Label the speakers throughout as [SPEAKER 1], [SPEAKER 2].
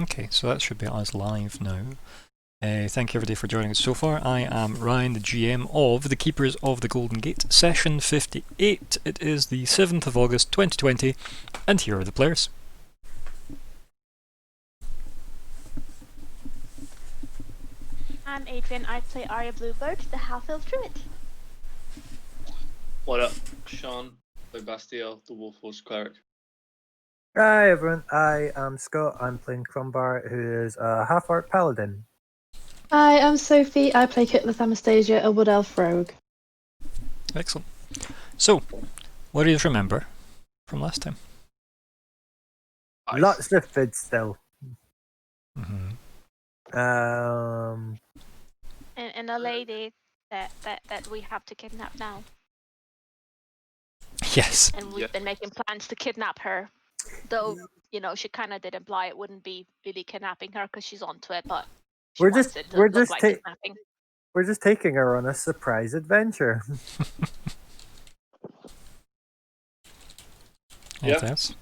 [SPEAKER 1] Okay, so that should be us live now. Thank you everybody for joining us so far. I am Ryan, the GM of The Keepers of the Golden Gate, session 58. It is the 7th of August 2020, and here are the players.
[SPEAKER 2] I'm Adrian. I play Arya Bluebird, the half-elf druid.
[SPEAKER 3] What up, Sean? Play Bastiel, the Warforged cleric.
[SPEAKER 4] Hi everyone, I am Scott. I'm playing Crumbar, who is a half-orc paladin.
[SPEAKER 5] Hi, I'm Sophie. I play Kitlith Anastasia, a Wood Elf rogue.
[SPEAKER 1] Excellent. So, what do you remember from last time?
[SPEAKER 3] Nice.
[SPEAKER 4] Lots of food still.
[SPEAKER 1] Mm-hmm.
[SPEAKER 2] And a lady that we have to kidnap now.
[SPEAKER 1] Yes.
[SPEAKER 2] And we've been making plans to kidnap her. Though, you know, she kind of did imply it wouldn't be really kidnapping her because she's onto it, but she
[SPEAKER 4] We're
[SPEAKER 2] wants
[SPEAKER 4] just-
[SPEAKER 2] it to
[SPEAKER 4] we're
[SPEAKER 2] look
[SPEAKER 4] just
[SPEAKER 2] like
[SPEAKER 4] ta-
[SPEAKER 2] kidnapping.
[SPEAKER 4] We're just taking her on a surprise adventure.
[SPEAKER 3] Yeah.
[SPEAKER 1] Yes.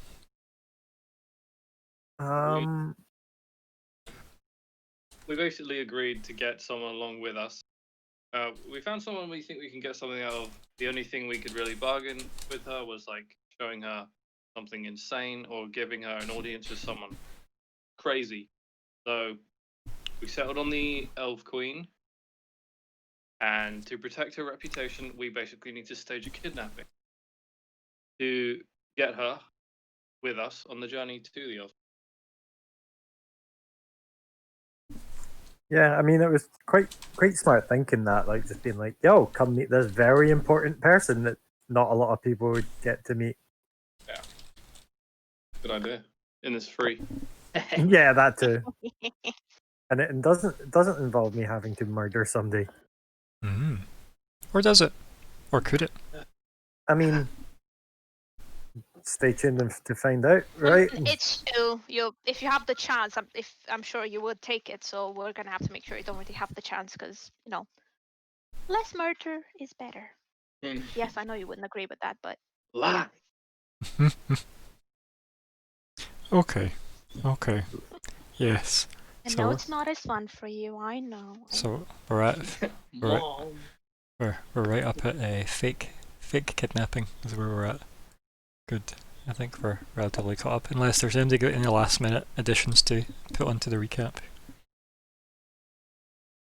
[SPEAKER 3] We basically agreed to get someone along with us. We found someone we think we can get something out of. The only thing we could really bargain with her was like showing her something insane or giving her an audience with someone crazy. So we settled on the Elf Queen. And to protect her reputation, we basically need to stage a kidnapping to get her with us on the journey to the Elf.
[SPEAKER 4] Yeah, I mean, it was quite smart thinking that, like, just being like, yo, come meet this very important person that not a lot of people would get to meet.
[SPEAKER 3] Yeah. Good idea. And it's free.
[SPEAKER 4] Yeah, that too. And it doesn't involve me having to murder somebody.
[SPEAKER 1] Mm. Or does it? Or could it?
[SPEAKER 4] I mean, stay tuned to find out, right?
[SPEAKER 2] It's if you have the chance, I'm sure you would take it. So we're gonna have to make sure you don't really have the chance because you know, less murder is better. Yes, I know you wouldn't agree with that, but
[SPEAKER 3] Lie.
[SPEAKER 1] Okay. Yes.
[SPEAKER 2] I
[SPEAKER 1] So-
[SPEAKER 2] know it's not as fun for you. I know.
[SPEAKER 1] So we're at
[SPEAKER 3] Mom.
[SPEAKER 1] we're right up at a fake kidnapping is where we're at. Good. I think we're relatively caught up, unless there's anybody got any last minute additions to put onto the recap.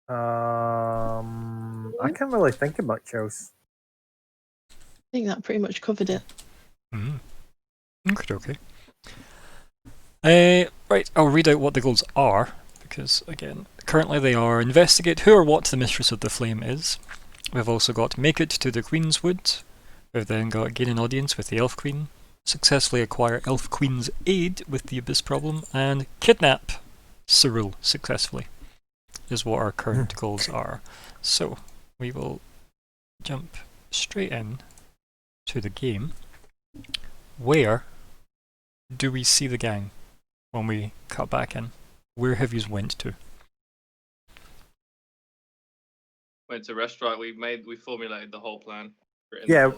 [SPEAKER 4] I can't really think of much else.
[SPEAKER 5] I think that pretty much covered it.
[SPEAKER 1] Okay. Right, I'll read out what the goals are, because again, currently they are investigate who or what the Mistress of the Flame is. We've also got make it to the Queen's Wood. We've then got gain an audience with the Elf Queen, successfully acquire Elf Queen's aid with the Abyss problem, and kidnap Cyril successfully, is what our current goals are. So, we will jump straight in to the game. Where do we see the gang when we cut back in? Where have you went to?
[SPEAKER 3] Went to restaurant. We formulated the whole plan.
[SPEAKER 4] Yeah.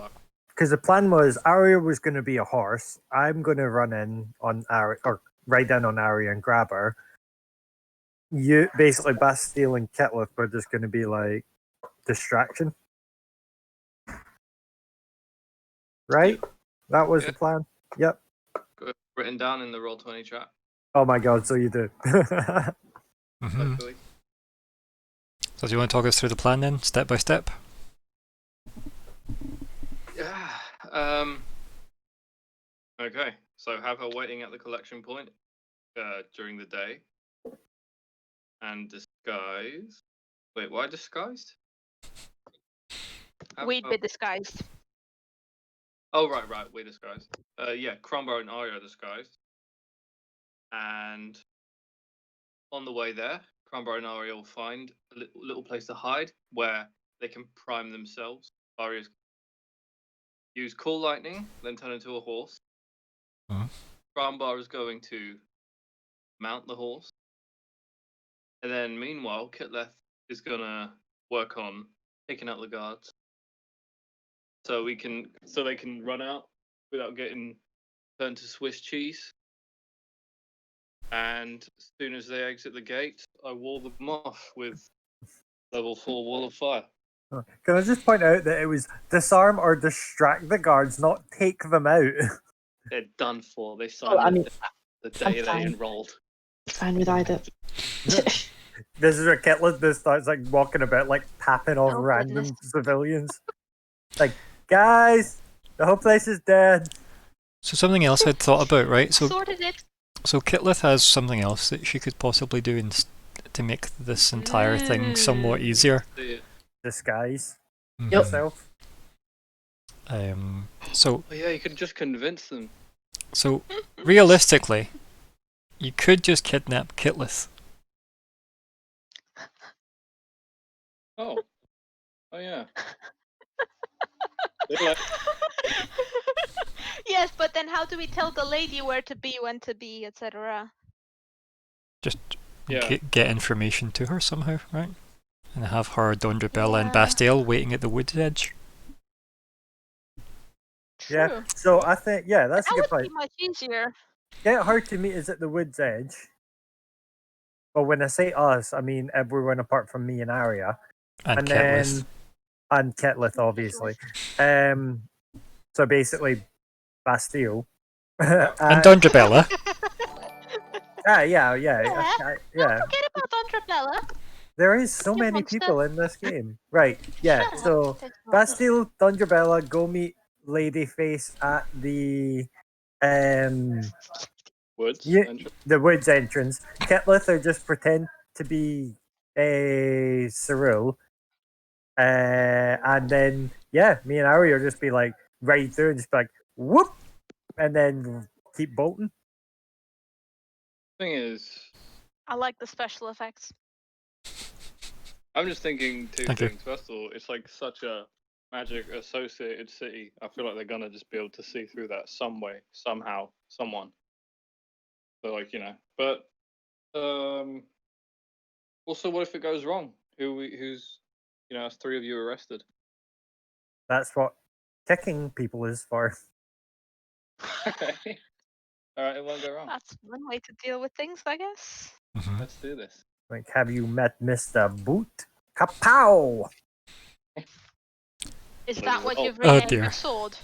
[SPEAKER 4] Because the plan was Arya was going to be a horse. I'm going to run in on Arya, or ride in on Arya and grab her. You basically, Bastille and Kitlith were just going to be like distraction, right?
[SPEAKER 3] Yep.
[SPEAKER 4] That was the plan. Yep.
[SPEAKER 3] Written down in the Roll20 chat.
[SPEAKER 4] Oh my god! So you do.
[SPEAKER 3] Hopefully.
[SPEAKER 1] So do you want to talk us through the plan then, step by step?
[SPEAKER 3] Yeah. Okay. So have her waiting at the collection point during the day, and disguise. Wait, why disguised?
[SPEAKER 2] we'd be disguised.
[SPEAKER 3] Oh right, we're disguised. Yeah, Crumbar and Arya are disguised, and on the way there, Crumbar and Arya will find a little place to hide where they can prime themselves. Arya's use Cool Lightning, then turn into a horse. Crumbar is going to mount the horse, and then meanwhile, Kitleth is gonna work on taking out the guards, so they can run out without getting turned to Swiss cheese. And as soon as they exit the gate, I wall them off with level 4 wall of fire.
[SPEAKER 4] Can I just point out that it was disarm or distract the guards, not take them out?
[SPEAKER 3] They're done for. They signed
[SPEAKER 5] I mean,
[SPEAKER 3] the
[SPEAKER 5] I'm
[SPEAKER 3] day they
[SPEAKER 5] fine.
[SPEAKER 3] enrolled.
[SPEAKER 5] Fine with either.
[SPEAKER 4] This is where Ketlet just starts like walking about, like tapping off
[SPEAKER 2] Oh,
[SPEAKER 4] random
[SPEAKER 2] goodness.
[SPEAKER 4] civilians. Like, guys, the whole place is dead.
[SPEAKER 1] So something else I'd thought about, right? So
[SPEAKER 2] Sorted it.
[SPEAKER 1] Kitlith has something else that she could possibly do to make this entire thing somewhat easier.
[SPEAKER 3] See it.
[SPEAKER 4] Disguise
[SPEAKER 1] Mhm.
[SPEAKER 4] yourself.
[SPEAKER 1] So
[SPEAKER 3] Oh, yeah, you could just convince them.
[SPEAKER 1] So, realistically, you could just kidnap Kitlith.
[SPEAKER 3] Oh. Oh, yeah. They're like,
[SPEAKER 2] Yes, but then how do we tell the lady where to be, when to be, etc.?
[SPEAKER 1] Just
[SPEAKER 3] yeah.
[SPEAKER 1] get information to her somehow, right? And have her, Dondra and
[SPEAKER 2] Yeah.
[SPEAKER 1] Bastille waiting at the wood's edge.
[SPEAKER 4] Yeah.
[SPEAKER 2] True.
[SPEAKER 4] So I think, yeah, that's a
[SPEAKER 2] That
[SPEAKER 4] good
[SPEAKER 2] would
[SPEAKER 4] point.
[SPEAKER 2] be much easier.
[SPEAKER 4] Get her to meet us at the wood's edge. But when I say us, I mean everyone apart from me and Arya.
[SPEAKER 1] And
[SPEAKER 4] then
[SPEAKER 1] Kitlith.
[SPEAKER 4] and Ketlith, obviously. So basically, Bastille.
[SPEAKER 1] And Dondra.
[SPEAKER 4] Yeah.
[SPEAKER 2] Don't forget about Dondrabella.
[SPEAKER 4] There is so
[SPEAKER 2] Get
[SPEAKER 4] many
[SPEAKER 2] monster.
[SPEAKER 4] people in this game. Right, yeah.
[SPEAKER 2] Shut up.
[SPEAKER 4] So
[SPEAKER 2] There's no-
[SPEAKER 4] Bastille, Dondrabella, go meet Ladyface at the
[SPEAKER 3] Woods.
[SPEAKER 4] Yeah.
[SPEAKER 3] entrance.
[SPEAKER 4] the woods entrance. Ketlith or just pretend to be a Cyril. And then yeah, me and Ari will just be like right through and just be like whoop, and then keep bolting.
[SPEAKER 3] Thing is,
[SPEAKER 2] I like the special effects.
[SPEAKER 3] I'm just thinking two
[SPEAKER 1] Thank you.
[SPEAKER 3] things. First of all, it's like such a magic associated city. I feel like they're gonna just be able to see through that some way, somehow, someone. So like, you know. But also, what if it goes wrong? Who's as 3 of you arrested?
[SPEAKER 4] That's what kicking people is for.
[SPEAKER 3] Okay. All right, it won't go wrong.
[SPEAKER 2] That's one way to deal with things, I guess.
[SPEAKER 1] Mhm.
[SPEAKER 3] Let's do this.
[SPEAKER 4] Like, have you met Mr. Boot? Kapow!
[SPEAKER 2] Is
[SPEAKER 3] Like,
[SPEAKER 2] that what
[SPEAKER 3] oh.
[SPEAKER 2] you've
[SPEAKER 1] Oh,
[SPEAKER 2] renamed
[SPEAKER 1] dear.
[SPEAKER 2] your sword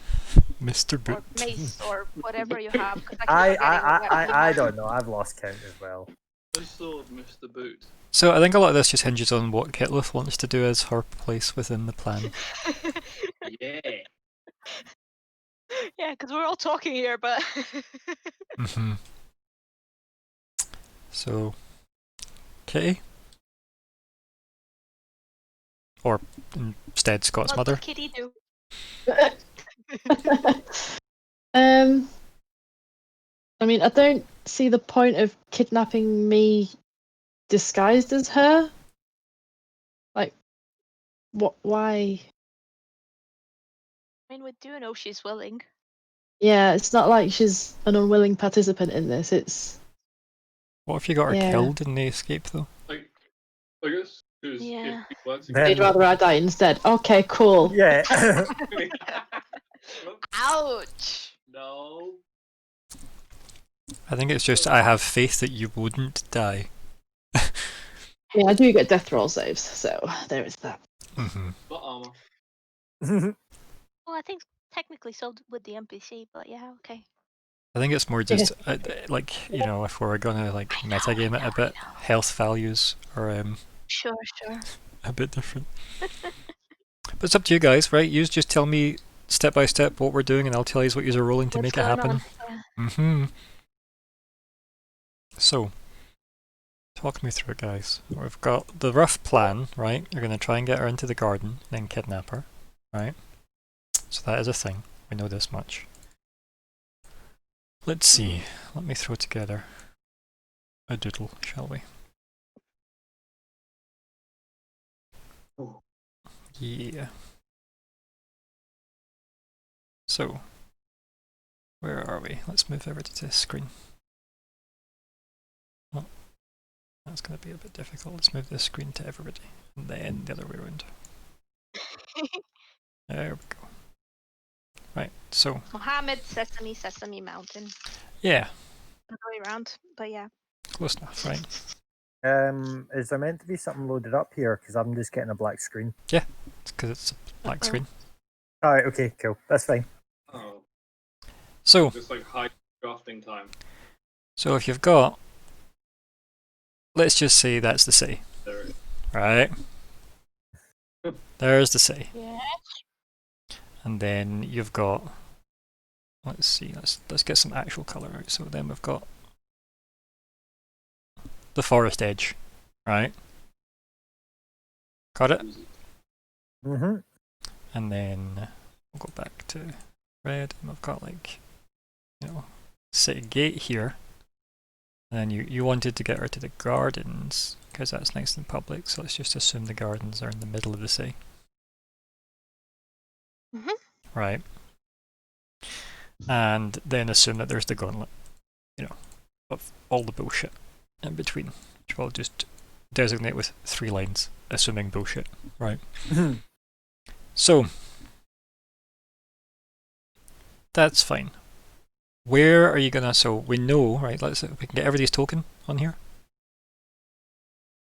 [SPEAKER 1] Mr.
[SPEAKER 2] or
[SPEAKER 1] Boot.
[SPEAKER 2] mace or whatever you have? 'Cause
[SPEAKER 4] I
[SPEAKER 2] keep forgetting what weapon you
[SPEAKER 4] I
[SPEAKER 2] have.
[SPEAKER 4] don't know. I've lost count as well.
[SPEAKER 3] The sword, Mr. Boot.
[SPEAKER 1] So I think a lot of this just hinges on what Kitlith wants to do as her place within the plan.
[SPEAKER 3] Yeah.
[SPEAKER 2] Yeah, because we're all talking here, but
[SPEAKER 1] Mm-hmm. So, Kitty? Or instead Scott's
[SPEAKER 2] what
[SPEAKER 1] mother?
[SPEAKER 2] does Kitty do?
[SPEAKER 5] I mean, I don't see the point of kidnapping me disguised as her. Like, what? Why?
[SPEAKER 2] I mean, we do know she's willing.
[SPEAKER 5] Yeah, it's not like she's an unwilling participant in this. It's
[SPEAKER 1] What if you got her
[SPEAKER 5] Yeah.
[SPEAKER 1] killed in the escape though?
[SPEAKER 3] Like, I guess because
[SPEAKER 2] Yeah.
[SPEAKER 3] if it works
[SPEAKER 4] Then-
[SPEAKER 5] I'd rather I die instead. Okay, cool.
[SPEAKER 4] Yeah.
[SPEAKER 2] Ouch!
[SPEAKER 3] No.
[SPEAKER 1] I think it's just I have faith that you wouldn't die.
[SPEAKER 5] Yeah, I do get death roll saves, so there is that.
[SPEAKER 1] Mm-hmm.
[SPEAKER 3] But armor.
[SPEAKER 2] Well, I think technically so with the NPC, but yeah, okay.
[SPEAKER 1] I think it's more just like, you know, if we're gonna like metagame it a bit, health values are
[SPEAKER 2] Sure.
[SPEAKER 1] a bit different. But it's up to you guys, right? You just tell me step by step what we're doing, and I'll tell you what you're rolling to
[SPEAKER 2] What's
[SPEAKER 1] make it
[SPEAKER 2] going
[SPEAKER 1] happen.
[SPEAKER 2] on? Yeah.
[SPEAKER 1] Mm-hmm. So, talk me through it, guys. We've got the rough plan, right? You're gonna try and get her into the garden, then kidnap her, right? So that is a thing. We know this much. Let's see. Let me throw together a doodle, shall we? Yeah. So, where are we? Let's move over to this screen. Oh, that's going to be a bit difficult. Let's move this screen to everybody, and then the other way around. There we go. Right, so,
[SPEAKER 2] Mohammed, Sesame Mountain.
[SPEAKER 1] yeah.
[SPEAKER 2] The other way around, but yeah.
[SPEAKER 1] Close enough, right?
[SPEAKER 4] Is there meant to be something loaded up here? Because I'm just getting a black screen.
[SPEAKER 1] Because it's a black
[SPEAKER 2] Uh-oh.
[SPEAKER 1] screen.
[SPEAKER 4] Alright, okay, cool. That's fine.
[SPEAKER 3] Oh,
[SPEAKER 1] So,
[SPEAKER 3] just like high drafting time.
[SPEAKER 1] so if you've got, let's just say that's the city,
[SPEAKER 3] There it is.
[SPEAKER 1] right? There's the city.
[SPEAKER 2] Yeah.
[SPEAKER 1] And then you've got, let's see, let's get some actual colour out. So then we've got the forest edge, right? Got it?
[SPEAKER 4] Mm-hmm.
[SPEAKER 1] And then we'll go back to red, and we've got like, you know, city gate here. And then you wanted to get her to the gardens, because that's nice and public, so let's just assume the gardens are in the middle of the city.
[SPEAKER 2] Mhm.
[SPEAKER 1] Right. And then assume that there's the gauntlet, you know, of all the bullshit in between, which we'll just designate with 3 lines, assuming bullshit, right? So, that's fine. Where are you gonna, so we know, right, we can get everybody's token on here.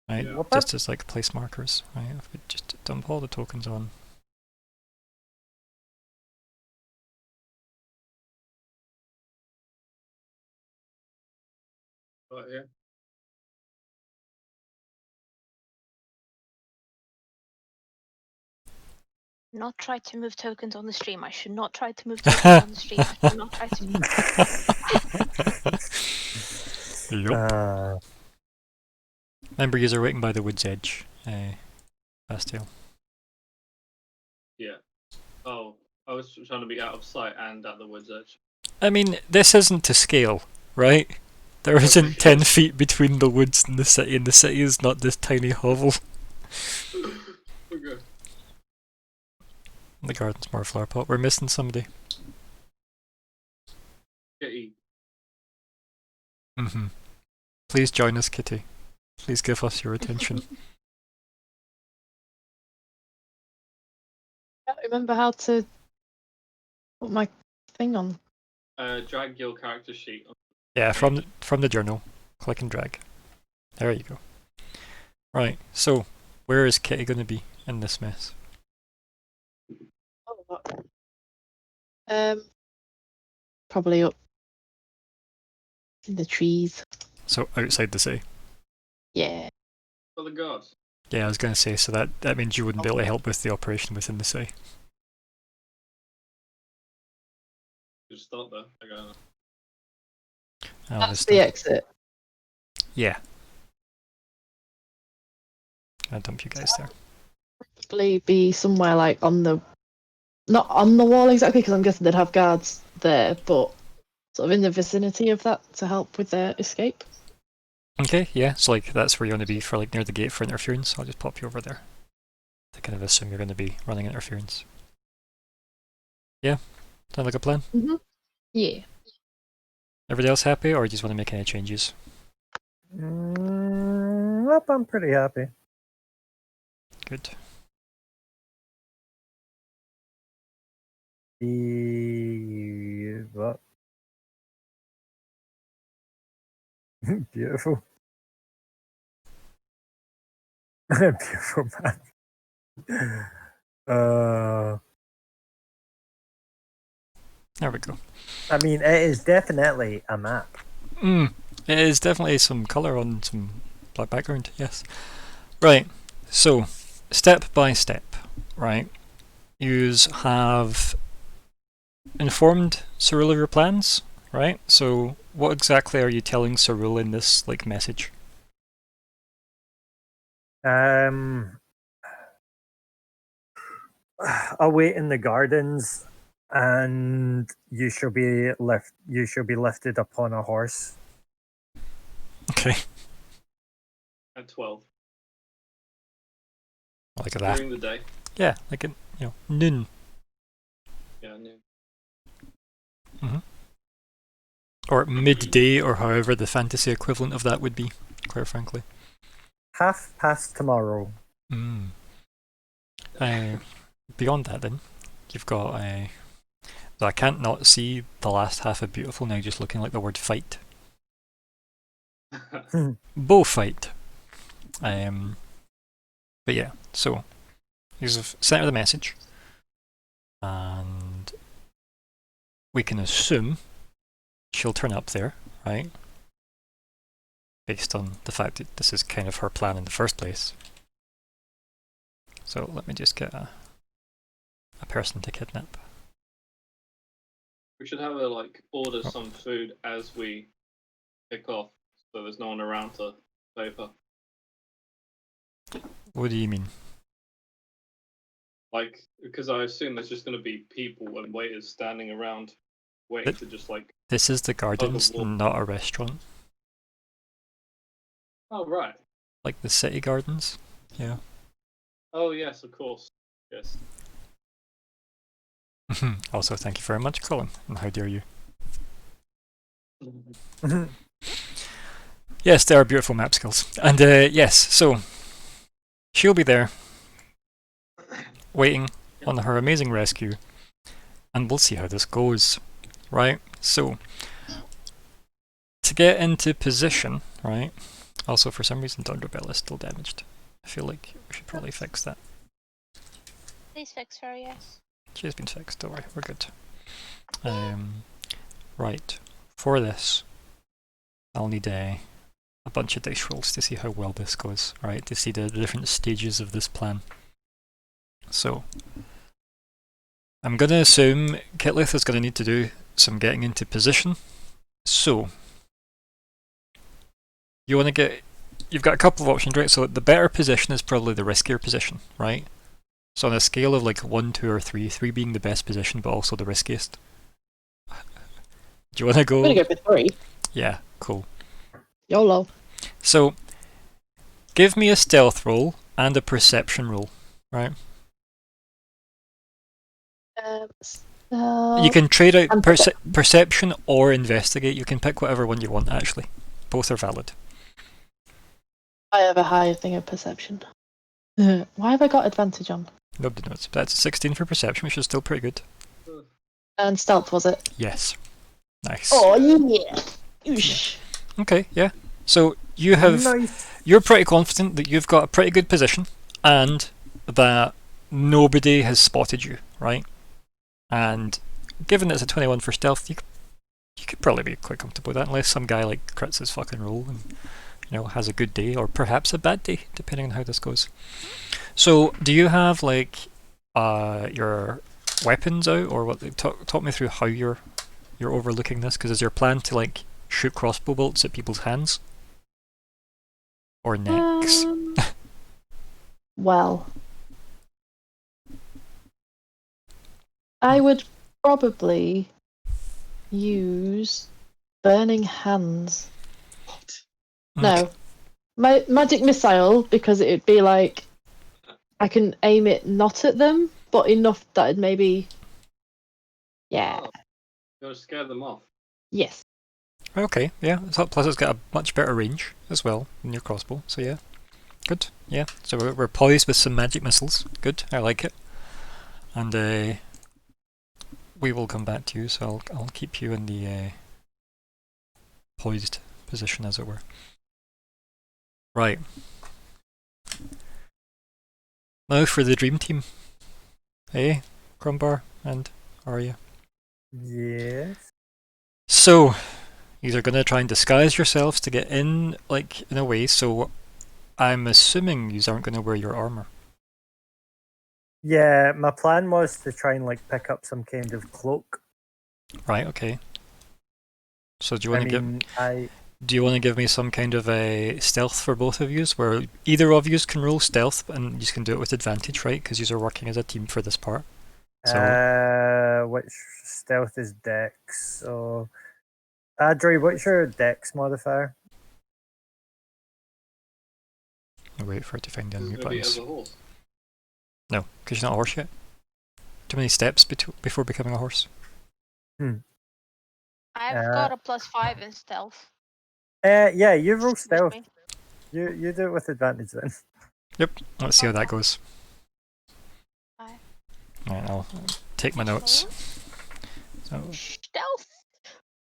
[SPEAKER 1] Right,
[SPEAKER 3] Yeah.
[SPEAKER 1] just as like place markers, right? If we just dump all the tokens on.
[SPEAKER 3] Right here.
[SPEAKER 2] Not try to move tokens on the stream. I should not try to move tokens on the stream. I should not try to move.
[SPEAKER 1] Yup. Remember, you're waiting by the wood's edge, Bastille.
[SPEAKER 3] Yeah. Oh, I was trying to be out of sight and at the wood's edge.
[SPEAKER 1] I mean, this isn't to scale, right? There isn't 10 feet between the woods and the city is not this tiny hovel.
[SPEAKER 3] Okay.
[SPEAKER 1] The garden's more flower pot. We're missing somebody.
[SPEAKER 3] Kitty.
[SPEAKER 1] Mm-hmm. Please join us, Kitty. Please give us your attention.
[SPEAKER 5] I don't remember how to put my thing on.
[SPEAKER 3] Drag your character sheet.
[SPEAKER 1] Yeah, from the journal. Click and drag. There you go. Right, so where is Kitty going to be in this mess?
[SPEAKER 5] Probably up in the trees.
[SPEAKER 1] So outside the city.
[SPEAKER 5] Yeah.
[SPEAKER 3] For the guards.
[SPEAKER 1] Yeah, I was going to say, so that means you wouldn't be able to help with the operation within the city.
[SPEAKER 3] Just start there. I got it.
[SPEAKER 5] That's the exit.
[SPEAKER 1] Yeah. I'll dump you guys there.
[SPEAKER 5] Probably be somewhere like on the, not on the wall exactly, because I'm guessing they'd have guards there, but sort of in the vicinity of that to help with their escape.
[SPEAKER 1] Okay, yeah, so like that's where you want to be for like near the gate for interference. I'll just pop you over there. To kind of assume you're going to be running interference. Yeah? Sound like a plan?
[SPEAKER 5] Mm-hmm. Yeah.
[SPEAKER 1] Everybody else happy, or do you just want to make any changes?
[SPEAKER 4] Nope, I'm pretty happy.
[SPEAKER 1] Good.
[SPEAKER 4] What? Beautiful. Beautiful, man.
[SPEAKER 1] There we go.
[SPEAKER 4] I mean, it is definitely a map.
[SPEAKER 1] It is definitely some colour on some black background, yes. Right, so step by step, right? Yous have informed Cyril of your plans, right? So what exactly are you telling Cyril in this like message?
[SPEAKER 4] I'll wait in the gardens, and you shall be lifted upon a horse.
[SPEAKER 1] Okay,
[SPEAKER 3] At 12.
[SPEAKER 1] like that.
[SPEAKER 3] During the day.
[SPEAKER 1] Yeah, like noon.
[SPEAKER 3] Yeah, noon.
[SPEAKER 1] Or midday, or however the fantasy equivalent of that would be, quite frankly.
[SPEAKER 4] 1:30 tomorrow.
[SPEAKER 1] Beyond that then, you've got so I can't not see the last half of beautiful now just looking like the word fight. bullfight. But yeah, so you've sent her the message, and we can assume she'll turn up there, right? Based on the fact that this is kind of her plan in the first place. So let me just get a person to kidnap.
[SPEAKER 3] We should have her like order some food as we kick off, so there's no one around to save her.
[SPEAKER 1] What do you mean?
[SPEAKER 3] Like, because I assume there's just going to be people and waiters standing around, waiting to just like.
[SPEAKER 1] This is the gardens,
[SPEAKER 3] walk.
[SPEAKER 1] not a restaurant.
[SPEAKER 3] Oh right.
[SPEAKER 1] Like the city gardens, yeah.
[SPEAKER 3] Oh yes, of course. Yes.
[SPEAKER 1] Also, thank you very much, Colin. And how dare you? Yes, they are beautiful map skills. And yes, so she'll be there, waiting on her amazing rescue, and we'll see how this goes, right? So, to get into position, right? Also, for some reason, Thunderbell is still damaged. I feel like we should probably fix that.
[SPEAKER 2] Please fix her, yes.
[SPEAKER 1] She has been fixed, don't worry, we're good. Right, for this, I'll need a bunch of dice rolls to see how well this goes, right? To see the different stages of this plan. So, I'm going to assume Kitlith is going to need to do some getting into position. So, you want to get... You've got a couple of options, right? So the better position is probably the riskier position, right? So on a scale of like 1, 2, or 3, 3 being the best position, but also the riskiest. Do you want to go?
[SPEAKER 5] I'm gonna go for 3.
[SPEAKER 1] Yeah, cool.
[SPEAKER 5] YOLO.
[SPEAKER 1] So, give me a stealth roll and a perception roll, right? You can trade out perception or investigate. You can pick whatever one you want, actually. Both are valid.
[SPEAKER 5] I have a higher thing of perception. Why have I got advantage on?
[SPEAKER 1] Nobody knows. That's a 16 for perception, which is still pretty good.
[SPEAKER 5] And stealth, was it?
[SPEAKER 1] Yes. Nice.
[SPEAKER 5] Oh, yeah. Oosh.
[SPEAKER 1] Okay, yeah. So you have...
[SPEAKER 4] Nice.
[SPEAKER 1] You're pretty confident that you've got a pretty good position and that nobody has spotted you, right? And given it's a 21 for stealth, you could probably be quite comfortable with that, unless some guy like crits his fucking roll and, you know, has a good day or perhaps a bad day, depending on how this goes. So, do you have like your weapons out, or what? Talk me through how you're overlooking this, because is your plan to like shoot crossbow bolts at people's hands or necks?
[SPEAKER 5] Well, I would probably use Burning Hands. No, my magic missile, because it'd be like I can aim it not at them, but enough that it'd maybe, yeah.
[SPEAKER 3] Oh, you gotta scare them off.
[SPEAKER 5] Yes.
[SPEAKER 1] Okay, yeah. Plus, it's got a much better range as well than your crossbow. So yeah, good. Yeah. So we're poised with some magic missiles. Good. I like it. And we will come back to you. So I'll keep you in the poised position, as it were. Right. Now for the dream team. Hey, Crumbar and Arya.
[SPEAKER 4] Yes.
[SPEAKER 1] So, you are going to try and disguise yourselves to get in, like, in a way, so I'm assuming you aren't going to wear your armor.
[SPEAKER 4] Yeah, my plan was to try and like pick up some kind of cloak.
[SPEAKER 1] Right, okay. So do you want to
[SPEAKER 4] Do
[SPEAKER 1] you want to give me some kind of a stealth for both of you, where either of you can roll stealth and you can do it with advantage, right? Because you are working as a team for this part. So
[SPEAKER 4] which stealth is dex? So, Adri, what's your dex modifier?
[SPEAKER 1] I'll wait for it to find the
[SPEAKER 3] This is
[SPEAKER 1] unmute
[SPEAKER 3] gonna be
[SPEAKER 1] buttons.
[SPEAKER 3] as a horse.
[SPEAKER 1] No, because you're not a horse yet. Too many steps before becoming a horse.
[SPEAKER 2] I've got a +5 in stealth.
[SPEAKER 4] Yeah, you roll
[SPEAKER 2] Excuse
[SPEAKER 4] stealth.
[SPEAKER 2] me.
[SPEAKER 4] You do it with advantage then.
[SPEAKER 1] Yep, let's see how that goes.
[SPEAKER 2] Aye.
[SPEAKER 1] Right, I'll take my notes. So,
[SPEAKER 2] Stealth!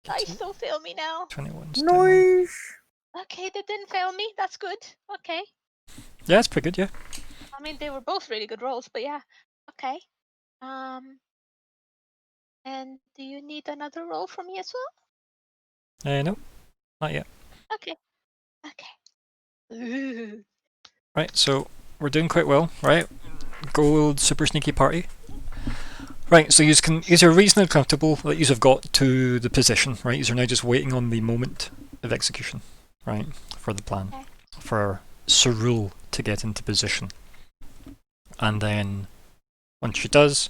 [SPEAKER 2] Dice don't fail me now.
[SPEAKER 1] 21 stealth.
[SPEAKER 4] Nice.
[SPEAKER 2] Okay, they didn't fail me. That's good. Okay.
[SPEAKER 1] Yeah, it's pretty good, yeah.
[SPEAKER 2] I mean, they were both really good rolls, but yeah. Okay. And do you need another roll from me as well?
[SPEAKER 1] No, not yet.
[SPEAKER 2] Okay. Okay.
[SPEAKER 1] Right, so we're doing quite well, right? Gold super sneaky party. Right, so you're reasonably comfortable that you've got to the position, right? You're now just waiting on the moment of execution, right? For the plan.
[SPEAKER 2] Okay.
[SPEAKER 1] For Cerule to get into position. And then once she does,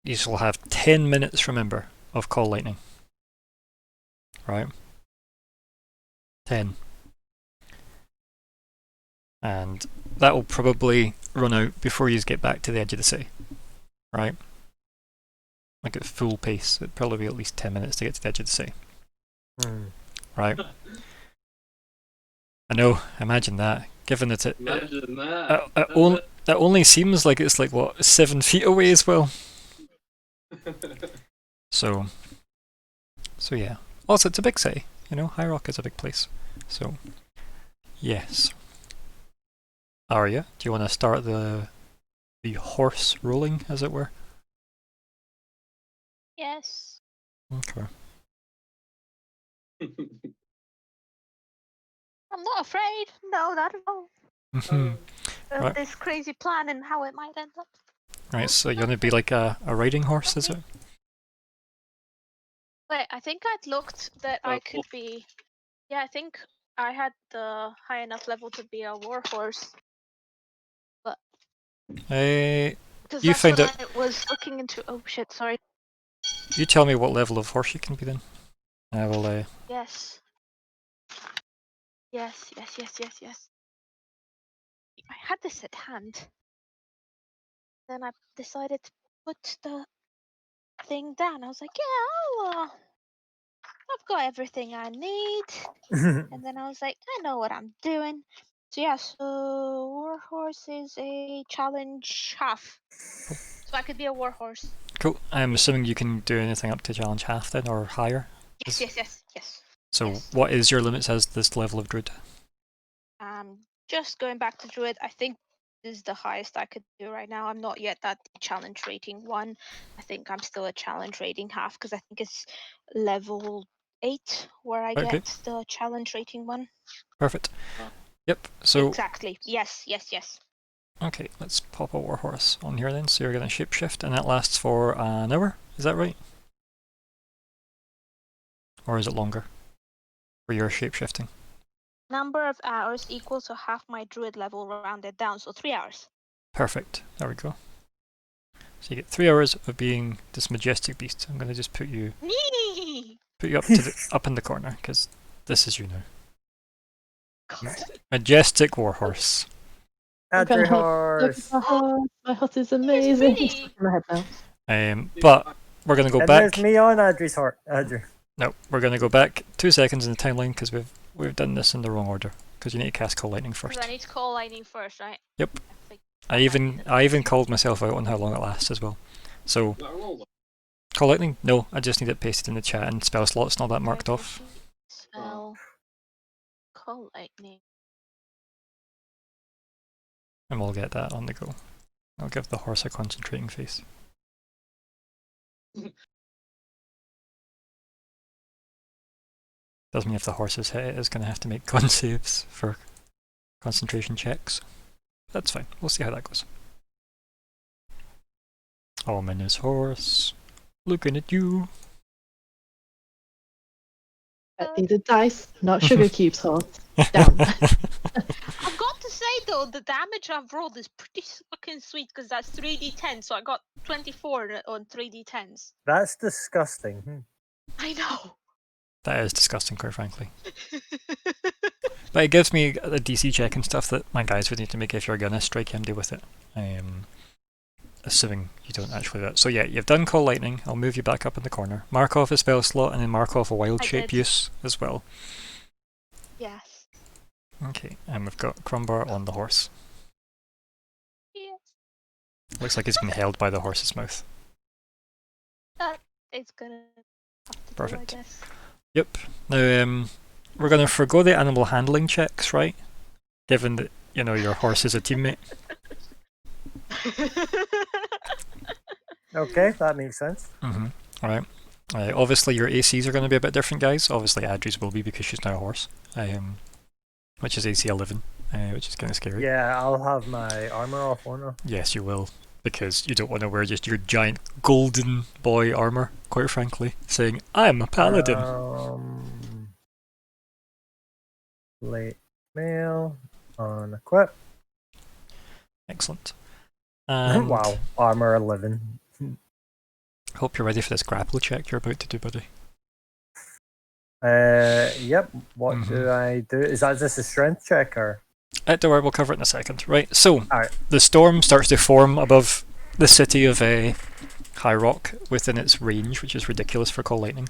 [SPEAKER 1] you will have 10 minutes, remember, of call lightning. Right? 10. And that will probably run out before you get back to the edge of the city. Right? Like at full pace, it'd probably be at least 10 minutes to get to the edge of the city. Right? I know, imagine that. Given that
[SPEAKER 3] Imagine that.
[SPEAKER 1] it only seems like it's like, what, 7 feet away as well? So yeah. Also, it's a big city, you know, High Rock is a big place. So, yes. Arya, do you want to start the horse rolling, as it were?
[SPEAKER 2] Yes.
[SPEAKER 1] Okay.
[SPEAKER 2] I'm not afraid. No, not at all.
[SPEAKER 1] Mhm.
[SPEAKER 2] Of
[SPEAKER 1] Right.
[SPEAKER 2] this crazy plan and how it might end up.
[SPEAKER 1] Right, so you want to be like a riding horse, is it?
[SPEAKER 2] Wait, I think I'd looked that I could
[SPEAKER 3] wolf.
[SPEAKER 2] be. Yeah, I think I had the high enough level to be a warhorse. Because
[SPEAKER 1] You
[SPEAKER 2] that's
[SPEAKER 1] find
[SPEAKER 2] what I was looking into. Oh shit! Sorry.
[SPEAKER 1] you tell me what level of horse you can be then. I will,
[SPEAKER 2] Yes. Yes. I had this at hand. Then I decided to put the thing down. I was like, yeah, I've got everything I need. And then I was like, I know what I'm doing. So yeah, so warhorse is a challenge half. So I could be a warhorse.
[SPEAKER 1] cool. I'm assuming you can do anything up to challenge half then, or higher.
[SPEAKER 2] Yes.
[SPEAKER 1] So
[SPEAKER 2] Yes.
[SPEAKER 1] what is your limits as this level of druid?
[SPEAKER 2] Just going back to druid, I think this is the highest I could do right now. I'm not yet at challenge rating 1. I think I'm still a challenge rating half because I think it's level 8 where I
[SPEAKER 1] Okay.
[SPEAKER 2] get the challenge rating 1.
[SPEAKER 1] Perfect. Yep. So
[SPEAKER 2] Exactly. Yes.
[SPEAKER 1] okay, let's pop a warhorse on here then. So you're going to shapeshift, and that lasts for an hour. Is that right? Or is it longer? For your shapeshifting.
[SPEAKER 2] Number of hours equal to half my druid level rounded down, so 3 hours.
[SPEAKER 1] Perfect. There we go. So you get 3 hours of being this majestic beast. I'm going to just put you up in the corner because this is you now.
[SPEAKER 2] God.
[SPEAKER 1] Majestic warhorse.
[SPEAKER 4] Adri
[SPEAKER 5] Look
[SPEAKER 4] horse.
[SPEAKER 5] at my horse. My horse is
[SPEAKER 2] It's
[SPEAKER 5] amazing.
[SPEAKER 2] pretty.
[SPEAKER 5] It's in my head now.
[SPEAKER 1] But we're going to go
[SPEAKER 4] And
[SPEAKER 1] back.
[SPEAKER 4] there's me on Adri's horse. Adri.
[SPEAKER 1] No, we're going to go back 2 seconds in the timeline because we've done this in the wrong order. Because you need to cast Call Lightning first.
[SPEAKER 2] Because I need to call lightning first, right?
[SPEAKER 1] Yep.
[SPEAKER 2] I think
[SPEAKER 1] I even called myself out on how long it lasts as well. So Call Lightning? No, I just need it pasted in the chat and spell slots and all that marked off.
[SPEAKER 2] Spell. Call lightning.
[SPEAKER 1] And we'll get that on the go. I'll give the horse a concentrating face. Doesn't mean if the horse is hit, it's going to have to make con saves for concentration checks. That's fine. We'll see how that goes. Ominous horse. Looking at you.
[SPEAKER 5] These are dice, not sugar cubes, horse. Down.
[SPEAKER 2] I've got to say though, the damage I've rolled is pretty fucking sweet because that's 3d10, so I got 24 on 3d10s.
[SPEAKER 4] That's disgusting.
[SPEAKER 2] I know.
[SPEAKER 1] That is disgusting, quite frankly. But it gives me a DC check and stuff that my guys would need to make if you're gonna strike MD with it. Assuming you don't actually do that. So yeah, you've done Call Lightning. I'll move you back up in the corner. Mark off a spell slot and then mark off a wild
[SPEAKER 2] I
[SPEAKER 1] shape
[SPEAKER 2] did.
[SPEAKER 1] use as well.
[SPEAKER 2] Yes.
[SPEAKER 1] Okay, and we've got Crumbar on the horse.
[SPEAKER 2] Yes.
[SPEAKER 1] Looks like it's been held by the horse's mouth.
[SPEAKER 2] It's gonna have to
[SPEAKER 1] Perfect.
[SPEAKER 2] do, I guess.
[SPEAKER 1] Yep. Now, we're gonna forgo the animal handling checks, right? Given that your horse is a teammate.
[SPEAKER 4] Okay, that makes sense.
[SPEAKER 1] Mm-hmm. All right. Obviously, your ACs are going to be a bit different, guys. Obviously, Adri's will be because she's now a horse, which is AC 11, which is kind of scary.
[SPEAKER 4] Yeah, I'll have my armor off, won't I?
[SPEAKER 1] Yes, you will, because you don't want to wear just your giant golden boy armor, quite frankly, saying, I'm a paladin.
[SPEAKER 4] Late mail on equip.
[SPEAKER 1] Excellent. And
[SPEAKER 4] Wow, armor 11.
[SPEAKER 1] hope you're ready for this grapple check you're about to do, buddy.
[SPEAKER 4] Yep. What do I do? Is that just a strength check or?
[SPEAKER 1] Don't worry, we'll cover it in a second. Right, so
[SPEAKER 4] Alright.
[SPEAKER 1] the storm starts to form above the city of High Rock within its range, which is ridiculous for Call Lightning.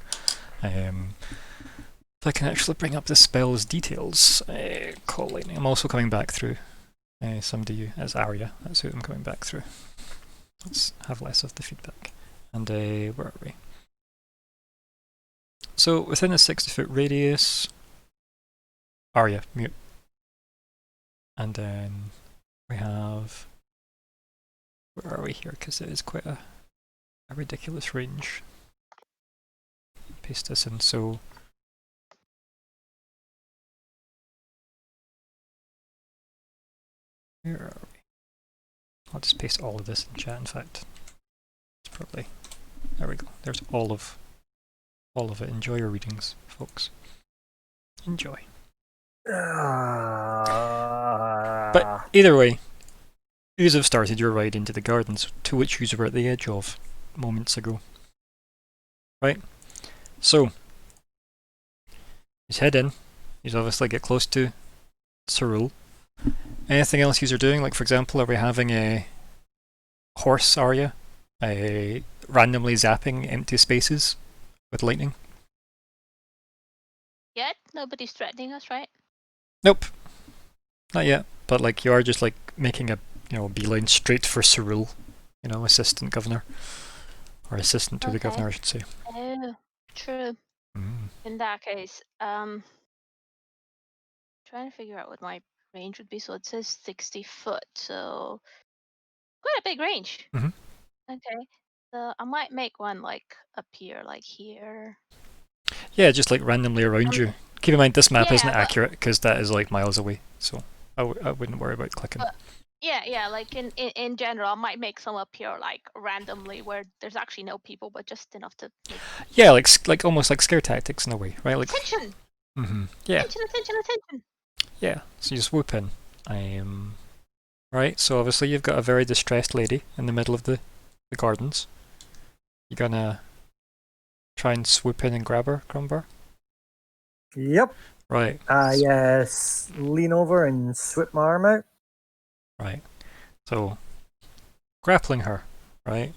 [SPEAKER 1] If I can actually bring up the spell's details, Call Lightning. I'm also coming back through somebody as Arya. That's who I'm coming back through. Let's have less of the feedback. And where are we? So within a 60-foot radius, Arya, mute. And then we have, where are we here? Because it is quite a ridiculous range. Paste this in. So where are we? I'll just paste all of this in chat. In fact, it's probably, there we go. There's all of it. Enjoy your readings, folks. Enjoy. But either way, yous have started your ride into the gardens, to which yous were at the edge of moments ago. Right? So, yous head in. Yous obviously get close to Cyril. Anything else yous are doing? Like, for example, are we having a horse Arya? Randomly zapping empty spaces with lightning?
[SPEAKER 2] Yet nobody's threatening us, right?
[SPEAKER 1] Nope. Not yet. But like you are just like making a beeline straight for Cyril, assistant governor. Or assistant to the governor, I should say.
[SPEAKER 2] Oh, true. In that case, trying to figure out what my range would be. So it says 60 foot, so quite a big range.
[SPEAKER 1] Mhm.
[SPEAKER 2] Okay, so I might make one like appear like here.
[SPEAKER 1] Yeah, just like randomly around you. Keep in mind this map isn't
[SPEAKER 2] but-
[SPEAKER 1] accurate because that is like miles away, so I wouldn't worry about clicking.
[SPEAKER 2] Yeah, like in general, I might make some appear like randomly where there's actually no people, but just enough to make
[SPEAKER 1] Yeah, like almost like scare tactics in a way, right? Like
[SPEAKER 2] attention.
[SPEAKER 1] yeah,
[SPEAKER 2] Attention.
[SPEAKER 1] yeah. So you swoop in. Right. So obviously you've got a very distressed lady in the middle of the gardens. You gonna try and swoop in and grab her, Crumbar?
[SPEAKER 4] Yep.
[SPEAKER 1] Right.
[SPEAKER 4] Yes. Lean over and swip my arm out.
[SPEAKER 1] Right. So grappling her, right?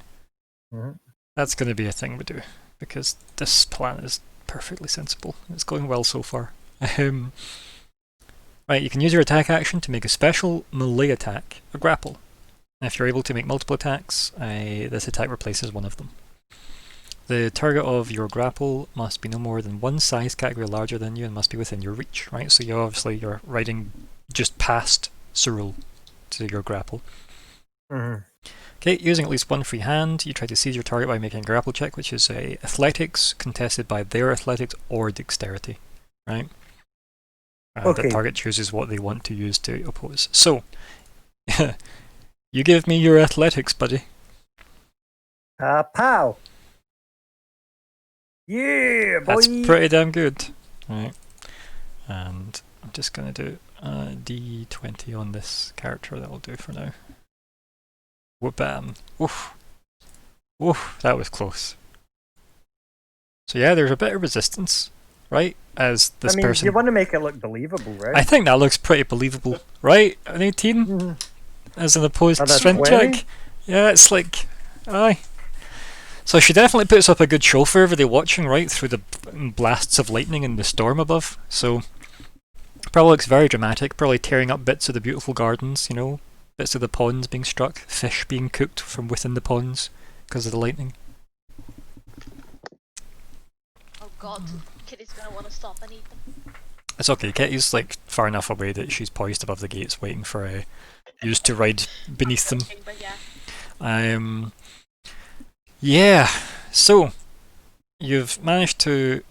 [SPEAKER 1] That's going to be a thing we do because this plan is perfectly sensible. It's going well so far. Right, you can use your attack action to make a special melee attack, a grapple. And if you're able to make multiple attacks, this attack replaces one of them. The target of your grapple must be no more than one size category larger than you and must be within your reach, right? So you're riding just past Cyril to your grapple. Okay, using at least one free hand, you try to seize your target by making a grapple check, which is athletics contested by their athletics or dexterity, right?
[SPEAKER 4] Okay.
[SPEAKER 1] The target chooses what they want to use to oppose. So, you give me your athletics, buddy.
[SPEAKER 4] Pow! Yeah, boy!
[SPEAKER 1] That's pretty damn good. Right. And I'm just going to do a D20 on this character, that'll do for now. Whoop-bam. Oof. Oof, that was close. So yeah, there's a bit of resistance, right? As this person...
[SPEAKER 4] you want to make it look believable, right?
[SPEAKER 1] I think that looks pretty believable, right? An 18? As an opposed
[SPEAKER 4] And a
[SPEAKER 1] strength
[SPEAKER 4] 20?
[SPEAKER 1] check? Yeah, it's like... Aye. So she definitely puts up a good show for everybody watching, right? Through the blasts of lightning and the storm above. So... Probably looks very dramatic, probably tearing up bits of the beautiful gardens, bits of the ponds being struck, fish being cooked from within the ponds because of the lightning.
[SPEAKER 2] Oh god, Kitty's gonna want to stop and eat them.
[SPEAKER 1] It's okay. Kitty's like far enough away that she's poised above the gates, waiting for you to ride beneath them.
[SPEAKER 6] But yeah.
[SPEAKER 1] Yeah. So you've managed to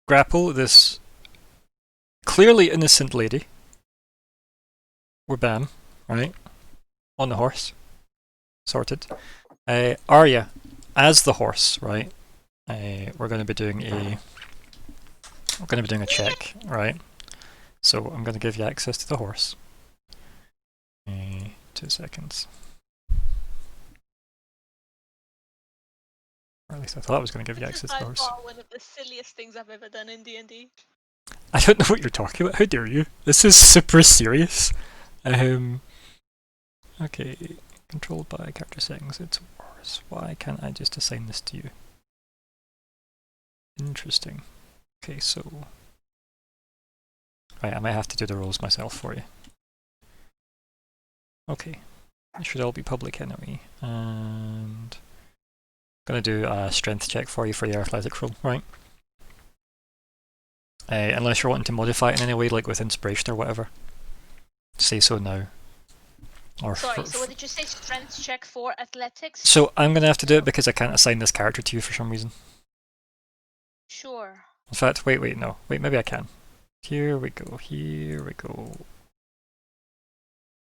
[SPEAKER 1] grapple this clearly innocent lady. Bam, right? On the horse. Sorted. Arya, as the horse, right? We're going to be doing a check, right? So I'm going to give you access to the horse. 2 seconds. Or at least I thought I was going to give you access to the
[SPEAKER 6] By
[SPEAKER 1] horse.
[SPEAKER 6] far one of the silliest things I've ever done in D&D.
[SPEAKER 1] I don't know what you're talking about. How dare you? This is super serious. Okay. Controlled by character settings. It's horse. Why can't I just assign this to you? Interesting. Okay, so... Right, I might have to do the rolls myself for you. Okay. It should all be public anyway. And... I'm gonna do a strength check for you for your athletics roll, right? Unless you're wanting to modify it in any way, like with inspiration or whatever. Say so now. Or
[SPEAKER 6] Sorry, so what did you say? Strength check for athletics?
[SPEAKER 1] So I'm gonna have to do it because I can't assign this character to you for some reason.
[SPEAKER 6] Sure.
[SPEAKER 1] In fact, wait, no. Wait, maybe I can. Here we go, here we go.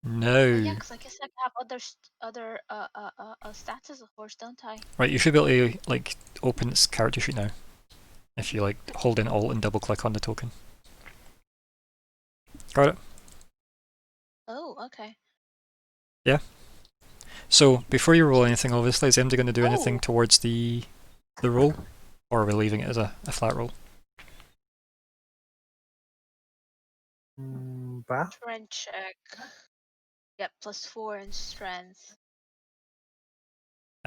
[SPEAKER 1] No.
[SPEAKER 6] Yeah, because I guess I have other stats as a horse, don't I?
[SPEAKER 1] Right, you should be able to, like, open its character sheet now. If you, like, hold in Alt and double click on the token. Got it?
[SPEAKER 6] Oh, okay.
[SPEAKER 1] Yeah. So, before you roll anything, obviously, is MD going to do anything towards the roll? Or are we leaving it as a flat roll?
[SPEAKER 4] Bah.
[SPEAKER 6] Strength check. Yep, +4 in strength.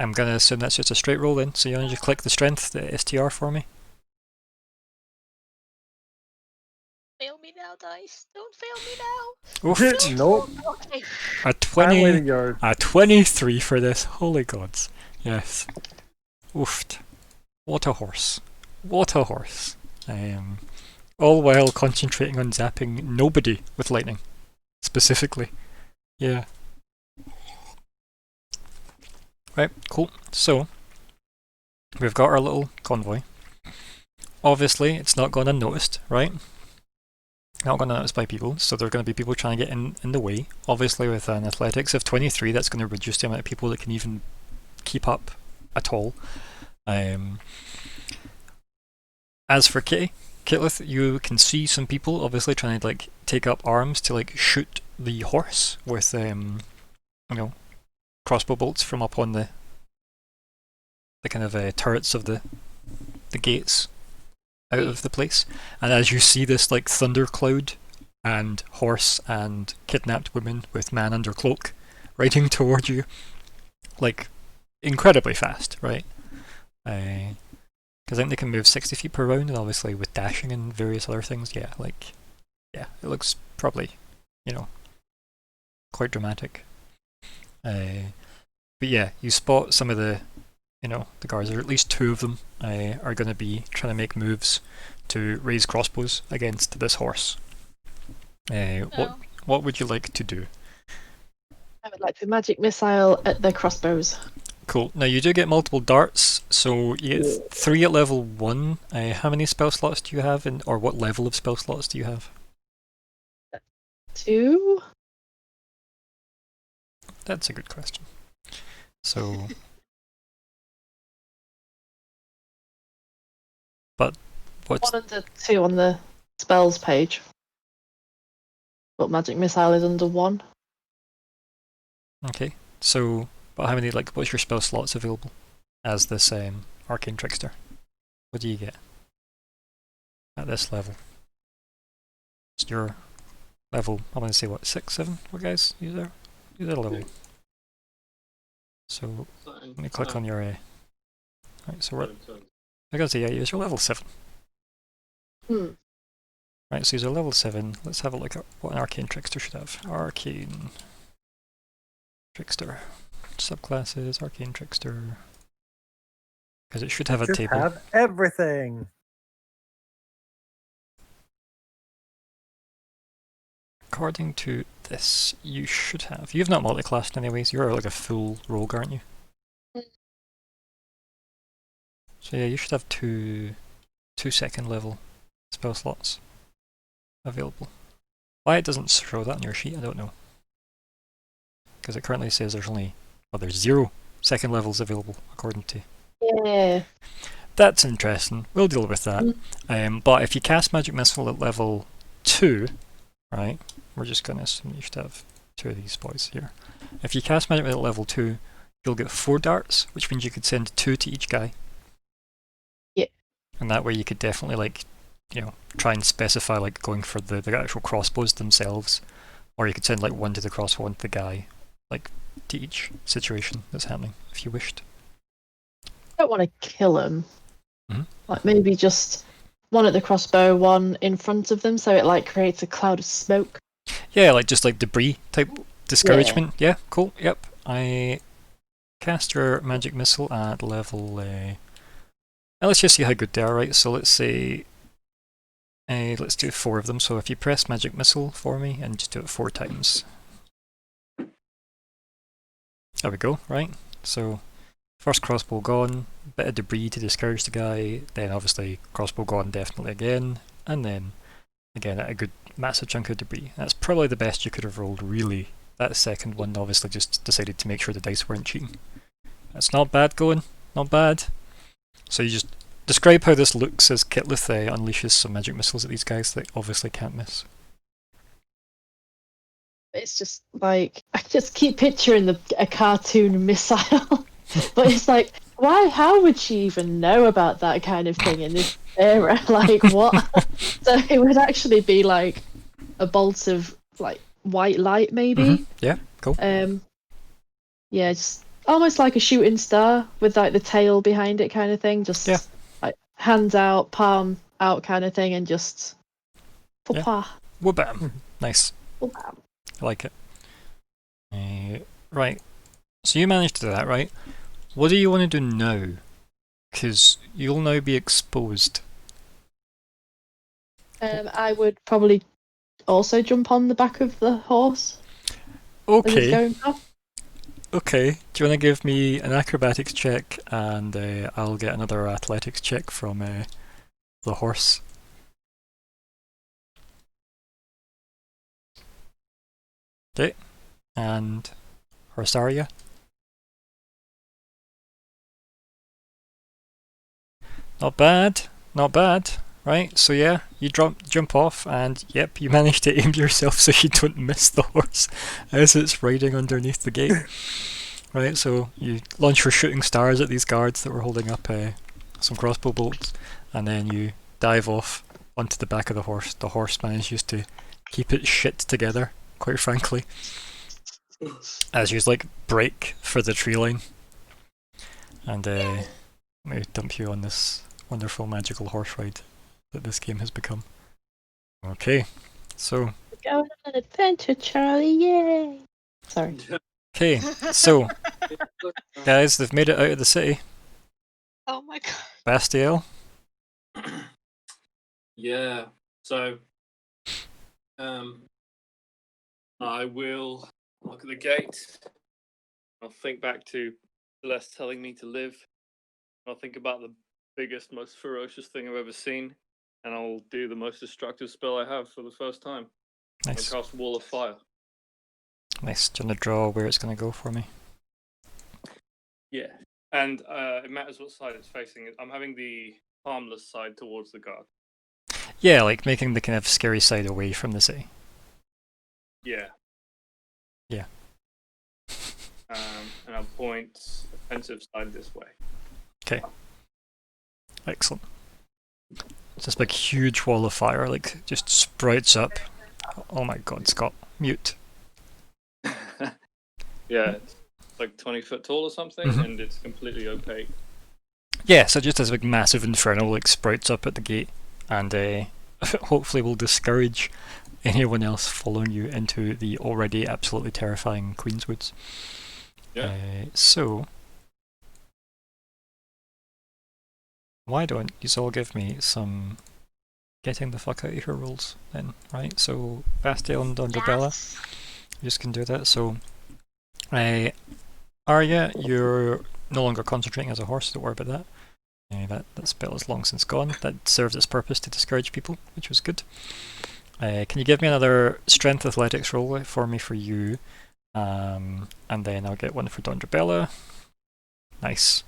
[SPEAKER 1] I'm going to assume that's just a straight roll then, so you want to just click the strength, the STR for me?
[SPEAKER 6] Fail me now, dice. Don't fail me now.
[SPEAKER 1] Oofed!
[SPEAKER 4] Nope.
[SPEAKER 6] Okay.
[SPEAKER 1] A 20,
[SPEAKER 4] Finally, you're
[SPEAKER 1] a 23 for this, holy gods. Yes. Oofed. What a horse. What a horse. All while concentrating on zapping nobody with lightning. Specifically. Yeah. Right, cool. So, we've got our little convoy. Obviously, it's not gone unnoticed, right? Not gone unnoticed by people, so there are going to be people trying to get in the way. Obviously, with an athletics of 23, that's going to reduce the amount of people that can even keep up at all. As for Kitlith, you can see some people obviously trying to like take up arms to like shoot the horse with you know, crossbow bolts from up on the kind of turrets of the gates out of the place. And as you see this like thundercloud and horse and kidnapped women with man under cloak riding toward you, like incredibly fast, right? Because I think they can move 60 feet per round, and obviously with dashing and various other things, yeah, it looks probably, you know, quite dramatic. But yeah, you spot some of the, you know, the guards, or at least 2 of them, are going to be trying to make moves to raise crossbows against this horse. What would you like to do?
[SPEAKER 5] I would like to magic missile at the crossbows.
[SPEAKER 1] Cool. Now you do get multiple darts, so you get 3 at level 1. How many spell slots do you have, or what level of spell slots do you have?
[SPEAKER 5] 2?
[SPEAKER 1] That's a good question. So... but what's...
[SPEAKER 5] 1 and 2 on the spells page. But magic missile is under 1.
[SPEAKER 1] Okay, so... but how many, like, what's your spell slots available as this Arcane Trickster? What do you get at this level? It's your level, I'm going to say what, 6, 7? What guys? Use that level. So, let me click on your... right, so we're... I gotta say, yeah, you're level 7. Right, so you're level 7. Let's have a look at what an Arcane Trickster should have. Arcane Trickster. Subclasses, Arcane Trickster. Because it should have a
[SPEAKER 4] should
[SPEAKER 1] table.
[SPEAKER 4] have everything.
[SPEAKER 1] according to this, you should have. You've not multiclassed anyways. You're like a full rogue, aren't you? So yeah, you should have two second level spell slots available. Why it doesn't show that on your sheet, I don't know. Because it currently says there's only, well, there's 0 second levels available according to.
[SPEAKER 5] Yeah.
[SPEAKER 1] That's interesting. We'll deal with that. But if you cast Magic Missile at level 2, right? We're just going to assume you should have 2 of these boys here. If you cast Magic Missile at level 2, you'll get 4 darts, which means you could send 2 to each guy.
[SPEAKER 5] Yeah.
[SPEAKER 1] And that way you could definitely, like, you know, try and specify, like, going for the actual crossbows themselves. Or you could send, like, 1 to the crossbow, 1 to the guy. Like, to each situation that's happening, if you wished.
[SPEAKER 5] I don't want to kill him.
[SPEAKER 1] Mhm.
[SPEAKER 5] Like maybe just 1 at the crossbow, 1 in front of them, so it like creates a cloud of smoke.
[SPEAKER 1] Yeah, like just like debris type discouragement. Yeah, cool. Yep. I cast your magic missile at level. Let's just see how good they are, right? So let's say, let's do 4 of them. So if you press magic missile for me and just do it 4 times. There we go. Right. So first crossbow gone, bit of debris to discourage the guy. Then obviously crossbow gone definitely again, and then again a good massive chunk of debris. That's probably the best you could have rolled, really. That second one obviously just decided to make sure the dice weren't cheating. That's not bad going, not bad. So you just describe how this looks as Kitlith unleashes some magic missiles at these guys that obviously can't miss.
[SPEAKER 5] It's just like I just keep picturing a cartoon missile, but it's like, why? How would she even know about that kind of thing in this era? Like what? So it would actually be like a bolt of like white light, maybe.
[SPEAKER 1] Yeah, cool.
[SPEAKER 5] Yeah, just almost like a shooting star with like the tail behind it, kind of thing. Just
[SPEAKER 1] Yeah.
[SPEAKER 5] like hands out, palm out, kind of thing, and just papa.
[SPEAKER 1] Whoop-bam. Nice.
[SPEAKER 5] Papa.
[SPEAKER 1] I like it. Right. So you managed to do that, right? What do you want to do now? Because you'll now be exposed.
[SPEAKER 5] I would probably also jump on the back of the horse as it's
[SPEAKER 1] Okay.
[SPEAKER 5] going past.
[SPEAKER 1] Okay. Do you want to give me an acrobatics check, and I'll get another athletics check from the horse. Okay. And Horsaria. Not bad. Not bad. Right, so yeah, you jump off, and yep, you manage to aim yourself so you don't miss the horse as it's riding underneath the gate. Right, so you launch your shooting stars at these guards that were holding up some crossbow bolts, and then you dive off onto the back of the horse. The horse manages to keep its shit together, quite frankly, as you like break for the tree line. And let me dump you on this wonderful magical horse ride that this game has become. Okay, so
[SPEAKER 5] Going on an adventure, Charlie! Yay! Sorry.
[SPEAKER 1] okay, so guys, they've made it out of the city.
[SPEAKER 6] Oh my god.
[SPEAKER 1] Bastiel.
[SPEAKER 3] Yeah. So, I will look at the gate. I'll think back to Celeste telling me to live. I'll think about the biggest, most ferocious thing I've ever seen, and I'll do the most destructive spell I have for the first time.
[SPEAKER 1] Nice,
[SPEAKER 3] I'll cast Wall of Fire.
[SPEAKER 1] nice. Do you want to draw where it's going to go for me?
[SPEAKER 3] Yeah. And it matters what side it's facing. I'm having the harmless side towards the guard.
[SPEAKER 1] Yeah, like making the kind of scary side away from the city.
[SPEAKER 3] Yeah.
[SPEAKER 1] Yeah.
[SPEAKER 3] And I'll point offensive side this way.
[SPEAKER 1] Okay. Excellent. It's this big, huge wall of fire, like, just sprouts up. Oh my god, Scott. Mute.
[SPEAKER 3] Yeah, it's like 20 foot tall or something,
[SPEAKER 1] Mhm.
[SPEAKER 3] and it's completely opaque.
[SPEAKER 1] Yeah, so just this big, massive inferno, like, sprouts up at the gate, and hopefully will discourage anyone else following you into the already absolutely terrifying Queenswoods.
[SPEAKER 3] Yeah.
[SPEAKER 1] So, why don't you all give me some getting the fuck out of your rolls then, right? So Bastiel and Dondrabella,
[SPEAKER 6] Yes.
[SPEAKER 1] you just can do that. So Arya, you're no longer concentrating as a horse, don't worry about that. That spell is long since gone. That served its purpose to discourage people, which was good. Can you give me another strength athletics roll for me for you? And then I'll get one for Dondrabella. Nice.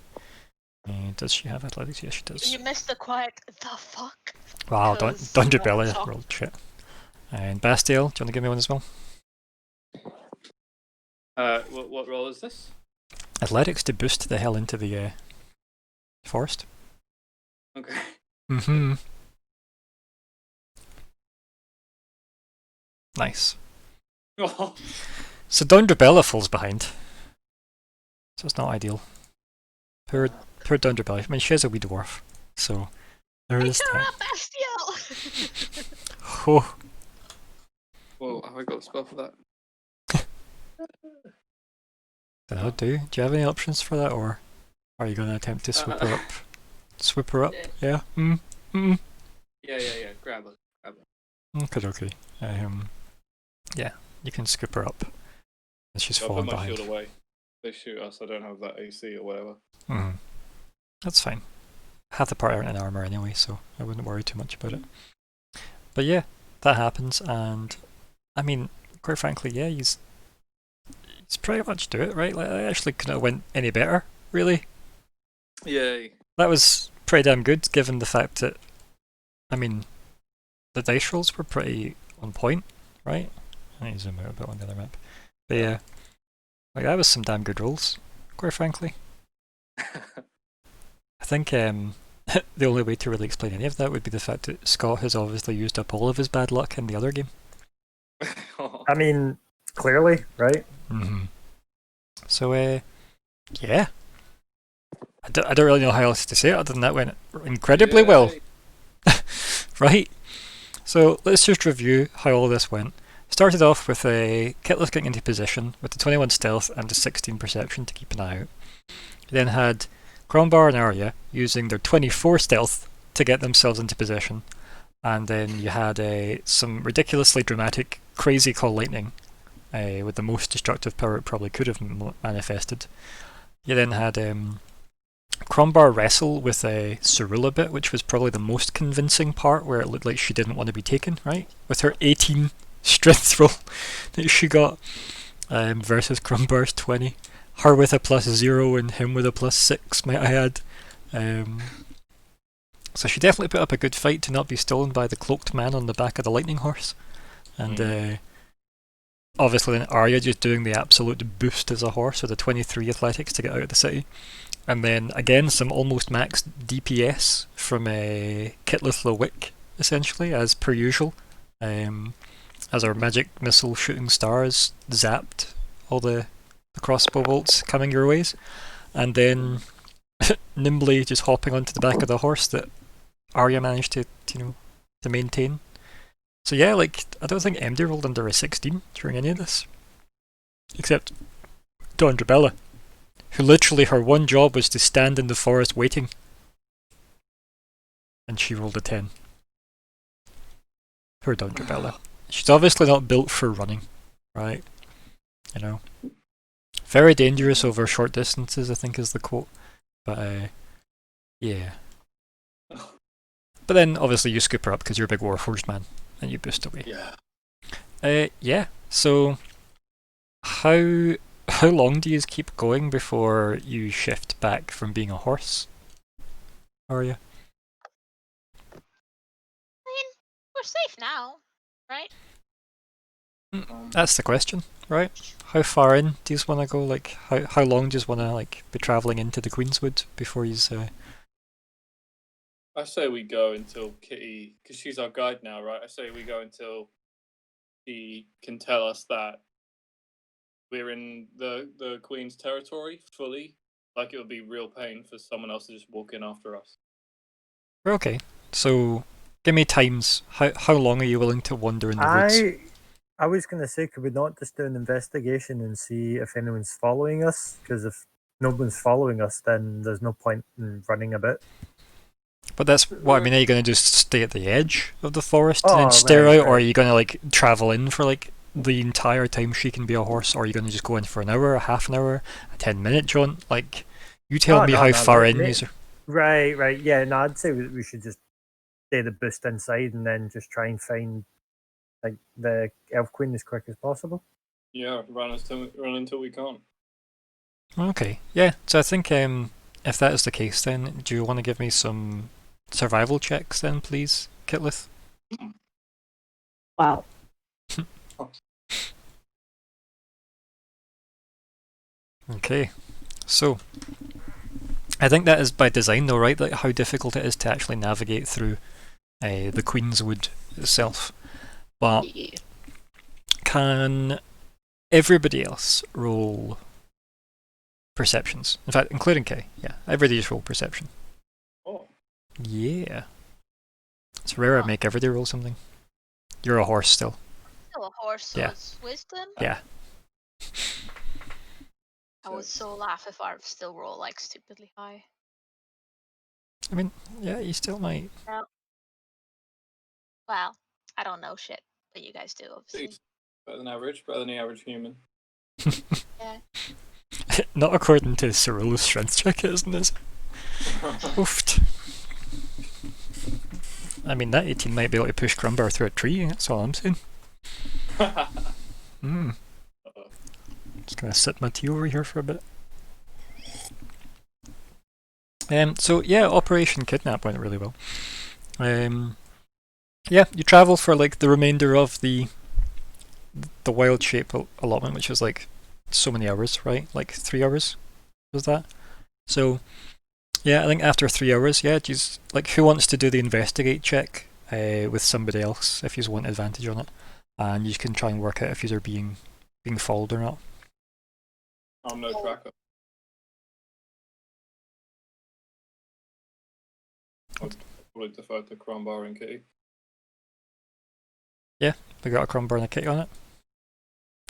[SPEAKER 1] Does she have athletics? Yes, she does.
[SPEAKER 6] You missed the quiet. The fuck.
[SPEAKER 1] Wow,
[SPEAKER 6] Because-
[SPEAKER 1] Dondrabella
[SPEAKER 6] Fuck.
[SPEAKER 1] rolled shit. And Bastiel, do you want to give me one as well?
[SPEAKER 3] What role is this?
[SPEAKER 1] Athletics to boost the hell into the forest.
[SPEAKER 3] Okay.
[SPEAKER 1] Mm-hmm. Nice.
[SPEAKER 3] Oh,
[SPEAKER 1] So Dondrabella falls behind. So it's not ideal. Poor Dondrabella. I mean, she is a wee dwarf. So there
[SPEAKER 6] Pick
[SPEAKER 1] is
[SPEAKER 6] her
[SPEAKER 1] that.
[SPEAKER 6] up, Bastiel.
[SPEAKER 1] Oh,
[SPEAKER 3] well, have I got a spell for that?
[SPEAKER 1] that'll do. Do you have any options for that, or are you going to attempt to swoop her up? Swoop her up? Yeah.
[SPEAKER 3] Yeah. Grab her.
[SPEAKER 1] Okay. Yeah, you can scoop her up. And she's
[SPEAKER 3] I'll put
[SPEAKER 1] falling
[SPEAKER 3] my
[SPEAKER 1] behind.
[SPEAKER 3] shield away. They shoot us. I don't have that AC or whatever.
[SPEAKER 1] Mm-hmm. That's fine. Half the party aren't in armor anyway, so I wouldn't worry too much about it. But yeah, that happens, and I mean, quite frankly, yeah, he's pretty much do it right. Like, I actually couldn't have went any better, really.
[SPEAKER 3] Yay.
[SPEAKER 1] That was pretty damn good, given the fact that, I mean, the dice rolls were pretty on point, right? I need to zoom out a bit on the other map. But yeah, like that was some damn good rolls, quite frankly. I think the only way to really explain any of that would be the fact that Scott has obviously used up all of his bad luck in the other game.
[SPEAKER 4] I mean, clearly, right?
[SPEAKER 1] Mm-hmm. So, yeah. I don't really know how else to say it other than that went incredibly well. Right? So let's just review how all this went. Started off with a Kitlith getting into position with the 21 stealth and the 16 perception to keep an eye out. You then had Crombar and Arya using their 24 stealth to get themselves into position. And then you had some ridiculously dramatic, crazy call lightning with the most destructive power it probably could have manifested. You then had Crombar wrestle with a Cerula bit, which was probably the most convincing part, where it looked like she didn't want to be taken, right? With her 18 strength roll that she got versus Crombar's 20. Her with a +0 and him with a +6, might I add. So she definitely put up a good fight to not be stolen by the cloaked man on the back of the lightning horse. And obviously then Arya just doing the absolute boost as a horse with a 23 athletics to get out of the city. And then again some almost max DPS from a Kitlith Lewick, essentially, as per usual. As our magic missile shooting stars zapped all the crossbow bolts coming your ways. And then nimbly just hopping onto the back of the horse that Arya managed to maintain. So yeah, like, I don't think MD rolled under a 16 during any of this. Except Dondrabella, who literally her one job was to stand in the forest waiting. And she rolled a 10. Poor Dondrabella. She's obviously not built for running, right? You know. Very dangerous over short distances, I think is the quote. But yeah. But then obviously you scoop her up because you're a big Warforged man. And you boost away.
[SPEAKER 3] Yeah.
[SPEAKER 1] Yeah. So how long do you keep going before you shift back from being a horse? Arya?
[SPEAKER 6] I mean, we're safe now, right?
[SPEAKER 1] That's the question, right? How far in do you want to go? Like, how long do you want to be travelling into the Queenswood before you?
[SPEAKER 3] I say we go until Kitty, because she's our guide now, right? I say we go until she can tell us that we're in the Queen's territory fully. Like, it would be real pain for someone else to just walk in after us.
[SPEAKER 1] Okay, so give me times. How long are you willing to wander in the woods?
[SPEAKER 4] I was going to say, could we not just do an investigation and see if anyone's following us? Because if no one's following us, then there's no point in running a bit.
[SPEAKER 1] But that's what I mean. Are you going to just stay at the edge of the forest and
[SPEAKER 4] Oh,
[SPEAKER 1] then stare
[SPEAKER 4] right,
[SPEAKER 1] out, or are
[SPEAKER 4] right.
[SPEAKER 1] you going to like travel in for like the entire time she can be a horse, or are you going to just go in for an hour, a half an hour, a 10-minute jaunt? Like, you tell me how far in you.
[SPEAKER 4] Right. Yeah, no, I'd say we should just stay the boost inside and then just try and find like the Elf Queen as quick as possible.
[SPEAKER 7] Yeah, run until we can't.
[SPEAKER 1] Okay, yeah. So I think if that is the case, then do you want to give me some survival checks then, please, Kitlith?
[SPEAKER 5] Wow.
[SPEAKER 1] Okay, so I think that is by design, though, right? Like how difficult it is to actually navigate through the Queenswood itself. But
[SPEAKER 5] Yeah.
[SPEAKER 1] can everybody else roll perceptions? In fact, including Kay. Yeah, everybody just roll perception.
[SPEAKER 7] Oh.
[SPEAKER 1] Yeah. It's rare I make everybody roll something. You're a horse still.
[SPEAKER 6] Still a horse, so
[SPEAKER 1] Yeah.
[SPEAKER 6] it's wisdom.
[SPEAKER 1] Yeah.
[SPEAKER 6] I would so laugh if I still roll like stupidly high.
[SPEAKER 1] I mean, yeah, you still might.
[SPEAKER 6] Well, I don't know shit, but you guys do, obviously.
[SPEAKER 7] Six. Better than average. Better than the average human.
[SPEAKER 6] Yeah.
[SPEAKER 1] Not according to Cerullo's strength check, isn't it? Oofed. I mean, that 18 might be able to push Crumbar through a tree, that's all I'm saying. Just gonna sip my tea over here for a bit. So yeah, Operation Kidnap went really well. Yeah, you travel for like the remainder of the wild shape allotment, which was like so many hours, right? Like 3 hours was that? So yeah, I think after 3 hours, yeah, just like who wants to do the investigate check with somebody else if you want advantage on it, and you can try and work out if you are being followed or not.
[SPEAKER 7] I'm no tracker. I'd probably defer to Crumbar and Kitty.
[SPEAKER 1] We got a Crumbar and a Kitty on it.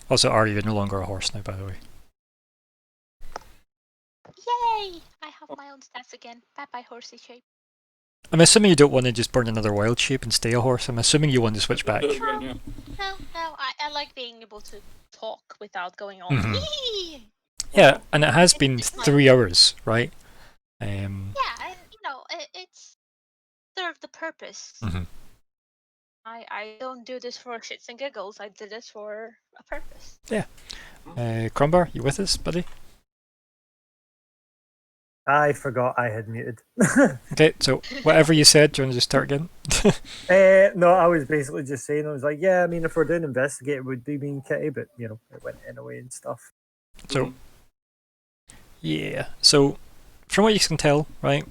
[SPEAKER 1] Also, Ari, you're no longer a horse now, by the way.
[SPEAKER 6] Yay! I have my own stats again. Bye-bye, horsey shape.
[SPEAKER 1] I'm assuming you don't want to just burn another wild shape and stay a horse. I'm assuming you want to switch back.
[SPEAKER 7] Yeah.
[SPEAKER 6] No, I like being able to talk without going on.
[SPEAKER 1] Mhm.
[SPEAKER 6] "Hee!"
[SPEAKER 1] Yeah, and it has been
[SPEAKER 6] It's fine.
[SPEAKER 1] 3 hours, right?
[SPEAKER 6] Yeah, and it's served the purpose.
[SPEAKER 1] Mhm.
[SPEAKER 6] I don't do this for shits and giggles. I did this for a purpose.
[SPEAKER 1] Crumbar, you with us, buddy?
[SPEAKER 4] I forgot I had muted.
[SPEAKER 1] Okay, so whatever you said, do you want to just start again?
[SPEAKER 4] No, I was basically just saying, I was like, yeah, I mean, if we're doing investigate, it would be me and Kitty, but, you know, it went anyway and stuff.
[SPEAKER 1] So, yeah. So, from what you can tell, right?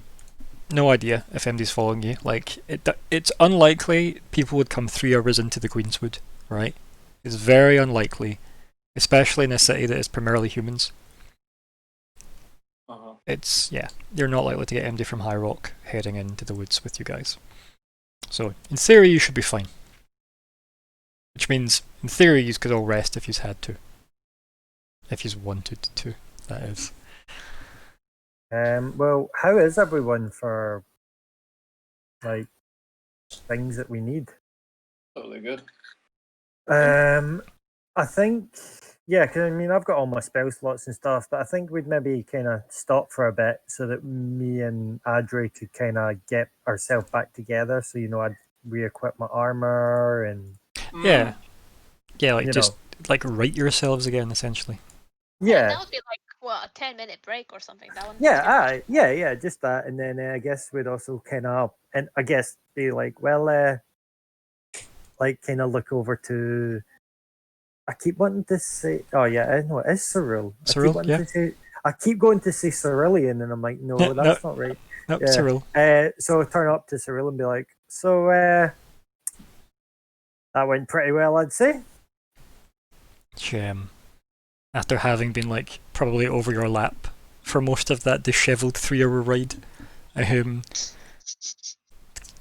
[SPEAKER 1] No idea if MD's following you. Like, it's unlikely people would come 3 hours into the Queenswood, right? It's very unlikely, especially in a city that is primarily humans. It's, yeah, you're not likely to get MD from High Rock heading into the woods with you guys. So, in theory, you should be fine. Which means, in theory, you could all rest if you had to. If you wanted to, that is.
[SPEAKER 4] Well, how is everyone for, like, things that we need?
[SPEAKER 7] Totally good.
[SPEAKER 4] I think, yeah, because I mean, I've got all my spell slots and stuff, but I think we'd maybe kind of stop for a bit so that me and Adri could kind of get ourselves back together. So, you know, I'd re-equip my armor and,
[SPEAKER 1] Yeah. Yeah, like
[SPEAKER 4] you
[SPEAKER 1] just
[SPEAKER 4] know,
[SPEAKER 1] like right yourselves again, essentially.
[SPEAKER 4] yeah.
[SPEAKER 6] That would be like, what, a 10-minute break or something. That one.
[SPEAKER 4] Yeah, just that, and then I guess we'd also kind of, and I guess be like, well, like kind of look over to. I keep wanting to say, oh yeah, I know it is Cyril.
[SPEAKER 1] Cyril, yeah.
[SPEAKER 4] I keep going to say Cerulean, and I'm like, no,
[SPEAKER 1] No,
[SPEAKER 4] that's not right.
[SPEAKER 1] Nope,
[SPEAKER 4] Yeah.
[SPEAKER 1] Cyril.
[SPEAKER 4] So turn up to Cyril and be like, so that went pretty well, I'd say.
[SPEAKER 1] Shame. After having been like probably over your lap for most of that dishevelled 3-hour ride,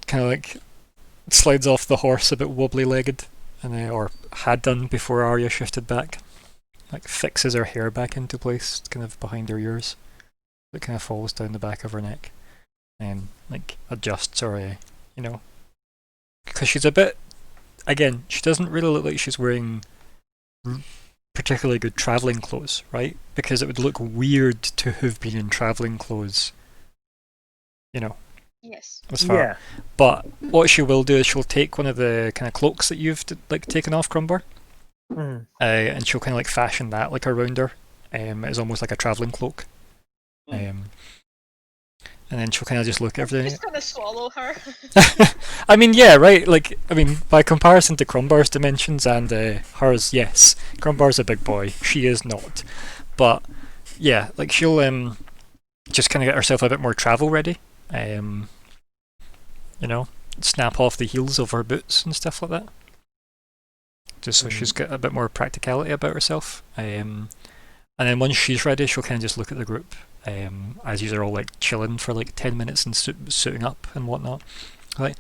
[SPEAKER 1] kind of like slides off the horse a bit wobbly-legged, and or had done before Arya shifted back. Like fixes her hair back into place, kind of behind her ears. It kind of falls down the back of her neck. like adjusts or you know, because she's a bit. Again, she doesn't really look like she's wearing particularly good traveling clothes, right? Because it would look weird to have been in traveling clothes, you know,
[SPEAKER 6] Yes.
[SPEAKER 1] as far.
[SPEAKER 4] Yeah.
[SPEAKER 1] But what she will do is she'll take one of the kind of cloaks that you've like taken off Crumbar,
[SPEAKER 4] Mhm.
[SPEAKER 1] and she'll kind of like fashion that like around her, as almost like a traveling cloak. And then she'll kind of just look at everything.
[SPEAKER 6] Just gonna swallow her.
[SPEAKER 1] I mean, yeah, right. Like, I mean, by comparison to Crumbar's dimensions and hers, yes, Crumbar's a big boy. She is not. But yeah, like she'll just kind of get herself a bit more travel ready. You know, snap off the heels of her boots and stuff like that. Just so she's got a bit more practicality about herself. And then once she's ready, she'll kind of just look at the group. As you're all like chilling for like 10 minutes and suiting up and whatnot. Like,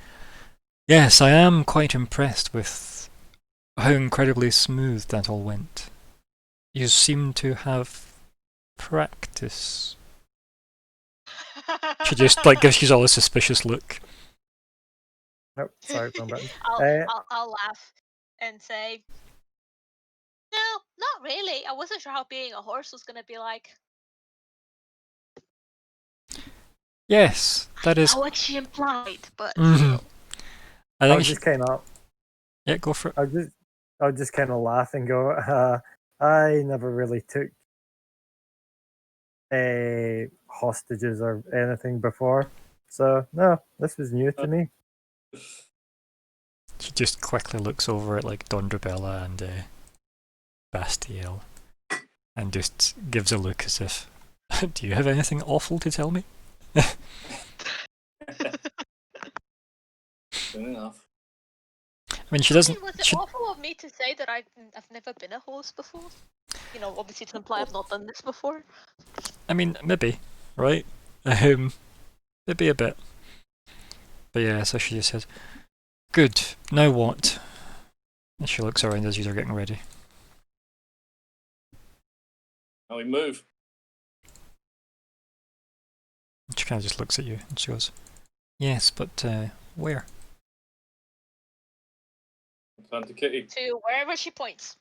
[SPEAKER 1] yes, I am quite impressed with how incredibly smooth that all went. You seem to have practice. She just like gives you all a suspicious look.
[SPEAKER 4] Nope, sorry, wrong button.
[SPEAKER 6] I'll laugh and say, no, not really. I wasn't sure how being a horse was gonna be like.
[SPEAKER 1] Yes, that is.
[SPEAKER 2] know what she implied, but
[SPEAKER 1] Mhm. I
[SPEAKER 4] I'll
[SPEAKER 1] think.
[SPEAKER 4] just kind of,
[SPEAKER 1] Yeah, go for it.
[SPEAKER 4] I'll just kind of laugh and go, I never really took hostages or anything before, so no, this was new to me.
[SPEAKER 1] She just quickly looks over at like Dondrabella and Bastiel, and just gives a look as if, do you have anything awful to tell me?
[SPEAKER 7] Good enough.
[SPEAKER 1] I mean, she doesn't.
[SPEAKER 6] Was it
[SPEAKER 1] She,
[SPEAKER 6] awful of me to say that I've never been a host before? You know, obviously to imply I've not done this before.
[SPEAKER 1] I mean, maybe, right? Maybe a bit. But yeah, so she just says, "Good. Now what?" And she looks around as you're getting ready.
[SPEAKER 7] Now we move.
[SPEAKER 1] And she kind of just looks at you and she goes, "Yes, but where?"
[SPEAKER 7] Turn to Kitty.
[SPEAKER 6] To wherever she points.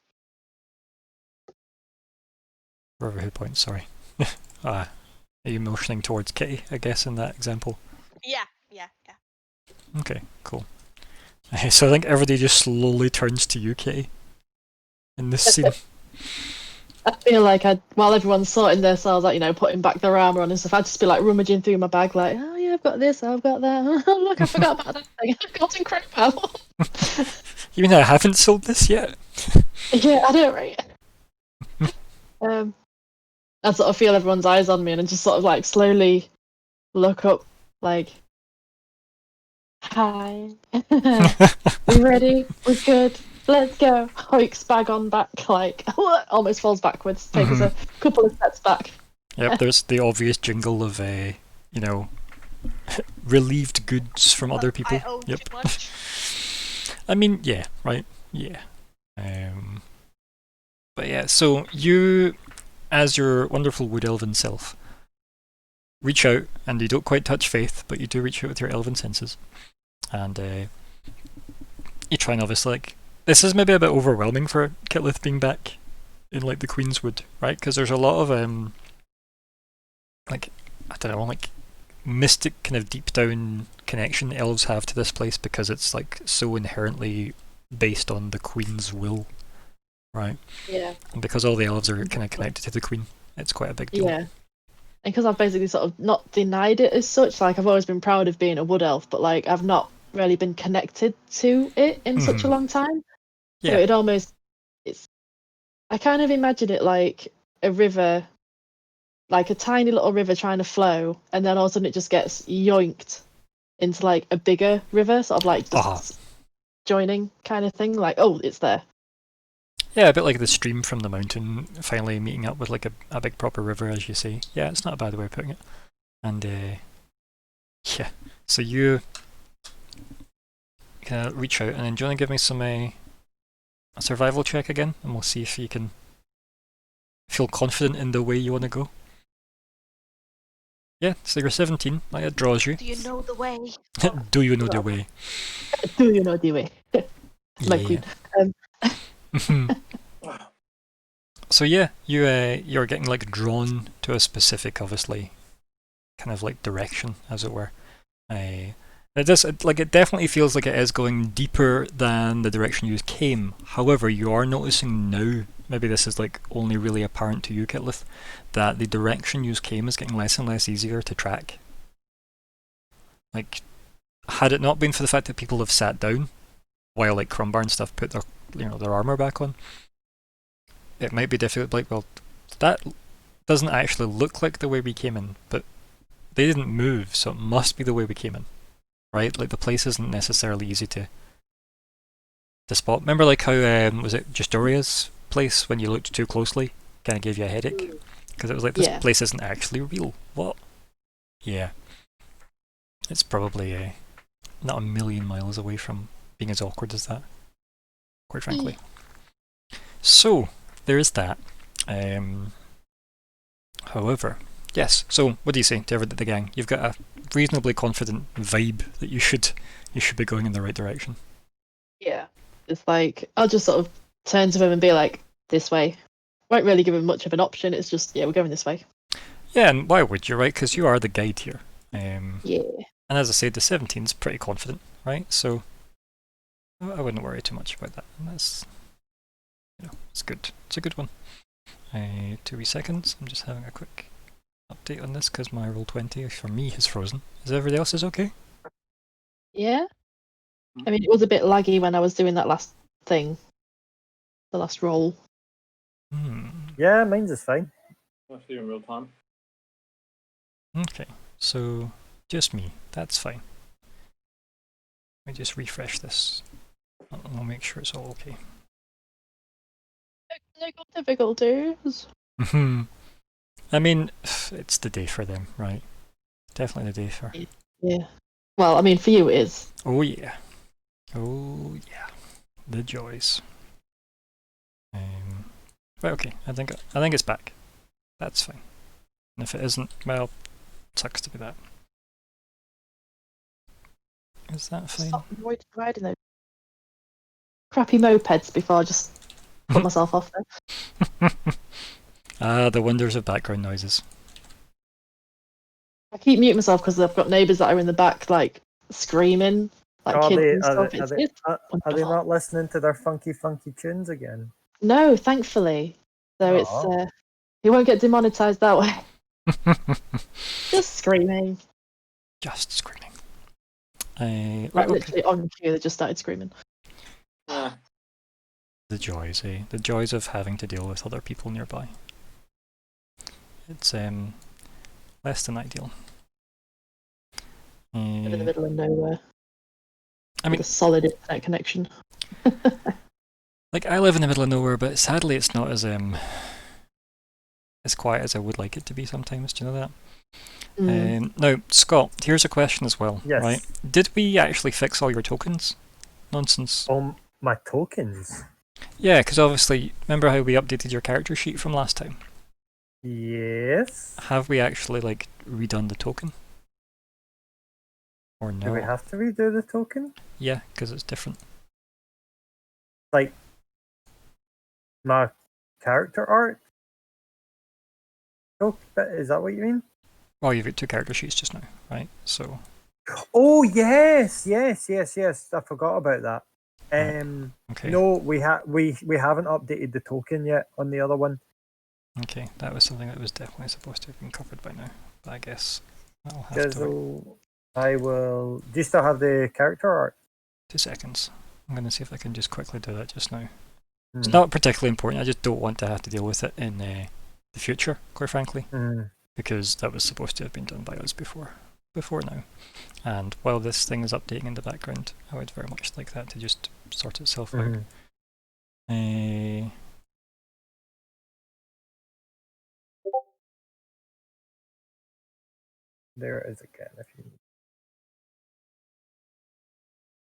[SPEAKER 1] Wherever who points. Sorry. Are you motioning towards Kitty? I guess in that example.
[SPEAKER 6] Yeah.
[SPEAKER 1] Okay, cool. So I think everybody just slowly turns to you, Kitty, in this scene.
[SPEAKER 5] I feel like while everyone's sorting their cells out, you know, putting back their armor on and stuff, I'd just be like rummaging through my bag, like, oh yeah, I've got this, I've got that. Oh look, I forgot about that thing. I've got some crap power.
[SPEAKER 1] You mean I haven't sold this yet?
[SPEAKER 5] Yeah, I know, right? I sort of feel everyone's eyes on me and just sort of like slowly look up, like, hi. We ready? We're good. Let's go. Hoik's bag on back, like, almost falls backwards, takes us a couple of steps back.
[SPEAKER 1] Yep, there's the obvious jingle of you know, relieved goods from other people.
[SPEAKER 6] I own
[SPEAKER 1] Yep.
[SPEAKER 6] too much.
[SPEAKER 1] I mean, yeah, right, yeah. But yeah, so you, as your wonderful wood elven self, reach out, and you don't quite touch Faith, but you do reach out with your elven senses, and you try and obviously like. This is maybe a bit overwhelming for Kitlith being back in like the Queenswood, right? Because there's a lot of like, I don't know, like mystic kind of deep down connection elves have to this place because it's like so inherently based on the Queen's will, right?
[SPEAKER 5] Yeah.
[SPEAKER 1] And because all the elves are kind of connected to the Queen, it's quite a big deal.
[SPEAKER 5] Yeah. And because I've basically sort of not denied it as such, like I've always been proud of being a wood elf, but like I've not really been connected to it in such a long time.
[SPEAKER 1] Yeah.
[SPEAKER 5] So it almost, I kind of imagine it like a river, like a tiny little river trying to flow, and then all of a sudden it just gets yoinked into like a bigger river, sort of like just joining kind of thing. Like, oh, it's there.
[SPEAKER 1] Yeah, a bit like the stream from the mountain finally meeting up with like a big proper river, as you say. Yeah, it's not a bad way of putting it. And yeah, so you kind of reach out, and then do you want to give me some a survival check again, and we'll see if you can feel confident in the way you want to go. Yeah, so you're 17. Like, it draws you.
[SPEAKER 2] Do you know the way?
[SPEAKER 1] Do you know the way?
[SPEAKER 5] Do you know the way? My
[SPEAKER 1] Yeah.
[SPEAKER 5] queen.
[SPEAKER 1] So yeah, you're getting like drawn to a specific, obviously, kind of like direction, as it were. It definitely feels like it is going deeper than the direction you came. However, you are noticing now, maybe this is like only really apparent to you, Kitlith, that the direction you came is getting less and less easier to track. Like, had it not been for the fact that people have sat down while like Crumbar and stuff put their armor back on, it might be difficult. Like, well, that doesn't actually look like the way we came in, but they didn't move, so it must be the way we came in, right? Like, the place isn't necessarily easy to spot. Remember, like, how was it Justoria's place when you looked too closely, kind of gave you a headache because it was like, this place isn't actually real. What? Yeah, it's probably not a million miles away from being as awkward as that, quite frankly. So there is that. However, yes. So what do you say to everybody, the gang? You've got a reasonably confident vibe that you should be going in the right direction.
[SPEAKER 5] Yeah, it's like I'll just sort of turn to him and be like, "This way." Won't really give him much of an option. It's just, yeah, we're going this way.
[SPEAKER 1] Yeah, and why would you, right? Because you are the guide here.
[SPEAKER 5] Yeah.
[SPEAKER 1] And as I said, the 17's pretty confident, right? So I wouldn't worry too much about that. And that's, it's good. It's a good one. 2 wee seconds. I'm just having a quick update on this because my Roll20 for me has frozen. Is everybody else's okay?
[SPEAKER 5] Yeah. I mean, it was a bit laggy when I was doing that last thing, the last roll.
[SPEAKER 4] Yeah, mine's is fine.
[SPEAKER 7] Actually in real time.
[SPEAKER 1] Okay, so just me. That's fine. Let me just refresh this. I'll make sure it's all okay.
[SPEAKER 5] Technical difficulties.
[SPEAKER 1] I mean, it's the day for them, right? Definitely the day for.
[SPEAKER 5] Yeah. Well, I mean, for you it is.
[SPEAKER 1] Oh yeah. Oh yeah. The joys. Right, okay. I think it's back. That's fine. And if it isn't, well, sucks to be that. Is that fine?
[SPEAKER 5] Stop riding those crappy mopeds before I just put myself off there.
[SPEAKER 1] Ah, the wonders of background noises.
[SPEAKER 5] I keep muting myself because I've got neighbours that are in the back, like, screaming, like
[SPEAKER 4] Are
[SPEAKER 5] kids
[SPEAKER 4] they,
[SPEAKER 5] and
[SPEAKER 4] are,
[SPEAKER 5] stuff.
[SPEAKER 4] they, are,
[SPEAKER 5] It's,
[SPEAKER 4] they,
[SPEAKER 5] it's
[SPEAKER 4] are they
[SPEAKER 5] wonderful.
[SPEAKER 4] not listening to their funky tunes again?
[SPEAKER 5] No, thankfully. So it's you won't get demonetized that way. Just screaming.
[SPEAKER 1] Just screaming.
[SPEAKER 5] Like
[SPEAKER 1] Right, okay.
[SPEAKER 5] literally on cue, they just started screaming.
[SPEAKER 1] The joys, eh? The joys of having to deal with other people nearby. It's less than ideal.
[SPEAKER 5] In the middle of nowhere.
[SPEAKER 1] I mean,
[SPEAKER 5] with a solid internet connection.
[SPEAKER 1] like, I live in the middle of nowhere, but sadly it's not as quiet as I would like it to be sometimes. Do you know that? Now, Scott, here's a question as well.
[SPEAKER 4] Yes.
[SPEAKER 1] Right? Did we actually fix all your tokens? Nonsense.
[SPEAKER 4] My tokens?
[SPEAKER 1] Yeah, because obviously, remember how we updated your character sheet from last time?
[SPEAKER 4] Yes.
[SPEAKER 1] Have we actually, like, redone the token? Or no?
[SPEAKER 4] Do we have to redo the token?
[SPEAKER 1] Yeah, because it's different.
[SPEAKER 4] Like, my character art? Oh, is that what you mean?
[SPEAKER 1] Well, you've got 2 character sheets just now, right? So.
[SPEAKER 4] Oh yes. I forgot about that.
[SPEAKER 1] Okay.
[SPEAKER 4] No, we haven't updated the token yet on the other one.
[SPEAKER 1] Okay, that was something that was definitely supposed to have been covered by now. But I guess I'll have to wait
[SPEAKER 4] I will. Do you still have the character art?
[SPEAKER 1] 2 seconds. I'm going to see if I can just quickly do that just now. It's not particularly important. I just don't want to have to deal with it in the future, quite frankly, because that was supposed to have been done by us before now. And while this thing is updating in the background, I would very much like that to just sort itself out.
[SPEAKER 4] There it is again. If you.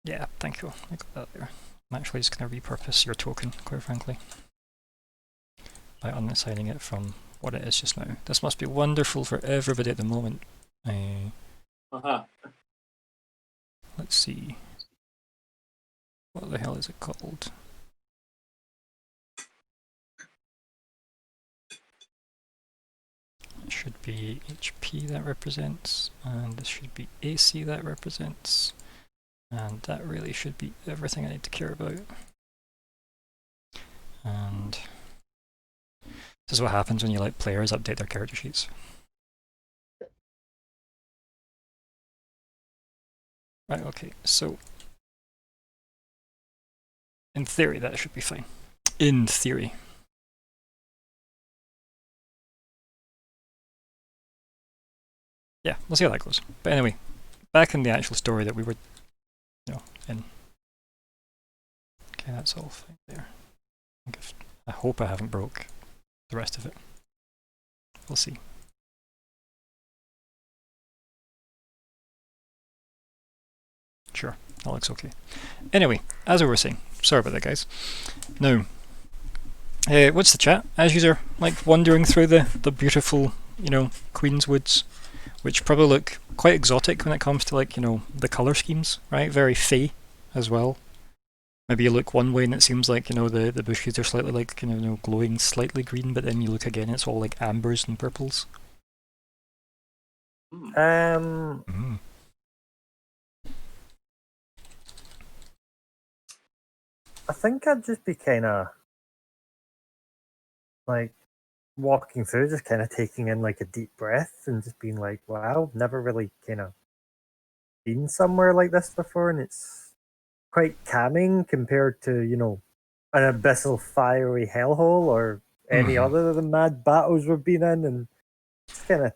[SPEAKER 1] Yeah, thank you. I got that there. I'm actually just going to repurpose your token, quite frankly, by unassigning it from what it is just now. This must be wonderful for everybody at the moment,
[SPEAKER 7] Aha.
[SPEAKER 1] Let's see. What the hell is it called? It should be HP that represents, and this should be AC that represents, and that really should be everything I need to care about. And this is what happens when you let players update their character sheets. Right, okay, so in theory that should be fine. In theory. Yeah, we'll see how that goes. But anyway, back in the actual story that we were, in. Okay, that's all fine there. I hope I haven't broke the rest of it. We'll see. Sure, that looks okay. Anyway, as we were saying, sorry about that, guys. Now, what's the chat? As usual, like wandering through the beautiful, Queen's Woods, which probably look quite exotic when it comes to the colour schemes, right? Very fey as well. Maybe you look one way and it seems like, the bushes are slightly glowing slightly green, but then you look again, it's all like ambers and purples.
[SPEAKER 4] I think I'd just be kind of like walking through, just kind of taking in like a deep breath and just being like, wow, never really kind of been somewhere like this before, and it's quite calming compared to, an abyssal fiery hellhole or any other of the mad battles we've been in, and it's kind of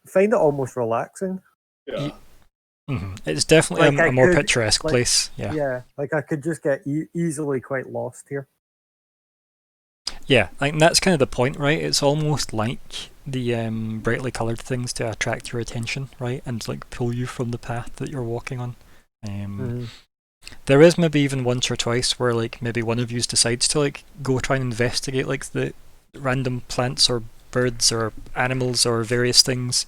[SPEAKER 4] find it almost relaxing.
[SPEAKER 7] Yeah.
[SPEAKER 1] It's definitely
[SPEAKER 4] Like
[SPEAKER 1] a more picturesque place. Yeah.
[SPEAKER 4] Yeah, like I could just get easily quite lost here.
[SPEAKER 1] Yeah, like that's kind of the point, right? It's almost like the brightly coloured things to attract your attention, right? And like pull you from the path that you're walking on. There is maybe even once or twice where like maybe one of you decides to like go try and investigate like the random plants or birds or animals or various things,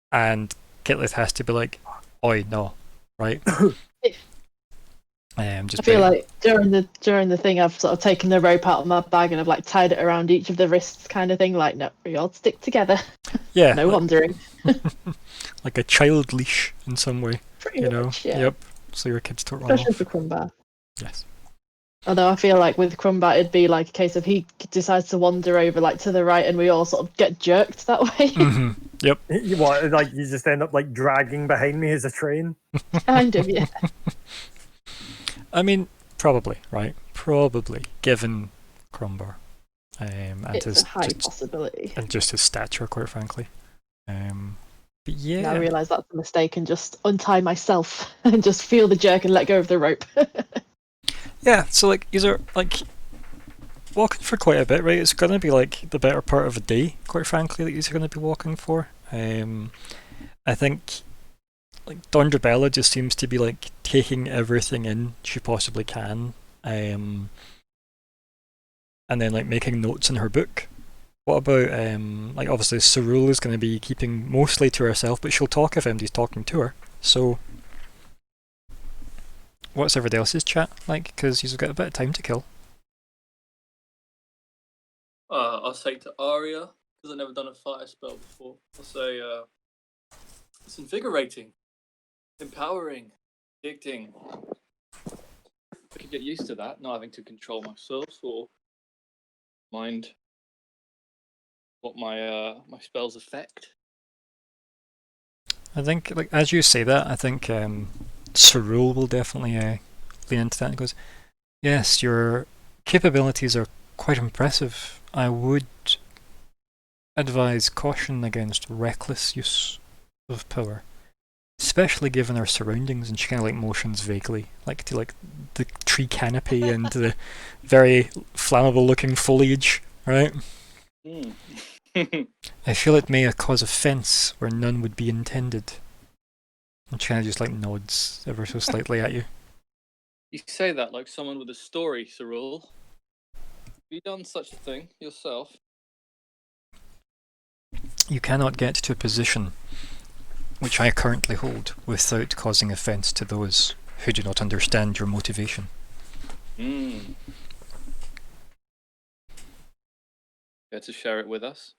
[SPEAKER 1] and Kitlith has to be like, "Oi, no," right?
[SPEAKER 5] I feel like during the thing, I've sort of taken the rope out of my bag and I've like tied it around each of the wrists, kind of thing. Like, no, we all stick together.
[SPEAKER 1] Yeah,
[SPEAKER 5] no wandering.
[SPEAKER 1] Like a child leash in some way.
[SPEAKER 5] Pretty much, yeah.
[SPEAKER 1] Yep. So your kids don't run off.
[SPEAKER 5] Especially for Crumbat.
[SPEAKER 1] Yes.
[SPEAKER 5] Although I feel like with Crumbat, it'd be like a case of he decides to wander over like to the right, and we all sort of get jerked that way.
[SPEAKER 1] Yep.
[SPEAKER 4] You just end up like dragging behind me as a train.
[SPEAKER 5] Kind of, yeah.
[SPEAKER 1] I mean, probably, right? Probably, given Crumbar. And
[SPEAKER 5] it's
[SPEAKER 1] his,
[SPEAKER 5] a high possibility.
[SPEAKER 1] And just his stature, quite frankly. But yeah.
[SPEAKER 5] Now I realise that's a mistake and just untie myself and just feel the jerk and let go of the rope.
[SPEAKER 1] Yeah, so like, these are like walking for quite a bit, right? It's going to be like the better part of a day, quite frankly, that you're going to be walking for. I think like Dondra just seems to be like taking everything in she possibly can, and then like making notes in her book. What about like obviously Cerule is going to be keeping mostly to herself, but she'll talk if MD's talking to her. So what's everybody else's chat like? Because you've got a bit of time to kill.
[SPEAKER 7] I'll say to Arya, because I've never done a fire spell before. I'll say it's invigorating. Empowering, addicting. I could get used to that, not having to control myself or mind what my my spells affect.
[SPEAKER 1] I think, like as you say that, I think Cerule will definitely lean into that and goes, "Yes, your capabilities are quite impressive. I would advise caution against reckless use of power." Especially given our surroundings, and she kind of like motions vaguely, like to like the tree canopy and the very flammable looking foliage, right? I feel it may cause offence where none would be intended. And she kind of just like nods ever so slightly at you.
[SPEAKER 7] You say that like someone with a story, Cerule. Have you done such a thing yourself?
[SPEAKER 1] You cannot get to a position which I currently hold, without causing offence to those who do not understand your motivation.
[SPEAKER 7] Mm. Care to share it with us?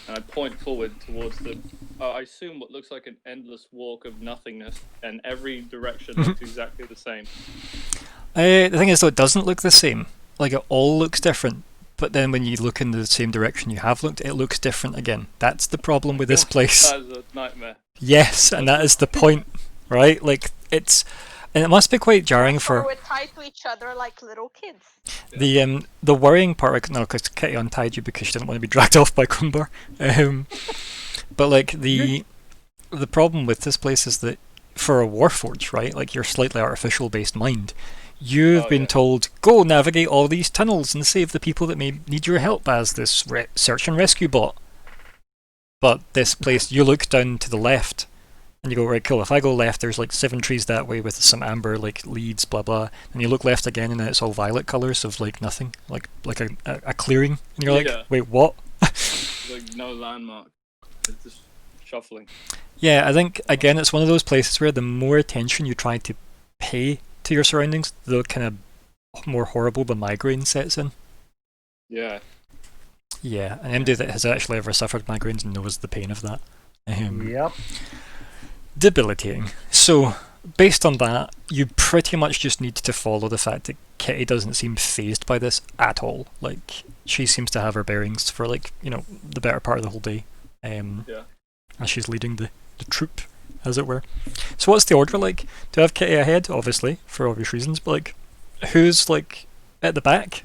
[SPEAKER 7] And I point forward towards the, I assume what looks like an endless walk of nothingness, and every direction looks exactly the same.
[SPEAKER 1] The thing is, though, it doesn't look the same. Like, it all looks different, but then when you look in the same direction you have looked, it looks different again. That's the problem with this place.
[SPEAKER 7] That is a nightmare.
[SPEAKER 1] Yes, and that is the point, right? Like, it's... And it must be quite jarring
[SPEAKER 6] Or
[SPEAKER 1] for...
[SPEAKER 6] we're tied to each other like little kids.
[SPEAKER 1] The worrying part, like, no, because Kitty untied you because she didn't want to be dragged off by Crumbar. But like the problem with this place is that for a Warforged, right, like your slightly artificial based mind, you've been told, go navigate all these tunnels and save the people that may need your help as this search and rescue bot. But this place, you look down to the left and you go, right, cool, if I go left, there's like 7 trees that way with some amber like leads, blah blah, and you look left again and then it's all violet colours of like nothing, like a clearing, and you're like, wait, what?
[SPEAKER 7] Like no landmark. It's just shuffling.
[SPEAKER 1] Yeah, I think again it's one of those places where the more attention you try to pay to your surroundings, the kind of more horrible the migraine sets in.
[SPEAKER 7] Yeah.
[SPEAKER 1] Yeah, an MD that has actually ever suffered migraines knows the pain of that.
[SPEAKER 4] Yep.
[SPEAKER 1] Debilitating. So, based on that, you pretty much just need to follow the fact that Kitty doesn't seem phased by this at all. Like, she seems to have her bearings for, like, you know, the better part of the whole day.
[SPEAKER 7] Yeah.
[SPEAKER 1] As she's leading the troop, as it were. So what's the order like? To have Kitty ahead, obviously, for obvious reasons, but, like, who's, like, at the back?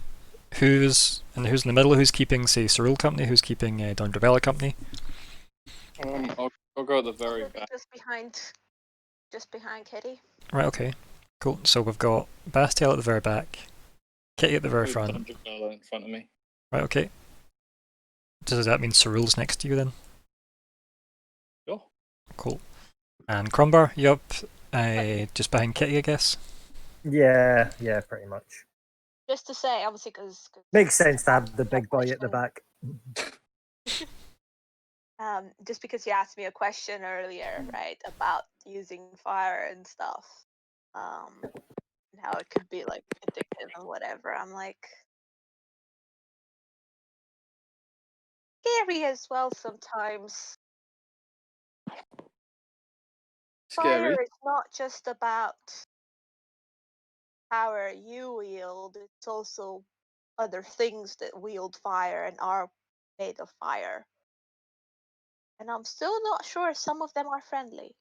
[SPEAKER 1] Who's in the middle? Who's keeping, say, Cyril company? Who's keeping Dondrobella company?
[SPEAKER 7] I'll go at the very back.
[SPEAKER 6] Just behind Kitty.
[SPEAKER 1] Right, okay. Cool. So we've got Bastiel at the very back, Kitty at the very front.
[SPEAKER 7] Dondrobella in front of me.
[SPEAKER 1] Right, okay. Does that mean Cyril's next to you then?
[SPEAKER 7] Sure.
[SPEAKER 1] Cool. And Crumbar, you up just behind Kitty, I guess?
[SPEAKER 4] Yeah, pretty much.
[SPEAKER 6] Just to say, obviously, because
[SPEAKER 4] Makes sense to have the big boy at the back.
[SPEAKER 6] just because you asked me a question earlier, right, about using fire and stuff, and how it could be like addictive and whatever. I'm like, scary as well sometimes.
[SPEAKER 7] Scary.
[SPEAKER 6] Fire is not just about power you wield, it's also other things that wield fire and are made of fire. And I'm still not sure some of them are friendly.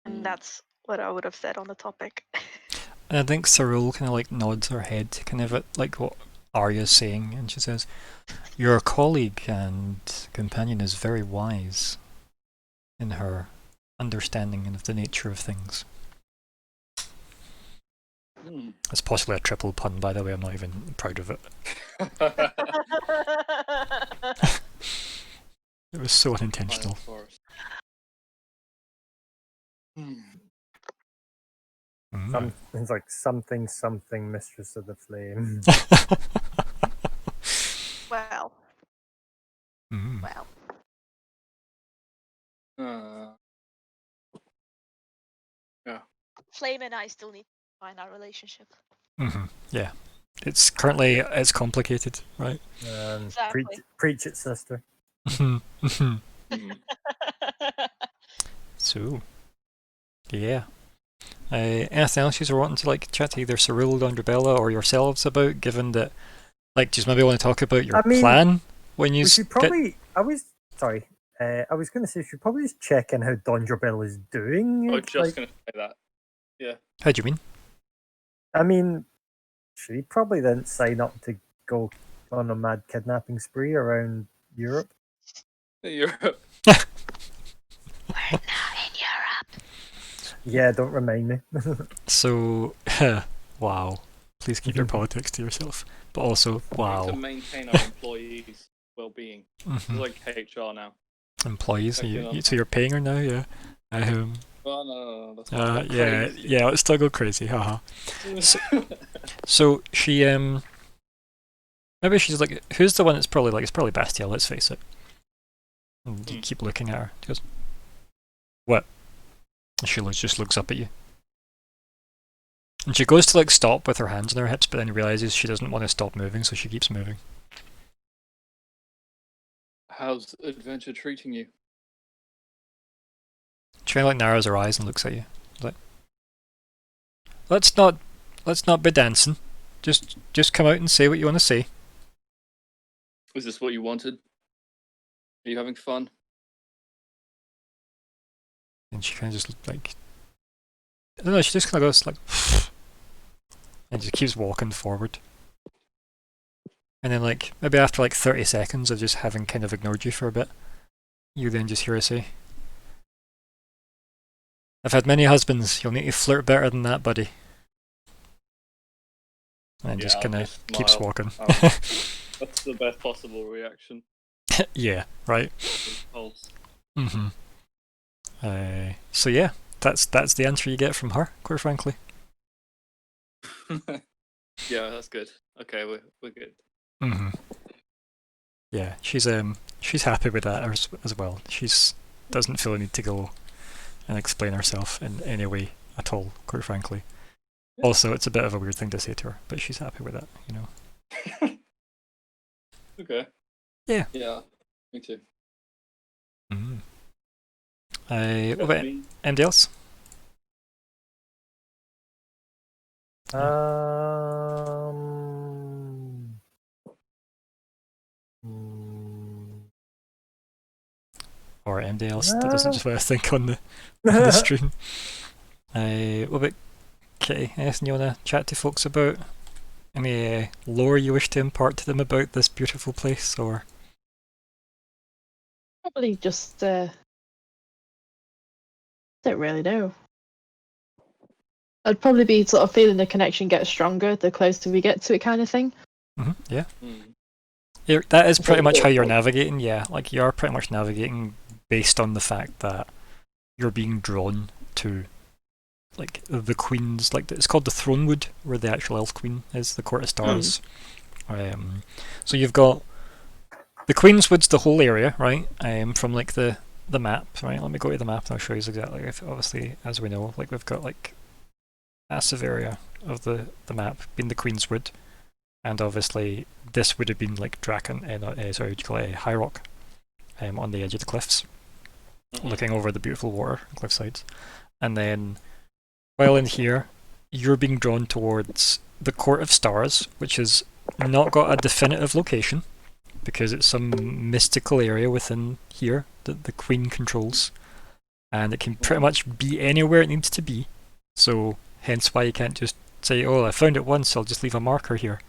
[SPEAKER 6] And that's what I would have said on the topic.
[SPEAKER 1] And I think Cyril kind of like nods her head, kind of at like what Arya's saying, and she says, "Your colleague and companion is very wise in her understanding of the nature of things." It's possibly a triple pun, by the way. I'm not even proud of it. It was so unintentional.
[SPEAKER 4] It's like something, Mistress of the Flame.
[SPEAKER 6] Well.
[SPEAKER 7] Yeah.
[SPEAKER 6] Flame and I still need to find our relationship.
[SPEAKER 1] Yeah. It's complicated, right?
[SPEAKER 6] Exactly.
[SPEAKER 4] Preach it, sister.
[SPEAKER 1] So, yeah. Anything else you're wanting to like chat to either Cyril, Dondrobella, or yourselves about? Given that, like, just maybe want to talk about your plan when you.
[SPEAKER 4] We should probably. I was going to say we should probably just check in how Dondrobella is doing.
[SPEAKER 7] I was just going to say that. Yeah.
[SPEAKER 1] How do you mean?
[SPEAKER 4] I mean, she probably didn't sign up to go on a mad kidnapping spree around Europe.
[SPEAKER 7] Europe.
[SPEAKER 6] We're not in Europe.
[SPEAKER 4] Yeah, don't remind me.
[SPEAKER 1] So, wow. Please keep your politics to yourself. But also, wow.
[SPEAKER 7] To maintain our employees' well-being. It's like HR now.
[SPEAKER 1] Employees? So you're paying her now, yeah?
[SPEAKER 7] Well, no, that's not
[SPEAKER 1] yeah, let's still go crazy, haha. So she, maybe she's like, who's the one that's probably like, it's probably Bastiel, let's face it. And you keep looking at her. She goes, "What?" And she just looks up at you. And she goes to like stop with her hands on her hips, but then realizes she doesn't want to stop moving, so she keeps moving.
[SPEAKER 7] How's adventure treating you?
[SPEAKER 1] She kind of like narrows her eyes and looks at you. Like, let's not be dancing. Just come out and say what you want to say.
[SPEAKER 7] Was this what you wanted? Are you having fun?
[SPEAKER 1] And she kind of just like, I don't know. She just kind of goes like, and just keeps walking forward. And then like maybe after like 30 seconds of just having kind of ignored you for a bit, you then just hear her say, "I've had many husbands. You'll need to flirt better than that, buddy." And just
[SPEAKER 7] I'll
[SPEAKER 1] kind of
[SPEAKER 7] just
[SPEAKER 1] keeps
[SPEAKER 7] smile.
[SPEAKER 1] walking.
[SPEAKER 7] That's the best possible reaction.
[SPEAKER 1] Yeah, right.
[SPEAKER 7] Pulse.
[SPEAKER 1] Mm-hmm. So yeah, that's the answer you get from her, quite frankly.
[SPEAKER 7] Yeah, that's good. Okay, we're good.
[SPEAKER 1] Mm-hmm. Yeah, she's happy with that as well. She's doesn't feel a need to go and explain herself in any way at all, quite frankly. Also, it's a bit of a weird thing to say to her, but she's happy with that, you know.
[SPEAKER 7] Okay.
[SPEAKER 1] Yeah.
[SPEAKER 7] Yeah, me too.
[SPEAKER 1] Mm. What about anybody else? Or anybody else that doesn't just want to think on the stream. What about Kitty? Anything you want to chat to folks about? Any lore you wish to impart to them about this beautiful place, or?
[SPEAKER 5] Probably just don't really know. I'd probably be sort of feeling the connection get stronger the closer we get to it, kind of thing.
[SPEAKER 1] Yeah.
[SPEAKER 7] Mm.
[SPEAKER 1] That is pretty much how you're navigating, yeah. Like, you are pretty much navigating based on the fact that you're being drawn to, like, the queen's, like, it's called the Thronewood, where the actual Elf Queen is, the Court of Stars. So you've got the Queenswood's the whole area, right? From, like, the map, right? Let me go to the map and I'll show you exactly, obviously, as we know, like, we've got, like, massive area of the map being the Queenswood. And obviously, this would have been like Draken, sorry, what do you call it, High Rock, on the edge of the cliffs, looking over the beautiful water cliffsides. And then, while in here, you're being drawn towards the Court of Stars, which has not got a definitive location, because it's some mystical area within here that the Queen controls. And it can pretty much be anywhere it needs to be. So, hence why you can't just say, "Oh, I found it once, I'll just leave a marker here."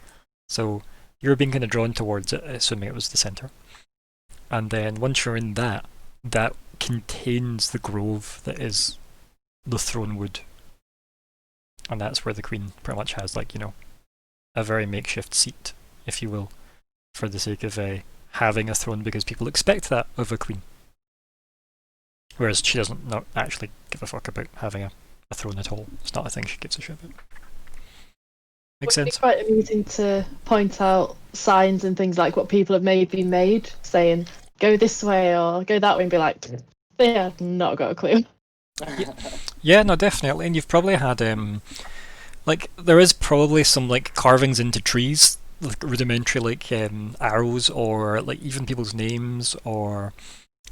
[SPEAKER 1] So you're being kind of drawn towards it, assuming it was the center. And then once you're in that contains the grove that is the Thronewood. And that's where the Queen pretty much has, like, you know, a very makeshift seat, if you will, for the sake of having a throne, because people expect that of a queen. Whereas she doesn't not actually give a fuck about having a throne at all. It's not a thing she gives a shit about. Makes
[SPEAKER 5] Would it be
[SPEAKER 1] sense?
[SPEAKER 5] quite amusing to point out signs and things like what people have maybe made, saying go this way or go that way, and be like, they have not got a clue.
[SPEAKER 1] Yeah, no, definitely. And you've probably had like, there is probably some like carvings into trees, like rudimentary, like arrows, or like even people's names, or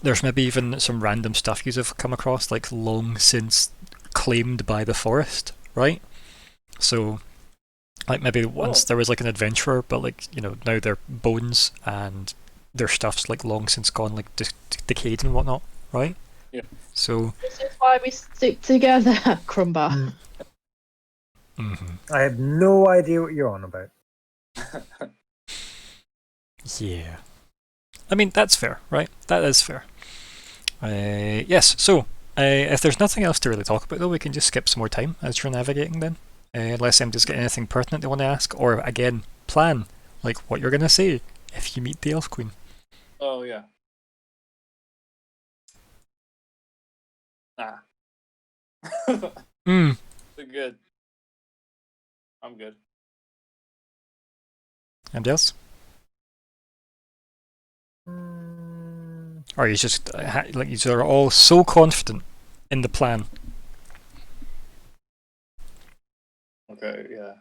[SPEAKER 1] there's maybe even some random stuff you have come across, like long since claimed by the forest, right? So, like, maybe once there was like an adventurer, but like, you know, now they're bones and their stuff's like long since gone, like decayed and whatnot, right?
[SPEAKER 7] Yeah.
[SPEAKER 1] So
[SPEAKER 5] This is why we stick together, Crumbar.
[SPEAKER 4] I have no idea what you're on about.
[SPEAKER 1] Yeah. I mean, that's fair, right? That is fair. Yes, so if there's nothing else to really talk about, though, we can just skip some more time as you're navigating then. Unless anybody's got anything pertinent they want to ask, or again, plan, like what you're going to say if you meet the Elf Queen.
[SPEAKER 7] Oh, yeah. Nah.
[SPEAKER 1] Hmm.
[SPEAKER 7] We're good. I'm good.
[SPEAKER 1] Anybody else? Or you just like you are all so confident in the plan.
[SPEAKER 7] Okay, yeah.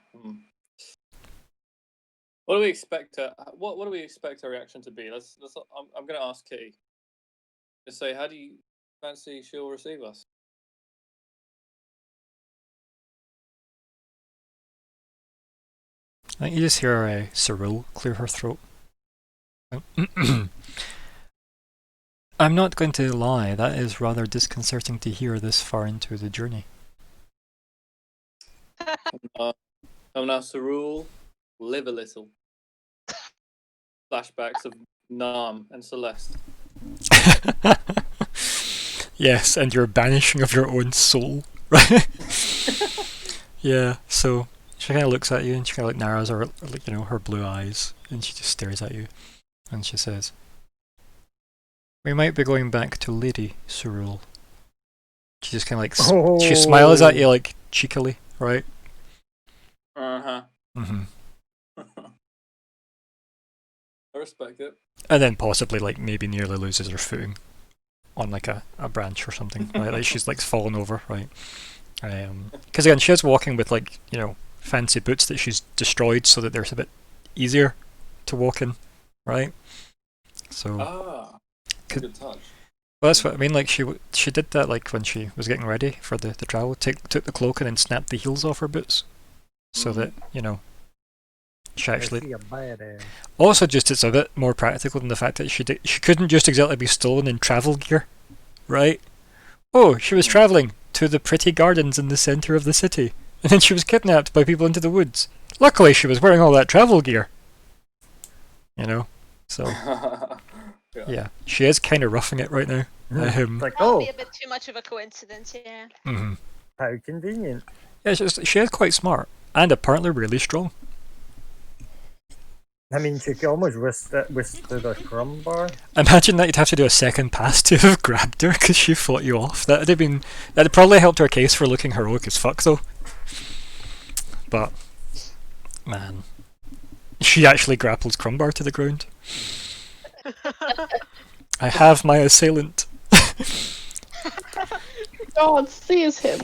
[SPEAKER 7] What do we expect? What do we expect her reaction to be? I'm going to ask Kitty. Just say, how do you fancy she'll receive us?
[SPEAKER 1] I think you just hear Cyril clear her throat. I'm not going to lie, that is rather disconcerting to hear this far into the journey.
[SPEAKER 7] Come now, Cyril, live a little. Flashbacks of Nam and Celeste.
[SPEAKER 1] Yes, and your banishing of your own soul, right? Yeah, so she kind of looks at you and she kind of narrows her, her blue eyes, and she just stares at you, and she says, "We might be going back to Lady Cyril." She just kind of she smiles at you like cheekily, right?
[SPEAKER 7] Uh-huh.
[SPEAKER 1] Mm-hmm.
[SPEAKER 7] I respect it.
[SPEAKER 1] And then possibly maybe nearly loses her footing on a branch or something, right? Like she's fallen over, right? Because again, she is walking with fancy boots that she's destroyed so that they're a bit easier to walk in, right? So
[SPEAKER 7] good touch.
[SPEAKER 1] Well, that's what I mean. She did that when she was getting ready for the travel. Took the cloak and then snapped the heels off her boots, so that she actually. Also, just it's a bit more practical than the fact that she couldn't just exactly be stolen in travel gear, right? Oh, she was traveling to the pretty gardens in the center of the city, and then she was kidnapped by people into the woods. Luckily, she was wearing all that travel gear. So. Yeah, she is kind of roughing it right now.
[SPEAKER 6] That'll be a bit too much of a coincidence, yeah.
[SPEAKER 1] Mm-hmm.
[SPEAKER 4] How convenient.
[SPEAKER 1] Yeah, she is quite smart, and apparently really strong.
[SPEAKER 4] I mean, she could almost withstood a Crumbar.
[SPEAKER 1] Imagine that you'd have to do a second pass to have grabbed her because she fought you off. That'd probably helped her case for looking heroic as fuck, though. But, man, she actually grapples Crumbar to the ground. I have my assailant.
[SPEAKER 5] God sees him.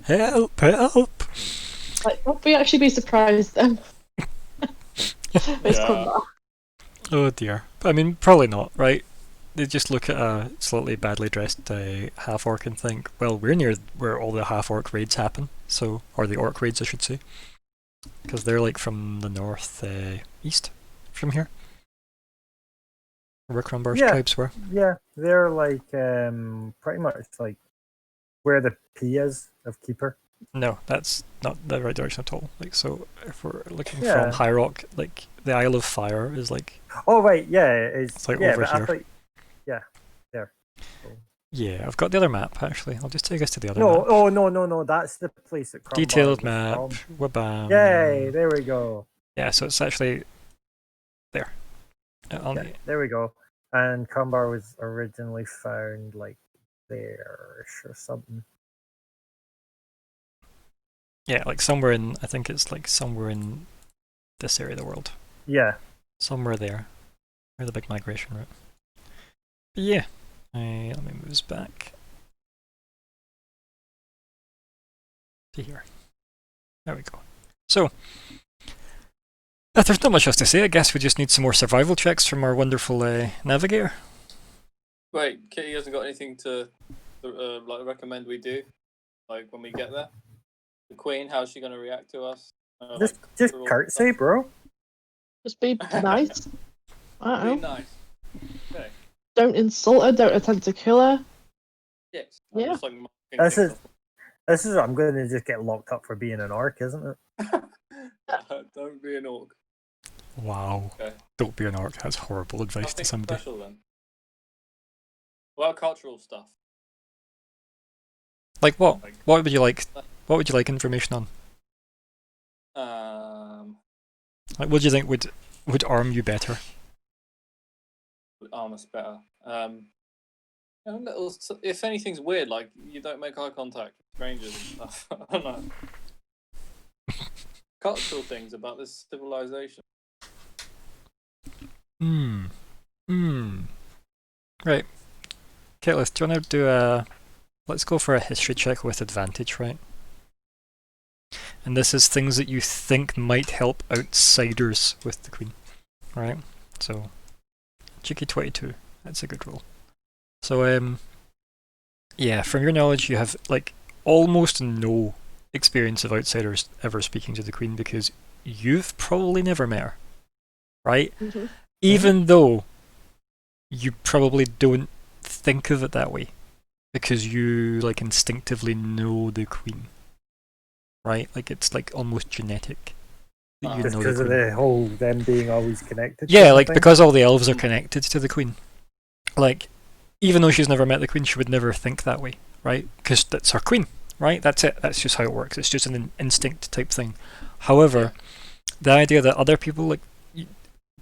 [SPEAKER 1] Help! Help!
[SPEAKER 5] Would we actually be surprised then?
[SPEAKER 7] Yeah.
[SPEAKER 1] Oh dear. I mean, probably not, right? They just look at a slightly badly dressed half-orc and think, well, we're near where all the half-orc raids happen, or the orc raids, I should say. Because they're from the north east from here. Where Crumbar's tribes were.
[SPEAKER 4] Yeah, they're pretty much where the P is of Keeper.
[SPEAKER 1] No, that's not the right direction at all. So if we're looking from High Rock, the Isle of Fire is
[SPEAKER 4] Oh right, yeah, it's
[SPEAKER 1] over here.
[SPEAKER 4] There.
[SPEAKER 1] Yeah, I've got the other map actually. I'll just take us to the other
[SPEAKER 4] No,
[SPEAKER 1] map.
[SPEAKER 4] oh no, that's the place that Crumbar
[SPEAKER 1] Detailed
[SPEAKER 4] was
[SPEAKER 1] map.
[SPEAKER 4] from.
[SPEAKER 1] Wabam.
[SPEAKER 4] Yay, there we go.
[SPEAKER 1] Yeah, so it's actually there.
[SPEAKER 4] There we go. And Crumbar was originally found there-ish or something.
[SPEAKER 1] Yeah, somewhere in, I think it's somewhere in this area of the world.
[SPEAKER 4] Yeah.
[SPEAKER 1] Somewhere there. Where the big migration route. But yeah. Let me move this back. To here. There we go. So, there's not much else to say. I guess we just need some more survival checks from our wonderful navigator.
[SPEAKER 7] Wait, Kitty hasn't got anything to recommend we do, when we get there. The Queen, how's she gonna react to us?
[SPEAKER 4] Just curtsy, bro.
[SPEAKER 5] Just be nice. I don't know.
[SPEAKER 7] Nice. Okay.
[SPEAKER 5] Don't insult her. Don't attempt to kill her.
[SPEAKER 7] Yes.
[SPEAKER 5] Yeah.
[SPEAKER 4] This is I'm going to just get locked up for being an orc, isn't it?
[SPEAKER 7] Don't be an orc.
[SPEAKER 1] Wow.
[SPEAKER 7] Okay.
[SPEAKER 1] Don't be an orc. That's horrible advice
[SPEAKER 7] Nothing
[SPEAKER 1] to somebody.
[SPEAKER 7] special then. Well, cultural stuff.
[SPEAKER 1] Like what? What would you like? What would you like information on? What do you think would arm you better?
[SPEAKER 7] Would arm us better. If anything's weird, you don't make eye contact with strangers and stuff. I don't know. Cultural things about this civilization.
[SPEAKER 1] Right. Ketleth, do you want to do a... Let's go for a history check with advantage, right? And this is things that you think might help outsiders with the Queen, right? So, cheeky 22. That's a good roll. So, yeah, from your knowledge, you have, like, almost no experience of outsiders ever speaking to the Queen because you've probably never met her, right?
[SPEAKER 5] Mm-hmm.
[SPEAKER 1] Even though you probably don't think of it that way because you, like, instinctively know the Queen, right? Like, it's, like, almost genetic that you
[SPEAKER 4] Just
[SPEAKER 1] know the
[SPEAKER 4] because of
[SPEAKER 1] Queen.
[SPEAKER 4] the whole them being always connected.
[SPEAKER 1] Yeah,
[SPEAKER 4] kind of
[SPEAKER 1] like,
[SPEAKER 4] thing.
[SPEAKER 1] because all the elves are connected to the Queen. Like, even though she's never met the Queen, she would never think that way, right? Because that's her Queen, right? That's it. That's just how it works. It's just an instinct type thing. However, the idea that other people, like,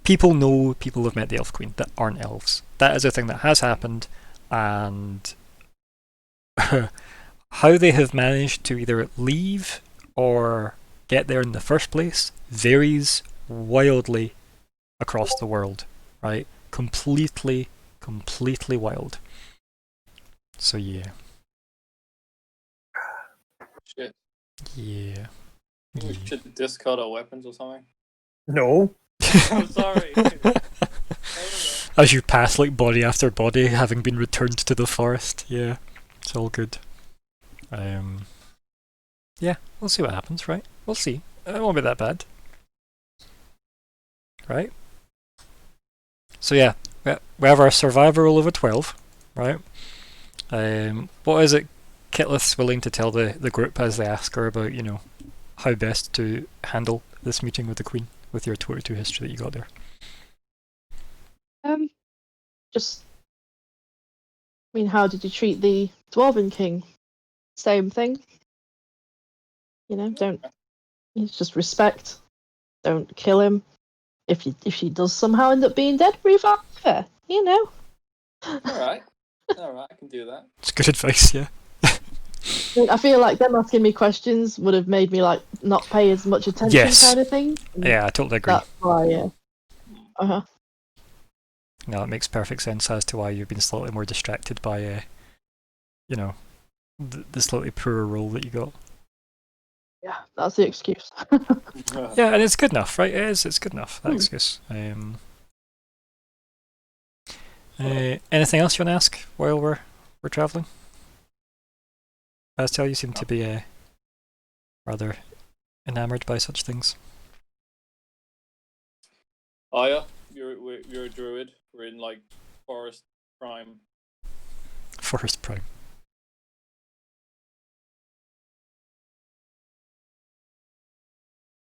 [SPEAKER 1] people know people have met the Elf Queen that aren't elves. That is a thing that has happened, and how they have managed to either leave or get there in the first place varies wildly across the world, right? Completely wild. So yeah.
[SPEAKER 7] Shit.
[SPEAKER 1] Yeah.
[SPEAKER 7] We should discard our weapons or something.
[SPEAKER 4] No.
[SPEAKER 7] I'm sorry.
[SPEAKER 1] As you pass like body after body having been returned to the forest, yeah. It's all good. Yeah, we'll see what happens, right? We'll see. It won't be that bad. Right? So yeah, we have our survivor roll of a 12, right? What is it Kitleth's willing to tell the group as they ask her about, you know, how best to handle this meeting with the Queen with your 22 history that you got there?
[SPEAKER 5] Just, I mean, how did you treat the Dwarven King? Same thing. You know, it's just respect. Don't kill him. If she does somehow end up being dead, revive her. You know.
[SPEAKER 7] Alright, I can do that.
[SPEAKER 1] It's good advice, yeah.
[SPEAKER 5] I feel like them asking me questions would have made me like not pay as much attention,
[SPEAKER 1] Yes.
[SPEAKER 5] kind of thing.
[SPEAKER 1] Yeah, I totally agree.
[SPEAKER 5] That's why, yeah.
[SPEAKER 1] No, it makes perfect sense as to why you've been slightly more distracted by, you know, the slightly poorer role that you got.
[SPEAKER 5] Yeah, that's the excuse.
[SPEAKER 1] Yeah, and it's good enough, right? It is. It's good enough. That
[SPEAKER 5] Hmm.
[SPEAKER 1] excuse. Anything else you want to ask while we're traveling? Pastel, you seem to be rather enamored by such things.
[SPEAKER 7] Aya, you're a druid. We're in like forest prime.
[SPEAKER 1] Forest Prime.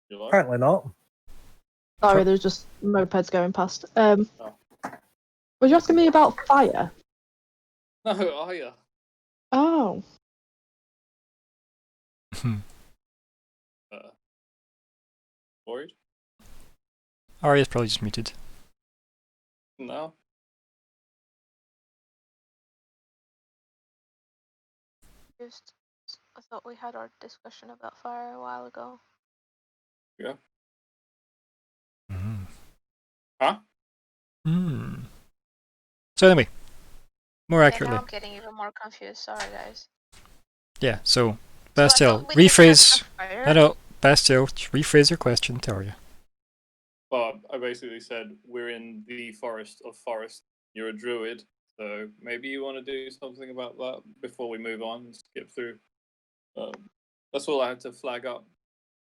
[SPEAKER 7] You like?
[SPEAKER 4] Apparently not.
[SPEAKER 5] Sorry, there's just mopeds going past. Was you asking me about fire?
[SPEAKER 7] No, Aya.
[SPEAKER 5] Oh.
[SPEAKER 7] Worried?
[SPEAKER 1] Arya's probably just muted.
[SPEAKER 7] No.
[SPEAKER 6] I thought we had our discussion about fire a while ago.
[SPEAKER 7] Yeah.
[SPEAKER 1] Mm.
[SPEAKER 7] Huh?
[SPEAKER 1] Hmm. So anyway, more
[SPEAKER 6] Yeah,
[SPEAKER 1] accurately.
[SPEAKER 6] now I'm getting even more confused. Sorry, guys.
[SPEAKER 1] Yeah, so,
[SPEAKER 6] So I
[SPEAKER 1] Bastiel,
[SPEAKER 6] thought we
[SPEAKER 1] rephrase.
[SPEAKER 6] discussed fire.
[SPEAKER 1] I know, Bastiel, rephrase your question to Arya.
[SPEAKER 7] Well, I basically said we're in the forest of forest. You're a druid, so maybe you want to do something about that before we move on and skip through. That's all I had to flag up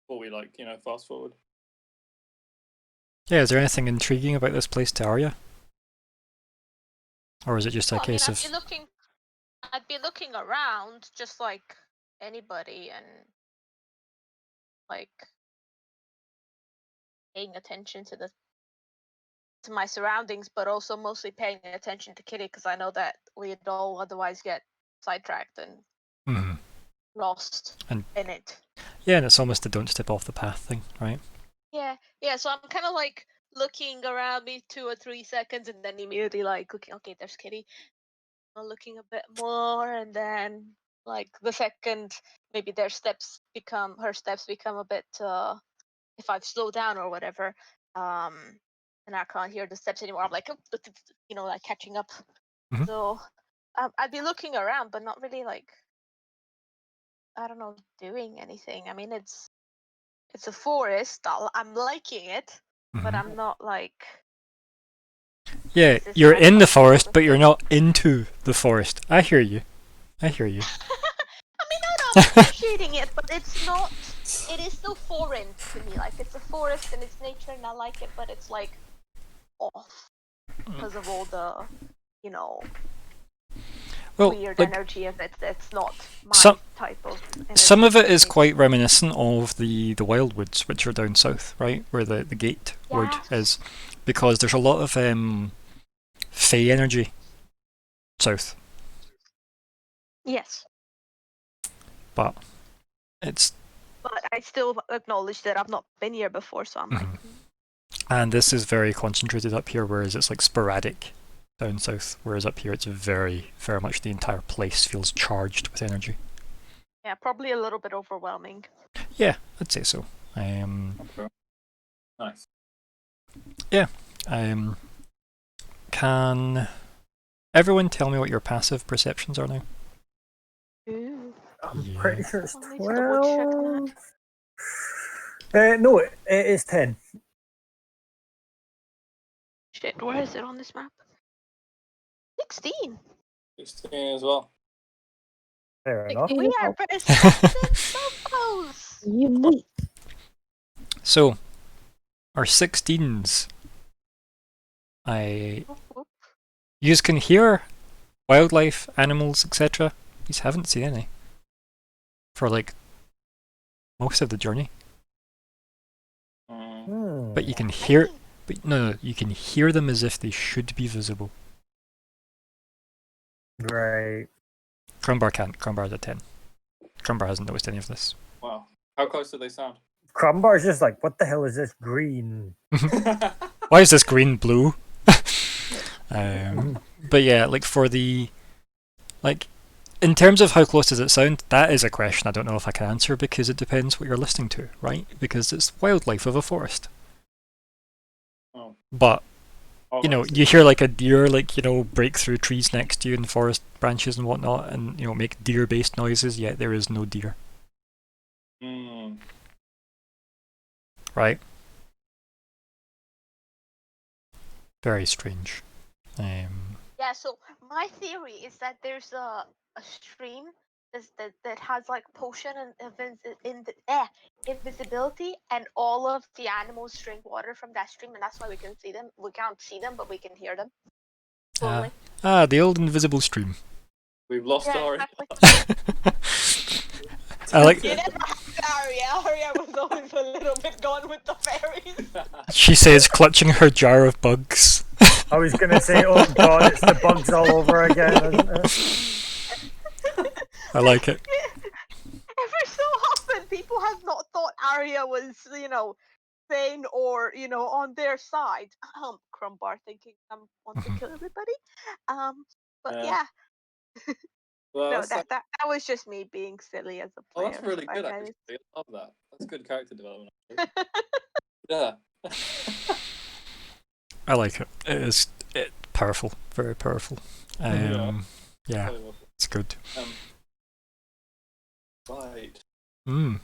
[SPEAKER 7] before we fast forward.
[SPEAKER 1] Yeah, is there anything intriguing about this place to Arya? Or is it just a
[SPEAKER 6] Well, I mean,
[SPEAKER 1] case of...
[SPEAKER 6] I'd be looking around just like anybody and like paying attention to my surroundings, but also mostly paying attention to Kitty because I know that we'd all otherwise get sidetracked and
[SPEAKER 1] Mhm.
[SPEAKER 6] lost
[SPEAKER 1] And-
[SPEAKER 6] in it.
[SPEAKER 1] Yeah, and it's almost the don't step off the path thing, right?
[SPEAKER 6] Yeah. So I'm kind of like looking around me 2 or 3 seconds and then immediately like looking. Okay, there's Kitty. I'm looking a bit more, and then like the second maybe her steps become a bit. If I've slowed down or whatever, and I can't hear the steps anymore. I'm like, you know, like catching up.
[SPEAKER 1] Mhm.
[SPEAKER 6] So I'd be looking around, but not really like, I don't know, doing anything. I mean, it's a forest. I'm liking it, but
[SPEAKER 1] Mhm.
[SPEAKER 6] I'm not like.
[SPEAKER 1] Yeah,
[SPEAKER 6] This is
[SPEAKER 1] you're
[SPEAKER 6] my
[SPEAKER 1] in the
[SPEAKER 6] first sort
[SPEAKER 1] forest,
[SPEAKER 6] of
[SPEAKER 1] but you're
[SPEAKER 6] thing.
[SPEAKER 1] not into the forest. I hear you. I hear you.
[SPEAKER 6] I mean, no, I'm appreciating it, but it's not. It is still foreign to me. Like it's a forest and it's nature, and I like it, but it's like off because of all the, you know,
[SPEAKER 1] Well,
[SPEAKER 6] weird
[SPEAKER 1] like
[SPEAKER 6] energy of it. That's not my
[SPEAKER 1] some
[SPEAKER 6] type of energy.
[SPEAKER 1] some of it is
[SPEAKER 6] nature.
[SPEAKER 1] quite reminiscent of the wildwoods, which are down south, right, where the gate wood
[SPEAKER 6] Yes.
[SPEAKER 1] is, because there's a lot of fey energy south,
[SPEAKER 6] Yes,
[SPEAKER 1] but it's
[SPEAKER 6] but I still acknowledge that I've not been here before, so I'm like,
[SPEAKER 1] and this is very concentrated up here, whereas it's like sporadic down south, whereas up here it's very much the entire place feels charged with energy.
[SPEAKER 6] yeah, probably a little bit overwhelming.
[SPEAKER 1] Yeah, I'd say so.
[SPEAKER 7] Nice.
[SPEAKER 1] Can everyone tell me what your passive perceptions are now?
[SPEAKER 6] Ooh.
[SPEAKER 4] I'm
[SPEAKER 1] Yeah.
[SPEAKER 4] pretty sure it's
[SPEAKER 6] Let me just double check that.
[SPEAKER 4] 12. No, it is 10.
[SPEAKER 6] Shit, where is it on this map? 16.
[SPEAKER 7] 16 as well.
[SPEAKER 4] Fair enough.
[SPEAKER 6] We are perceptive so close.
[SPEAKER 5] You
[SPEAKER 1] So, our 16s. You can hear wildlife, animals, etc. You haven't seen any for like most of the journey, but you can hear. But no, you can hear them as if they should be visible.
[SPEAKER 4] Right.
[SPEAKER 1] Crumbar can't. Crumbar's at 10. Crumbar hasn't noticed any of this.
[SPEAKER 7] Wow. How close do they sound?
[SPEAKER 4] Crumbar's just like, what the hell is this green?
[SPEAKER 1] Why is this green blue? But yeah, like for the, like, in terms of how close does it sound, that is a question I don't know if I can answer because it depends what you're listening to, right? Because it's wildlife of a forest.
[SPEAKER 7] Oh.
[SPEAKER 1] But, you know,
[SPEAKER 7] Obviously.
[SPEAKER 1] you hear like a deer, like, you know, break through trees next to you in forest branches and whatnot and, you know, make deer-based noises, yet there is no deer, right? Very strange.
[SPEAKER 6] Yeah, so my theory is that there's a stream that has like potion and invisibility, and all of the animals drink water from that stream, and that's why we can see them. We can't see them, but we can hear them. Slowly.
[SPEAKER 1] The old invisible stream.
[SPEAKER 7] We've lost
[SPEAKER 6] Yeah,
[SPEAKER 7] Ari.
[SPEAKER 6] exactly.
[SPEAKER 1] I like.
[SPEAKER 6] You never had Aria was always a little bit gone with the fairies.
[SPEAKER 1] She says, clutching her jar of bugs.
[SPEAKER 4] I was going to say, oh god, it's the bugs all over again, isn't it?
[SPEAKER 1] I like it.
[SPEAKER 6] Every so often, people have not thought Arya was, you know, sane or, you know, on their side. Crumbar thinking I want to kill everybody. But yeah.
[SPEAKER 7] Well,
[SPEAKER 6] No,
[SPEAKER 7] that's,
[SPEAKER 6] that was just me being silly as a
[SPEAKER 7] oh,
[SPEAKER 6] player.
[SPEAKER 7] that's really
[SPEAKER 6] Like,
[SPEAKER 7] good, actually. I love that. That's good character development. Yeah.
[SPEAKER 1] I like it. It is powerful. Very powerful. Yeah,
[SPEAKER 7] Totally awesome.
[SPEAKER 1] it's good.
[SPEAKER 7] Right.
[SPEAKER 1] Mm.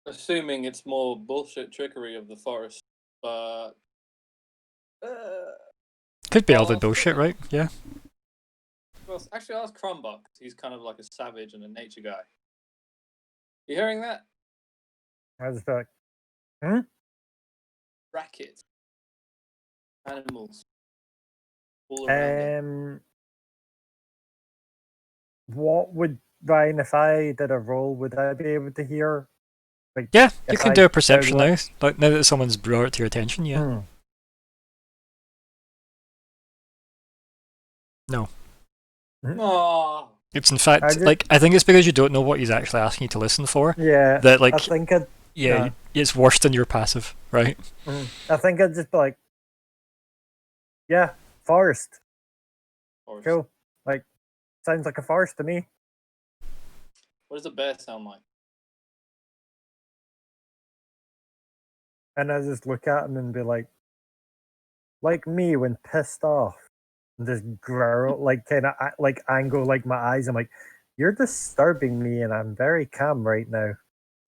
[SPEAKER 7] Assuming it's more bullshit trickery of the forest, but
[SPEAKER 1] Could be all
[SPEAKER 7] Well,
[SPEAKER 1] the bullshit, right? Yeah.
[SPEAKER 7] well, actually, I'll ask Crumbuck. He's kind of like a savage and a nature guy. You hearing that?
[SPEAKER 4] I was like,
[SPEAKER 7] Racket. Animals. All around him.
[SPEAKER 4] what would, Ryan, if I did a roll, would I be able to hear? Like,
[SPEAKER 1] Yeah, you
[SPEAKER 4] if
[SPEAKER 1] can
[SPEAKER 4] I
[SPEAKER 1] do a perception
[SPEAKER 4] what-
[SPEAKER 1] now. Like, now that someone's brought it to your attention, yeah.
[SPEAKER 4] Hmm.
[SPEAKER 1] No.
[SPEAKER 7] Aww.
[SPEAKER 1] It's in fact,
[SPEAKER 4] I just-
[SPEAKER 1] like, I think it's because you don't know what he's actually asking you to listen for.
[SPEAKER 4] Yeah,
[SPEAKER 1] That, like,
[SPEAKER 4] I think I'd,
[SPEAKER 1] yeah, it's worse than your passive, right?
[SPEAKER 4] I think I'd just be like, yeah, forest,
[SPEAKER 7] Forest.
[SPEAKER 4] cool. Like, sounds like a forest to me.
[SPEAKER 7] What does a bear sound like?
[SPEAKER 4] And I just look at him and be like, like me when pissed off, and just growl, like kind of like angle like my eyes. I'm like, you're disturbing me, and I'm very calm right now.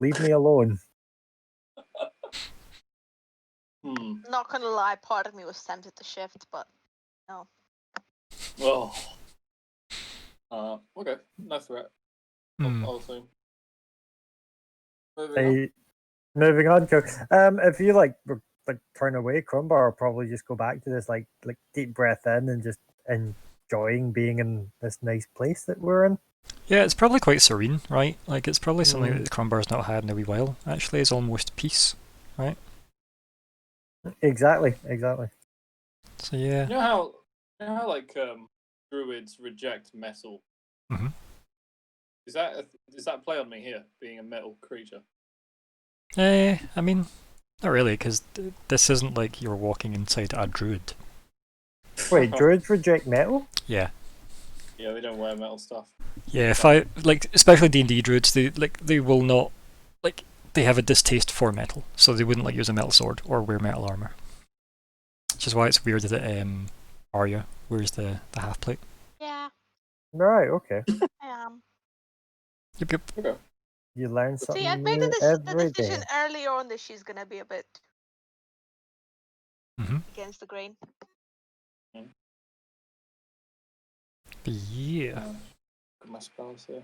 [SPEAKER 4] Leave me alone.
[SPEAKER 6] Not gonna lie, part of me was tempted to shift, but no.
[SPEAKER 7] Oh. Okay. No threat.
[SPEAKER 1] Hmm.
[SPEAKER 7] I'll assume. Moving on.
[SPEAKER 4] Moving on, Joe. If you like turn away, Crumbar will probably just go back to this like deep breath in and just enjoying being in this nice place that we're in.
[SPEAKER 1] Yeah, it's probably quite serene, right? Like, it's probably something
[SPEAKER 4] Mm.
[SPEAKER 1] that the Crumbar's not had in a wee while. Actually, it's almost peace, right?
[SPEAKER 4] Exactly.
[SPEAKER 1] So yeah.
[SPEAKER 7] You know how like druids reject metal.
[SPEAKER 1] Mhm.
[SPEAKER 7] Is that play on me here, being a metal creature?
[SPEAKER 1] I mean, not really, because this isn't like you're walking inside a druid.
[SPEAKER 4] Wait, druids reject metal?
[SPEAKER 1] Yeah.
[SPEAKER 7] Yeah, they don't wear metal stuff.
[SPEAKER 1] Yeah, if I like, especially D&D druids, they will not, like, they have a distaste for metal, so they wouldn't like use a metal sword or wear metal armor. Which is why it's weird that Arya wears the half plate.
[SPEAKER 6] Yeah,
[SPEAKER 4] Right. Okay.
[SPEAKER 6] I am.
[SPEAKER 1] Yep.
[SPEAKER 7] Okay.
[SPEAKER 4] You learn something
[SPEAKER 6] See, I've made
[SPEAKER 4] new
[SPEAKER 6] the
[SPEAKER 4] every
[SPEAKER 6] decision
[SPEAKER 4] day.
[SPEAKER 6] earlier on that she's gonna be a bit
[SPEAKER 1] Mhm.
[SPEAKER 6] against the grain.
[SPEAKER 1] But yeah.
[SPEAKER 7] Look at my spells here.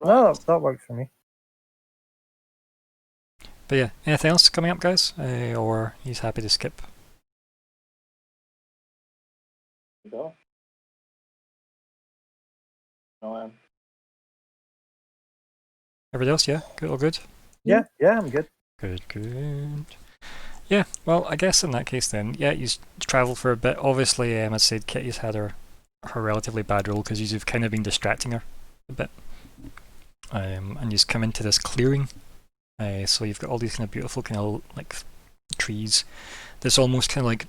[SPEAKER 4] No, that works for me.
[SPEAKER 1] But yeah, anything else coming up, guys? Or he's happy to skip?
[SPEAKER 7] You go. No, I am.
[SPEAKER 1] Everybody else, yeah? Good, all good?
[SPEAKER 4] Yeah, I'm good.
[SPEAKER 1] Good. Yeah, well, I guess in that case then, yeah, you travel for a bit. Obviously, as I said, Kitty's had her relatively bad roll because you've kind of been distracting her a bit. And you've come into this clearing. So you've got all these kind of beautiful kind of like trees. There's almost kind of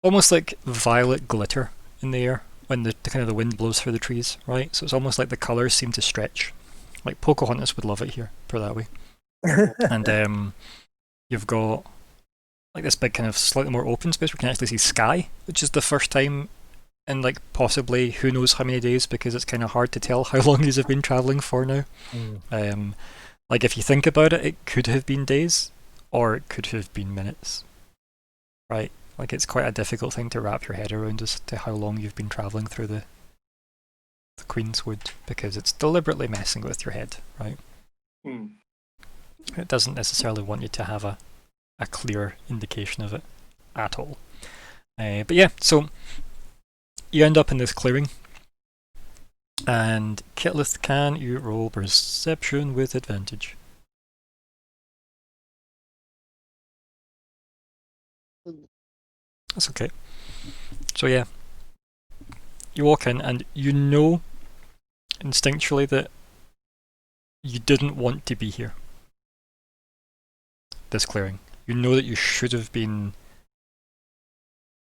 [SPEAKER 1] almost like violet glitter in the air when the kind of the wind blows through the trees, right? So it's almost like the colours seem to stretch. Like Pocahontas would love it here, put it that way. And you've got like this big kind of slightly more open space where you can actually see sky, which is the first time in like possibly who knows how many days, because it's kind of hard to tell how long you've been travelling for now. Like if you think about it, it could have been days or it could have been minutes, right? Like it's quite a difficult thing to wrap your head around as to how long you've been travelling through the Queenswood, because it's deliberately messing with your head, right? It doesn't necessarily want you to have a clear indication of it at all. But yeah, so you end up in this clearing, and Kitlith, can you roll perception with advantage? That's okay. So yeah, you walk in and you know instinctually that you didn't want to be here. This clearing. You know that you should have been...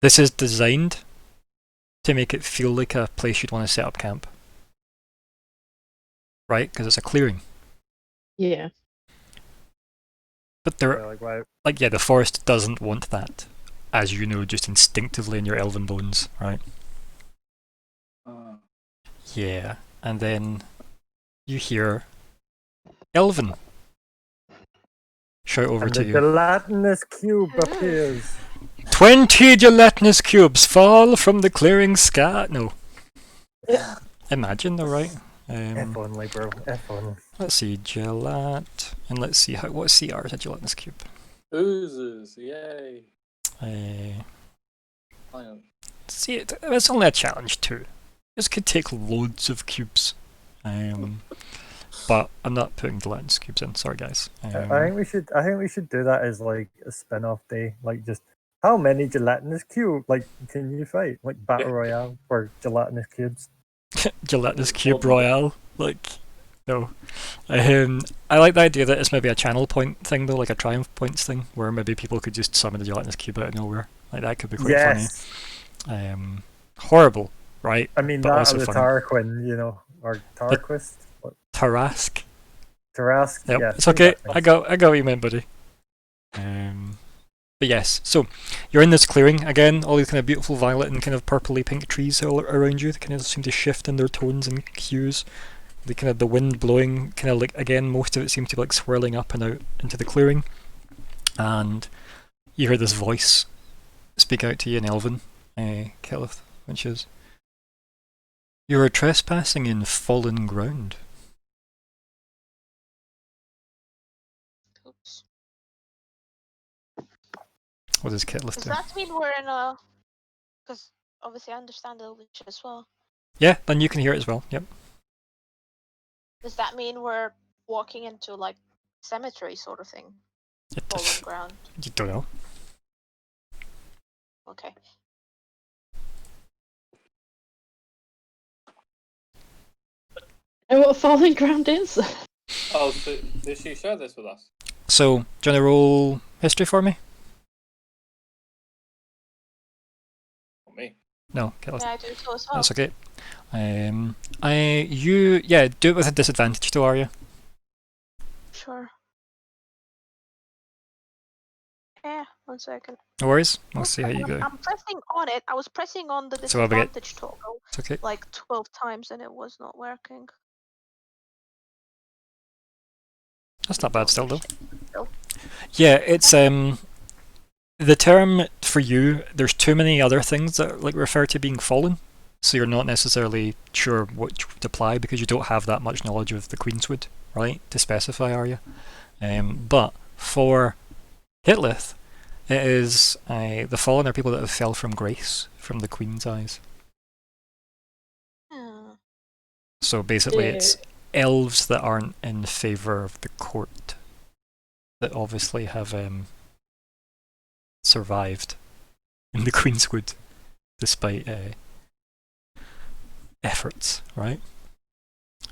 [SPEAKER 1] This is designed to make it feel like a place you'd want to set up camp. Right? Because it's a clearing.
[SPEAKER 5] Yeah.
[SPEAKER 1] But there...
[SPEAKER 4] Yeah,
[SPEAKER 1] the forest doesn't want that. As you know, just instinctively in your elven bones, right? Yeah. And then you hear Elven shout over
[SPEAKER 4] and
[SPEAKER 1] to
[SPEAKER 4] the
[SPEAKER 1] you.
[SPEAKER 4] gelatinous cube appears.
[SPEAKER 1] 20 gelatinous cubes fall from the clearing sky. No. Imagine though, right?
[SPEAKER 4] If only, bro. If only.
[SPEAKER 1] Let's see, gelat, and let's see what CR is a gelatinous cube.
[SPEAKER 7] Oozes, yay.
[SPEAKER 1] See, it's only a challenge too. This could take loads of cubes. But I'm not putting gelatinous cubes in. Sorry, guys.
[SPEAKER 4] I think we should do that as like a spin-off day. Like just how many gelatinous cube can you fight? Like battle royale for gelatinous cubes.
[SPEAKER 1] Gelatinous cube royale. Like no. I like the idea that it's maybe a channel point thing though, like a triumph points thing, where maybe people could just summon a gelatinous cube out of nowhere. Like that could be quite funny. Horrible, right?
[SPEAKER 4] I mean,
[SPEAKER 1] but
[SPEAKER 4] that
[SPEAKER 1] also
[SPEAKER 4] or the
[SPEAKER 1] funny.
[SPEAKER 4] Tarquin, or Tarquist.
[SPEAKER 1] Tarask.
[SPEAKER 4] Tarask.
[SPEAKER 1] Yep,
[SPEAKER 4] Yeah,
[SPEAKER 1] it's okay. I got what you meant, buddy. But yes, so you're in this clearing again. All these kind of beautiful violet and kind of purpley pink trees all around you. They kind of seem to shift in their tones and hues. The kind of the wind blowing, kind of like again, most of it seems to be like swirling up and out into the clearing. And you hear this voice speak out to you in Elven, Kelith, which is, "You are trespassing in fallen ground."
[SPEAKER 6] Oops.
[SPEAKER 1] What does Kelith
[SPEAKER 6] Does
[SPEAKER 1] do?
[SPEAKER 6] that mean we're in a? Because obviously I understand Elvish as well.
[SPEAKER 1] Yeah, then you can hear it as well. Yep.
[SPEAKER 6] Does that mean we're walking into like cemetery sort of thing? Fallen ground.
[SPEAKER 1] You don't know.
[SPEAKER 6] Okay.
[SPEAKER 5] Know what falling ground is?
[SPEAKER 7] Oh, so did she share this with us?
[SPEAKER 1] So, do you want to roll history for me?
[SPEAKER 7] Not me.
[SPEAKER 1] No, Kelith.
[SPEAKER 6] Yeah, I do so as well.
[SPEAKER 1] That's okay. Do it with a disadvantage to Arya.
[SPEAKER 6] Sure. Yeah, 1 second.
[SPEAKER 1] No worries. We'll see how you go.
[SPEAKER 6] I'm pressing on it. I was pressing on the
[SPEAKER 1] So have a get-
[SPEAKER 6] disadvantage toggle
[SPEAKER 1] It's okay.
[SPEAKER 6] like 12 times and it was not working.
[SPEAKER 1] That's not bad still, though.
[SPEAKER 6] Still.
[SPEAKER 1] Yeah, it's the term for you. There's too many other things that like refer to being fallen, so you're not necessarily sure what to apply because you don't have that much knowledge of the Queenswood, right? To specify, are you? But for Hitlith, it is the fallen are people that have fell from grace from the Queen's eyes.
[SPEAKER 6] Hmm.
[SPEAKER 1] So basically,
[SPEAKER 5] Yeah.
[SPEAKER 1] it's elves that aren't in favour of the court that obviously have survived in the Queenswood despite efforts, right?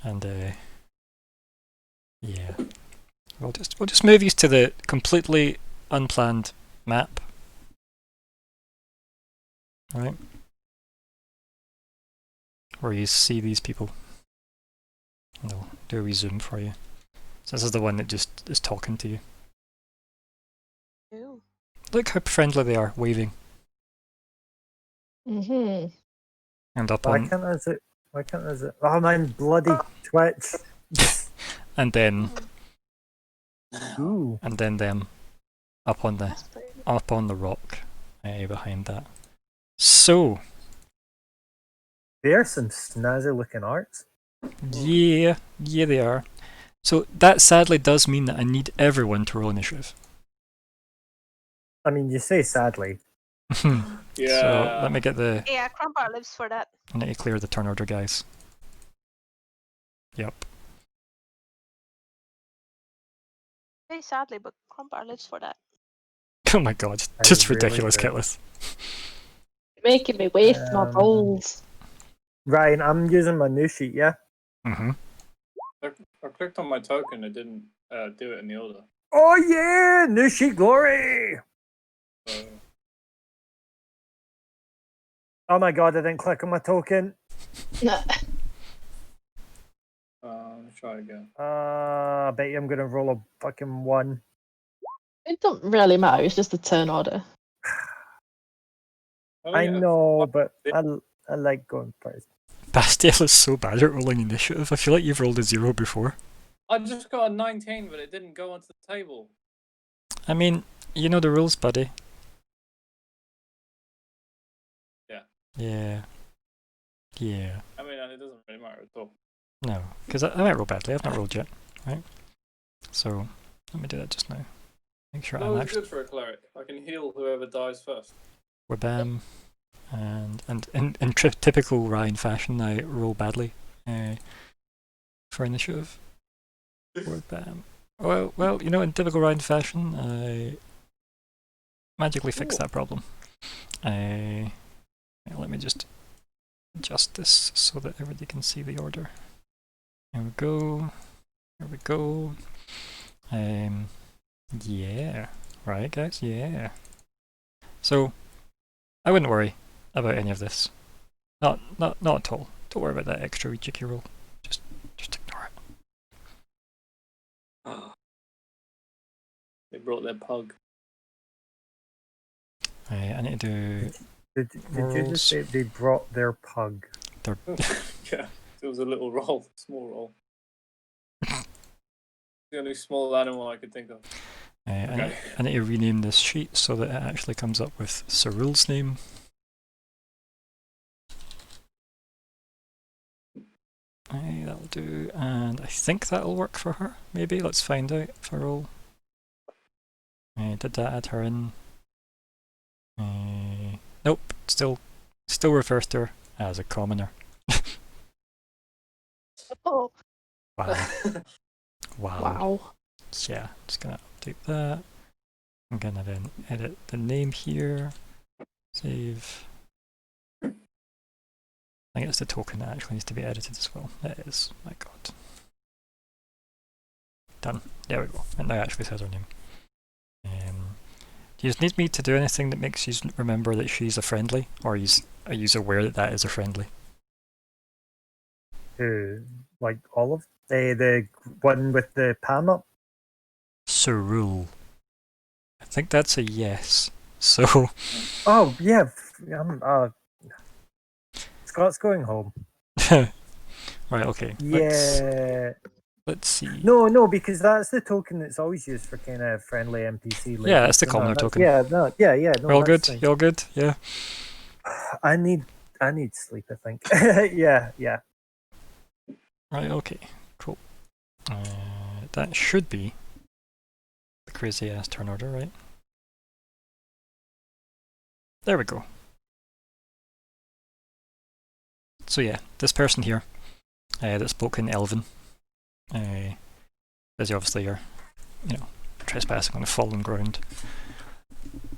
[SPEAKER 1] And yeah, we'll just move you to the completely unplanned map, right? Where you see these people. And I'll do a wee zoom for you. So this is the one that just is talking to you.
[SPEAKER 6] Ooh.
[SPEAKER 1] Look how friendly they are, waving.
[SPEAKER 5] Mm-hmm.
[SPEAKER 1] And up
[SPEAKER 4] Why
[SPEAKER 1] on,
[SPEAKER 4] can't I zip? Why can't I zip? Oh, man, bloody Twitch.
[SPEAKER 1] and then
[SPEAKER 4] Ooh.
[SPEAKER 1] them up on the
[SPEAKER 6] That's pretty good.
[SPEAKER 1] up on the rock behind that. So
[SPEAKER 4] They are some snazzy looking arts.
[SPEAKER 1] yeah, they are. So that sadly does mean that I need everyone to roll initiative.
[SPEAKER 4] I mean, you say sadly.
[SPEAKER 1] So
[SPEAKER 7] Yeah.
[SPEAKER 1] let me get the.
[SPEAKER 2] Yeah, Crumbar lives for that.
[SPEAKER 1] I need to clear the turn order, guys. Yep.
[SPEAKER 2] Very sadly, but Crumbar lives for that.
[SPEAKER 1] Oh my god,
[SPEAKER 4] I
[SPEAKER 1] just
[SPEAKER 4] really
[SPEAKER 1] ridiculous,
[SPEAKER 4] do.
[SPEAKER 1] Kitless.
[SPEAKER 5] Making me waste my rolls.
[SPEAKER 4] Ryan, I'm using my new sheet, yeah?
[SPEAKER 1] Mm-hmm.
[SPEAKER 7] I clicked on my token. It didn't do it in the order.
[SPEAKER 4] Oh, yeah! New sheet glory!
[SPEAKER 7] So,
[SPEAKER 4] Oh my god, I didn't click on my token.
[SPEAKER 7] let's try again.
[SPEAKER 4] I bet you I'm gonna roll a fucking 1.
[SPEAKER 5] It doesn't really matter. It's just a turn order.
[SPEAKER 7] Oh,
[SPEAKER 4] I
[SPEAKER 7] yeah.
[SPEAKER 4] know, but I like going first.
[SPEAKER 1] Bastiel is so bad at rolling initiative. I feel like you've rolled a 0 before.
[SPEAKER 7] I just got a 19, but it didn't go onto the table.
[SPEAKER 1] I mean, you know the rules, buddy.
[SPEAKER 7] Yeah.
[SPEAKER 1] Yeah. Yeah.
[SPEAKER 7] I mean, it doesn't really matter at all.
[SPEAKER 1] No, because I might roll badly. I've not rolled yet, right? So let me do that just now. Make sure
[SPEAKER 7] No,
[SPEAKER 1] I'm
[SPEAKER 7] it's
[SPEAKER 1] actually
[SPEAKER 7] good for a cleric. I can heal whoever dies first.
[SPEAKER 1] Wabam, and in typical Ryan fashion, I roll badly for initiative. Wabam. Well, you know, in typical Ryan fashion, I magically fix that problem. Let me just adjust this so that everybody can see the order. Here we go. Here we go. Yeah. Right, guys. Yeah. So, I wouldn't worry about any of this. Not at all. Don't worry about that extra cheeky roll. Just ignore it.
[SPEAKER 7] They brought their pug.
[SPEAKER 1] I need to do
[SPEAKER 4] Did you just
[SPEAKER 1] Morals.
[SPEAKER 4] say they brought their pug?
[SPEAKER 1] their.
[SPEAKER 7] Yeah, it was a little roll, small roll. The only small animal I could think of.
[SPEAKER 1] I need to rename this sheet so that it actually comes up with Cyril's name. That'll do, and I think that'll work for her. Maybe let's find out if I roll. Did that add her in? Nope. Still refers to her as a commoner.
[SPEAKER 5] Oh,
[SPEAKER 1] Wow. Wow.
[SPEAKER 5] wow.
[SPEAKER 1] Yeah, just gonna update that. I'm gonna then edit the name here. Save. I think it's the token that actually needs to be edited as well. It is. My god. Done. There we go. And now actually says her name. Do you just need me to do anything that makes you remember that she's a friendly, or are you aware that that is a friendly?
[SPEAKER 4] Like all of the one with the palm up?
[SPEAKER 1] Cyril. I think that's a yes. So.
[SPEAKER 4] Oh yeah, Scott's going home.
[SPEAKER 1] Right. Okay.
[SPEAKER 4] Yeah.
[SPEAKER 1] Let's see.
[SPEAKER 4] No, because that's the token that's always used for kind of friendly NPC.
[SPEAKER 1] Yeah, that's the
[SPEAKER 4] labels,
[SPEAKER 1] commoner token.
[SPEAKER 4] Yeah, no.
[SPEAKER 1] We're all good.
[SPEAKER 4] that's fine.
[SPEAKER 1] You all good? Yeah.
[SPEAKER 4] I need sleep. I think. yeah.
[SPEAKER 1] Right. Okay. Cool. That should be the crazy ass turn order, right? There we go. So yeah, this person here that spoke in Elven, as you obviously are, trespassing on the fallen ground,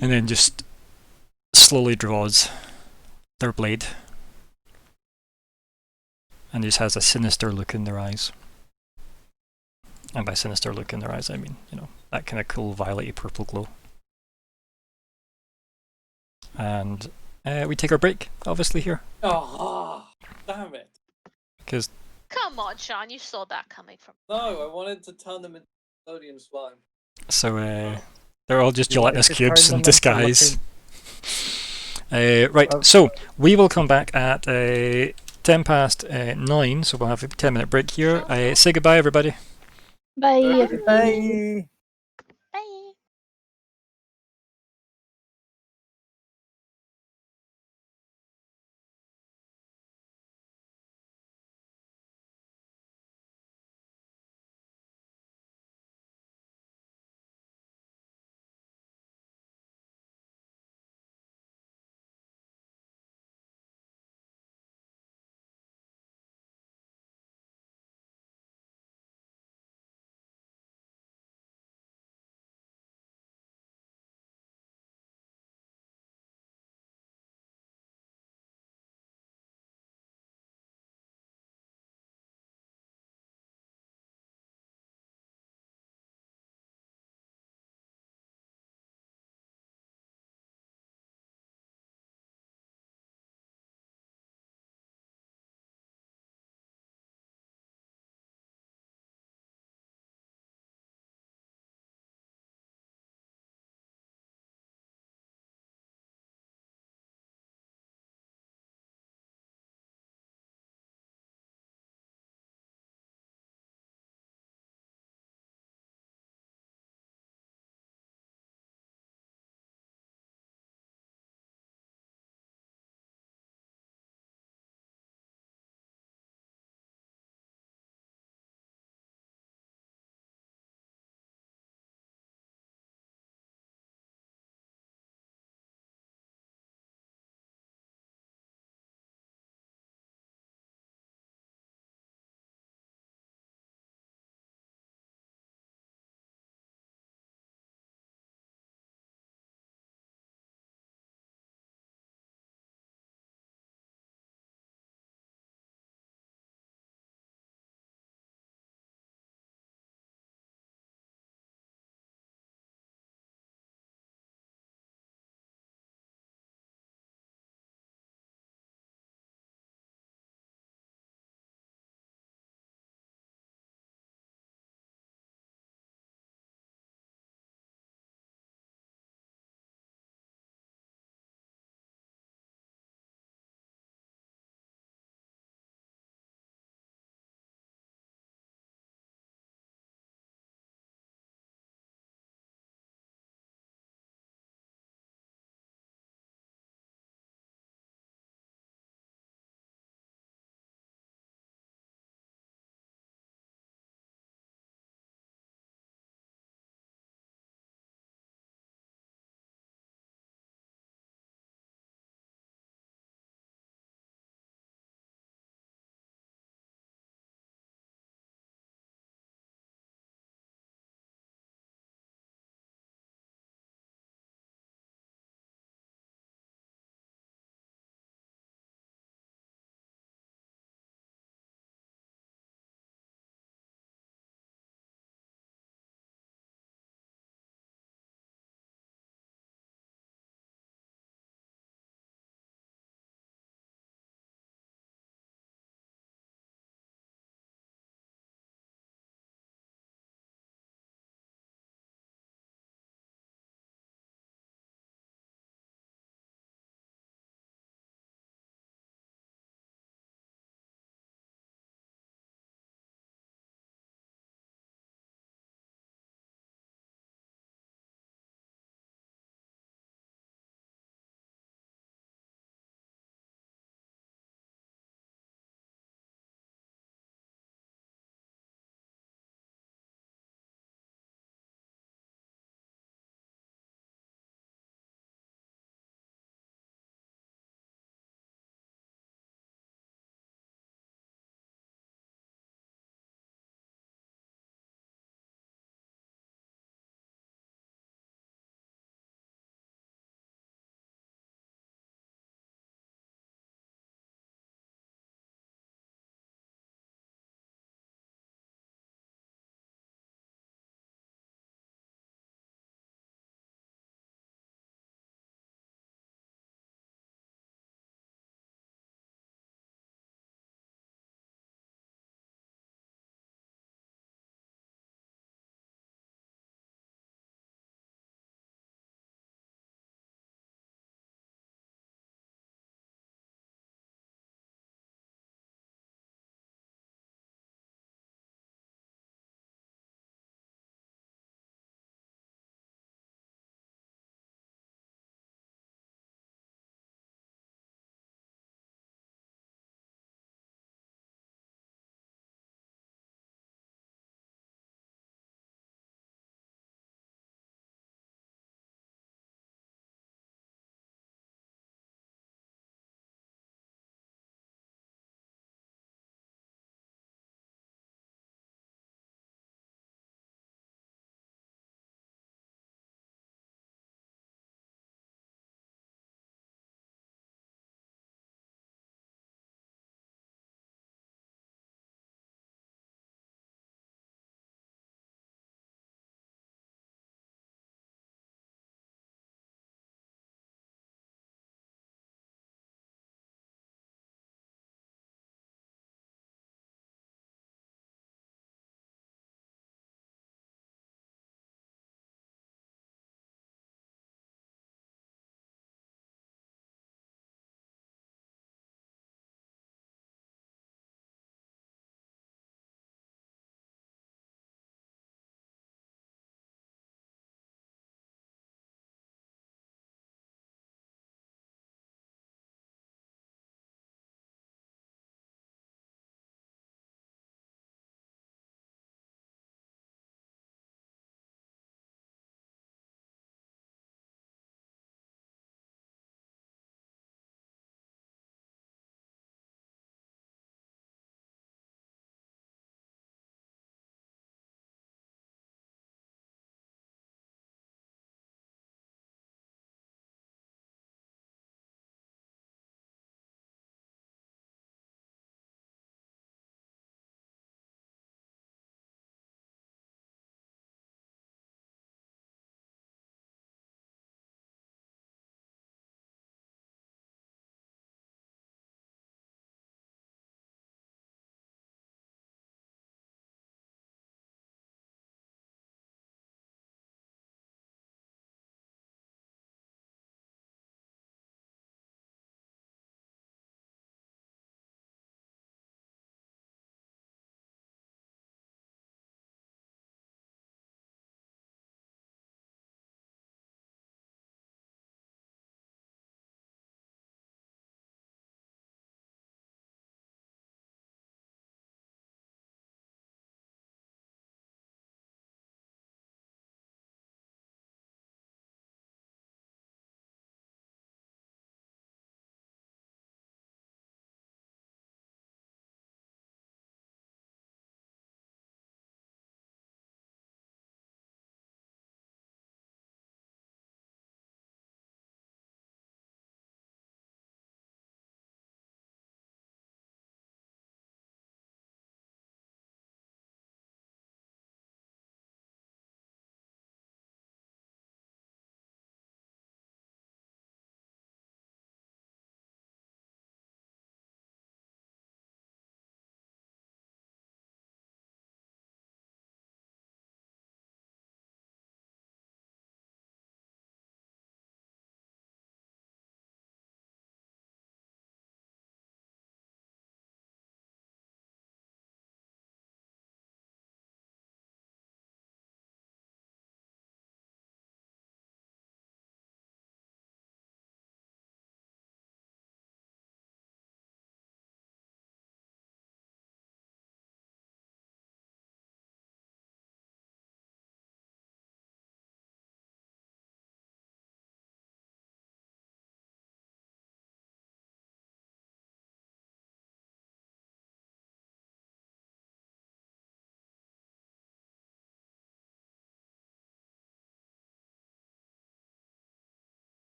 [SPEAKER 1] and then just slowly draws their blade, and just has a sinister look in their eyes. And by sinister look in their eyes, I mean, that kind of cool violet-y purple glow. And we take our break, obviously, here.
[SPEAKER 7] Oh, damn it.
[SPEAKER 1] Because
[SPEAKER 6] Come on, Sean, you saw that coming from.
[SPEAKER 7] No, I wanted to turn them into Nickelodeon slime.
[SPEAKER 1] so they're all just
[SPEAKER 4] You wanted
[SPEAKER 1] gelatinous
[SPEAKER 4] to
[SPEAKER 1] cubes
[SPEAKER 4] turn
[SPEAKER 1] in
[SPEAKER 4] them into
[SPEAKER 1] disguise. Right, so we will come back at 10 past 9, so we'll have a 10-minute break here. Say goodbye, everybody.
[SPEAKER 5] Bye, everybody.
[SPEAKER 4] Bye.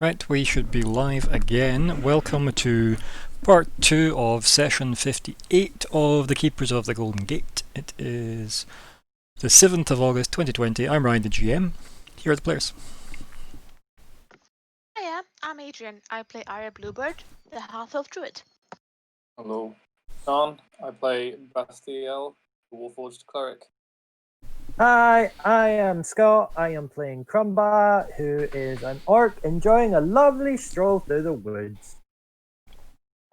[SPEAKER 1] Right, we should be live again. Welcome to part 2 of session 58 of the Keepers of the Golden Gate. It is the 7th of August 2020. I'm Ryan, the GM. Here are the players.
[SPEAKER 2] Hiya, I'm Adrian. I play Arya Bluebird, the half-elf druid.
[SPEAKER 7] Hello. Sean, I play Bastiel, the Warforged Cleric.
[SPEAKER 4] Hi, I am Scott. I am playing Crumba, who is an orc enjoying a lovely stroll through the woods.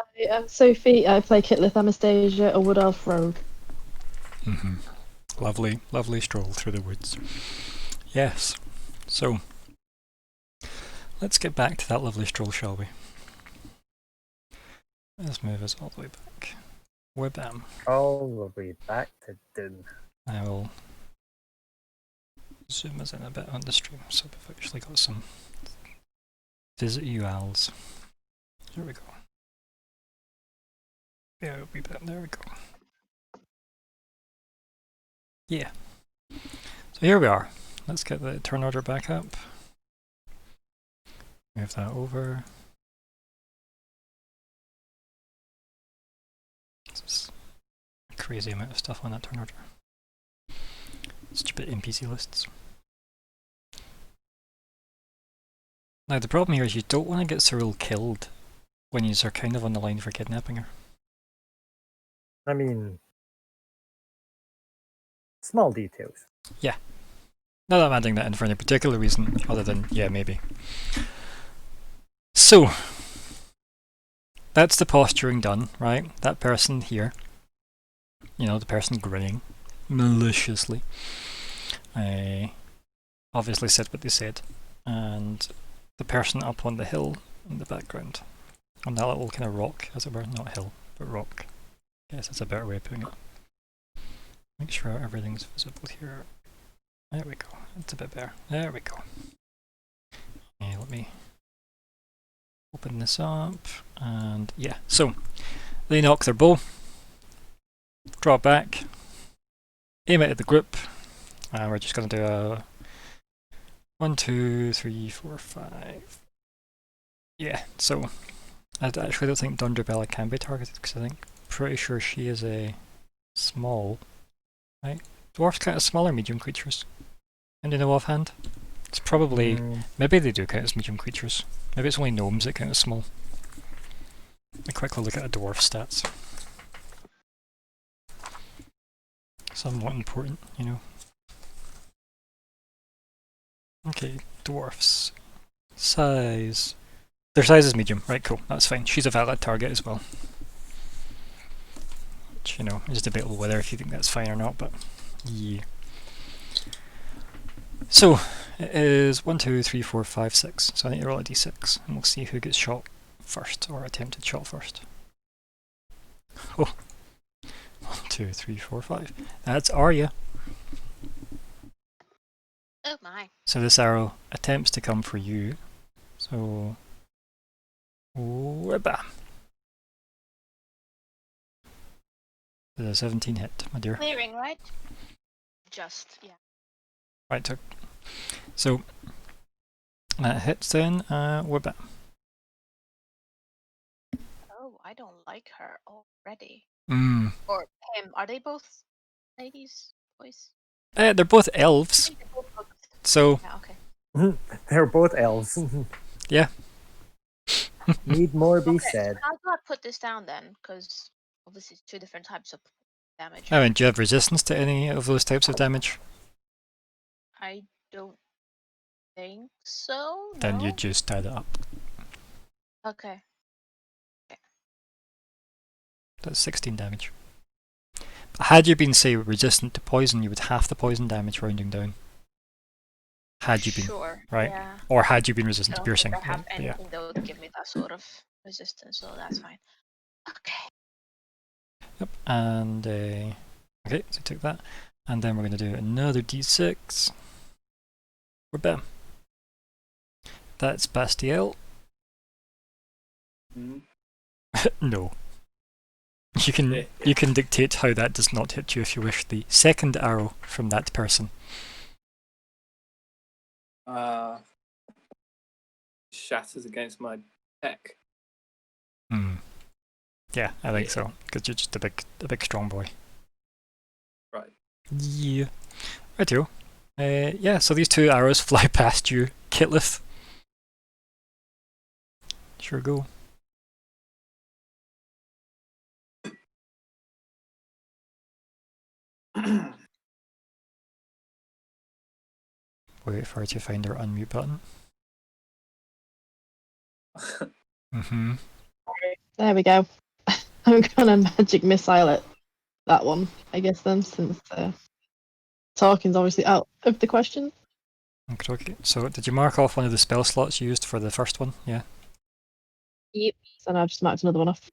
[SPEAKER 5] Hi, I'm Sophie. I play Kitlith Anastasia, a wood elf rogue.
[SPEAKER 1] Lovely, lovely stroll through the woods. Yes, so let's get back to that lovely stroll, shall we? Let's move us all the way back. Webam.
[SPEAKER 4] All the way back to Dune.
[SPEAKER 1] I will zoom us in a bit on the stream, so we've actually got some visit ULs. There we go. Yeah, a wee bit. There we go. Yeah. So here we are. Let's get the turn order back up. Move that over. This is a crazy amount of stuff on that turn order. Stupid NPC lists. Now the problem here is you don't want to get Cyril killed when you are kind of on the line for kidnapping her.
[SPEAKER 4] I mean, small details.
[SPEAKER 1] Not that I'm adding that in for any particular reason, other than, yeah, maybe. So, that's the posturing done, right? That person here, you know, the person grinning maliciously, obviously said what they said, and the person up on the hill in the background, on that little kind of rock, as it were, not hill, but rock. I guess that's a better way of putting it. Make sure everything's visible here. There we go. It's a bit better. There we go. Let me open this up, and yeah. So they knock their bow, draw back, aim it at the group. We're just going to do a 1, 2, 3, 4, 5. Yeah. So I actually don't think Dundrabella can be targeted because I think pretty sure she is a small, right? Dwarves count as smaller medium creatures. And you know offhand? It's probably, maybe they do count as medium creatures. Maybe it's only gnomes that count as small. Let me quickly look at a dwarf stats. Somewhat important, you know. Okay, dwarfs. Size. Their size is medium, right, cool, that's fine. She's a valid target as well. Which, you know, is debatable whether if you think that's fine or not, but yeah. So, it is 1, 2, 3, 4, 5, 6. So I need to roll a d6, and we'll see who gets shot first, or attempted shot first. Oh. 1, 2, 3, 4, 5. That's Arya.
[SPEAKER 2] Oh my.
[SPEAKER 1] So this arrow attempts to come for you. So, bam. The 17 hit, my dear.
[SPEAKER 2] Clearing, right? Just, yeah.
[SPEAKER 1] Right, so that hits then, bam.
[SPEAKER 2] Oh, I don't like her already.
[SPEAKER 1] Mm.
[SPEAKER 2] Or him. Are they both ladies, boys?
[SPEAKER 1] They're both
[SPEAKER 2] I
[SPEAKER 1] elves,
[SPEAKER 2] think they both look.
[SPEAKER 1] so
[SPEAKER 2] Yeah, okay.
[SPEAKER 4] They're both elves.
[SPEAKER 1] yeah.
[SPEAKER 4] Need more be
[SPEAKER 2] Okay,
[SPEAKER 4] said.
[SPEAKER 2] how do I put this down then? Because obviously it's 2 different types of damage.
[SPEAKER 1] I mean, do you have resistance to any of those types of damage?
[SPEAKER 2] I don't think so.
[SPEAKER 1] Then you
[SPEAKER 2] no?
[SPEAKER 1] just add it up.
[SPEAKER 2] Okay.
[SPEAKER 1] That's 16 damage. But had you been, say, resistant to poison, you would half the poison damage rounding down. Had you been,
[SPEAKER 2] Sure.
[SPEAKER 1] right?
[SPEAKER 2] Yeah.
[SPEAKER 1] Or had you been
[SPEAKER 2] I
[SPEAKER 1] resistant to
[SPEAKER 2] don't
[SPEAKER 1] piercing.
[SPEAKER 2] think I have
[SPEAKER 1] right? Yeah.
[SPEAKER 2] anything that would give me that sort of resistance, so that's fine. Okay.
[SPEAKER 1] Yep, and okay, so take that, and then we're going to do another d6. Bam. That's Bastiel. No. You can dictate how that does not hit you if you wish. The second arrow from that person.
[SPEAKER 7] shatters against my neck.
[SPEAKER 1] Hmm. Yeah, I think
[SPEAKER 7] Yeah.
[SPEAKER 1] so. Because you're just a big strong boy.
[SPEAKER 7] Right.
[SPEAKER 1] Yeah. Rightio. Yeah, so these two arrows fly past you, Kitlith. Sure go. Wait for her to find her unmute button. Mm-hmm.
[SPEAKER 5] There we go. I'm gonna magic missile it. That one, I guess then, since talking's obviously out of the question.
[SPEAKER 1] Okay. So did you mark off one of the spell slots you used for the first one? Yeah.
[SPEAKER 5] Yep. So now I've just marked another one off.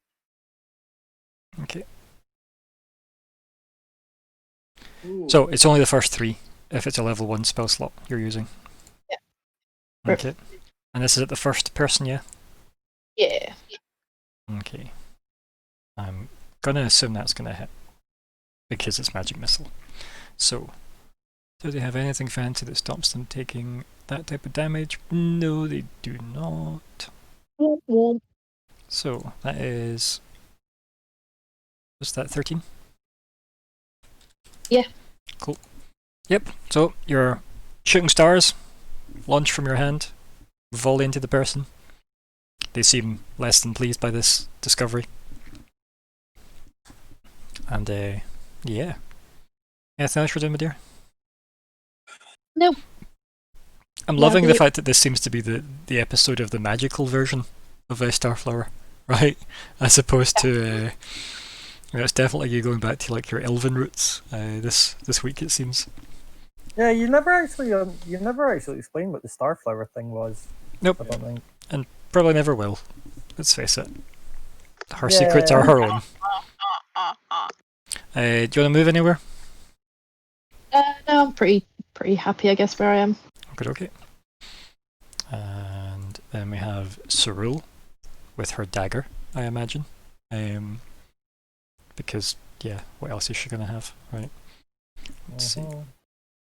[SPEAKER 1] Okay.
[SPEAKER 7] Ooh.
[SPEAKER 1] So it's only the first 3 if it's a level 1 spell slot you're using.
[SPEAKER 5] Yeah.
[SPEAKER 1] Okay. And this is at the first person, yeah?
[SPEAKER 5] Yeah.
[SPEAKER 1] Okay. I'm gonna assume that's gonna hit. Because it's magic missile. So, do they have anything fancy that stops them taking that type of damage? No, they do not.
[SPEAKER 5] Womp womp.
[SPEAKER 1] So, that is... what's that, 13?
[SPEAKER 5] Yeah.
[SPEAKER 1] Cool. Yep, so your shooting stars launch from your hand, volley into the person. They seem less than pleased by this discovery. And, yeah. Anything else you're doing, my dear?
[SPEAKER 5] Nope.
[SPEAKER 1] I'm
[SPEAKER 5] Yeah,
[SPEAKER 1] loving the
[SPEAKER 5] the-
[SPEAKER 1] fact that this seems to be the episode of the magical version of Starflower, right? As opposed to, it's definitely you going back to like your elven roots this week, it seems.
[SPEAKER 4] Yeah, you never actually explained what the Starflower thing was.
[SPEAKER 1] Nope,
[SPEAKER 4] I don't think.
[SPEAKER 1] probably never will. Let's face it. Her secrets are her own. Do you want to move anywhere?
[SPEAKER 5] No, I'm pretty happy, I guess, where I am.
[SPEAKER 1] Okay. And then we have Cerule with her dagger, I imagine. Because, yeah, what else is she going to have, right? Let's see.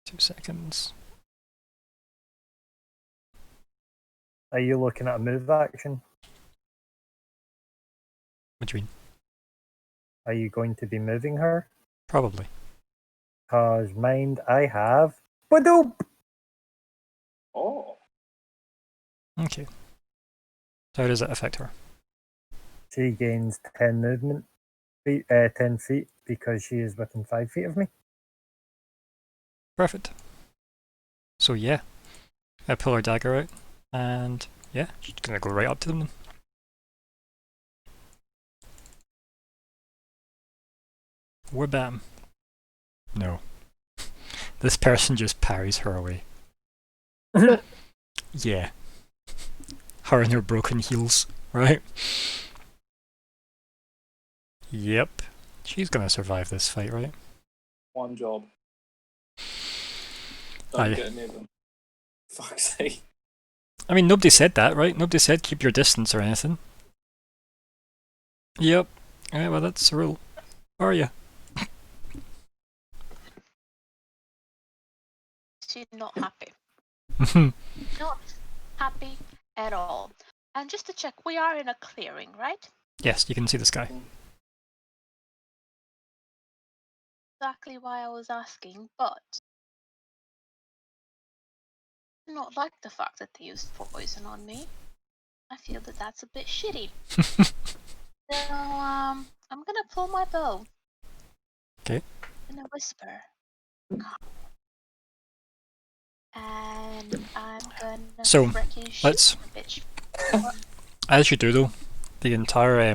[SPEAKER 1] 2 seconds.
[SPEAKER 4] Are you looking at a move action?
[SPEAKER 1] What do you mean?
[SPEAKER 4] Are you going to be moving her?
[SPEAKER 1] Probably.
[SPEAKER 4] Cause mind I have. Badoop!
[SPEAKER 7] Oh.
[SPEAKER 1] Okay. So how does that affect her?
[SPEAKER 4] She gains 10 movement feet, 10 feet because she is within 5 feet of me.
[SPEAKER 1] Perfect. So yeah, I pull her dagger out, and yeah, she's gonna go right up to them then. Whabam. No. This person just parries her away. Yeah. Her and her broken heels, right? Yep. She's gonna survive this fight, right?
[SPEAKER 7] One job.
[SPEAKER 1] Aye.
[SPEAKER 7] Don't get near them. Fuck's sake.
[SPEAKER 1] I mean, nobody said that, right? Nobody said keep your distance or anything. Yep. Alright, well, that's the rule. How are you?
[SPEAKER 2] She's not happy. Not happy at all. And just to check, we are in a clearing, right?
[SPEAKER 1] Yes, you can see the sky.
[SPEAKER 2] Exactly why I was asking, but I do not like the fact that they used poison on me. I feel that that's a bit shitty. So, I'm gonna pull my bow.
[SPEAKER 1] Okay.
[SPEAKER 2] I'm gonna whisper. And I'm gonna
[SPEAKER 1] So,
[SPEAKER 2] frickin' shoot
[SPEAKER 1] let's-
[SPEAKER 2] the bitch.
[SPEAKER 1] As you do though, the entire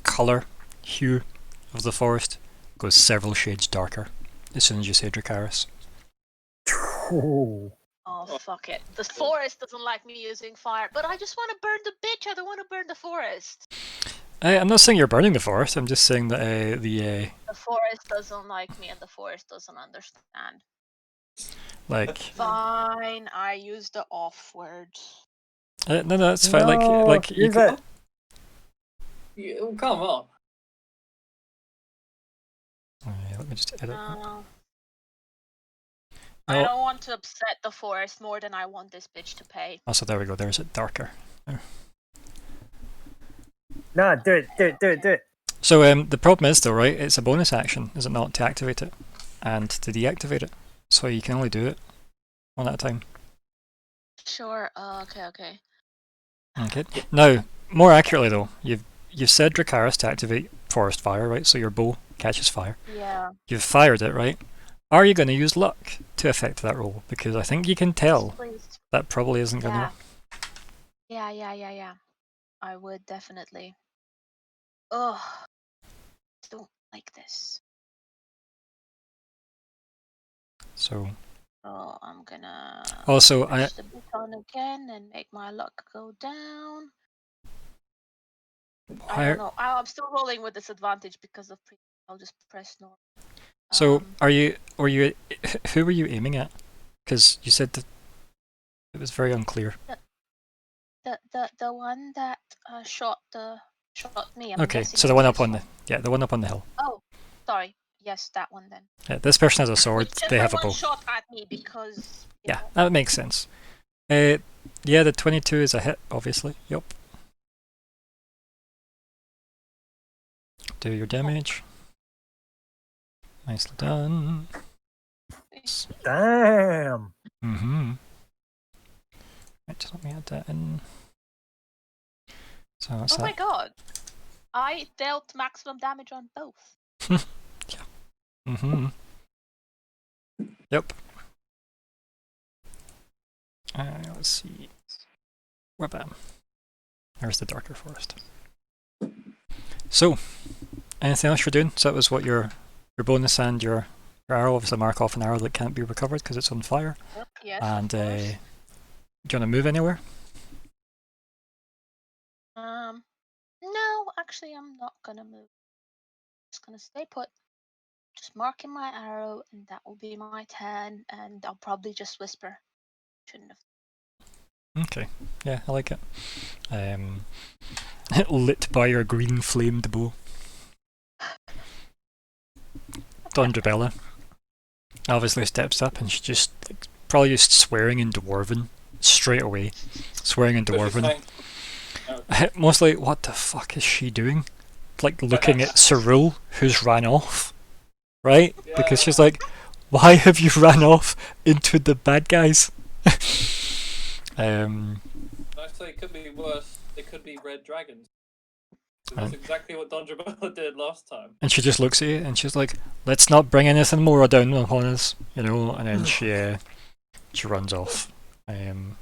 [SPEAKER 1] colour, hue of the forest goes several shades darker as soon as you say Dracarys.
[SPEAKER 4] Oh.
[SPEAKER 2] Oh, fuck it. The forest doesn't like me using fire, but I just want to burn the bitch. I don't want to burn the forest.
[SPEAKER 1] I'm not saying you're burning the forest, I'm just saying that the
[SPEAKER 2] The forest doesn't like me and the forest doesn't understand.
[SPEAKER 1] like
[SPEAKER 2] Fine, I use the off word.
[SPEAKER 1] no, that's fine. Like you
[SPEAKER 4] use
[SPEAKER 1] could,
[SPEAKER 4] it.
[SPEAKER 7] Yeah, oh, come on.
[SPEAKER 1] let me just edit.
[SPEAKER 2] No.
[SPEAKER 6] I
[SPEAKER 1] Oh,
[SPEAKER 6] don't want to upset the forest more than I want this bitch to pay.
[SPEAKER 1] also there we go. There's it darker.
[SPEAKER 4] No, do it, do it, do it, do it.
[SPEAKER 1] So the problem is though, right? It's a bonus action, is it not, to activate it and to deactivate it? So you can only do it one at a time.
[SPEAKER 6] Sure. Okay.
[SPEAKER 1] Okay. Now, more accurately though, you've said Dracaris to activate forest fire, right? So your bow catches fire.
[SPEAKER 6] Yeah.
[SPEAKER 1] You've fired it, right? Are you going to use luck to affect that roll? Because I think you can tell
[SPEAKER 6] Please.
[SPEAKER 1] that probably isn't going to.
[SPEAKER 6] Yeah. I would definitely. Ugh. Don't like this.
[SPEAKER 1] So
[SPEAKER 6] Oh, I'm gonna
[SPEAKER 1] also,
[SPEAKER 6] push the button again and make my luck go down. I
[SPEAKER 1] why?
[SPEAKER 6] don't know. I'm still rolling with disadvantage because of I'll just press normal.
[SPEAKER 1] So are you? Were you? Who were you aiming at? Because you said that it was very unclear.
[SPEAKER 6] The one that shot me. I'm
[SPEAKER 1] Okay,
[SPEAKER 6] guessing
[SPEAKER 1] so the
[SPEAKER 6] it's
[SPEAKER 1] one up
[SPEAKER 6] this
[SPEAKER 1] on the one up on the hill.
[SPEAKER 6] Oh, sorry. Yes, that one then.
[SPEAKER 1] Yeah, this person has a sword.
[SPEAKER 6] Whichever
[SPEAKER 1] They have a
[SPEAKER 6] one
[SPEAKER 1] bow.
[SPEAKER 6] shot at me because.
[SPEAKER 1] Yeah, that makes sense. Yeah, the 22 is a hit, obviously. Yup. Do your damage. Nicely done.
[SPEAKER 4] Damn.
[SPEAKER 1] Mm-hmm. Right, just let me add that in. So that's
[SPEAKER 6] Oh my
[SPEAKER 1] that.
[SPEAKER 6] god! I dealt maximum damage on both.
[SPEAKER 1] Mm-hmm. Yep. Let's see. Wabam. There's the darker forest. So, anything else you're doing? So that was what your bonus and your arrow. Obviously, mark off an arrow that can't be recovered because it's on fire.
[SPEAKER 6] Yes.
[SPEAKER 1] And
[SPEAKER 6] of
[SPEAKER 1] do
[SPEAKER 6] course.
[SPEAKER 1] you want to move anywhere?
[SPEAKER 6] No, actually, I'm not gonna move. Just gonna stay put. Just marking my arrow, and that will be my turn. And I'll probably just whisper. Shouldn't have.
[SPEAKER 1] Okay. Yeah, I like it. Lit by your green flamed bow. Dondrabella obviously steps up and she just probably just swearing in Dwarven straight away. Swearing in Dwarven. Mostly, what the fuck is she doing? Like looking at Cyril, who's ran off, right?
[SPEAKER 7] Yeah.
[SPEAKER 1] Because she's like, why have you ran off into the bad guys?
[SPEAKER 7] Actually, it could be worse. They could be red dragons. That's
[SPEAKER 1] Right.
[SPEAKER 7] exactly what Dondrabella did last time.
[SPEAKER 1] And she just looks at you and she's like, let's not bring anything more down upon us, you know, and then she runs off. And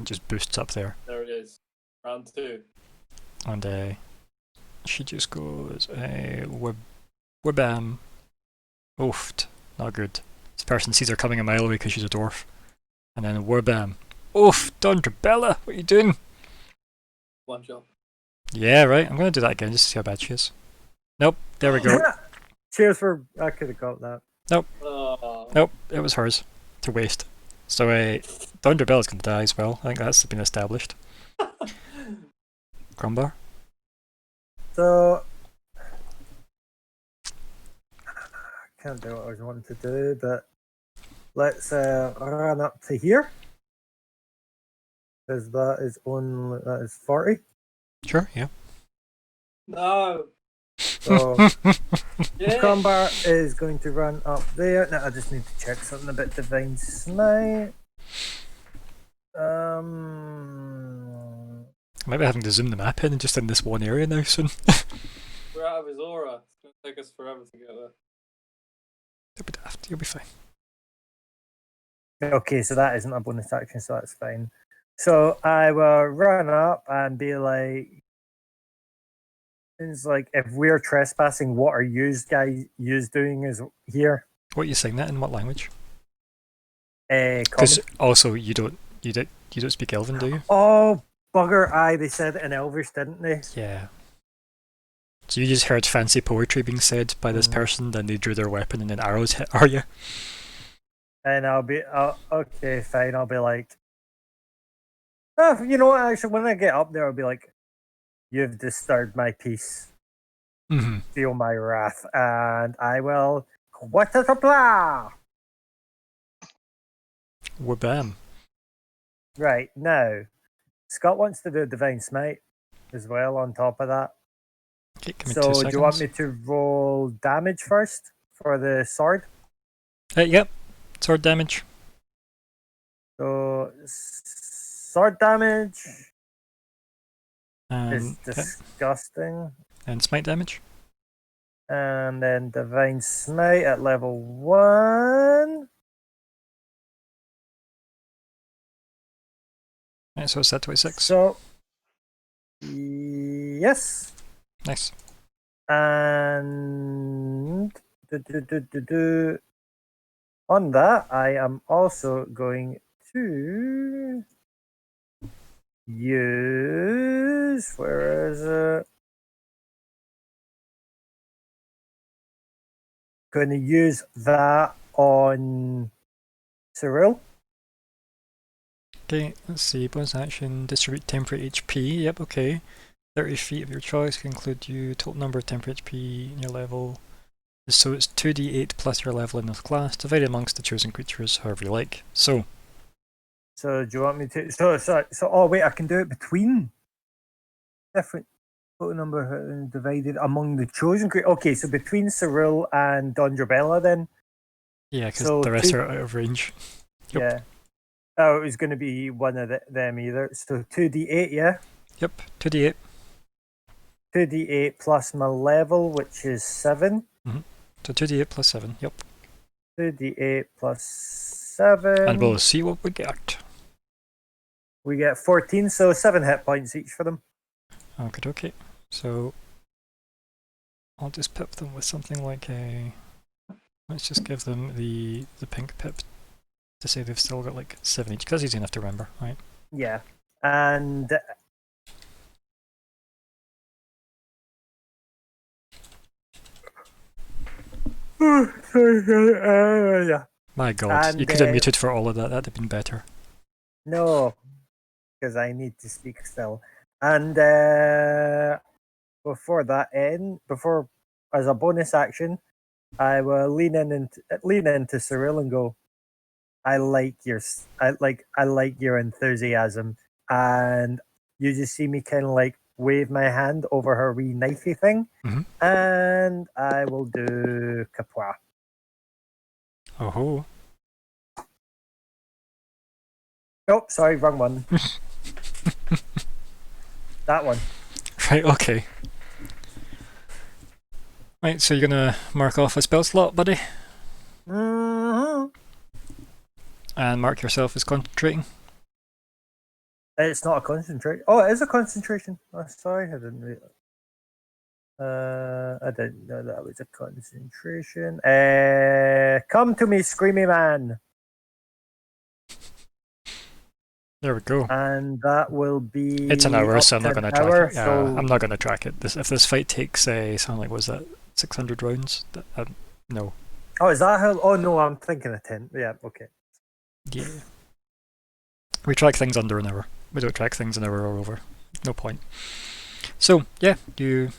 [SPEAKER 1] just boosts up there.
[SPEAKER 7] There it is. Round 2.
[SPEAKER 1] And she just goes, wabam. Oofed. Not good. This person sees her coming a mile away because she's a dwarf. And then wabam. Oof, Dondrabella, what are you doing?
[SPEAKER 7] One job.
[SPEAKER 1] Yeah, right, I'm going to do that again just to see how bad she is. Nope, there we go.
[SPEAKER 4] Cheers for. I could have got that.
[SPEAKER 7] Oh.
[SPEAKER 1] Nope, it was hers to waste. So Dondrabella's going to die as well. I think that's been established. Crumbar?
[SPEAKER 4] So. I can't do what I was wanting to do, but let's run up to here. Because that is 40.
[SPEAKER 1] Sure, yeah.
[SPEAKER 7] No.
[SPEAKER 4] So
[SPEAKER 7] Yeah.
[SPEAKER 4] Crumbar is going to run up there. Now I just need to check something about Divine Smite.
[SPEAKER 1] I might be having to zoom the map in just in this one area now soon.
[SPEAKER 7] We're out of his aura. It's going to take us forever to get there.
[SPEAKER 1] You'll be daft, you'll be fine.
[SPEAKER 4] Okay, so that isn't a bonus action, so that's fine. So I will run up and be like, it's like, if we're trespassing, what are yous doing is here?
[SPEAKER 1] What are you saying that in what language?
[SPEAKER 4] Common.
[SPEAKER 1] Because also you don't speak Elven, do you?
[SPEAKER 4] Oh, bugger, aye, they said it in Elvish, didn't they?
[SPEAKER 1] Yeah. So you just heard fancy poetry being said by this person, then they drew their weapon and then arrows hit Arya.
[SPEAKER 4] And I'll be, okay, fine, I'll be like, oh, you know what, actually, when I get up there, I'll be like, you've disturbed my peace.
[SPEAKER 1] Mm-hmm.
[SPEAKER 4] Feel my wrath, and I will, what is a blah?
[SPEAKER 1] Wabam.
[SPEAKER 4] Right, now, Scott wants to do a Divine Smite as well on top of that.
[SPEAKER 1] Okay, give me 2
[SPEAKER 4] So,
[SPEAKER 1] seconds.
[SPEAKER 4] do you want me to roll damage first for the sword?
[SPEAKER 1] Yep. Sword damage.
[SPEAKER 4] So, sword damage is
[SPEAKER 1] Okay.
[SPEAKER 4] disgusting.
[SPEAKER 1] And smite damage.
[SPEAKER 4] And then Divine Smite at level 1.
[SPEAKER 1] Right, so it's that 26.
[SPEAKER 4] So, yes.
[SPEAKER 1] Nice.
[SPEAKER 4] And on that, I am also going to use. Where is it? Going to use that on Cyril.
[SPEAKER 1] Okay, let's see. Bonus action, distribute temporary HP. Yep, okay. 30 feet of your choice can include you. Total number of temporary HP in your level. So it's 2d8 plus your level in this class, divided amongst the chosen creatures, however you like. So,
[SPEAKER 4] So do you want me to? So. Oh wait, I can do it between different total number divided among the chosen creatures. Okay, so between Cyril and Dondrabella, then.
[SPEAKER 1] yeah, because
[SPEAKER 4] So
[SPEAKER 1] the rest
[SPEAKER 4] two-
[SPEAKER 1] are out of range. Yep.
[SPEAKER 4] Yeah. Oh, it was going to be one of them either. So 2d8, yeah.
[SPEAKER 1] Yep, 2d8.
[SPEAKER 4] 2d8 plus my level, which is 7.
[SPEAKER 1] So 2d8 plus 7, yep.
[SPEAKER 4] 2d8 plus 7.
[SPEAKER 1] And we'll see what we get.
[SPEAKER 4] We get 14, so 7 hit points each for them.
[SPEAKER 1] Okay. So, I'll just pip them with something like a... Let's just give them the pink pip to say they've still got like 7 each, because easy enough to remember, right?
[SPEAKER 4] Yeah. And yeah.
[SPEAKER 1] My god, you
[SPEAKER 4] And,
[SPEAKER 1] could have muted for all of that, that'd have been better.
[SPEAKER 4] No, because I need to speak still. And before as a bonus action, I will lean into Cyril and go, I like your enthusiasm, and you just see me kind of like wave my hand over her wee knifey thing, and I will do Kapwa.
[SPEAKER 1] Oh.
[SPEAKER 4] Oh, sorry, wrong one. That one.
[SPEAKER 1] Right, okay. Right, so you're gonna mark off a spell slot, buddy?
[SPEAKER 4] Mm-hmm.
[SPEAKER 1] And mark yourself as concentrating.
[SPEAKER 4] It's not a concentration. Oh, it is a concentration. Oh, sorry, I didn't realize. I didn't know that was a concentration. Come to me, Screamy Man.
[SPEAKER 1] There we go.
[SPEAKER 4] And that will be.
[SPEAKER 1] It's an hour,
[SPEAKER 4] up
[SPEAKER 1] so I'm not
[SPEAKER 4] to
[SPEAKER 1] going
[SPEAKER 4] an
[SPEAKER 1] to track
[SPEAKER 4] hour,
[SPEAKER 1] it.
[SPEAKER 4] so
[SPEAKER 1] I'm not going to track it. If this fight takes, something like, was that 600 rounds? No.
[SPEAKER 4] Oh, is that how? Oh no, I'm thinking of 10. Yeah, okay.
[SPEAKER 1] Yeah. We track things under an hour. We don't track things an hour or over. No point. So, yeah, you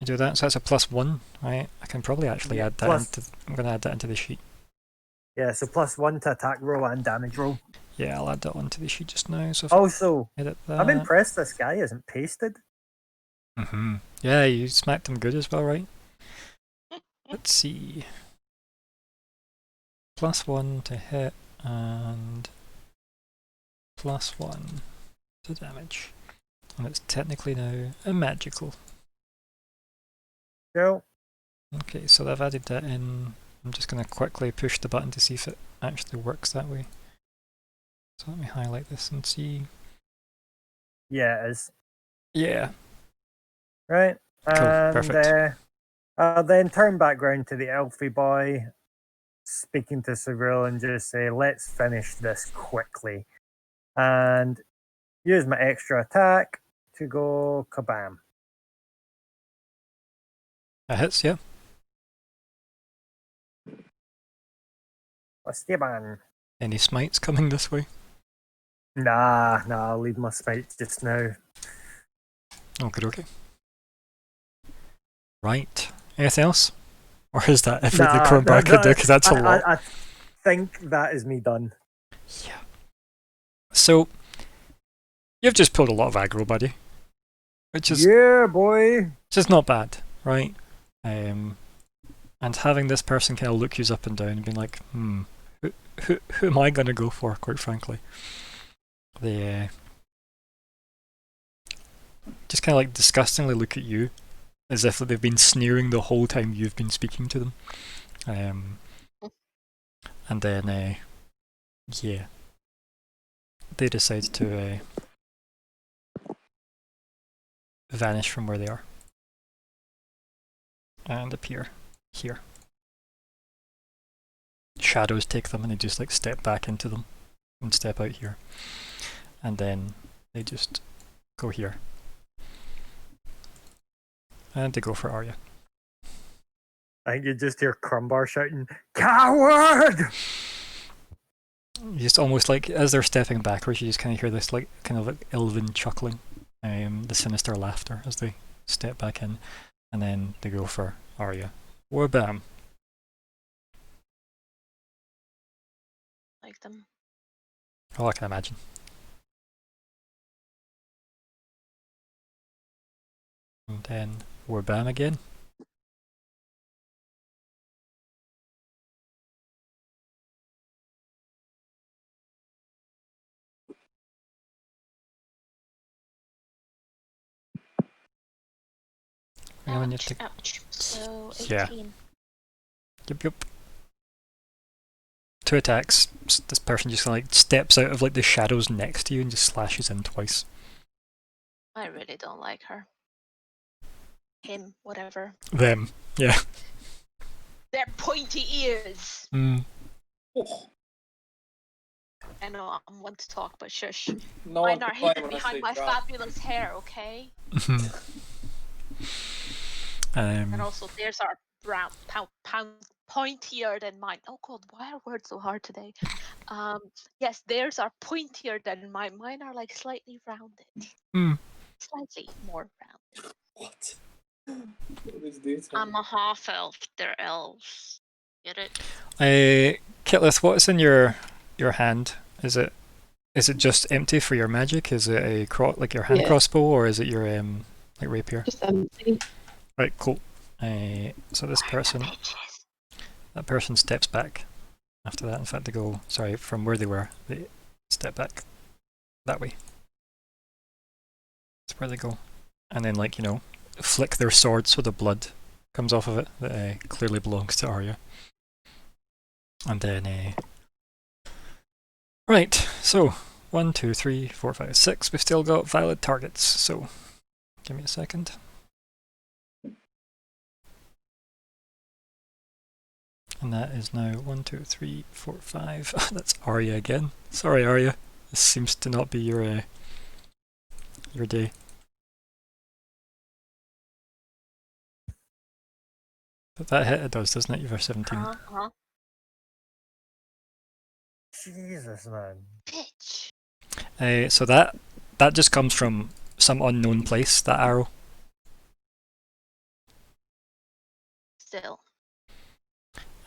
[SPEAKER 1] do that. So that's a +1, right? I can probably actually add that into... I'm going to add that into the sheet.
[SPEAKER 4] Yeah, so +1 to attack roll and damage roll.
[SPEAKER 1] Yeah, I'll add that onto the sheet just now. So if
[SPEAKER 4] Also,
[SPEAKER 1] I edit that...
[SPEAKER 4] I'm impressed this guy isn't pasted.
[SPEAKER 1] Yeah, you smacked him good as well, right? Let's see. +1 to hit and +1 to damage. And it's technically now a magical.
[SPEAKER 4] Go.
[SPEAKER 1] Okay, so I've added that in. I'm just going to quickly push the button to see if it actually works that way. So let me highlight this and see.
[SPEAKER 4] Yeah, it is.
[SPEAKER 1] Yeah.
[SPEAKER 4] Right.
[SPEAKER 1] Cool,
[SPEAKER 4] And
[SPEAKER 1] perfect.
[SPEAKER 4] I'll then turn back round to the elfie boy, speaking to Cyril, and just say, let's finish this quickly. And use my extra attack to go kabam.
[SPEAKER 1] That hits, yeah.
[SPEAKER 4] Esteban.
[SPEAKER 1] Any smites coming this way?
[SPEAKER 4] Nah, I'll leave my smite just now.
[SPEAKER 1] Okay. Right. Anything else? Or is that everything Crowbar could do? Because that's a lot.
[SPEAKER 4] think that is me done.
[SPEAKER 1] Yeah. So, you've just pulled a lot of aggro, buddy. Which is
[SPEAKER 4] Yeah, boy.
[SPEAKER 1] just not bad, right? And having this person kind of look you up and down and being like, who am I going to go for, quite frankly? They just kind of like disgustingly look at you as if they've been sneering the whole time you've been speaking to them. And then, yeah, they decide to vanish from where they are and appear here. Shadows take them and they just like step back into them and step out here. And then they just go here. And they go for Arya.
[SPEAKER 4] I think you just hear Crumbar shouting, "Coward!"
[SPEAKER 1] You just almost like, as they're stepping backwards, you just kind of hear this like kind of like elven chuckling, the sinister laughter as they step back in, and then they go for Arya. Warbam.
[SPEAKER 6] Like them.
[SPEAKER 1] Oh, I can imagine. And then Warbam again. Yeah, when you
[SPEAKER 6] Ouch,
[SPEAKER 1] take-
[SPEAKER 6] ouch. So
[SPEAKER 1] Yeah.
[SPEAKER 6] 18.
[SPEAKER 1] Yep. 2 attacks. This person just kind of like steps out of like the shadows next to you and just slashes in twice.
[SPEAKER 6] I really don't like her. Him, whatever.
[SPEAKER 1] Them. Yeah.
[SPEAKER 6] Their pointy ears.
[SPEAKER 1] Mm.
[SPEAKER 7] Oh,
[SPEAKER 6] I know I'm one to talk, but shush.
[SPEAKER 7] no
[SPEAKER 6] Mine
[SPEAKER 7] one
[SPEAKER 6] are
[SPEAKER 7] can find
[SPEAKER 6] hidden
[SPEAKER 7] when I
[SPEAKER 6] behind
[SPEAKER 7] say
[SPEAKER 6] my
[SPEAKER 7] drown.
[SPEAKER 6] fabulous hair, okay? And also, theirs are brown, pointier than mine. Oh god, why are words so hard today? Yes, theirs are pointier than mine. Mine are like slightly rounded.
[SPEAKER 1] Hmm.
[SPEAKER 6] Slightly more rounded.
[SPEAKER 7] What? What is this?
[SPEAKER 6] I'm a half elf. They're elves. Get it?
[SPEAKER 1] Kitlith, what's in your hand? Is it just empty for your magic? Is it a like your hand
[SPEAKER 5] Yeah.
[SPEAKER 1] crossbow, or is it your like rapier?
[SPEAKER 5] Just empty.
[SPEAKER 1] Right, cool. So this person, that person steps back. After that, in fact, they go from where they were. They step back that way. That's where they go, and then like flick their sword so the blood comes off of it that clearly belongs to Arya. And then right, so 1, 2, 3, 4, 5, 6. We've still got valid targets, so give me a second. And that is now 1, 2, 3, 4, 5. That's Arya again. Sorry, Arya. This seems to not be your day. But that hit it does, doesn't it? You have 17.
[SPEAKER 6] Uh-huh.
[SPEAKER 4] Jesus, man.
[SPEAKER 6] Bitch.
[SPEAKER 1] So that just comes from some unknown place, that arrow.
[SPEAKER 6] Still.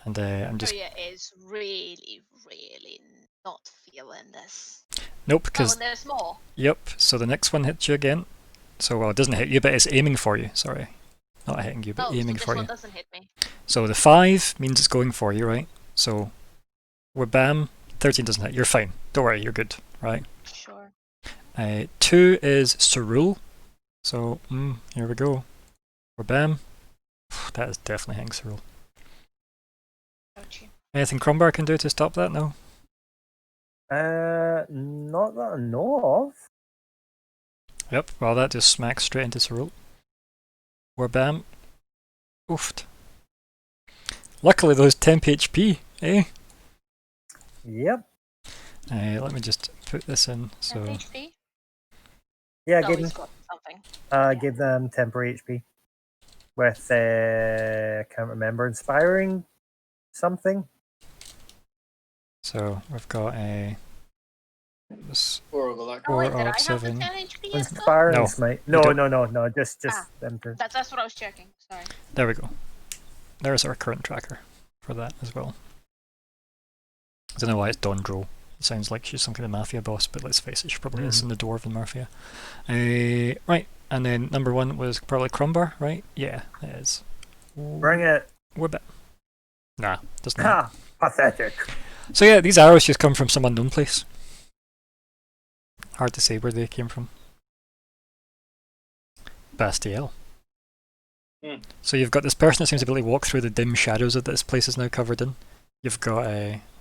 [SPEAKER 1] And I'm just...
[SPEAKER 6] Arya is really, really not feeling this.
[SPEAKER 1] Nope,
[SPEAKER 6] Oh,
[SPEAKER 1] because...
[SPEAKER 6] and there's more.
[SPEAKER 1] Yep, so the next one hits you again. So, well, it doesn't hit you, but it's aiming for you. Sorry. Not hitting you, but
[SPEAKER 6] Oh,
[SPEAKER 1] aiming
[SPEAKER 6] so
[SPEAKER 1] for
[SPEAKER 6] this one
[SPEAKER 1] you.
[SPEAKER 6] doesn't hit me.
[SPEAKER 1] So the 5 means it's going for you, right? So we're bam. 13 doesn't hit. You're fine. Don't worry, you're good, right?
[SPEAKER 6] Sure.
[SPEAKER 1] 2 is Cerule. So, here we go. We're bam. That is definitely hitting Cerule.
[SPEAKER 6] Don't you?
[SPEAKER 1] Anything Crumbar can do to stop that? No?
[SPEAKER 4] Not that I know of.
[SPEAKER 1] Yep, well that just smacks straight into Cerule. We're bam. Oofed. Luckily those temp HP, eh?
[SPEAKER 4] Yep.
[SPEAKER 1] Let me just put this in. So
[SPEAKER 6] HP?
[SPEAKER 4] Yeah,
[SPEAKER 6] No,
[SPEAKER 4] give
[SPEAKER 6] he's
[SPEAKER 4] them,
[SPEAKER 6] got something.
[SPEAKER 4] give them temporary HP. With, can't remember, inspiring something?
[SPEAKER 1] we've got a... This,
[SPEAKER 7] Or like
[SPEAKER 6] Oh, wait,
[SPEAKER 1] Or
[SPEAKER 6] did I
[SPEAKER 1] Arc
[SPEAKER 6] have the
[SPEAKER 1] 7.
[SPEAKER 6] 10 HP yet? though?
[SPEAKER 4] Inspiring
[SPEAKER 1] No,
[SPEAKER 4] smite.
[SPEAKER 1] you
[SPEAKER 4] No, just
[SPEAKER 6] Ah.
[SPEAKER 4] them two.
[SPEAKER 6] That's what I was checking. Sorry.
[SPEAKER 1] there we go. There's our current tracker for that as well. I don't know why it's Dondro. It sounds like she's some kind of mafia boss, but let's face it, she probably is in the Dwarven Mafia. Right, and then number 1 was probably Crumbar, right? Yeah, it is.
[SPEAKER 4] Bring it.
[SPEAKER 1] We're back. Nah, doesn't it?
[SPEAKER 4] Ha! Pathetic.
[SPEAKER 1] So yeah, these arrows just come from some unknown place. Hard to say where they came from. Bastiel. So you've got this person that seems to be able to walk through the dim shadows that this place is now covered in. You've got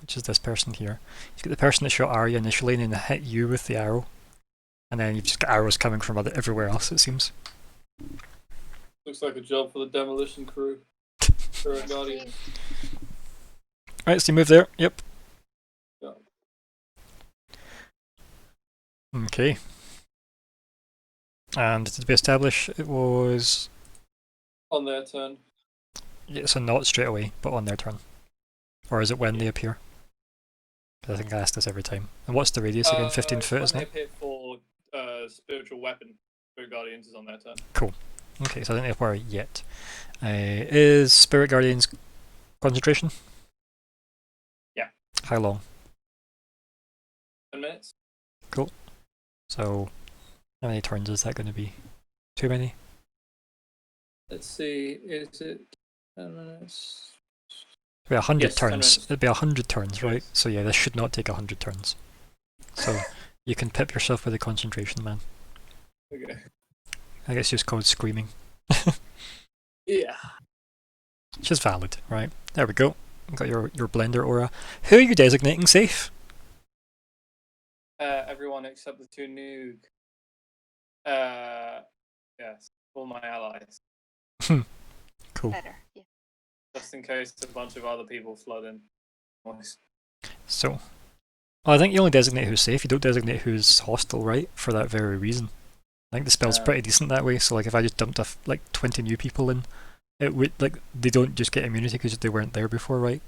[SPEAKER 1] which is this person here. You've got the person that shot Arya initially and then hit you with the arrow. And then you've just got arrows coming from everywhere else, it seems.
[SPEAKER 7] Looks like a job for the demolition crew. Spirit Guardian.
[SPEAKER 1] Right, so you move there. Yep.
[SPEAKER 7] Yeah.
[SPEAKER 1] Okay. And did we establish it was...
[SPEAKER 7] On their turn.
[SPEAKER 1] Yeah, so not straight away, but on their turn. Or is it when they appear? 'Cause I think I ask this every time. And what's the radius again? 15 foot, isn't it?
[SPEAKER 7] When they appear for spiritual weapon, Spirit Guardians is on their turn.
[SPEAKER 1] Cool. Okay, so I don't have to worry yet. Is Spirit Guardians concentration?
[SPEAKER 7] Yeah.
[SPEAKER 1] How long?
[SPEAKER 7] 10 minutes.
[SPEAKER 1] Cool. So, how many turns is that going to be? Too many?
[SPEAKER 7] Let's see, is it 10 minutes?
[SPEAKER 1] It'd be 100
[SPEAKER 7] Yes, 10
[SPEAKER 1] turns.
[SPEAKER 7] minutes.
[SPEAKER 1] It'd be 100 turns, right? So yeah, this should not take 100 turns. So, you can pip yourself with the concentration, man.
[SPEAKER 7] Okay.
[SPEAKER 1] I guess it's just called screaming.
[SPEAKER 7] Yeah.
[SPEAKER 1] Which is valid, right? There we go. Got your blender aura. Who are you designating safe?
[SPEAKER 7] Everyone except the 2 nuke. Yes, all my allies.
[SPEAKER 1] Cool.
[SPEAKER 2] Better. Yeah.
[SPEAKER 7] Just in case a bunch of other people flood in. Nice.
[SPEAKER 1] So, well, I think you only designate who's safe. You don't designate who's hostile, right? For that very reason. I think the spell's pretty decent that way. So, like, if I just dumped like 20 new people in, it would like they don't just get immunity because they weren't there before, right?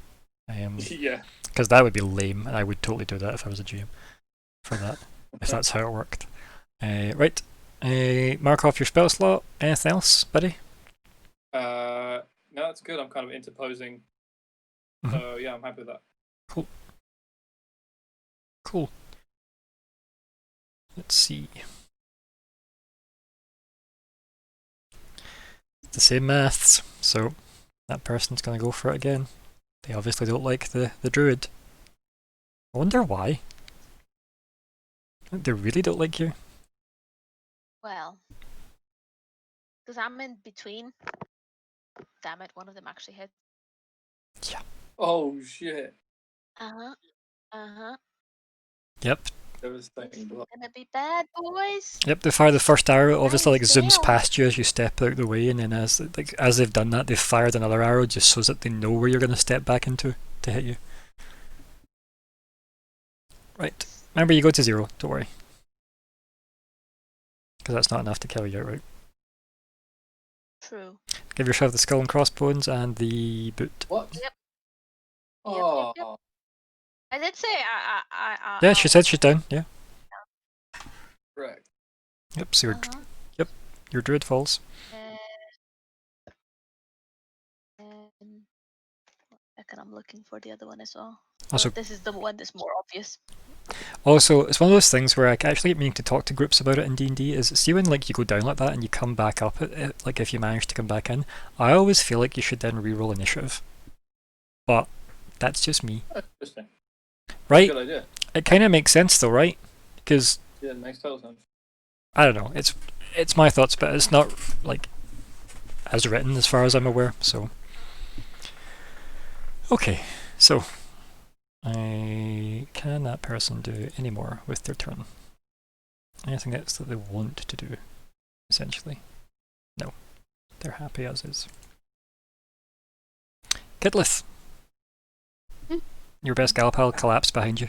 [SPEAKER 7] Yeah.
[SPEAKER 1] Because that would be lame, and I would totally do that if I was a GM for that. If that's how it worked. Right. Mark off your spell slot. Anything else, buddy?
[SPEAKER 7] No, it's good. I'm kind of interposing. So yeah, I'm happy with that.
[SPEAKER 1] Cool. Let's see. It's the same maths, so that person's gonna go for it again. They obviously don't like the druid. I wonder why. They really don't like you.
[SPEAKER 2] Well, because I'm in between. Damn it! One of them actually hit.
[SPEAKER 7] Oh shit.
[SPEAKER 1] Yep.
[SPEAKER 7] Devastating blow.
[SPEAKER 2] Gonna be bad, boys.
[SPEAKER 1] Yep, they fire the first arrow, obviously like zooms
[SPEAKER 2] fail.
[SPEAKER 1] past you as you step out the way, and then as they've done that, they've fired another arrow just so that they know where you're going to step back into to hit you. Right. Remember, you go to 0, don't worry. Because that's not enough to kill you outright.
[SPEAKER 2] True.
[SPEAKER 1] Give yourself the skull and crossbones and the boot.
[SPEAKER 7] What?
[SPEAKER 2] Yep.
[SPEAKER 7] Oh.
[SPEAKER 2] Yep. I did say I.
[SPEAKER 1] Yeah, she said she's down, yeah.
[SPEAKER 7] Correct.
[SPEAKER 1] Yep, so your druid falls.
[SPEAKER 2] And second, I'm looking for the other one as well.
[SPEAKER 1] Also,
[SPEAKER 2] This is the one that's more obvious.
[SPEAKER 1] Also, it's one of those things where I actually keep meaning to talk to groups about it in D&D, is see when like you go down like that and you come back up, like if you manage to come back in, I always feel like you should then re-roll initiative. But that's just me.
[SPEAKER 7] Interesting.
[SPEAKER 1] Right?
[SPEAKER 7] Good idea.
[SPEAKER 1] It kind of makes sense though, right? Because,
[SPEAKER 7] Yeah, it makes total sense.
[SPEAKER 1] I don't know, it's my thoughts, but it's not like as written as far as I'm aware, so. Okay, so can that person do any more with their turn? Anything else that they want to do, essentially? No. They're happy as is. Kidlith! Your best gal pal collapsed behind you.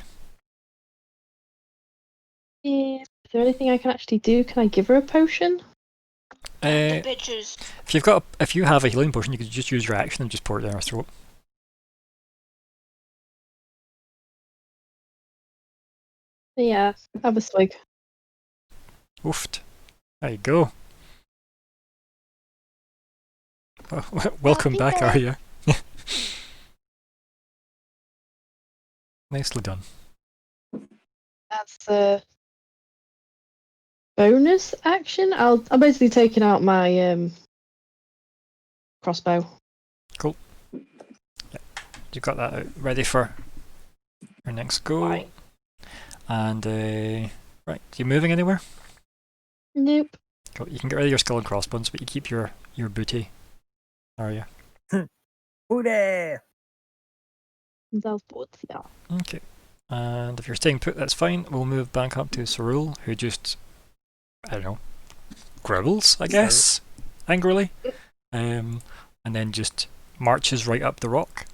[SPEAKER 5] Yeah. Is there anything I can actually do? Can I give her a potion?
[SPEAKER 2] The bitches.
[SPEAKER 1] If you have a healing potion, you could just use your action and just pour it down her throat.
[SPEAKER 5] Yeah, have a swig.
[SPEAKER 1] Oofed. There you go. Welcome back,
[SPEAKER 2] back.
[SPEAKER 1] Arya. Nicely done.
[SPEAKER 5] That's the bonus action. I'm basically taking out my crossbow.
[SPEAKER 1] You got that out ready for your next go.
[SPEAKER 5] Right.
[SPEAKER 1] And right, you moving anywhere?
[SPEAKER 5] Nope.
[SPEAKER 1] Cool. You can get rid of your skull and crossbones, but you keep your booty. Are you?
[SPEAKER 4] Booty!
[SPEAKER 5] That's both, yeah.
[SPEAKER 1] Okay. And if you're staying put, that's fine. We'll move back up to Cerule, who just, I don't know, growls, I guess, angrily. And then just marches right up the rock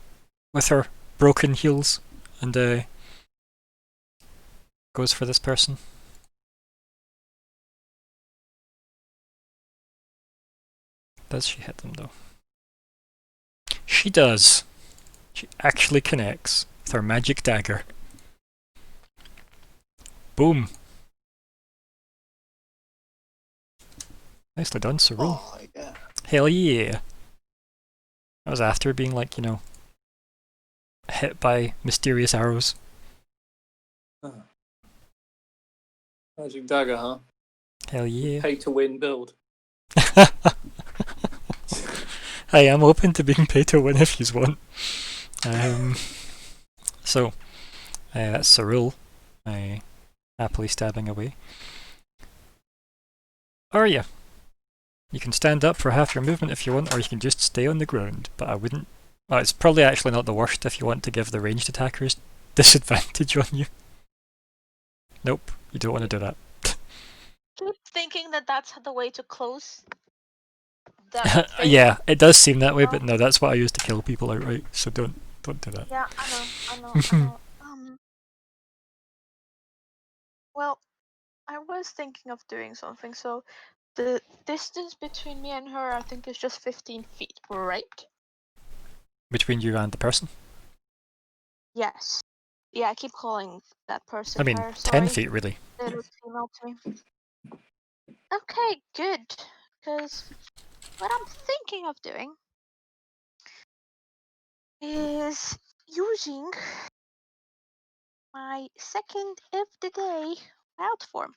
[SPEAKER 1] with her broken heels and goes for this person. Does she hit them though? She does. She actually connects with her magic dagger. Boom. Nicely done, Cerule.
[SPEAKER 7] Oh, yeah.
[SPEAKER 1] Hell yeah. That was after being like, you know, hit by mysterious arrows.
[SPEAKER 7] Magic dagger, huh?
[SPEAKER 1] Hell yeah.
[SPEAKER 7] Pay to win build.
[SPEAKER 1] Hey, I'm open to being paid to win if you want. So, that's Cerule, happily stabbing away. Arya, you can stand up for half your movement if you want, or you can just stay on the ground, but I wouldn't. Well, it's probably actually not the worst if you want to give the ranged attackers disadvantage on you. Nope, you don't want to do that.
[SPEAKER 6] Keep thinking that that's the way to close. That thing.
[SPEAKER 1] Yeah, it does seem that way, but no, that's what I use to kill people outright, so don't do that.
[SPEAKER 6] Yeah, I know. Well, I was thinking of doing something. So, the distance between me and her, I think, is just 15 feet, right?
[SPEAKER 1] Between you and the person?
[SPEAKER 6] Yes. Yeah, I keep calling that person
[SPEAKER 1] I mean,
[SPEAKER 6] her.
[SPEAKER 1] 10
[SPEAKER 6] Sorry.
[SPEAKER 1] feet really.
[SPEAKER 6] Little female to me. Okay, good. Because what I'm thinking of doing is using my second of the day wild form.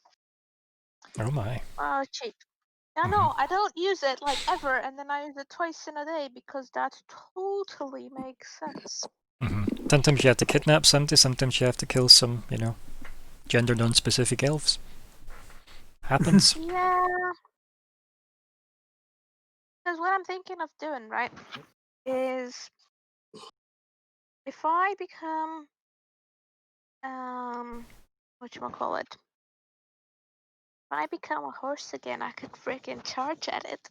[SPEAKER 1] Oh my.
[SPEAKER 6] Cheap. No, I don't use it like ever, and then I use it twice in a day because that totally makes sense.
[SPEAKER 1] Sometimes you have to kidnap somebody, sometimes you have to kill some, you know, gender non-specific elves. Happens.
[SPEAKER 6] Yeah. Because what I'm thinking of doing, right, is if I become, whatchamacallit? If I become a horse again, I could freaking charge at it.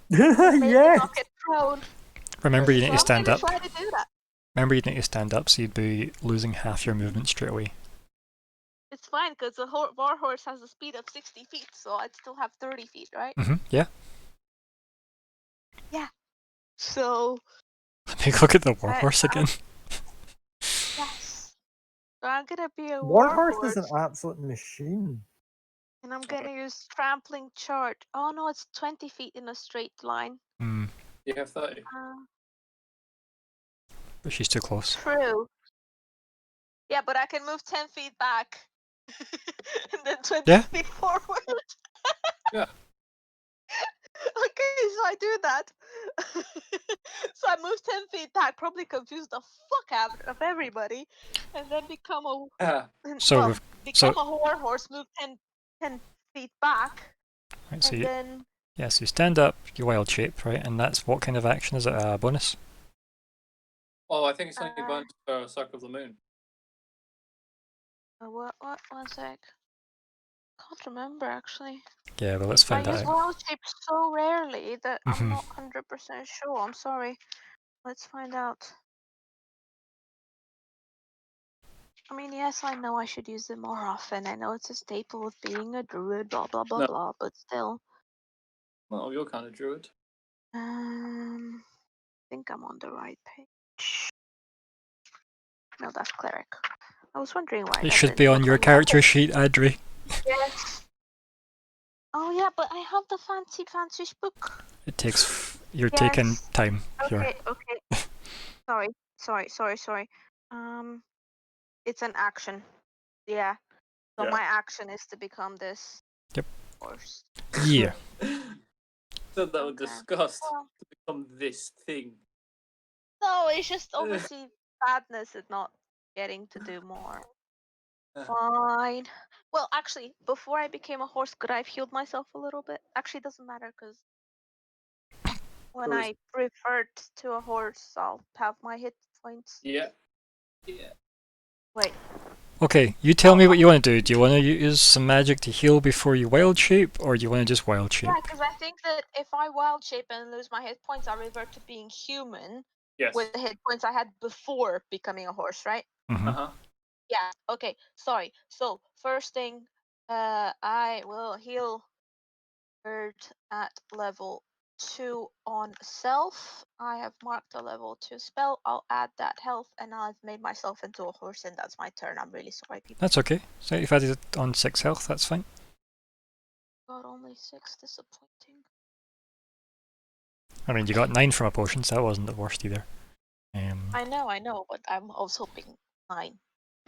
[SPEAKER 6] Maybe
[SPEAKER 4] Yeah!
[SPEAKER 6] knock it prone.
[SPEAKER 1] Remember you need
[SPEAKER 6] So
[SPEAKER 1] to
[SPEAKER 6] I'm
[SPEAKER 1] stand
[SPEAKER 6] gonna
[SPEAKER 1] up.
[SPEAKER 6] try to do that.
[SPEAKER 1] Remember you need to stand up, so you'd be losing half your movement straight away.
[SPEAKER 6] It's fine because the war horse has a speed of 60 feet, so I'd still have 30 feet, right?
[SPEAKER 1] Yeah.
[SPEAKER 6] Yeah. So.
[SPEAKER 1] Let me look at the warhorse again.
[SPEAKER 6] Yes. So I'm gonna be a
[SPEAKER 4] Warhorse
[SPEAKER 6] warhorse,
[SPEAKER 4] is an absolute machine.
[SPEAKER 6] and I'm gonna use trampling charge. Oh no, it's 20 feet in a straight line.
[SPEAKER 7] Yeah, 30.
[SPEAKER 1] But she's too close.
[SPEAKER 6] True. Yeah, but I can move 10 feet back. And then 20
[SPEAKER 1] Yeah.
[SPEAKER 6] feet forward.
[SPEAKER 7] Yeah.
[SPEAKER 6] Okay, so I do that. So I move 10 feet back, probably confuse the fuck out of everybody, and then become a
[SPEAKER 1] So
[SPEAKER 6] become a warhorse, move 10 feet back,
[SPEAKER 1] right, so
[SPEAKER 6] and
[SPEAKER 1] you,
[SPEAKER 6] then
[SPEAKER 1] yeah, so you stand up, you wild shape, right, and that's what kind of action is it? A bonus?
[SPEAKER 7] Oh, I think it's only bonus for Circle of the Moon.
[SPEAKER 6] what? One sec. Can't remember actually.
[SPEAKER 1] Yeah, well, let's find
[SPEAKER 6] I
[SPEAKER 1] that
[SPEAKER 6] use
[SPEAKER 1] out.
[SPEAKER 6] wild shape so rarely that I'm not 100% sure. I'm sorry. Let's find out. I mean, yes, I know I should use them more often. I know it's a staple of being a druid, blah blah blah blah, but still.
[SPEAKER 7] Well, you're kind of druid.
[SPEAKER 6] I think I'm on the right page. No, that's cleric. I was wondering why.
[SPEAKER 1] It should be on your character sheet, Adri.
[SPEAKER 6] Yes. Oh yeah, but I have the fancy book.
[SPEAKER 1] It takes. You're taking time here.
[SPEAKER 6] Okay. Sorry.
[SPEAKER 2] It's an action. Yeah. So
[SPEAKER 7] Yeah.
[SPEAKER 2] my action is to become this
[SPEAKER 1] Yep.
[SPEAKER 2] horse.
[SPEAKER 1] Yeah.
[SPEAKER 7] So that would
[SPEAKER 2] Okay.
[SPEAKER 7] disgust
[SPEAKER 2] Well,
[SPEAKER 7] to become this thing.
[SPEAKER 2] no, it's just obviously sadness at not getting to do more. Fine. Well, actually, before I became a horse, could I have healed myself a little bit? Actually, it doesn't matter because when
[SPEAKER 7] Horse.
[SPEAKER 2] I revert to a horse, I'll have my hit points.
[SPEAKER 7] Yeah. Yeah.
[SPEAKER 2] Wait.
[SPEAKER 1] Okay, you tell me what you want to do. Do you want to use some magic to heal before you wild shape, or do you want to just wild shape?
[SPEAKER 2] Yeah, because I think that if I wild shape and lose my hit points, I revert to being human
[SPEAKER 7] Yes.
[SPEAKER 2] with the hit points I had before becoming a horse, right?
[SPEAKER 1] Mhm.
[SPEAKER 7] Uh-huh.
[SPEAKER 2] Yeah. Okay. Sorry. So first thing, I will heal bird at level 2 on self. I have marked a level 2 spell. I'll add that health, and I've made myself into a horse, and that's my turn. I'm really sorry, people.
[SPEAKER 1] That's okay. So if added it on 6 health, that's fine.
[SPEAKER 2] Got only 6. Disappointing.
[SPEAKER 1] I mean, you got 9 from a potion, so that wasn't the worst either.
[SPEAKER 2] I know, but I was hoping 9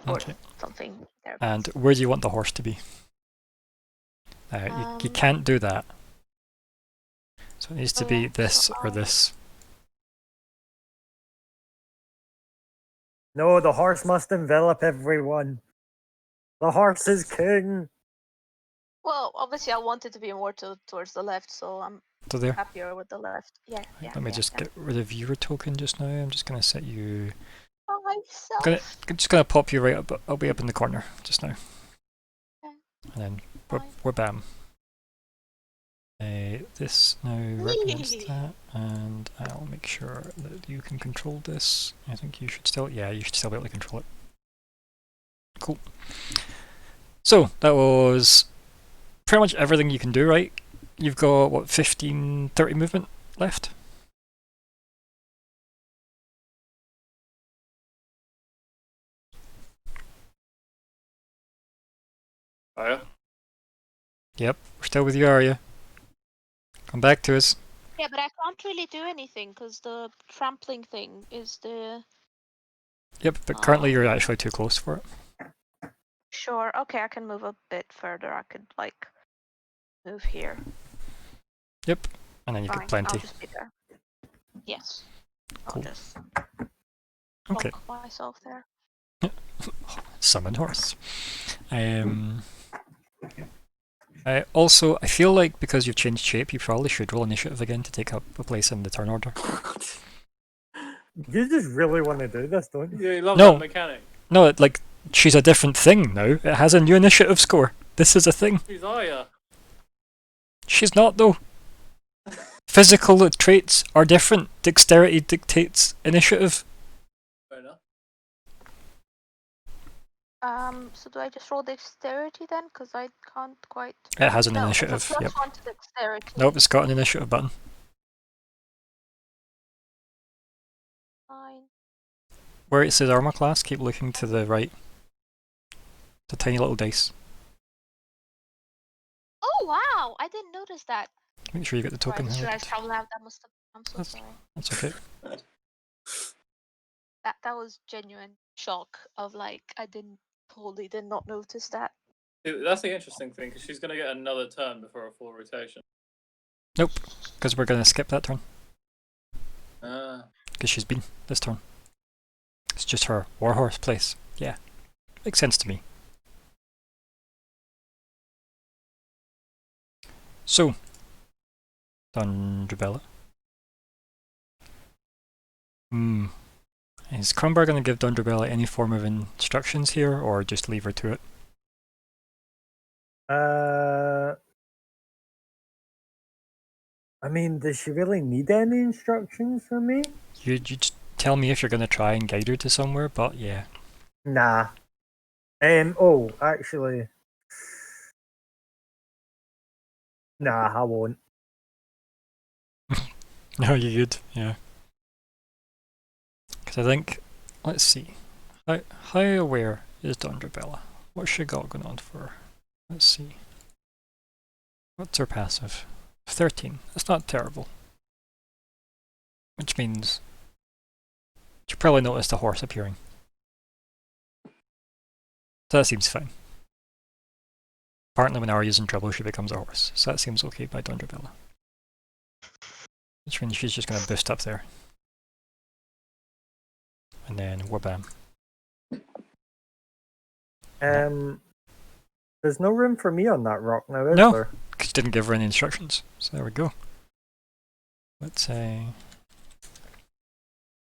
[SPEAKER 2] or
[SPEAKER 1] Okay.
[SPEAKER 2] something there.
[SPEAKER 1] And where do you want the horse to be? You can't do that. So it needs to be this or this.
[SPEAKER 4] No, the horse must envelop everyone. The horse is king.
[SPEAKER 2] Well, obviously, I wanted to be more towards the left, so I'm
[SPEAKER 1] So there.
[SPEAKER 2] happier with the left. Yeah.
[SPEAKER 1] Let me just get rid of your token just now. I'm just going to set you...
[SPEAKER 2] myself.
[SPEAKER 1] I'm just gonna pop you right up. I'll be up in the corner just now.
[SPEAKER 2] Okay.
[SPEAKER 1] And then
[SPEAKER 2] Fine.
[SPEAKER 1] we're bam. This now represents that, and I'll make sure that you can control this. I think you should still, yeah, you should still be able to control it. Cool. So that was pretty much everything you can do, right? You've got what, 15, 30 movement left?
[SPEAKER 7] Arya?
[SPEAKER 1] Yep, we're still with you, Arya. Come back to us.
[SPEAKER 2] Yeah, but I can't really do anything because the trampling thing is the.
[SPEAKER 1] Yep, but currently you're actually too close for it.
[SPEAKER 2] Sure. Okay, I can move a bit further. I could like move here.
[SPEAKER 1] Yep, and then you've
[SPEAKER 2] Fine.
[SPEAKER 1] got plenty.
[SPEAKER 2] I'll just be there. Yes.
[SPEAKER 1] Cool.
[SPEAKER 2] I'll just
[SPEAKER 1] Okay.
[SPEAKER 2] block myself there.
[SPEAKER 1] Summon horse. Also, I feel like because you've changed shape, you probably should roll initiative again to take up a place in the turn order.
[SPEAKER 4] You just really want to do this, don't you?
[SPEAKER 7] Yeah, you love
[SPEAKER 1] No.
[SPEAKER 7] that mechanic.
[SPEAKER 1] No, like, she's a different thing now. It has a new initiative score. This is a thing.
[SPEAKER 7] She's Arya.
[SPEAKER 1] She's not, though. Physical traits are different. Dexterity dictates initiative.
[SPEAKER 7] Fair enough.
[SPEAKER 2] So do I just roll dexterity then? Because I can't quite.
[SPEAKER 1] It has an
[SPEAKER 2] No,
[SPEAKER 1] initiative,
[SPEAKER 2] it's a
[SPEAKER 1] yep.
[SPEAKER 2] +1 to dexterity.
[SPEAKER 1] Nope, it's got an initiative button.
[SPEAKER 2] Fine.
[SPEAKER 1] Where it says armor class, keep looking to the right. The tiny little dice.
[SPEAKER 2] Oh wow! I didn't notice that.
[SPEAKER 1] Make sure you get the token.
[SPEAKER 2] I just
[SPEAKER 1] highlighted.
[SPEAKER 2] realized how loud that must have. I'm so
[SPEAKER 1] That's-
[SPEAKER 2] sorry.
[SPEAKER 1] That's okay.
[SPEAKER 2] That was genuine shock of like I totally did not notice that.
[SPEAKER 7] That's the interesting thing, because she's going to get another turn before a full rotation.
[SPEAKER 1] Nope, because we're going to skip that turn.
[SPEAKER 7] Ah.
[SPEAKER 1] Because she's been this turn. It's just her warhorse place. Yeah. Makes sense to me. So, Dundrabella. Is Crumbar going to give Dundrabella any form of instructions here, or just leave her to it?
[SPEAKER 4] I mean, does she really need any instructions from me?
[SPEAKER 1] You just tell me if you're going to try and guide her to somewhere, but yeah.
[SPEAKER 4] Nah. Oh, actually. Nah, I won't.
[SPEAKER 1] No, you're good, yeah. Because I think, let's see. How aware is Dundrabella? What's she got going on for her? Let's see. What's her passive? 13. That's not terrible. Which means you probably noticed a horse appearing. So that seems fine. Apparently when Arya's in trouble, she becomes a horse. So that seems okay by Dondravilla. Which means she's just going to boost up there. And then whabam.
[SPEAKER 4] There's no room for me on that rock now, is
[SPEAKER 1] No.
[SPEAKER 4] there?
[SPEAKER 1] Because you didn't give her any instructions. So there we go. Let's say...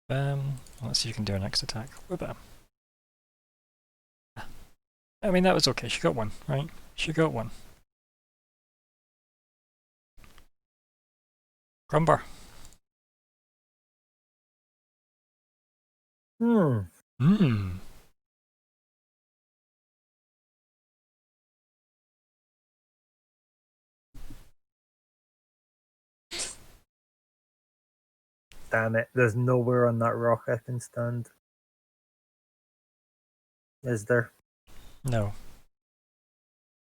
[SPEAKER 1] Bam. Let's see if you can do her next attack. Whabam. I mean, that was okay. She got one, right? She got one. Grumbar. Hmm.
[SPEAKER 4] Damn it, there's nowhere on that rock I can stand. Is there?
[SPEAKER 1] No.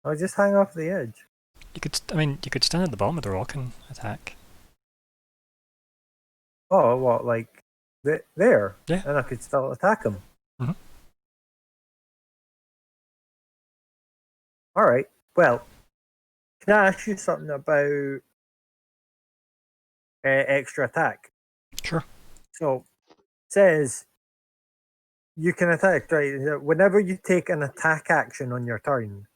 [SPEAKER 4] I'll just hang off the edge.
[SPEAKER 1] You could, I mean, you could stand at the bottom of the rock and attack.
[SPEAKER 4] Oh, what, like there?
[SPEAKER 1] Yeah.
[SPEAKER 4] And I could still attack him.
[SPEAKER 1] Mhm.
[SPEAKER 4] Alright, well, can I ask you something about extra attack?
[SPEAKER 1] Sure.
[SPEAKER 4] So, it says you can attack, right? Whenever you take an attack action on your turn.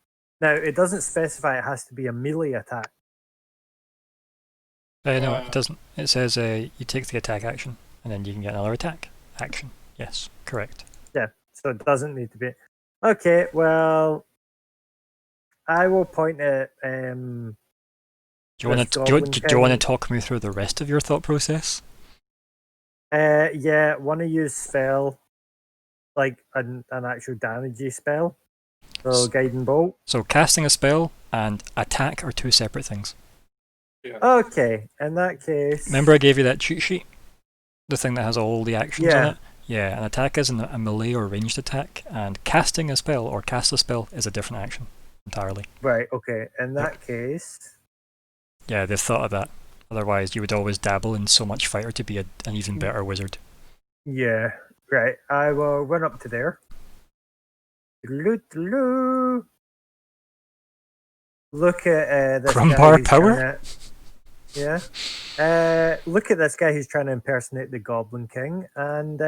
[SPEAKER 4] Now, it doesn't specify it has to be a melee attack.
[SPEAKER 1] No, it doesn't. It says you take the attack action, and then you can get another attack action. Yes, correct.
[SPEAKER 4] Yeah, so it doesn't need to be. Okay, well, I will point at.
[SPEAKER 1] Do you want
[SPEAKER 4] This
[SPEAKER 1] to
[SPEAKER 4] Goblin
[SPEAKER 1] do you want to
[SPEAKER 4] King.
[SPEAKER 1] talk me through the rest of your thought process?
[SPEAKER 4] Yeah, want to use spell, like an actual damagey spell. So guiding bolt.
[SPEAKER 1] So casting a spell and attack are two separate things.
[SPEAKER 4] Okay, in that case.
[SPEAKER 1] Remember I gave you that cheat sheet? The thing that has all the actions on
[SPEAKER 4] Yeah.
[SPEAKER 1] it? Yeah, an attack is a melee or ranged attack, and casting a spell or cast a spell is a different action entirely.
[SPEAKER 4] Right. Okay. In that case.
[SPEAKER 1] Yeah, they've thought of that. Otherwise, you would always dabble in so much fighter to be an even better wizard.
[SPEAKER 4] Yeah. Right. I will run up to there. Look at this
[SPEAKER 1] Crumbar
[SPEAKER 4] guy who's
[SPEAKER 1] power?
[SPEAKER 4] trying to- yeah. Look at this guy who's trying to impersonate the Goblin King, and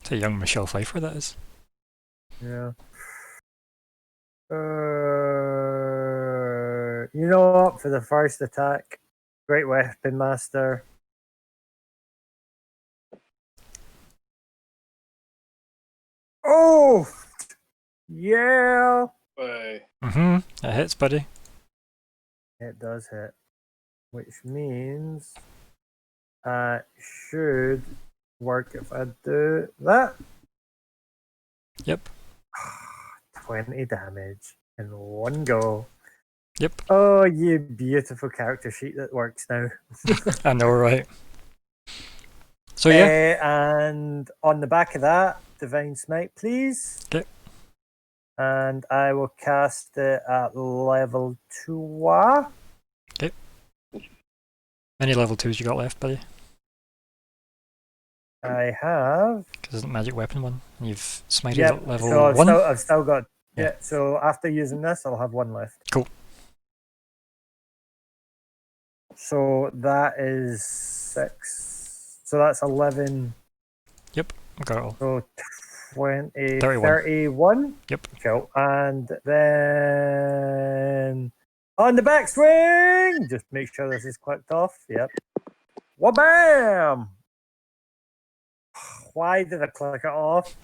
[SPEAKER 1] It's a young Michelle Pfeiffer, that is.
[SPEAKER 4] yeah. You know what? For the first attack, Great Weapon Master. Oh, yeah.
[SPEAKER 7] Way.
[SPEAKER 1] That hits, buddy.
[SPEAKER 4] It does hit, which means it should work if I do that.
[SPEAKER 1] Yep.
[SPEAKER 4] 20 damage in one go.
[SPEAKER 1] Yep.
[SPEAKER 4] Oh, you beautiful character sheet that works now.
[SPEAKER 1] I know, right? So yeah,
[SPEAKER 4] And on the back of that, Divine Smite, please.
[SPEAKER 1] Okay.
[SPEAKER 4] And I will cast it at level 2.
[SPEAKER 1] many level 2s you got left, buddy?
[SPEAKER 4] I have.
[SPEAKER 1] Because it's a magic weapon one. And you've smited
[SPEAKER 4] Yep,
[SPEAKER 1] at level
[SPEAKER 4] so
[SPEAKER 1] 1.
[SPEAKER 4] I've still got.
[SPEAKER 1] Yeah.
[SPEAKER 4] Yeah, so after using this, I'll have 1 left.
[SPEAKER 1] Cool.
[SPEAKER 4] So that is 6. So that's 11.
[SPEAKER 1] I've got it all.
[SPEAKER 4] So 20,
[SPEAKER 1] 31.
[SPEAKER 4] 31.
[SPEAKER 1] Yep.
[SPEAKER 4] Cool. And then on the backswing, just make sure this is clicked off. Yep. Wabam! Why did I click it off?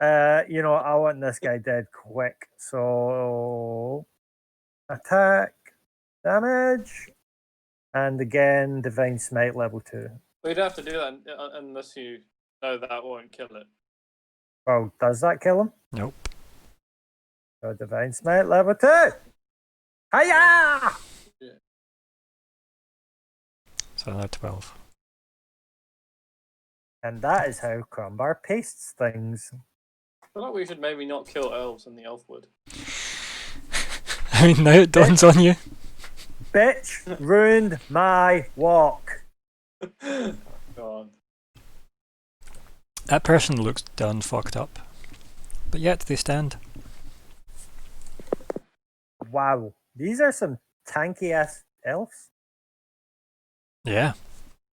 [SPEAKER 4] You know, I want this guy dead quick. So attack, damage, and again, Divine Smite level 2.
[SPEAKER 7] We'd have to do that unless you know that won't kill it.
[SPEAKER 4] Oh, does that kill him?
[SPEAKER 1] Nope.
[SPEAKER 4] So Divine Smite level 2. Hiya!
[SPEAKER 1] So another 12.
[SPEAKER 4] And that is how Crumbar pastes things.
[SPEAKER 7] I feel like we should maybe not kill elves in the Elfwood.
[SPEAKER 1] I mean, now it dawns on you.
[SPEAKER 4] Bitch ruined my walk.
[SPEAKER 7] God.
[SPEAKER 1] That person looks done fucked up. But yet they stand.
[SPEAKER 4] Wow, these are some tanky ass elves.
[SPEAKER 1] Yeah.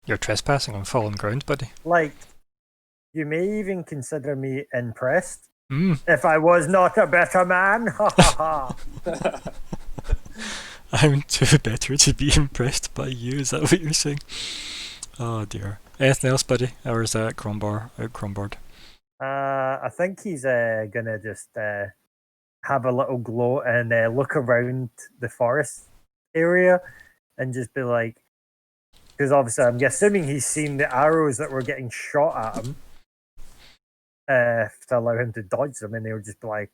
[SPEAKER 1] You're trespassing on fallen ground, buddy.
[SPEAKER 4] Like, you may even consider me impressed
[SPEAKER 1] Mm.
[SPEAKER 4] if I was not a better man. Ha ha ha.
[SPEAKER 1] I'm too better to be impressed by you, is that what you're saying? Oh dear. Anything else, buddy? Or is that Crombar out Cromboard?
[SPEAKER 4] I think he's gonna just have a little glow and look around the forest area and just be like, because obviously I'm assuming he's seen the arrows that were getting shot at him to allow him to dodge them, and they would just be like,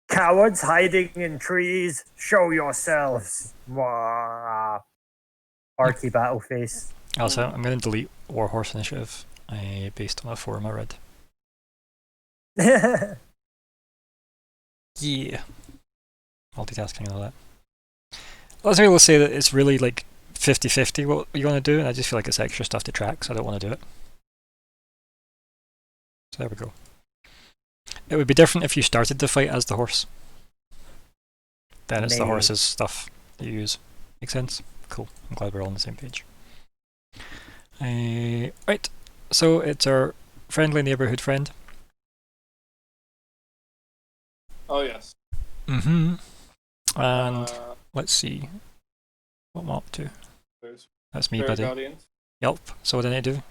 [SPEAKER 4] "Cowards hiding in trees, show yourselves!" Wah. Arky battle face.
[SPEAKER 1] Also, I'm going to delete Warhorse Initiative based on a forum I read. Yeah. Multitasking and all that. Let's be able to say that it's really like 50-50 what you want to do, and I just feel like it's extra stuff to track, so I don't want to do it. So there we go. It would be different if you started the fight as the horse. Then it's the
[SPEAKER 4] Maybe.
[SPEAKER 1] horse's stuff that you use. Make sense? Cool. I'm glad we're all on the same page. Right. So it's our friendly neighborhood friend.
[SPEAKER 7] Oh yes.
[SPEAKER 1] Mm-hmm. And
[SPEAKER 7] Uh,
[SPEAKER 1] let's see. What am I up to?
[SPEAKER 7] there's
[SPEAKER 1] That's me,
[SPEAKER 7] Spirit
[SPEAKER 1] buddy.
[SPEAKER 7] Guardians.
[SPEAKER 1] Yelp. So what did I do?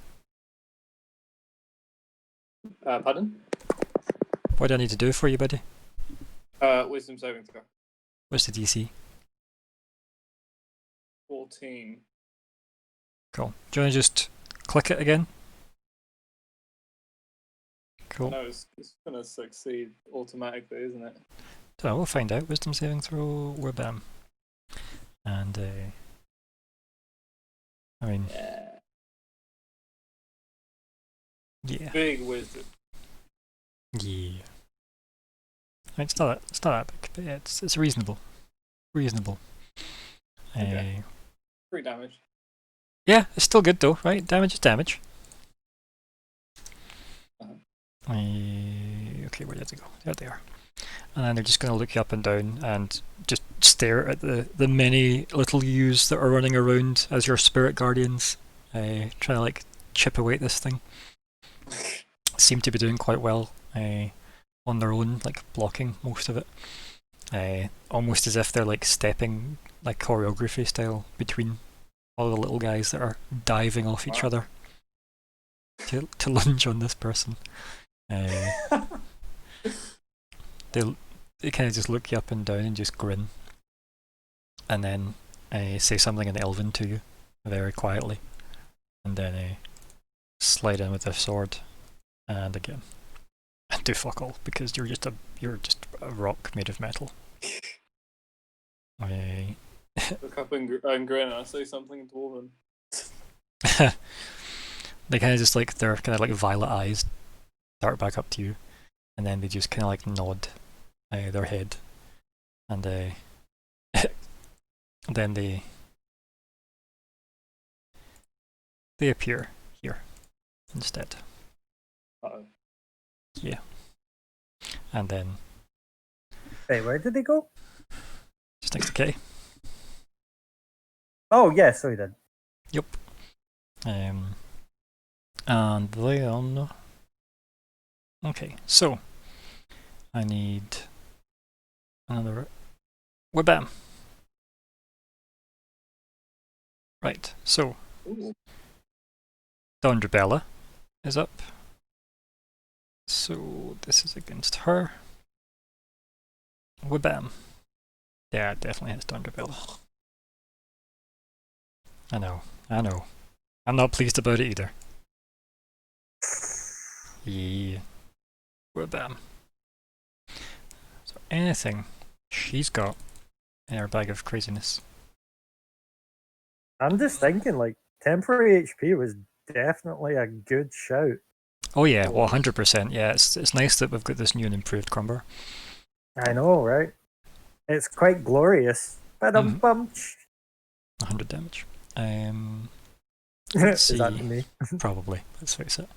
[SPEAKER 7] Pardon?
[SPEAKER 1] What do I need to do for you, buddy?
[SPEAKER 7] Wisdom saving throw.
[SPEAKER 1] What's the DC?
[SPEAKER 7] 14.
[SPEAKER 1] Cool. Do you want to just click it again? Cool.
[SPEAKER 7] No, it's gonna succeed automatically, isn't it?
[SPEAKER 1] So we'll find out. Wisdom saving throw. We're bam. And I mean,
[SPEAKER 7] Yeah.
[SPEAKER 1] yeah,
[SPEAKER 7] Big wisdom.
[SPEAKER 1] yeah. I mean, it's not that big, but yeah, it's reasonable. Reasonable.
[SPEAKER 7] Okay. 3 damage.
[SPEAKER 1] Yeah, it's still good though, right? Damage is damage.
[SPEAKER 7] Uh-huh.
[SPEAKER 1] Okay, where did they go? There they are. And then they're just going to look you up and down and just stare at the many little yous that are running around as your spirit guardians, trying to like chip away at this thing. Seem to be doing quite well on their own, like blocking most of it. Almost as if they're like stepping like choreography style between all the little guys that are diving off each
[SPEAKER 7] Wow.
[SPEAKER 1] other to lunge on this person. They kind of just look you up and down and just grin, and then say something in Elven to you very quietly, and then slide in with their sword, and again, and do fuck all because you're just a rock made of metal.
[SPEAKER 7] Look up and grin and I say something in Dwarven.
[SPEAKER 1] They kind of just like their kind of like violet eyes dart back up to you, and then they just kind of like nod their head, and then they appear here instead.
[SPEAKER 7] Uh-oh.
[SPEAKER 1] Yeah, and then
[SPEAKER 4] Wait, where did they go?
[SPEAKER 1] just next to K.
[SPEAKER 4] Oh, yes, so he did.
[SPEAKER 1] And then okay, so I need another webam. Right, so
[SPEAKER 7] Ooh.
[SPEAKER 1] Dawndrabella is up. So this is against her. Webam. Yeah, it definitely hits Dawndrabella. I know. I'm not pleased about it either. Yeah. Webam. So anything she's got in her bag of craziness.
[SPEAKER 4] I'm just thinking, like, temporary HP was definitely a good shout.
[SPEAKER 1] Oh yeah, well 100%. Yeah, it's nice that we've got this new and improved Crumber.
[SPEAKER 4] I know, right? It's quite glorious. But
[SPEAKER 1] Mhm.
[SPEAKER 4] 100
[SPEAKER 1] 100 damage. Let's
[SPEAKER 4] Is that
[SPEAKER 1] see.
[SPEAKER 4] me?
[SPEAKER 1] Probably. Let's face it.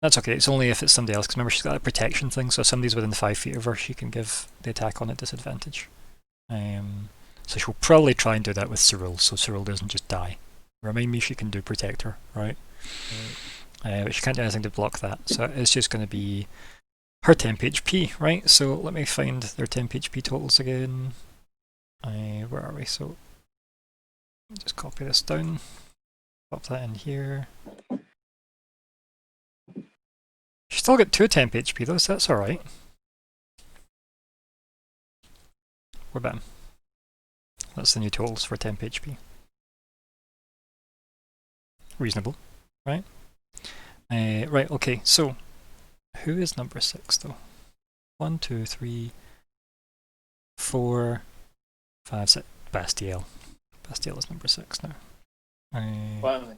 [SPEAKER 1] That's okay. It's only if it's somebody else. Because remember, she's got a protection thing. So if somebody's within 5 feet of her, she can give the attack on at disadvantage. So she'll probably try and do that with Cyril, so Cyril doesn't just die. Remind me she can do Protector, right? But she can't do anything to block that. So it's just going to be her temp HP, right? So let me find their temp HP totals again. Where are we? So just copy this down. Pop that in here. She's still got 2 temp HP though, so that's alright. We're bam. That's the new totals for temp HP. Reasonable, right? Right, okay, so who is number 6 though? 1, 2, 3, 4, 5, 6. Bastiel. Bastiel is number 6 now.
[SPEAKER 7] Finally.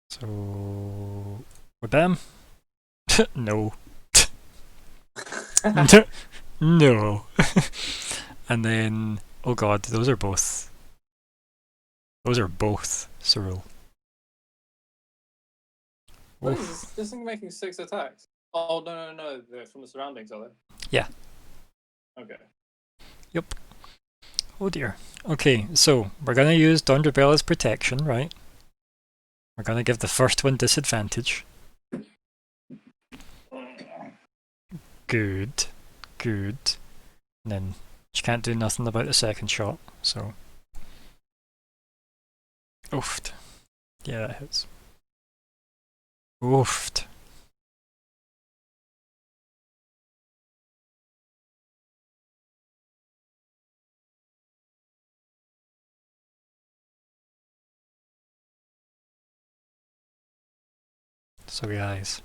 [SPEAKER 1] So we're bam. No. No. And then, oh god, those are both Cyril.
[SPEAKER 7] What is
[SPEAKER 1] Oof.
[SPEAKER 7] this thing making 6 attacks? Oh, no. They're from the surroundings, are they?
[SPEAKER 1] Yeah.
[SPEAKER 7] Okay.
[SPEAKER 1] Yep. Oh dear. Okay, so we're gonna use Dondrabella's protection, right? We're gonna give the first one disadvantage. Good. Good. And then she can't do nothing about the second shot, so. Oofed. Yeah, that hits. Oofed. So guys,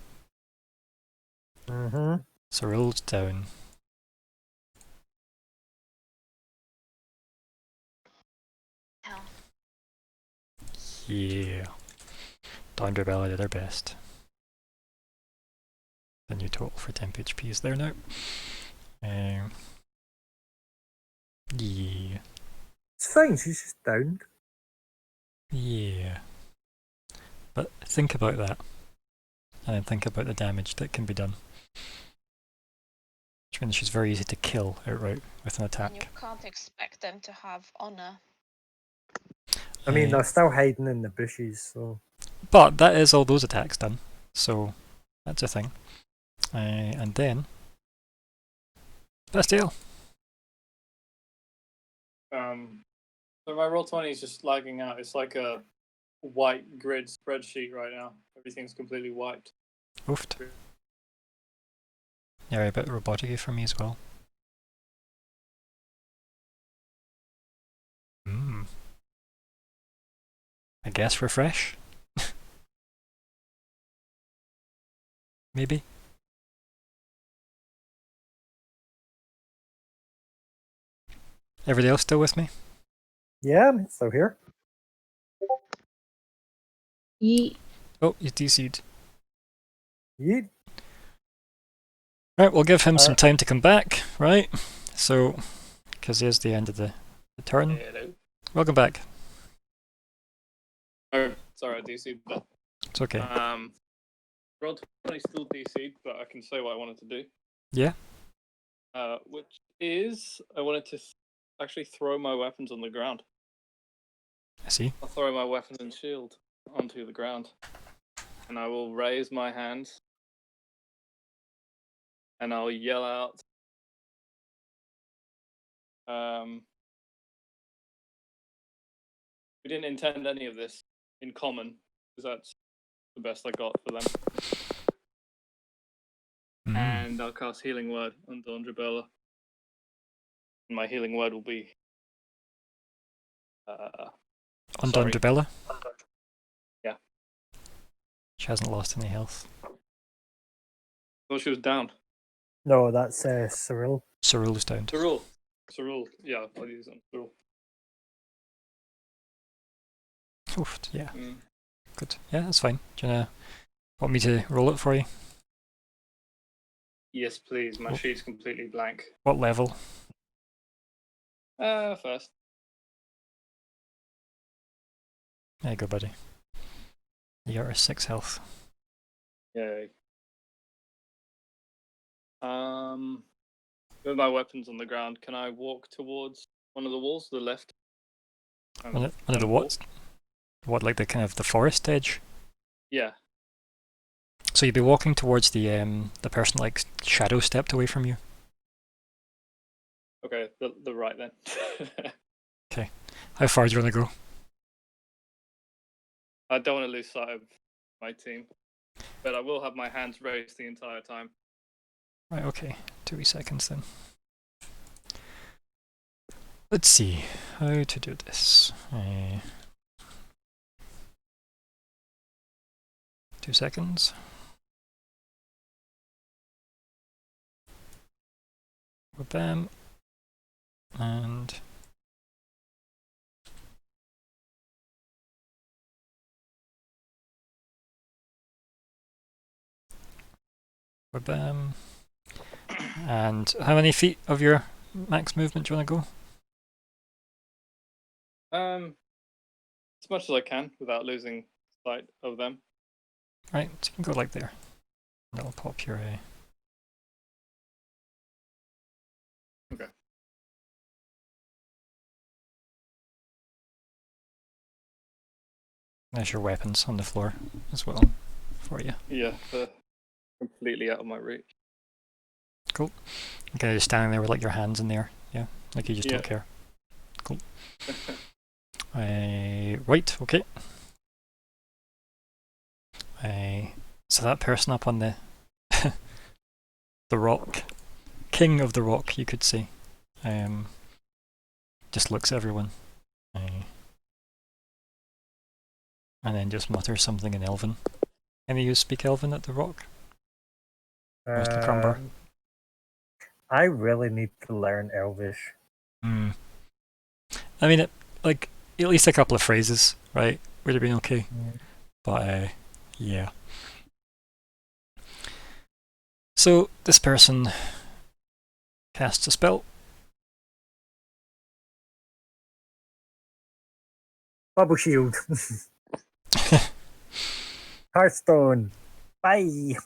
[SPEAKER 1] Cyril's down.
[SPEAKER 6] Hell.
[SPEAKER 1] Yeah. Dondrabella did her best. The new total for temp HP is there now. Yeah.
[SPEAKER 4] It's fine, she's just downed.
[SPEAKER 1] Yeah. But think about that. And then think about the damage that can be done. Which means she's very easy to kill outright with an
[SPEAKER 6] And you
[SPEAKER 1] attack.
[SPEAKER 6] can't expect them to have honor.
[SPEAKER 4] I mean,
[SPEAKER 1] Uh,
[SPEAKER 4] they're still hiding in the bushes, so.
[SPEAKER 1] But that is all those attacks done. So that's a thing. And then Bastiel.
[SPEAKER 7] So my Roll20 is just lagging out. It's like a white grid spreadsheet right now. Everything's completely wiped.
[SPEAKER 1] Oofed. Yeah, a bit robotic for me as well. I guess refresh? Maybe? Everybody else still with me?
[SPEAKER 4] Yeah, I'm still here.
[SPEAKER 5] Yeet.
[SPEAKER 1] Oh, he's DC'd.
[SPEAKER 4] Yeet.
[SPEAKER 1] Right, we'll give him some time to come back, right? So, because here's the end of the turn.
[SPEAKER 7] Hello.
[SPEAKER 1] Welcome back.
[SPEAKER 7] Oh, sorry, I DC'd, but
[SPEAKER 1] It's okay.
[SPEAKER 7] Roll20 still DC'd, but I can say what I wanted to do.
[SPEAKER 1] Yeah?
[SPEAKER 7] Which is I wanted to actually throw my weapons on the ground.
[SPEAKER 1] I see.
[SPEAKER 7] I'll throw my weapons and shield onto the ground, and I will raise my hands, and I'll yell out. We didn't intend any of this in common, because that's the best I got for them. And I'll cast Healing Word on Dondrabella. And my Healing Word will be...
[SPEAKER 1] On
[SPEAKER 7] sorry.
[SPEAKER 1] Dondrabella?
[SPEAKER 7] Yeah.
[SPEAKER 1] She hasn't lost any health.
[SPEAKER 7] Well, she was down.
[SPEAKER 4] No, that's Cyril.
[SPEAKER 1] Cyril's down.
[SPEAKER 7] Cyril, yeah, I'll use them. Cyril.
[SPEAKER 1] Oofed, yeah. Good. Yeah, that's fine. Do you want me to roll it for you?
[SPEAKER 7] Yes, please. My sheet's completely blank.
[SPEAKER 1] What level?
[SPEAKER 7] First.
[SPEAKER 1] There you go, buddy. You're 6 health.
[SPEAKER 7] Yay. With my weapons on the ground, can I walk towards one of the walls to the left?
[SPEAKER 1] One of the what? What, like the kind of the forest edge?
[SPEAKER 7] Yeah.
[SPEAKER 1] So you'd be walking towards the person like shadow stepped away from you.
[SPEAKER 7] Okay, the right then.
[SPEAKER 1] How far do you want to go?
[SPEAKER 7] I don't want to lose sight of my team, but I will have my hands raised the entire time.
[SPEAKER 1] Right, okay. 2 wee seconds then. Let's see how to do this. 2 seconds. Bam. And bam. And how many feet of your max movement do you want to go?
[SPEAKER 7] As much as I can without losing sight of them.
[SPEAKER 1] Right, so you can go like there. That'll pop your
[SPEAKER 7] Okay.
[SPEAKER 1] There's your weapons on the floor as well for you.
[SPEAKER 7] Yeah, they're completely out of my reach.
[SPEAKER 1] Cool. Okay, just standing there with like your hands in the air. Yeah, like you just
[SPEAKER 7] Yeah.
[SPEAKER 1] don't care. Cool. Right, okay. So that person up on the the rock, king of the rock, you could say, just looks at everyone, and then just mutters something in Elven. Any of you speak Elven at the rock? Mr. Crumber?
[SPEAKER 4] I really need to learn Elvish.
[SPEAKER 1] I mean, like at least a couple of phrases, right? Would have been okay. But yeah. So this person casts a spell.
[SPEAKER 4] Bubble shield. Hearthstone. Bye.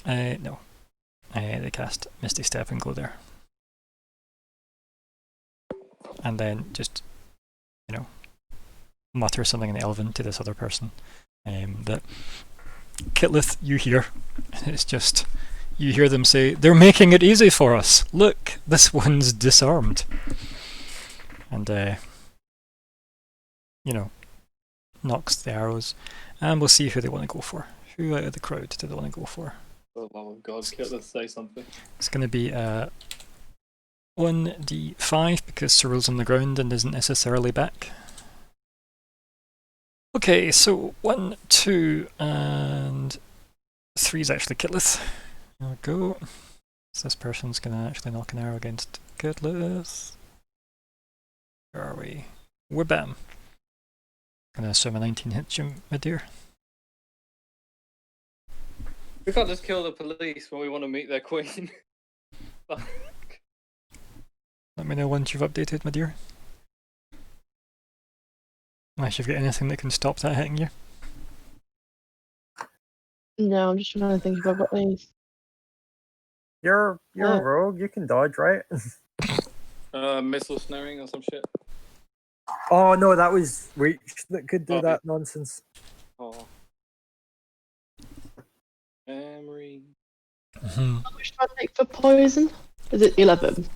[SPEAKER 1] No. They cast Misty Step and go there. And then just, mutter something in Elven to this other person. That Kitlith, you hear. It's just, you hear them say, "They're making it easy for us. Look, this one's disarmed." And, knocks the arrows. And we'll see who they want to go for. Who out of the crowd do they want to go for?
[SPEAKER 7] For the love of God, let's say something.
[SPEAKER 1] It's going to be 1d5 because Cyril's on the ground and isn't necessarily back. Okay, so 1, 2, and 3 is actually Kitlith. There we go. So this person's going to actually knock an arrow against Kitlith. Where are we? We're bam. Gonna assume a 19 hits you, my dear.
[SPEAKER 7] We can't just kill the police when we want to meet their queen.
[SPEAKER 1] Let me know once you've updated, my dear. Unless you've got anything that can stop that hitting you.
[SPEAKER 5] No, I'm just trying to think if I've got any.
[SPEAKER 4] You're a rogue. You can dodge, right?
[SPEAKER 7] Missile snaring or some shit.
[SPEAKER 4] Oh no, that was Reach that could do that nonsense.
[SPEAKER 7] Oh. Emery.
[SPEAKER 1] Mm-hmm.
[SPEAKER 5] How much do I take for poison? Is it 11?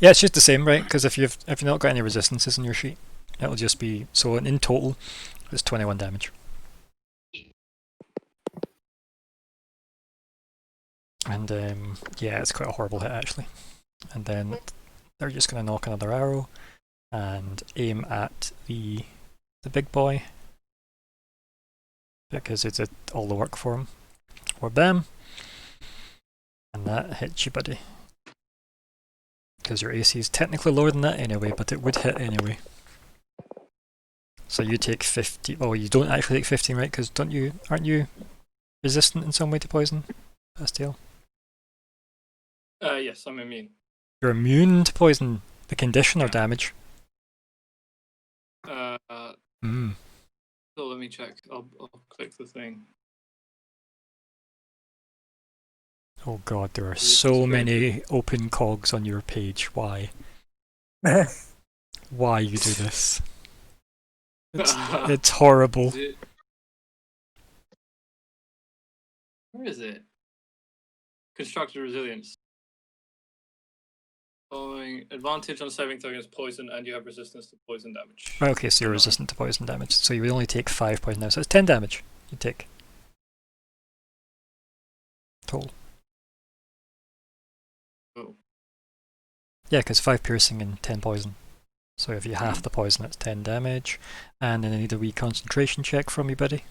[SPEAKER 1] Yeah, it's just the same, right? Because if you've not got any resistances in your sheet, it'll just be so. In total, it's 21 damage. And yeah, it's quite a horrible hit actually. And then they're just going to knock another arrow and aim at the big boy because it's all the work for him. Or bam, and that hits you, buddy. Because your AC is technically lower than that anyway, but it would hit anyway. So you take 50. Oh, you don't actually take 15, right? Because aren't you resistant in some way to poison, Bastiel?
[SPEAKER 7] Yes, I'm immune.
[SPEAKER 1] You're immune to poison. The condition or damage? Mm.
[SPEAKER 3] So let me check. I'll click the thing.
[SPEAKER 1] Oh god, there are
[SPEAKER 3] It's
[SPEAKER 1] so
[SPEAKER 3] very-
[SPEAKER 1] many open cogs on your page. Why? Why you do this? It's horrible.
[SPEAKER 3] Is it? Where is it? Constructed resilience. Following advantage on saving throw against poison, and you have resistance to poison damage.
[SPEAKER 1] Right, okay, so you're
[SPEAKER 3] No.
[SPEAKER 1] resistant to poison damage. So you would only take 5 poison damage. So it's 10 damage you take. Total.
[SPEAKER 3] Oh.
[SPEAKER 1] Yeah, because 5 piercing and 10 poison. So if you half the poison, it's 10 damage. And then I need a wee concentration check from you, buddy.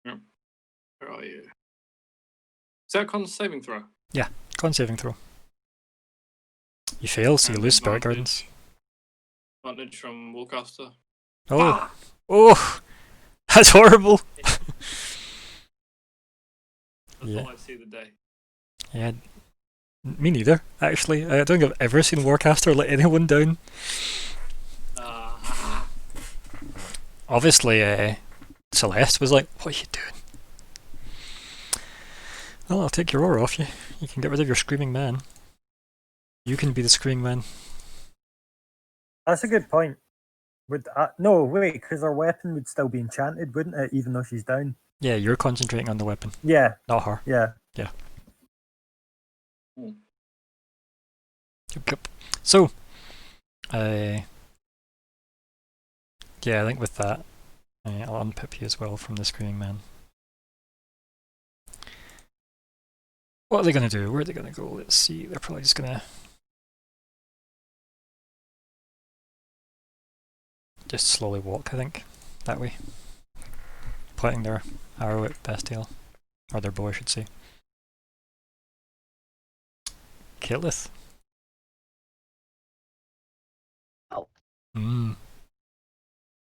[SPEAKER 3] Where are you? Is that a con saving throw?
[SPEAKER 1] Con saving throw. You fail, so you
[SPEAKER 3] And
[SPEAKER 1] lose Spirit Gardens.
[SPEAKER 3] Advantage from Warcaster.
[SPEAKER 1] Oh!
[SPEAKER 3] Ah!
[SPEAKER 1] Oh! That's horrible!
[SPEAKER 3] I
[SPEAKER 1] Yeah.
[SPEAKER 3] thought I'd see the day.
[SPEAKER 1] Yeah. Me neither, actually. I don't think I've ever seen Warcaster let anyone down.
[SPEAKER 3] Ah.
[SPEAKER 1] Obviously, Celeste was like, what are you doing? Well, I'll take your aura off you. You can get rid of your Screaming Man. You can be the Screaming Man.
[SPEAKER 4] That's a good point. Would no wait, because her weapon would still be enchanted, wouldn't it? Even though she's down.
[SPEAKER 1] Yeah, you're concentrating on the weapon,
[SPEAKER 4] Yeah,
[SPEAKER 1] not her.
[SPEAKER 4] yeah.
[SPEAKER 1] Yep. So, yeah, I think with that, I'll unpip you as well from the Screaming Man. What are they going to do? Where are they going to go? Let's see. They're probably just going to just slowly walk, I think, that way. Pointing their arrow at Bastille. Or their bow, I should say. Killith.
[SPEAKER 5] Oh.
[SPEAKER 1] Mm.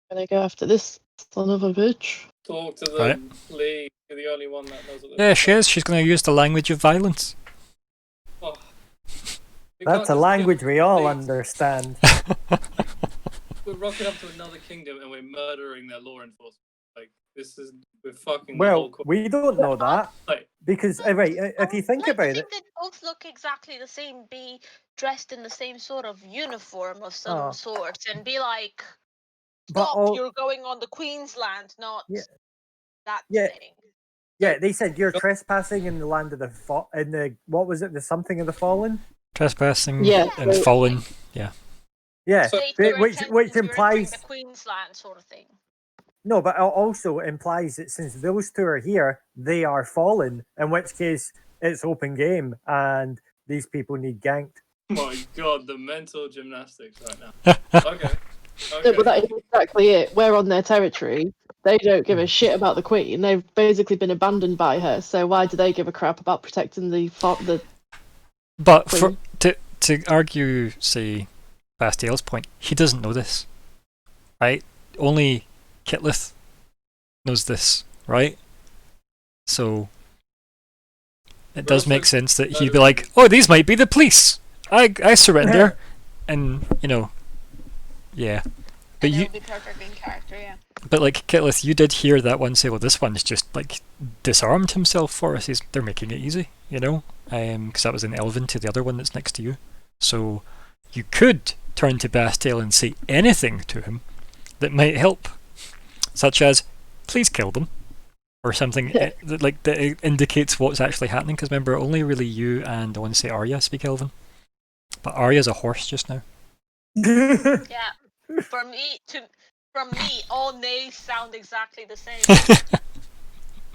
[SPEAKER 5] Gonna go after this son of a bitch.
[SPEAKER 3] Talk to
[SPEAKER 1] Right.
[SPEAKER 3] them, Lee. You're the only one that knows what
[SPEAKER 1] Yeah, she is. She's going to use the language of violence.
[SPEAKER 3] Oh. We can't
[SPEAKER 4] That's a
[SPEAKER 3] just kill
[SPEAKER 4] language we all
[SPEAKER 3] Lee.
[SPEAKER 4] understand.
[SPEAKER 3] We're rocking up to another kingdom and we're murdering their law enforcement. Like, we're fucking the
[SPEAKER 4] Well,
[SPEAKER 3] whole
[SPEAKER 4] we don't know that
[SPEAKER 3] Like,
[SPEAKER 4] because right, if you think
[SPEAKER 6] I'd like
[SPEAKER 4] about
[SPEAKER 6] to
[SPEAKER 4] it,
[SPEAKER 6] think they both look exactly the same, be dressed in the same sort of uniform of some
[SPEAKER 4] Oh.
[SPEAKER 6] sort, and be like,
[SPEAKER 4] but
[SPEAKER 6] "Stop!
[SPEAKER 4] all,
[SPEAKER 6] You're going on the Queen's land, not
[SPEAKER 4] Yeah.
[SPEAKER 6] that
[SPEAKER 4] Yeah.
[SPEAKER 6] thing."
[SPEAKER 4] yeah, they said you're trespassing in the land of the in the what was it, the something of the fallen?
[SPEAKER 1] Trespassing
[SPEAKER 5] Yeah,
[SPEAKER 1] and
[SPEAKER 5] so-
[SPEAKER 1] fallen.
[SPEAKER 4] Yeah,
[SPEAKER 3] So-
[SPEAKER 6] State
[SPEAKER 4] but
[SPEAKER 6] your
[SPEAKER 4] which
[SPEAKER 6] intentions, you're entering
[SPEAKER 4] implies
[SPEAKER 6] the Queen's land, sort of thing.
[SPEAKER 4] no, but it also implies that since those two are here, they are fallen. In which case, it's open game, and these people need ganked.
[SPEAKER 3] my god, the mental gymnastics right now. Okay.
[SPEAKER 5] No, but that is exactly it. We're on their territory. They don't give a
[SPEAKER 1] Hmm.
[SPEAKER 5] shit about the Queen. They've basically been abandoned by her. So why do they give a crap about protecting the
[SPEAKER 1] But for
[SPEAKER 5] Queen?
[SPEAKER 1] to argue, say, Bastille's point, he doesn't know this, right? Only Kitlith knows this, right? So it does
[SPEAKER 3] also,
[SPEAKER 1] make sense that he'd be like, "Oh, these might be the police. I surrender," and yeah. But
[SPEAKER 2] And
[SPEAKER 1] you,
[SPEAKER 2] it'll be perfectly in character, yeah.
[SPEAKER 1] but like Kitlith, you did hear that one say, "Well, this one's just like disarmed himself for us. They're making it easy, you know." Because that was in Elven to the other one that's next to you. So you could turn to Bastille and say anything to him that might help, such as, "Please kill them," or something that indicates what's actually happening. Because remember, only really you and I want to say Arya speak Elven, but Arya's a horse just now.
[SPEAKER 6] Yeah. From me, all names sound exactly the same.
[SPEAKER 3] I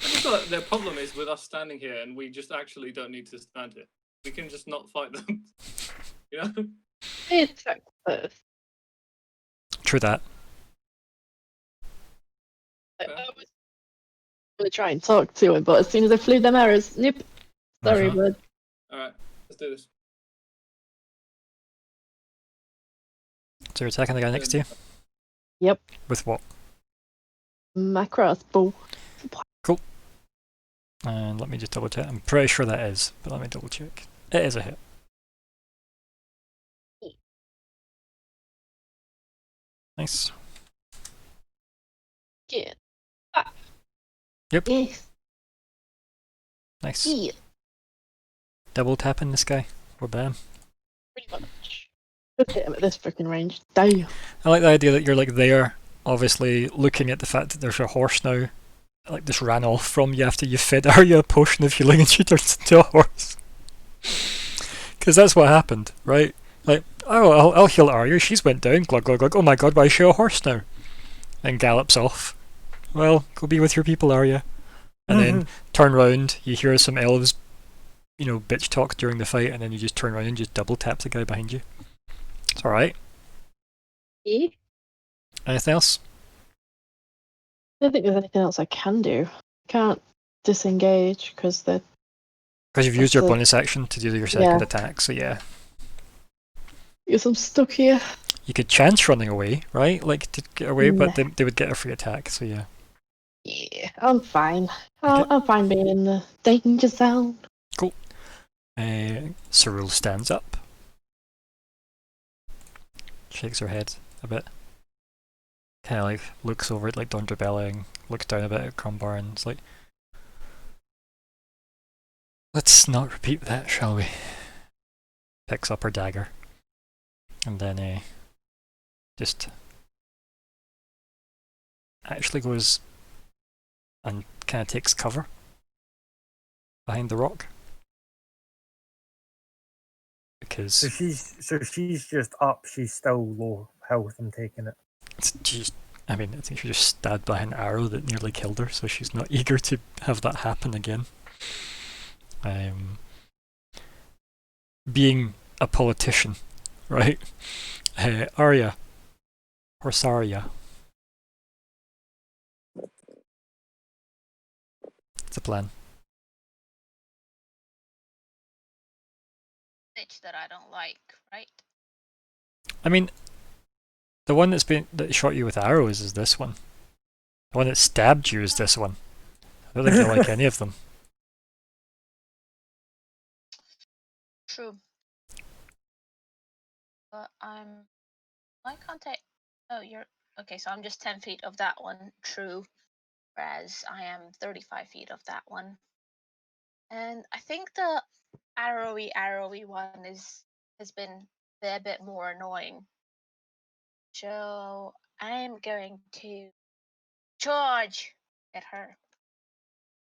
[SPEAKER 3] just feel like their problem is with us standing here and we just actually don't need to stand here. We can just not fight them. You know?
[SPEAKER 5] It's first.
[SPEAKER 1] True that.
[SPEAKER 5] I was going to try and talk to him, but as soon as I flew them arrows, nope. Sorry,
[SPEAKER 1] Uh-huh.
[SPEAKER 5] bud.
[SPEAKER 3] Alright, let's do this.
[SPEAKER 1] So you're attacking the guy next to you?
[SPEAKER 5] Yep.
[SPEAKER 1] With what?
[SPEAKER 5] My crossbow.
[SPEAKER 1] And let me just double check. I'm pretty sure that is, but let me double check. It is a hit. Nice.
[SPEAKER 5] Yeah.
[SPEAKER 1] Yep.
[SPEAKER 5] Yes.
[SPEAKER 1] Nice.
[SPEAKER 5] Yeah.
[SPEAKER 1] Double tapping this guy. Or bam.
[SPEAKER 5] Pretty much. Just hit him at this freaking range. Damn.
[SPEAKER 1] I like the idea that you're like there, obviously looking at the fact that there's a horse now, like just ran off from you after you fed Arya a potion of healing and she turns into a horse. Because that's what happened, right? Like, oh, I'll heal Arya, she's went down, glug glug glug, oh my god, why is she a horse now? And gallops off. Well, go be with your people, Arya. And then turn round, you hear some elves, you know, bitch talk during the fight, and then you just turn around and just double tap the guy behind you. It's alright.
[SPEAKER 5] Yeah.
[SPEAKER 1] Anything else?
[SPEAKER 5] I don't think there's anything else I can do. I can't disengage because they're.
[SPEAKER 1] Because you've used your
[SPEAKER 5] That's a-
[SPEAKER 1] bonus action to do your second
[SPEAKER 5] Yeah.
[SPEAKER 1] attack, so yeah.
[SPEAKER 5] Because I'm stuck here.
[SPEAKER 1] You could chance running away, right? Like, to get away, but
[SPEAKER 5] Nah.
[SPEAKER 1] they would get a free attack, so yeah.
[SPEAKER 5] Yeah, I'm fine.
[SPEAKER 1] Okay.
[SPEAKER 5] I'm fine being in the danger zone.
[SPEAKER 1] Cerule stands up. Shakes her head a bit. Kind of like looks over at like Dondra Belling, looks down a bit at Crumbar and it's like, let's not repeat that, shall we? Picks up her dagger. And then just actually goes and kind of takes cover behind the rock. Because
[SPEAKER 4] So she's just up. She's still low health. I'm taking it.
[SPEAKER 1] I think she just stabbed by an arrow that nearly killed her, so she's not eager to have that happen again. Being a politician, right? Arya. Horsaria. It's a plan.
[SPEAKER 6] Bitch that I don't like, right?
[SPEAKER 1] I mean, the one that shot you with arrows is this one. The one that stabbed you is this one. I don't think you like any of them.
[SPEAKER 6] True. But why can't I? Oh, you're okay. So I'm just 10 feet of that one. True. Whereas I am 35 feet of that one. And I think the arrowy one has been a bit more annoying. So I'm going to charge at her.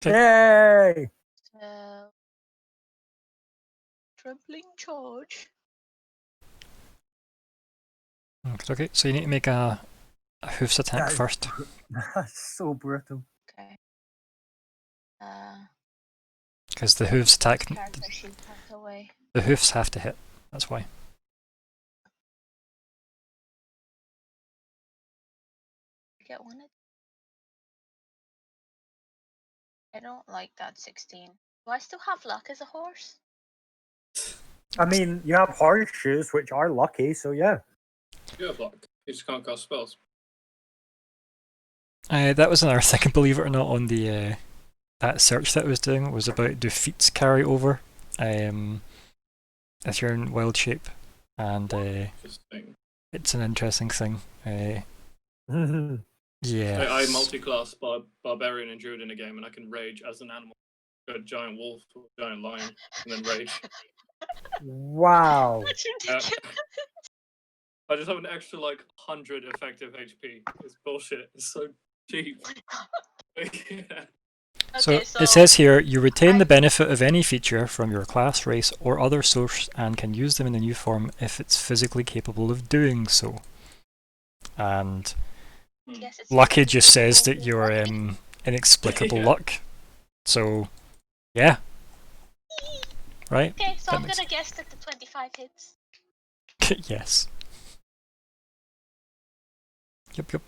[SPEAKER 4] Yay!
[SPEAKER 6] So trampling charge.
[SPEAKER 1] Okay, so you need to make a hoofs attack
[SPEAKER 4] That is-
[SPEAKER 1] first.
[SPEAKER 4] That's so brutal.
[SPEAKER 6] Okay.
[SPEAKER 1] Because the hooves attack,
[SPEAKER 6] Character sheet out the way.
[SPEAKER 1] the hoofs have to hit. That's why.
[SPEAKER 6] Get one. I don't like that 16. Do I still have luck as a horse?
[SPEAKER 4] I mean, you have horseshoes, which are lucky, so yeah.
[SPEAKER 7] You have luck. You just can't cast spells.
[SPEAKER 1] That was another thing, believe it or not, on the that search that I was doing was about do feats carry over if you're in wild shape, and
[SPEAKER 7] Interesting.
[SPEAKER 1] it's an interesting thing.
[SPEAKER 4] Mhm.
[SPEAKER 1] Yeah.
[SPEAKER 7] I multi-class barbarian and druid in a game, and I can rage as an animal. Go giant wolf or giant lion, and then rage.
[SPEAKER 4] Wow.
[SPEAKER 6] That's
[SPEAKER 7] Yeah.
[SPEAKER 6] ridiculous.
[SPEAKER 7] I just have an extra like 100 effective HP. It's bullshit. It's so cheap. Yeah.
[SPEAKER 1] So
[SPEAKER 6] Okay,
[SPEAKER 1] it says here, you retain the benefit of any feature from your class, race, or other source and can use them in the new form if it's physically capable of doing so. And
[SPEAKER 6] Yes, it's
[SPEAKER 1] Lucky just says
[SPEAKER 6] physical
[SPEAKER 1] that you're
[SPEAKER 6] luck.
[SPEAKER 1] inexplicable
[SPEAKER 7] Yeah.
[SPEAKER 1] luck. So, yeah. Right?
[SPEAKER 6] Okay, so
[SPEAKER 1] That
[SPEAKER 6] I'm
[SPEAKER 1] makes-
[SPEAKER 6] gonna guess that the 25 hits.
[SPEAKER 1] Yes. Yep.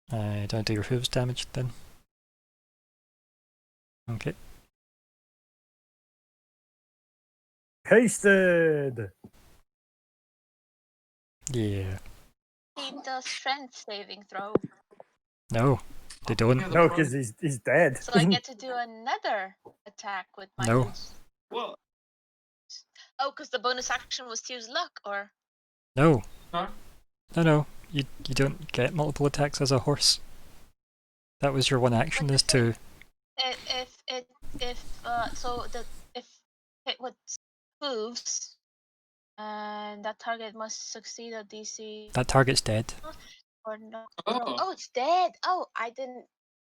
[SPEAKER 1] Don't do your hooves damaged then. Okay.
[SPEAKER 4] Pasted.
[SPEAKER 1] Yeah.
[SPEAKER 6] Need the strength saving throw.
[SPEAKER 1] No, they don't.
[SPEAKER 7] Yeah,
[SPEAKER 4] No, because he's dead.
[SPEAKER 6] So I get to do another attack with my
[SPEAKER 1] No.
[SPEAKER 6] boots.
[SPEAKER 7] What?
[SPEAKER 6] Oh, because the bonus action was to use luck, or
[SPEAKER 1] No.
[SPEAKER 7] Huh?
[SPEAKER 1] No. you don't get multiple attacks as a horse. That was your one action, is to.
[SPEAKER 6] If it moves, and that target must succeed a DC
[SPEAKER 1] That target's dead.
[SPEAKER 6] or no.
[SPEAKER 7] Oh.
[SPEAKER 6] Oh, it's dead. Oh, I didn't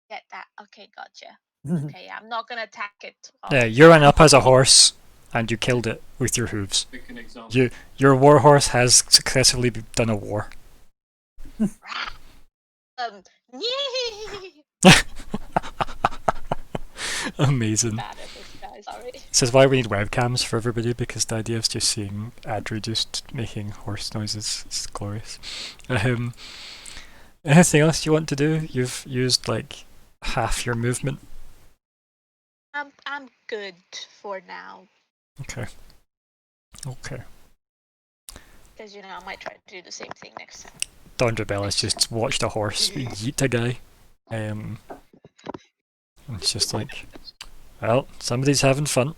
[SPEAKER 6] get that. Okay, gotcha. Okay, I'm not gonna attack it.
[SPEAKER 1] Yeah, you ran up as a horse, and you killed it with your hooves.
[SPEAKER 7] Pick an example.
[SPEAKER 1] Your warhorse has successfully done a war.
[SPEAKER 6] Yay!
[SPEAKER 1] Amazing.
[SPEAKER 6] Bad at this, guys. Sorry.
[SPEAKER 1] This is why we need webcams for everybody, because the idea of just seeing Adri just making horse noises is glorious. Anything else you want to do? You've used like half your movement.
[SPEAKER 6] I'm good for now.
[SPEAKER 1] Okay. Okay.
[SPEAKER 6] Because I might try to do the same thing next time.
[SPEAKER 1] Dondra Bella's just watched a horse yeet a guy. It's just like, well, somebody's having fun,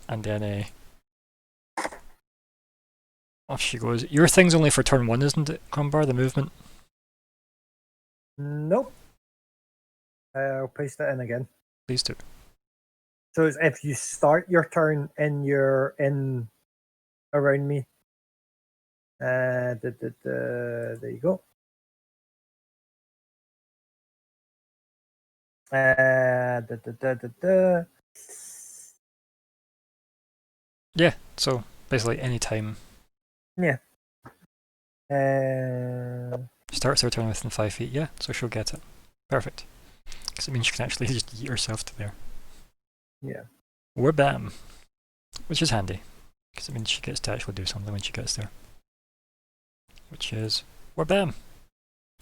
[SPEAKER 1] and then off she goes. Your thing's only for turn 1, isn't it, Crumbar, the movement?
[SPEAKER 4] Nope. I'll paste it in again.
[SPEAKER 1] Please do.
[SPEAKER 4] So it's if you start your turn in around me. There you go.
[SPEAKER 1] Yeah, so basically any time.
[SPEAKER 4] Yeah.
[SPEAKER 1] Starts her turn within 5 feet, yeah, so she'll get it. Perfect. Because it means you can actually just yeet yourself to there.
[SPEAKER 4] Yeah.
[SPEAKER 1] Or bam. Which is handy. Because it means she gets to actually do something when she gets there. Which is, or bam.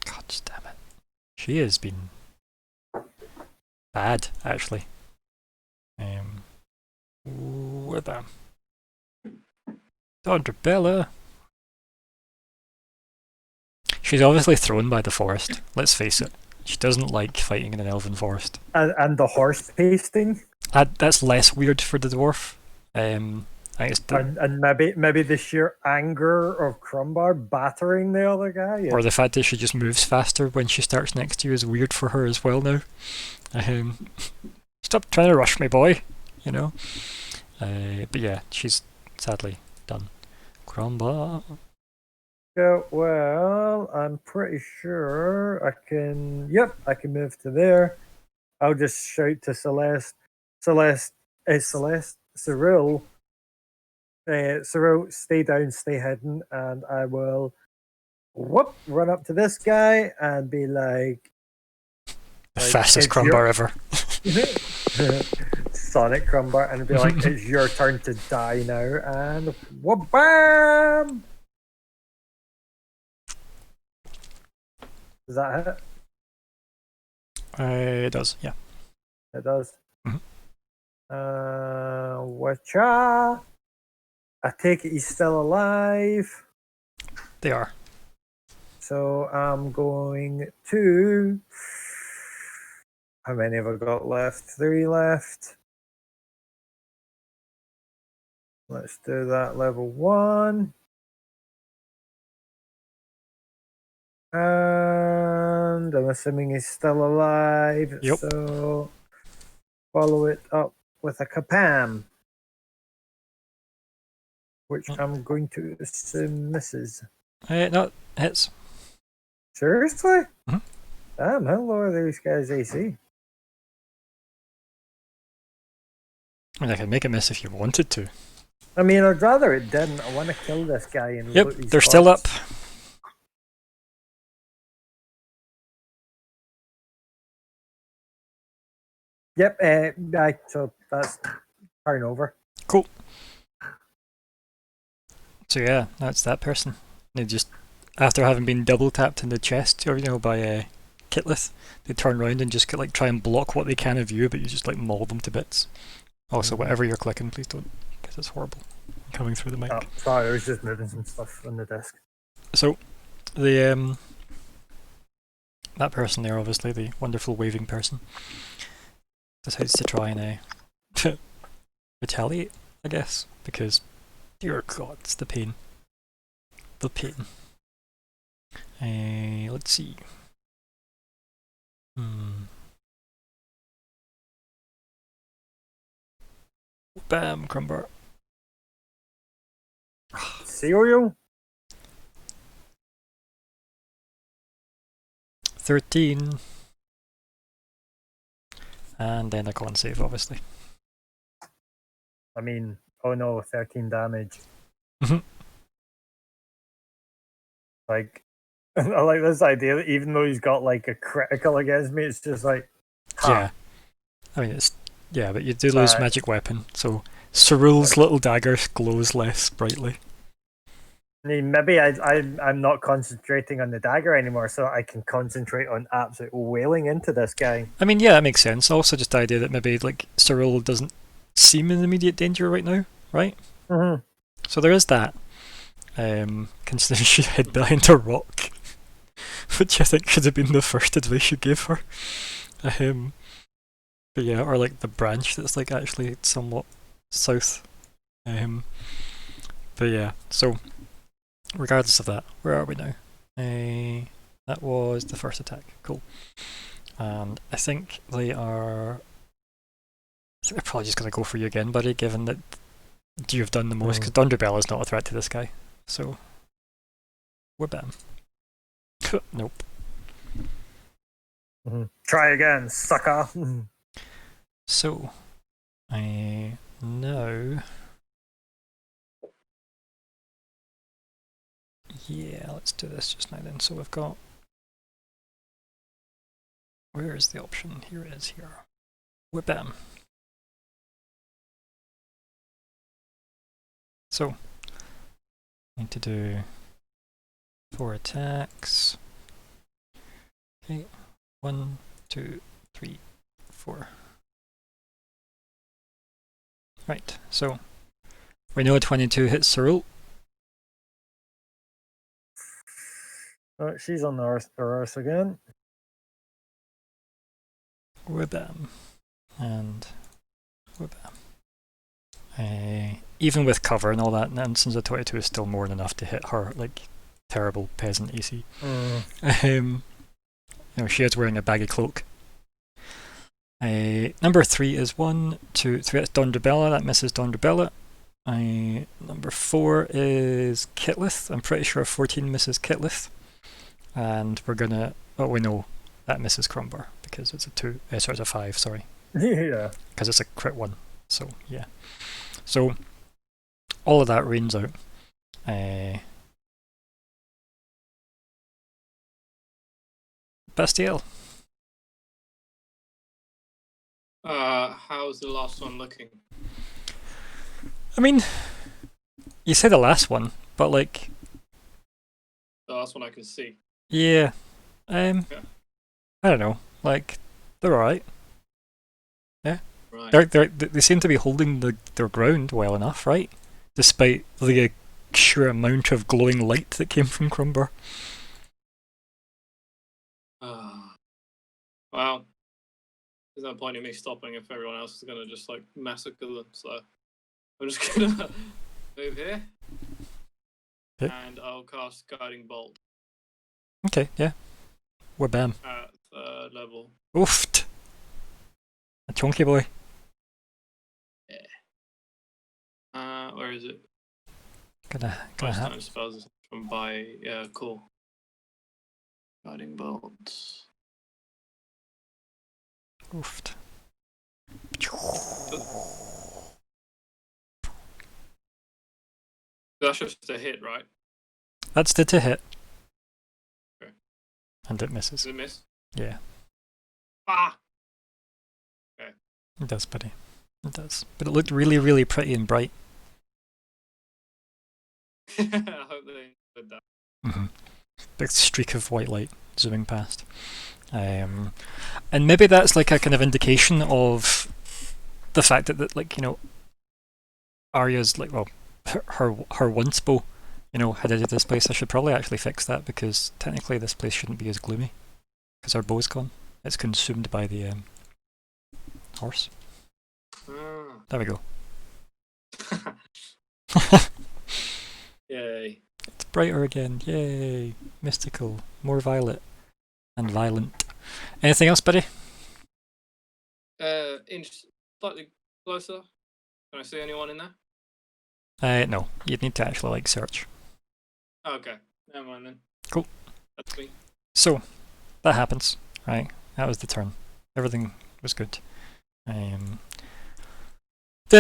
[SPEAKER 1] God damn it. She has been bad, actually. Or bam. Dondra Bella. She's obviously thrown by the forest, let's face it. She doesn't like fighting in an elven forest.
[SPEAKER 4] And the horse pasting.
[SPEAKER 1] That's less weird for the dwarf. I guess
[SPEAKER 4] And maybe the sheer anger of Crumbar battering the other guy.
[SPEAKER 1] or the fact that she just moves faster when she starts next to you is weird for her as well now. Stop trying to rush me, boy. But yeah, she's sadly done. Crumbar.
[SPEAKER 4] Yeah, well, I'm pretty sure I can. Yep, I can move to there. I'll just shout to Cyril. Cyril, stay down, stay hidden, and I will run up to this guy and be like,
[SPEAKER 1] The fastest
[SPEAKER 4] it's
[SPEAKER 1] Crumbar ever.
[SPEAKER 4] Sonic Crumbar, and be like, it's your turn to die now, and bam! Does that hit?
[SPEAKER 1] It does, yeah.
[SPEAKER 4] It does.
[SPEAKER 1] Mhm.
[SPEAKER 4] Wacha. I take it he's still alive.
[SPEAKER 1] They are.
[SPEAKER 4] So I'm going to. How many have I got left? 3 left. Let's do that level 1. And I'm assuming he's still alive.
[SPEAKER 1] Yep.
[SPEAKER 4] So follow it up with a Kapam, which I'm going to assume misses.
[SPEAKER 1] No, hits.
[SPEAKER 4] Seriously?
[SPEAKER 1] Mhm.
[SPEAKER 4] Damn, how low are these guys' AC?
[SPEAKER 1] I mean, I could make a miss if you wanted to.
[SPEAKER 4] I mean, I'd rather it didn't. I want to kill this guy and
[SPEAKER 1] Yep,
[SPEAKER 4] loot his
[SPEAKER 1] they're still up.
[SPEAKER 4] parts. Yep, so that's turn over.
[SPEAKER 1] Cool. So yeah, that's that person. They just, after having been double tapped in the chest, or by Kitlith, they turn around and just try and block what they can of you, but you just maul them to bits. Also, whatever you're clicking, please don't, because it's horrible coming through the mic.
[SPEAKER 4] Oh, sorry, I was just moving some stuff on the desk.
[SPEAKER 1] So, the that person there, obviously, the wonderful waving person, decides to try and retaliate, I guess, because, dear gods, the pain. The pain. Let's see. Bam, Crumbar.
[SPEAKER 4] Cereal?
[SPEAKER 1] 13. And then a con save, obviously.
[SPEAKER 4] I mean, oh no, 13 damage.
[SPEAKER 1] Mhm.
[SPEAKER 4] Like, I like this idea that even though he's got like a critical against me, it's just like,
[SPEAKER 1] Yeah. I mean, it's. Yeah, but you do lose
[SPEAKER 4] Right.
[SPEAKER 1] magic weapon, so Cerul's little dagger glows less brightly.
[SPEAKER 4] I mean, maybe I'm not concentrating on the dagger anymore, so I can concentrate on absolute wailing into this guy.
[SPEAKER 1] I mean, yeah, that makes sense. Also, just the idea that maybe like Cerul doesn't seem in immediate danger right now, right?
[SPEAKER 4] Mm-hmm.
[SPEAKER 1] So there is that. Considering she hid behind a rock, which I think should have been the first advice you gave her. But yeah, or like the branch that's like actually somewhat south. But yeah, so regardless of that, where are we now? That was the first attack. Cool. And I think they're probably just going to go for you again, buddy, given that you've done the most, because Dunderbell is not a threat to this guy. So, wha-bam. Nope.
[SPEAKER 4] Mm-hmm. Try again, sucker.
[SPEAKER 1] So, now... Yeah, let's do this just now then. So we've got... Where is the option? Here it is, here. Wha-bam. So, need to do 4 attacks. Okay, 1, 2, 3, 4. Right, so we know a 22 hits Cerul.
[SPEAKER 4] She's on the earth again.
[SPEAKER 1] Wha-bam. And wha-bam. Even with cover and all that nonsense, a 22 is still more than enough to hit her, like, terrible peasant AC. You know, she is wearing a baggy cloak. Number 3 is 1, 2, 3. That's Dondrebella. That misses Dondrebella. Number 4 is Kitlith. I'm pretty sure 14 misses Kitlith. And we're gonna. Oh, we know that misses Crumbar because it's a 2. Sorry, it's a 5. Sorry.
[SPEAKER 4] Yeah.
[SPEAKER 1] Because it's a crit 1. So yeah. So all of that rains out. Bastiel.
[SPEAKER 7] How's the last one looking?
[SPEAKER 1] I mean, you say the last one, but like,
[SPEAKER 7] The last one I can see.
[SPEAKER 1] yeah, I don't know. Like, they're alright.
[SPEAKER 7] Right.
[SPEAKER 1] They seem to be holding their ground well enough, right? Despite the sheer amount of glowing light that came from Crumbar.
[SPEAKER 7] Well, there's no point in me stopping if everyone else is gonna just like massacre them. So I'm just gonna move here,
[SPEAKER 1] Okay.
[SPEAKER 7] and I'll cast Guiding Bolt
[SPEAKER 1] Okay, yeah. Wha-bam.
[SPEAKER 7] at 3rd level.
[SPEAKER 1] Oofed. A chunky boy.
[SPEAKER 7] Where is it?
[SPEAKER 1] Gonna
[SPEAKER 7] Most
[SPEAKER 1] have.
[SPEAKER 7] time spells from by. Yeah, cool. Guiding Bolt.
[SPEAKER 1] Oofed.
[SPEAKER 7] That's just a hit, right?
[SPEAKER 1] That's the to hit.
[SPEAKER 7] Okay.
[SPEAKER 1] And it misses.
[SPEAKER 7] Does it miss?
[SPEAKER 1] Yeah,
[SPEAKER 7] Ah!
[SPEAKER 1] it does, buddy. It does. But it looked really, really pretty and bright.
[SPEAKER 7] I hope they did that.
[SPEAKER 1] Mm-hmm. Big streak of white light zooming past. And maybe that's like a kind of indication of the fact that like, you know, Arya's like, well, her once bow, you know, had edited this place. I should probably actually fix that because technically this place shouldn't be as gloomy because our bow's gone. It's consumed by the horse. There we go.
[SPEAKER 7] Yay.
[SPEAKER 1] It's brighter again. Yay! Mystical. more violet and violent. Anything else, buddy?
[SPEAKER 7] Inch slightly closer. Can I see anyone in there?
[SPEAKER 1] No, you'd need to actually like search.
[SPEAKER 7] Oh, okay, never mind then.
[SPEAKER 1] Cool.
[SPEAKER 7] That's me.
[SPEAKER 1] So that happens, right? That was the turn. Everything was good. Then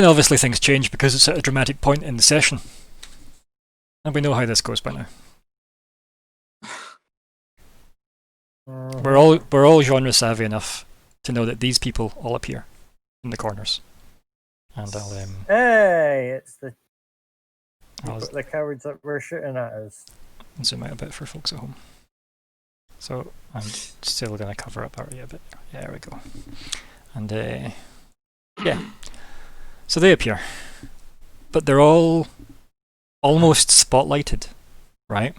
[SPEAKER 1] obviously things change because it's at a dramatic point in the session, and we know how this goes by now. We're all genre savvy enough to know that these people all appear in the corners, and
[SPEAKER 4] Hey, it's the
[SPEAKER 1] I'll
[SPEAKER 4] the cowards that were shooting at us.
[SPEAKER 1] zoom out a bit for folks at home. So I'm still going to cover up Arya a bit. Yeah, there we go. And yeah, so they appear, but they're all almost spotlighted, right?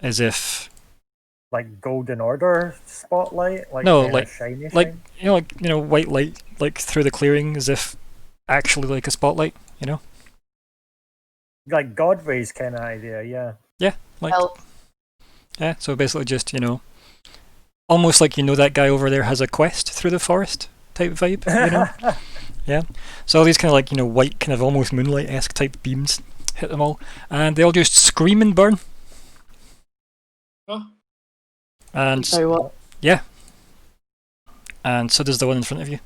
[SPEAKER 1] As if
[SPEAKER 4] Like Golden Order spotlight, like
[SPEAKER 1] No,
[SPEAKER 4] kinda
[SPEAKER 1] like-
[SPEAKER 4] shiny
[SPEAKER 1] like
[SPEAKER 4] thing?
[SPEAKER 1] white light like through the clearing, as if actually like a spotlight,
[SPEAKER 4] Like Godway's kind of idea, yeah.
[SPEAKER 1] like
[SPEAKER 5] Well,
[SPEAKER 1] yeah. So basically, just almost like that guy over there has a quest through the forest type vibe, Yeah. So all these kind of like white, kind of almost moonlight-esque type beams hit them all, and they all just scream and burn.
[SPEAKER 7] Oh,
[SPEAKER 1] And
[SPEAKER 5] so what?
[SPEAKER 1] and so does the one in front of you.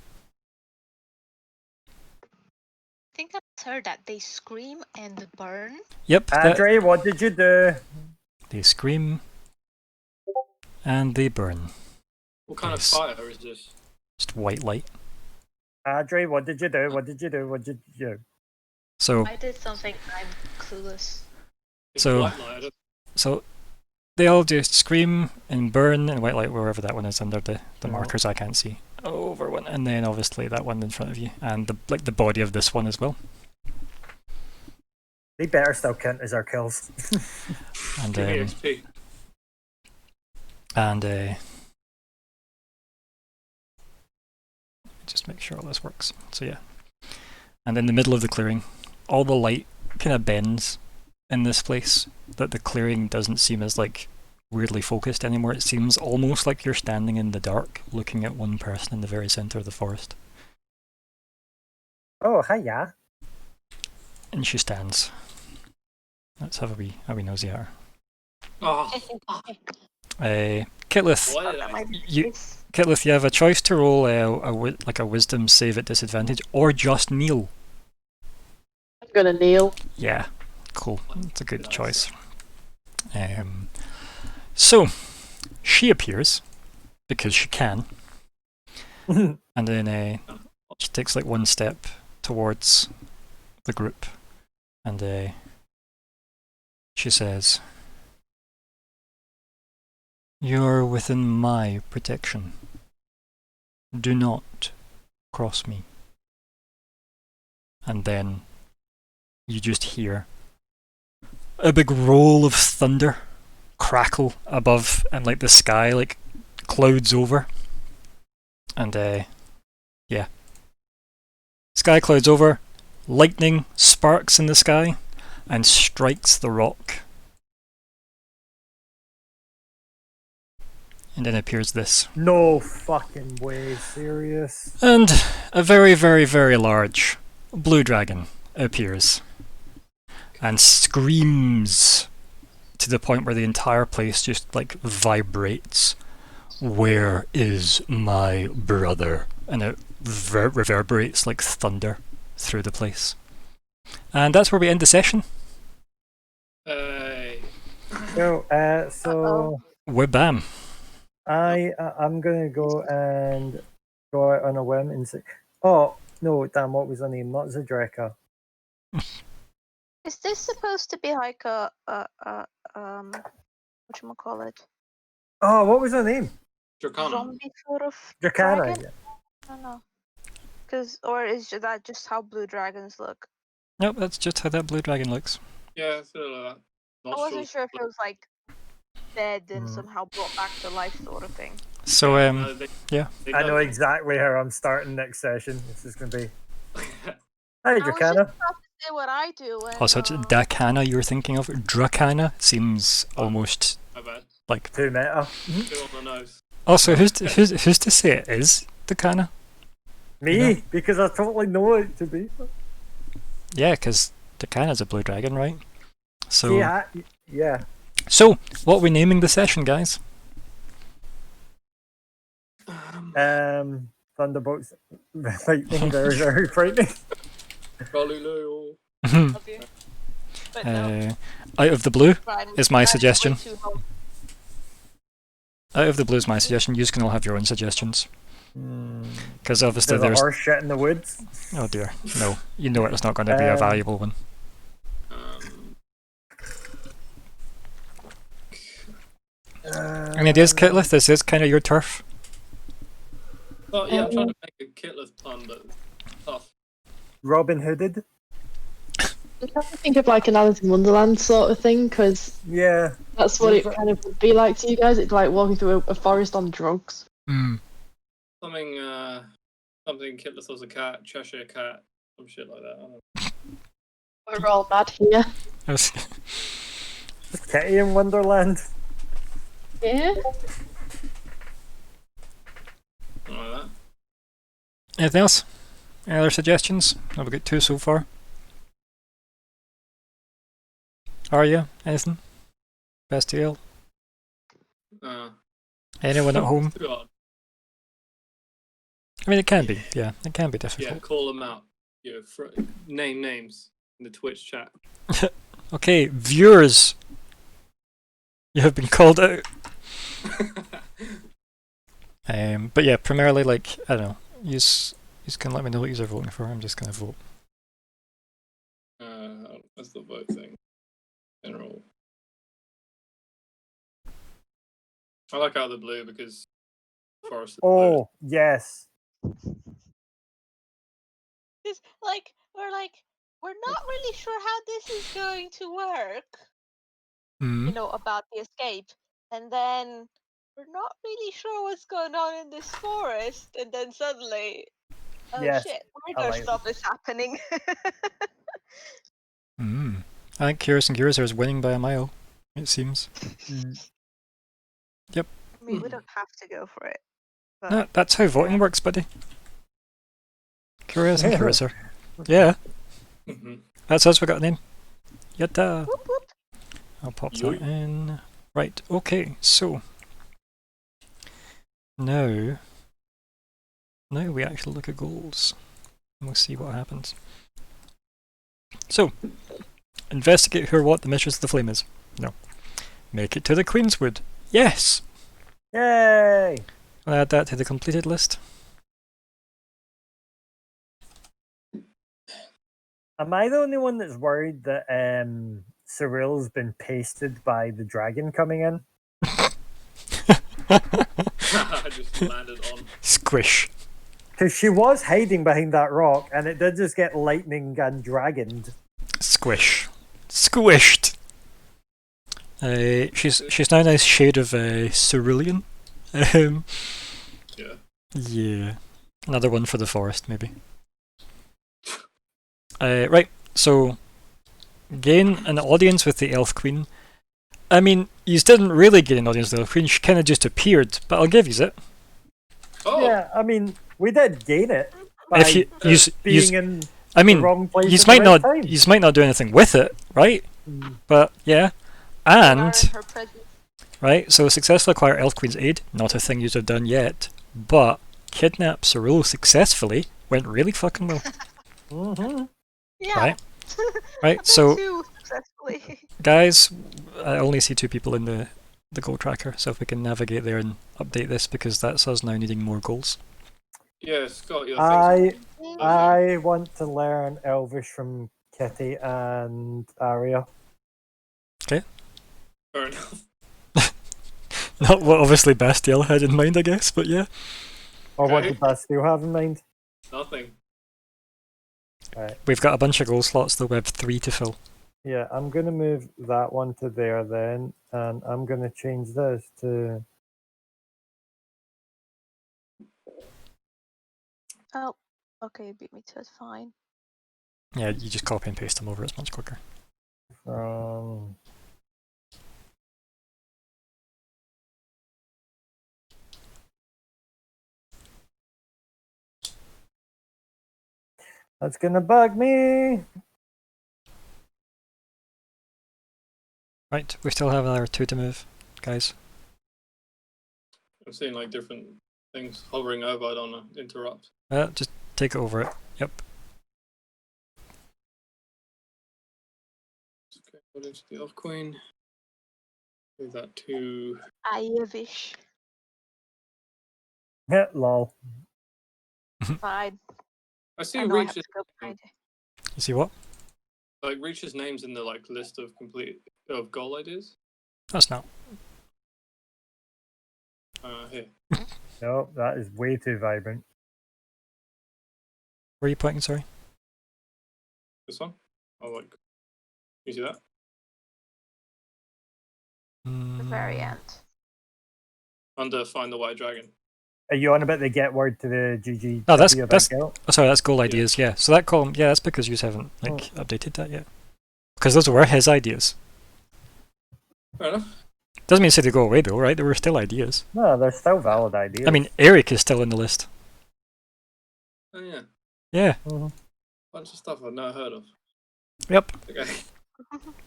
[SPEAKER 6] I think I heard that they scream and burn.
[SPEAKER 1] Yep.
[SPEAKER 4] Andre, what did you do?
[SPEAKER 1] They scream and they burn.
[SPEAKER 7] what kind
[SPEAKER 1] Nice.
[SPEAKER 7] of fire is this?
[SPEAKER 1] Just white light.
[SPEAKER 4] Andre, what did you do? What did you do? What did you do?
[SPEAKER 1] So
[SPEAKER 6] I did something. I'm clueless.
[SPEAKER 7] It's
[SPEAKER 1] So-
[SPEAKER 7] white light, I don't-
[SPEAKER 1] so they all just scream and burn and white light wherever that one is under the markers I can't see. Over one, and then obviously that one in front of you, and the body of this one as well.
[SPEAKER 4] They better still count as our kills.
[SPEAKER 1] And
[SPEAKER 7] Give me XP.
[SPEAKER 1] and just make sure all this works. So yeah, and in the middle of the clearing, all the light kind of bends in this place, that the clearing doesn't seem as like weirdly focused anymore. It seems almost like you're standing in the dark looking at one person in the very center of the forest.
[SPEAKER 4] Oh, hiya.
[SPEAKER 1] And she stands. Let's have a wee nosy at her.
[SPEAKER 7] Oh,
[SPEAKER 1] Kitlith,
[SPEAKER 7] why did
[SPEAKER 6] That
[SPEAKER 7] I?
[SPEAKER 6] might be
[SPEAKER 1] you-
[SPEAKER 6] nice.
[SPEAKER 1] Kitlith, you have a choice to roll a wisdom save at disadvantage, or just kneel.
[SPEAKER 5] I'm gonna kneel.
[SPEAKER 1] Yeah, cool. That's a good
[SPEAKER 7] Nice.
[SPEAKER 1] choice. So she appears because she can, and then she takes like one step towards the group, and she says, "You're within my protection. Do not cross me." And then you just hear a big roll of thunder crackle above, and like the sky like clouds over, and yeah, sky clouds over, lightning sparks in the sky and strikes the rock, and then appears this,
[SPEAKER 4] No fucking way, serious.
[SPEAKER 1] and a very, very, very large blue dragon appears and screams to the point where the entire place just like vibrates. "Where is my brother?" And it reverberates like thunder through the place. And that's where we end the session.
[SPEAKER 7] Hey.
[SPEAKER 4] So
[SPEAKER 1] We're bam.
[SPEAKER 4] I'm gonna go and go out on a whim and say, oh no, damn, what was her name? Not Zadreka.
[SPEAKER 2] Is this supposed to be like a whatchamacallit?
[SPEAKER 4] Oh, what was her name?
[SPEAKER 7] Dracana.
[SPEAKER 2] Zombie sort of
[SPEAKER 4] Dracana.
[SPEAKER 2] dragon? I don't know. Or is that just how blue dragons look?
[SPEAKER 1] Nope, that's just how that blue dragon looks.
[SPEAKER 7] Yeah, sort of like that.
[SPEAKER 2] I wasn't sure if it was like dead and
[SPEAKER 4] Hmm.
[SPEAKER 2] somehow brought back to life sort of thing.
[SPEAKER 1] So yeah.
[SPEAKER 4] I know exactly how I'm starting next session. This is gonna be. Hi,
[SPEAKER 2] I was just
[SPEAKER 4] Dracana.
[SPEAKER 2] about to
[SPEAKER 6] say what I do. And,
[SPEAKER 1] Also, it's Dakana you were thinking of. Dracana seems almost
[SPEAKER 3] My bad.
[SPEAKER 1] like.
[SPEAKER 4] 2 meta.
[SPEAKER 3] Two on the nose.
[SPEAKER 1] Also, who's to say it is Dakana?
[SPEAKER 4] Me,
[SPEAKER 1] Yeah.
[SPEAKER 4] because I totally know it to be.
[SPEAKER 1] Yeah, because Dakana's a blue dragon, right? So,
[SPEAKER 4] Yeah.
[SPEAKER 1] so what are we naming the session, guys?
[SPEAKER 4] Thunderbolts, lightning, very, very frightening.
[SPEAKER 7] Galileo.
[SPEAKER 6] Love you. But no,
[SPEAKER 1] Out of the blue
[SPEAKER 6] Brian,
[SPEAKER 1] is my
[SPEAKER 6] I'm way
[SPEAKER 1] suggestion.
[SPEAKER 6] too home.
[SPEAKER 1] Out of the blue is my suggestion. You can all have your own suggestions. Because obviously
[SPEAKER 4] There's a
[SPEAKER 1] there's.
[SPEAKER 4] horse shit in the woods.
[SPEAKER 1] Oh dear. No. You know it's not going to be a
[SPEAKER 4] Um,
[SPEAKER 1] valuable one. Any ideas, Kitlith? Is this kind of your turf?
[SPEAKER 7] Oh yeah, I'm trying to make a Kitlith pun, but tough.
[SPEAKER 4] Robin Hooded.
[SPEAKER 5] I'm trying to think of like an Alice in Wonderland sort of thing, because
[SPEAKER 4] Yeah.
[SPEAKER 5] that's what it kind of would be like to you guys. It's like walking through a forest on drugs.
[SPEAKER 1] Hmm.
[SPEAKER 7] Something Kitlith was a cat, Cheshire cat, some shit like that. I don't know.
[SPEAKER 5] We're all mad here.
[SPEAKER 4] Kitty in Wonderland.
[SPEAKER 5] Yeah.
[SPEAKER 7] Something like that.
[SPEAKER 1] Anything else? Any other suggestions? Have we got 2 so far? Arya? Anything? Bestial? Anyone at home?
[SPEAKER 7] Too hard.
[SPEAKER 1] I mean, it can be. Yeah, it can be difficult.
[SPEAKER 7] Yeah, call them out. Yeah, name names in the Twitch chat.
[SPEAKER 1] Okay, viewers! You have been called out. But yeah, primarily, like, I don't know. You can let me know what you're voting for. I'm just going to vote.
[SPEAKER 7] That's the vote thing. General. I like Out of the Blue because Forest is blue.
[SPEAKER 4] Oh, yes.
[SPEAKER 6] Because we're not really sure how this is going to work.
[SPEAKER 1] Hmm.
[SPEAKER 6] You know, about the escape, and then we're not really sure what's going on in this forest, and then suddenly, oh
[SPEAKER 4] Yes,
[SPEAKER 6] shit,
[SPEAKER 4] I
[SPEAKER 6] weirder
[SPEAKER 4] like
[SPEAKER 6] stuff is happening.
[SPEAKER 1] Hmm. I think Curious and Curious is winning by a mile, it seems. Yep.
[SPEAKER 2] I mean, we don't have to go for it. But
[SPEAKER 1] No, that's how voting works, buddy. Curious and Curious are. Yeah,
[SPEAKER 7] Mhm.
[SPEAKER 1] that's us, we got a name. Yatta!
[SPEAKER 2] whoop, whoop.
[SPEAKER 1] I'll pop
[SPEAKER 7] Yoy.
[SPEAKER 1] that in. Right, okay, so. Now we actually look at goals. And we'll see what happens. So, investigate who or what the Mistress of the Flame is. No. Make it to the Queenswood. Yes!
[SPEAKER 4] Yay!
[SPEAKER 1] I'll add that to the completed list.
[SPEAKER 4] Am I the only one that's worried that Cyril's been pasted by the dragon coming in?
[SPEAKER 7] I just landed on.
[SPEAKER 1] Squish.
[SPEAKER 4] Because she was hiding behind that rock, and it did just get lightning and dragoned.
[SPEAKER 1] Squish. Squished! She's now a nice shade of cerulean.
[SPEAKER 7] Yeah.
[SPEAKER 1] Yeah. Another one for the forest, maybe. Right, so gain an audience with the Elf Queen. I mean, you didn't really gain an audience with the Elf Queen, she kind of just appeared, but I'll give you it.
[SPEAKER 7] Oh,
[SPEAKER 4] Yeah, I mean, we did gain it by
[SPEAKER 1] If you,
[SPEAKER 4] being in
[SPEAKER 1] I mean,
[SPEAKER 4] the wrong place
[SPEAKER 1] you
[SPEAKER 4] at
[SPEAKER 1] might
[SPEAKER 4] the right
[SPEAKER 1] not,
[SPEAKER 4] time.
[SPEAKER 1] you might not do anything with it, right? But yeah, and
[SPEAKER 6] Her presence.
[SPEAKER 1] right, so successfully acquire Elf Queen's aid, not a thing you'd have done yet, but kidnap Cyril successfully went really fucking well,
[SPEAKER 4] Mm-hmm.
[SPEAKER 6] Yeah.
[SPEAKER 1] right? Right, so
[SPEAKER 6] Too successfully.
[SPEAKER 1] guys, I only see 2 people in the goal tracker, so if we can navigate there and update this, because that's us now needing more goals.
[SPEAKER 7] yeah, Scott, your things.
[SPEAKER 4] I want to learn Elvish from Kitty and Arya.
[SPEAKER 7] Fair enough.
[SPEAKER 1] Not what obviously Bastiel had in mind, I guess, but yeah.
[SPEAKER 4] Or what
[SPEAKER 7] Okay.
[SPEAKER 4] did Bastille have in mind?
[SPEAKER 7] Nothing.
[SPEAKER 1] We've got a bunch of goal slots, though we have 3 to fill.
[SPEAKER 4] Yeah, I'm going to move that one to there then, and I'm going to change this to...
[SPEAKER 2] Oh, okay, beat me to it. Fine.
[SPEAKER 1] Yeah, you just copy and paste them over, it's much quicker.
[SPEAKER 4] That's gonna bug me.
[SPEAKER 1] Right, we still have another 2 to move, guys.
[SPEAKER 7] I'm seeing like different things hovering over. I don't know. Interrupt.
[SPEAKER 1] Just take it over it. Yep.
[SPEAKER 7] Okay, what is the Elf Queen? Move that to.
[SPEAKER 2] Irish.
[SPEAKER 4] Yeah, lol.
[SPEAKER 2] Fine.
[SPEAKER 7] I see
[SPEAKER 2] I know I have
[SPEAKER 7] Reach's
[SPEAKER 2] to go behind it.
[SPEAKER 1] You see what?
[SPEAKER 7] like Reach's names in the like list of goal ideas.
[SPEAKER 1] That's not.
[SPEAKER 7] Here.
[SPEAKER 4] No, that is way too vibrant.
[SPEAKER 1] Where are you pointing, sorry?
[SPEAKER 7] This one. Oh, like. You see that?
[SPEAKER 2] The very end.
[SPEAKER 7] Under Find the White Dragon.
[SPEAKER 4] Are you on about the get word to the GG?
[SPEAKER 1] Oh, that's
[SPEAKER 4] Guilt?
[SPEAKER 1] oh, sorry, that's goal ideas. Yeah. So that column, yeah, that's because you haven't like updated that yet. Because those were his ideas.
[SPEAKER 7] Fair enough.
[SPEAKER 1] Doesn't mean to say they go away though, right? They were still ideas.
[SPEAKER 4] No, they're still valid ideas.
[SPEAKER 1] I mean, Eric is still in the list.
[SPEAKER 7] Oh yeah.
[SPEAKER 1] Yeah.
[SPEAKER 7] Bunch of stuff I've never heard of.
[SPEAKER 1] Yep.
[SPEAKER 7] Okay.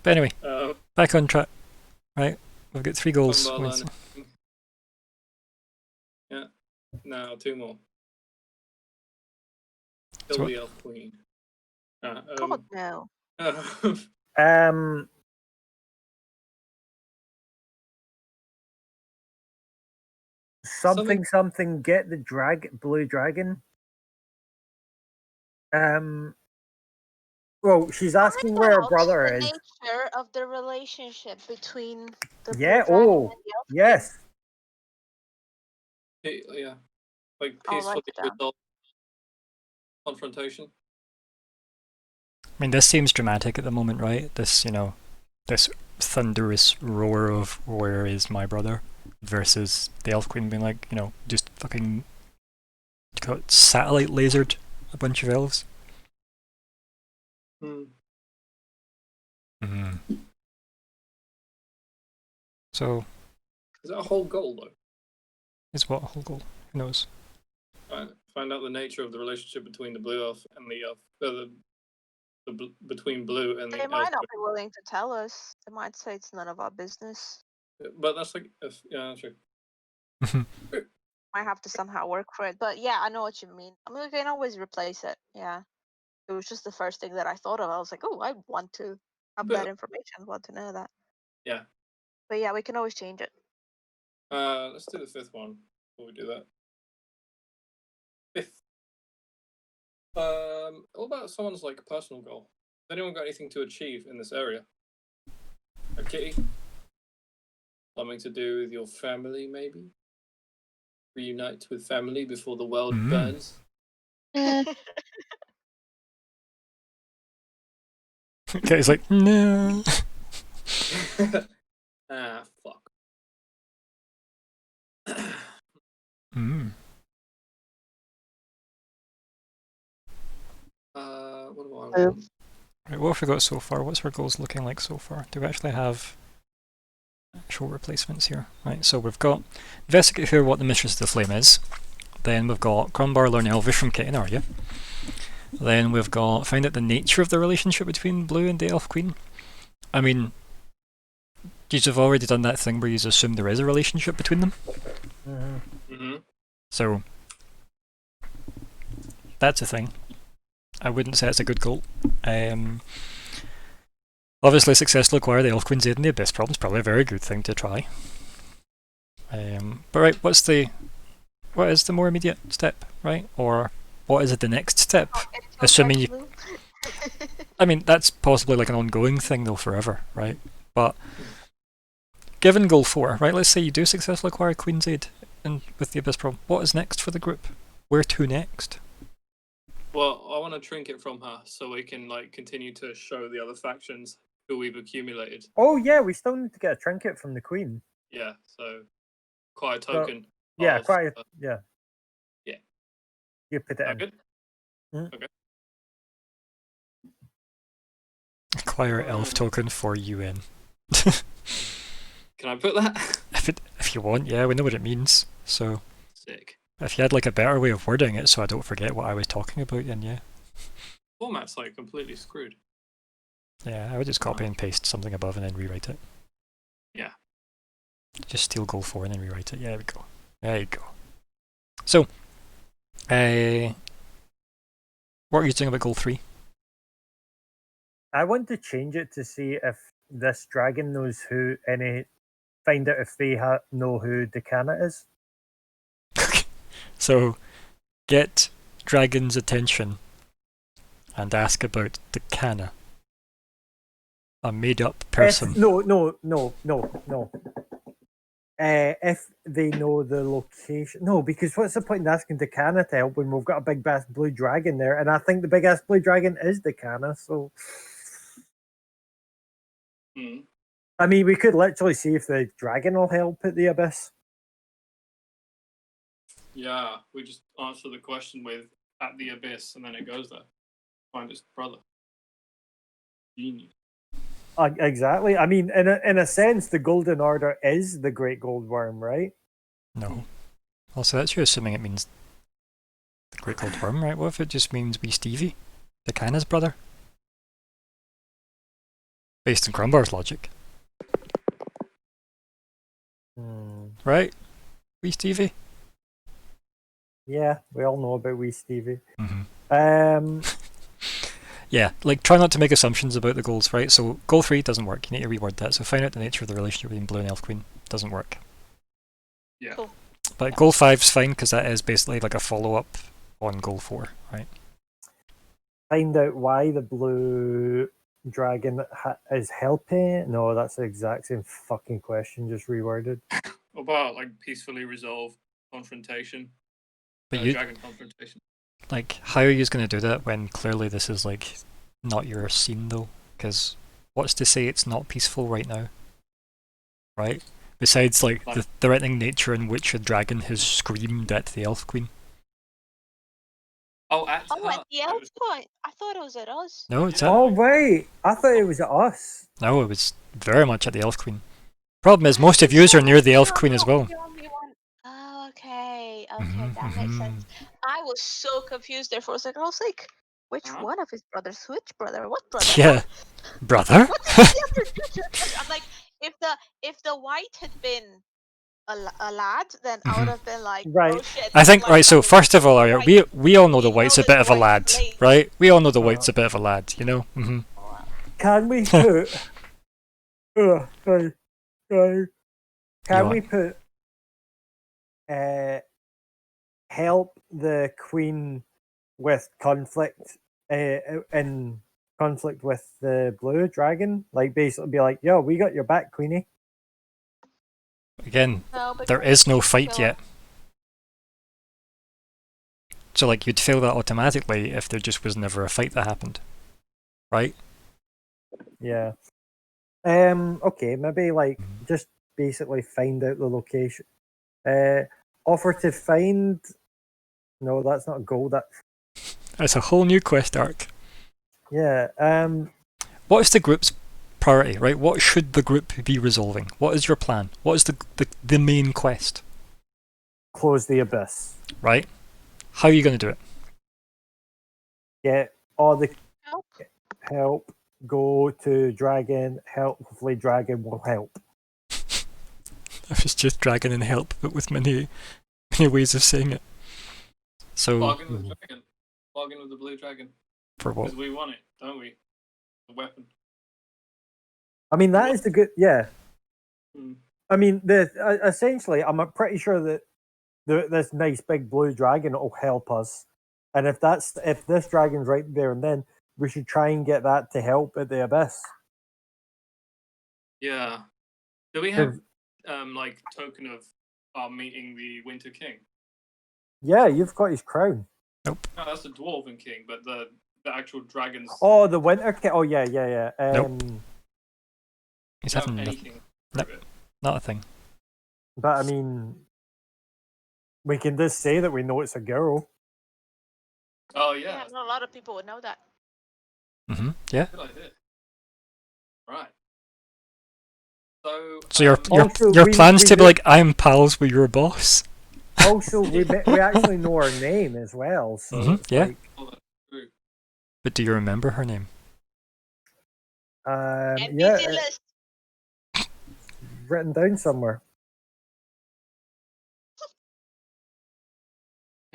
[SPEAKER 1] But anyway, back on track. Right, we've got 3 goals.
[SPEAKER 7] Yeah. Now 2 more.
[SPEAKER 1] So
[SPEAKER 7] Kill
[SPEAKER 1] what-
[SPEAKER 7] the Elf Queen.
[SPEAKER 2] God no.
[SPEAKER 4] Something. Get the blue dragon. Well, she's asking where her brother
[SPEAKER 6] The
[SPEAKER 4] is.
[SPEAKER 6] nature of the relationship between the
[SPEAKER 4] Yeah.
[SPEAKER 6] blue dragon
[SPEAKER 4] Oh,
[SPEAKER 6] and the elf queen.
[SPEAKER 4] yes.
[SPEAKER 7] Yeah. Like
[SPEAKER 2] I'll write
[SPEAKER 7] peacefully
[SPEAKER 2] it down.
[SPEAKER 7] resolved confrontation.
[SPEAKER 1] I mean, this seems dramatic at the moment, right? This, this thunderous roar of "Where is my brother?" versus the Elf Queen being like, just fucking satellite lasered a bunch of elves. So,
[SPEAKER 7] is that a whole goal though?
[SPEAKER 1] Is what a whole goal? Who knows?
[SPEAKER 7] Find out the nature of the relationship between the blue elf and the elf. Between blue and the
[SPEAKER 2] They
[SPEAKER 7] elf.
[SPEAKER 2] might not be willing to tell us. They might say it's none of our business.
[SPEAKER 7] But that's like, yeah, that's true.
[SPEAKER 2] Might have to somehow work for it. But yeah, I know what you mean. I mean, we can always replace it. Yeah. It was just the first thing that I thought of. I was like, oh, I want to have that information. I want to know that.
[SPEAKER 7] Yeah.
[SPEAKER 2] But yeah, we can always change it.
[SPEAKER 7] Let's do the 5th one before we do that. 5th. What about someone's like personal goal? Has anyone got anything to achieve in this area? A kitty? Something to do with your family, maybe? Reunite with family before the world burns?
[SPEAKER 1] Okay, he's like, no.
[SPEAKER 7] Fuck. What do I want?
[SPEAKER 1] Right, what have we got so far? What's our goals looking like so far? Do we actually have actual replacements here? Right, so we've got investigate who or what the Mistress of the Flame is. Then we've got Crombar learn Elvish from Kit and Arya. Then we've got find out the nature of the relationship between Blue and the Elf Queen. I mean, you've already done that thing where you assume there is a relationship between them. So that's a thing. I wouldn't say it's a good goal. Obviously, success will acquire the Elf Queen's aid in the Abyss problem is probably a very good thing to try. But right, what is the more immediate step, right? Or what is the next step? Assuming you... I mean, that's possibly like an ongoing thing though forever, right? But given goal 4, right, let's say you do successfully acquire Queen's aid with the Abyss problem, what is next for the group? Where to next?
[SPEAKER 7] Well, I want a trinket from her so we can like continue to show the other factions who we've accumulated.
[SPEAKER 4] Oh yeah, we still need to get a trinket from the Queen.
[SPEAKER 7] Yeah, so quite a token.
[SPEAKER 4] Yeah, yeah.
[SPEAKER 7] Yeah.
[SPEAKER 4] You put it in.
[SPEAKER 7] Good?
[SPEAKER 4] Mm-hmm.
[SPEAKER 7] Okay.
[SPEAKER 1] require elf token for UN.
[SPEAKER 7] Can I put that?
[SPEAKER 1] If you want, yeah, we know what it means. So
[SPEAKER 7] Sick.
[SPEAKER 1] if you had like a better way of wording it, so I don't forget what I was talking about, then yeah,
[SPEAKER 7] Format's like completely screwed.
[SPEAKER 1] yeah, I would just copy and paste something above and then rewrite it.
[SPEAKER 7] Yeah.
[SPEAKER 1] Just steal goal 4 and then rewrite it. Yeah, there we go. There you go. So, what are you doing about goal 3?
[SPEAKER 4] I want to change it to see if this dragon knows find out if they know who Decana is.
[SPEAKER 1] So, get Dragon's attention and ask about Decana. A made-up person.
[SPEAKER 4] No. If they know the location. No, because what's the point in asking Decana to help when we've got a big ass blue dragon there? And I think the big ass blue dragon is Decana, so.
[SPEAKER 7] Hmm.
[SPEAKER 4] I mean, we could literally see if the dragon will help at the abyss.
[SPEAKER 7] Yeah, we just answer the question with at the abyss, and then it goes there. Find its brother. Genius.
[SPEAKER 4] Exactly. I mean, in a sense, the Golden Order is the Great Gold Worm, right?
[SPEAKER 1] No. Also, that's you assuming it means the Great Gold Worm, right? What if it just means wee Stevie? Decana's brother? Based on Crumbar's logic. Right? Wee Stevie?
[SPEAKER 4] Yeah, we all know about wee Stevie.
[SPEAKER 1] Mm-hmm. Yeah, like try not to make assumptions about the goals, right? So goal 3 doesn't work. You need to reword that. So find out the nature of the relationship between Blue and Elf Queen. Doesn't work.
[SPEAKER 7] Yeah.
[SPEAKER 6] Cool.
[SPEAKER 1] But goal 5's fine because that is basically like a follow-up on goal 4, right?
[SPEAKER 4] Find out why the blue dragon is helping. No, that's the exact same fucking question, just reworded.
[SPEAKER 7] What about like peacefully resolve confrontation?
[SPEAKER 1] But you,
[SPEAKER 7] dragon confrontation.
[SPEAKER 1] like, how are you going to do that when clearly this is like not your scene though? Because what's to say it's not peaceful right now, right? Besides, like the threatening nature in which a dragon has screamed at the Elf Queen.
[SPEAKER 7] Oh, at
[SPEAKER 6] the elf point. I thought it was at us.
[SPEAKER 1] No, it's at,
[SPEAKER 4] Oh, wait. I thought it was at us.
[SPEAKER 1] no, it was very much at the Elf Queen. Problem is, most of yous are near the Elf Queen as well.
[SPEAKER 6] Oh, okay. Okay,
[SPEAKER 1] Mhm,
[SPEAKER 6] that makes sense. I was so confused there for a second. I was like, which one of his brothers? Which brother? What brother?
[SPEAKER 1] Yeah, brother.
[SPEAKER 6] What the other two? I'm like, if the white had been a lad, then I would have been like,
[SPEAKER 4] Right.
[SPEAKER 6] oh shit.
[SPEAKER 1] I think,
[SPEAKER 6] like,
[SPEAKER 1] right, so first of all, Arya, we all know the
[SPEAKER 6] we
[SPEAKER 1] white's
[SPEAKER 6] know
[SPEAKER 1] a bit
[SPEAKER 6] that
[SPEAKER 1] of a
[SPEAKER 6] the
[SPEAKER 1] lad,
[SPEAKER 6] white's late.
[SPEAKER 1] right? We all know the white's a bit of a lad, you know? Mm-hmm.
[SPEAKER 4] Can we put... Can we put... help the queen with conflict in conflict with the blue dragon? Like, basically be like, yo, we got your back, Queenie.
[SPEAKER 1] Again,
[SPEAKER 6] No,
[SPEAKER 1] there
[SPEAKER 6] because
[SPEAKER 1] is no
[SPEAKER 6] we
[SPEAKER 1] fight
[SPEAKER 6] kill
[SPEAKER 1] yet. So, like, you'd fail that automatically if there just was never a fight that happened. Right?
[SPEAKER 4] Yeah. Okay, maybe, like, just basically find out the location. Offer to find... No, that's not a goal,
[SPEAKER 1] It's a whole new quest arc.
[SPEAKER 4] Yeah,
[SPEAKER 1] What is the group's priority, right? What should the group be resolving? What is your plan? What is the main quest?
[SPEAKER 4] close the abyss.
[SPEAKER 1] Right? How are you going to do it?
[SPEAKER 4] Get all the
[SPEAKER 6] Help.
[SPEAKER 4] help, go to dragon, help, hopefully dragon will help.
[SPEAKER 1] If it's just dragon and help, but with many ways of saying it. So,
[SPEAKER 7] Bargain with the dragon. Bargain with the blue dragon.
[SPEAKER 1] for what?
[SPEAKER 7] Because we want it, don't we? The weapon.
[SPEAKER 4] I mean, that is the good, yeah.
[SPEAKER 7] Hmm.
[SPEAKER 4] I mean, essentially, I'm pretty sure that this nice big blue dragon will help us. And if this dragon's right there and then, we should try and get that to help at the abyss.
[SPEAKER 7] Yeah. Do we have like token of our meeting the Winter King?
[SPEAKER 4] Yeah, you've got his crown.
[SPEAKER 1] Nope.
[SPEAKER 7] No, that's the Dwarven King, but the actual dragon's.
[SPEAKER 4] Oh, the winter king. Oh, yeah.
[SPEAKER 1] Nope. He's
[SPEAKER 7] Don't have
[SPEAKER 1] having
[SPEAKER 7] anything.
[SPEAKER 1] Nope. Not a thing.
[SPEAKER 4] But I mean, we can just say that we know it's a girl.
[SPEAKER 7] Oh
[SPEAKER 6] Yeah,
[SPEAKER 7] yeah.
[SPEAKER 6] not a lot of people would know that.
[SPEAKER 1] Mm-hmm. Yeah.
[SPEAKER 7] Good idea. Right. So,
[SPEAKER 1] So your
[SPEAKER 4] Also,
[SPEAKER 1] your
[SPEAKER 4] we-
[SPEAKER 1] plans
[SPEAKER 4] we
[SPEAKER 1] to be
[SPEAKER 4] do-
[SPEAKER 1] like, I'm pals with your boss.
[SPEAKER 4] Also, we actually know her name as well, so
[SPEAKER 1] Mhm,
[SPEAKER 4] it's
[SPEAKER 1] yeah.
[SPEAKER 4] like,
[SPEAKER 7] oh, that's true.
[SPEAKER 1] But do you remember her name?
[SPEAKER 6] NPC
[SPEAKER 4] yeah,
[SPEAKER 6] list.
[SPEAKER 4] written down somewhere.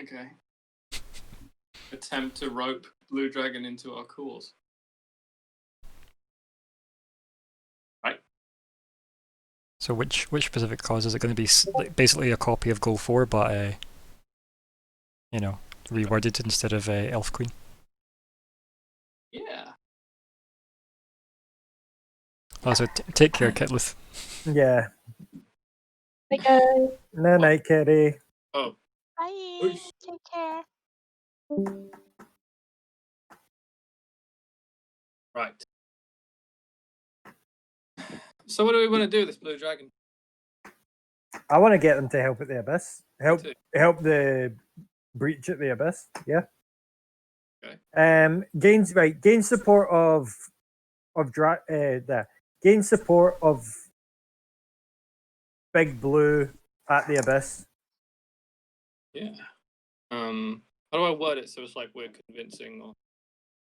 [SPEAKER 7] Okay. Attempt to rope Blue Dragon into our cause. Right.
[SPEAKER 1] So which specific cause is it going to be? Like basically a copy of Goal 4, but you know, reworded instead of Elf Queen.
[SPEAKER 7] Yeah.
[SPEAKER 1] Also, take care, Kitlith.
[SPEAKER 4] Yeah.
[SPEAKER 5] Okay.
[SPEAKER 4] No night, Kitty.
[SPEAKER 7] Oh.
[SPEAKER 2] Bye.
[SPEAKER 7] Peace.
[SPEAKER 2] Take care.
[SPEAKER 7] Right. So what do we want to do with this Blue Dragon?
[SPEAKER 4] I want to get them to help at the abyss. Help
[SPEAKER 7] too.
[SPEAKER 4] the breach at the abyss. Yeah.
[SPEAKER 7] Okay.
[SPEAKER 4] Gain support of gain support of Big Blue at the abyss.
[SPEAKER 7] Yeah. How do I word it so it's like we're convincing or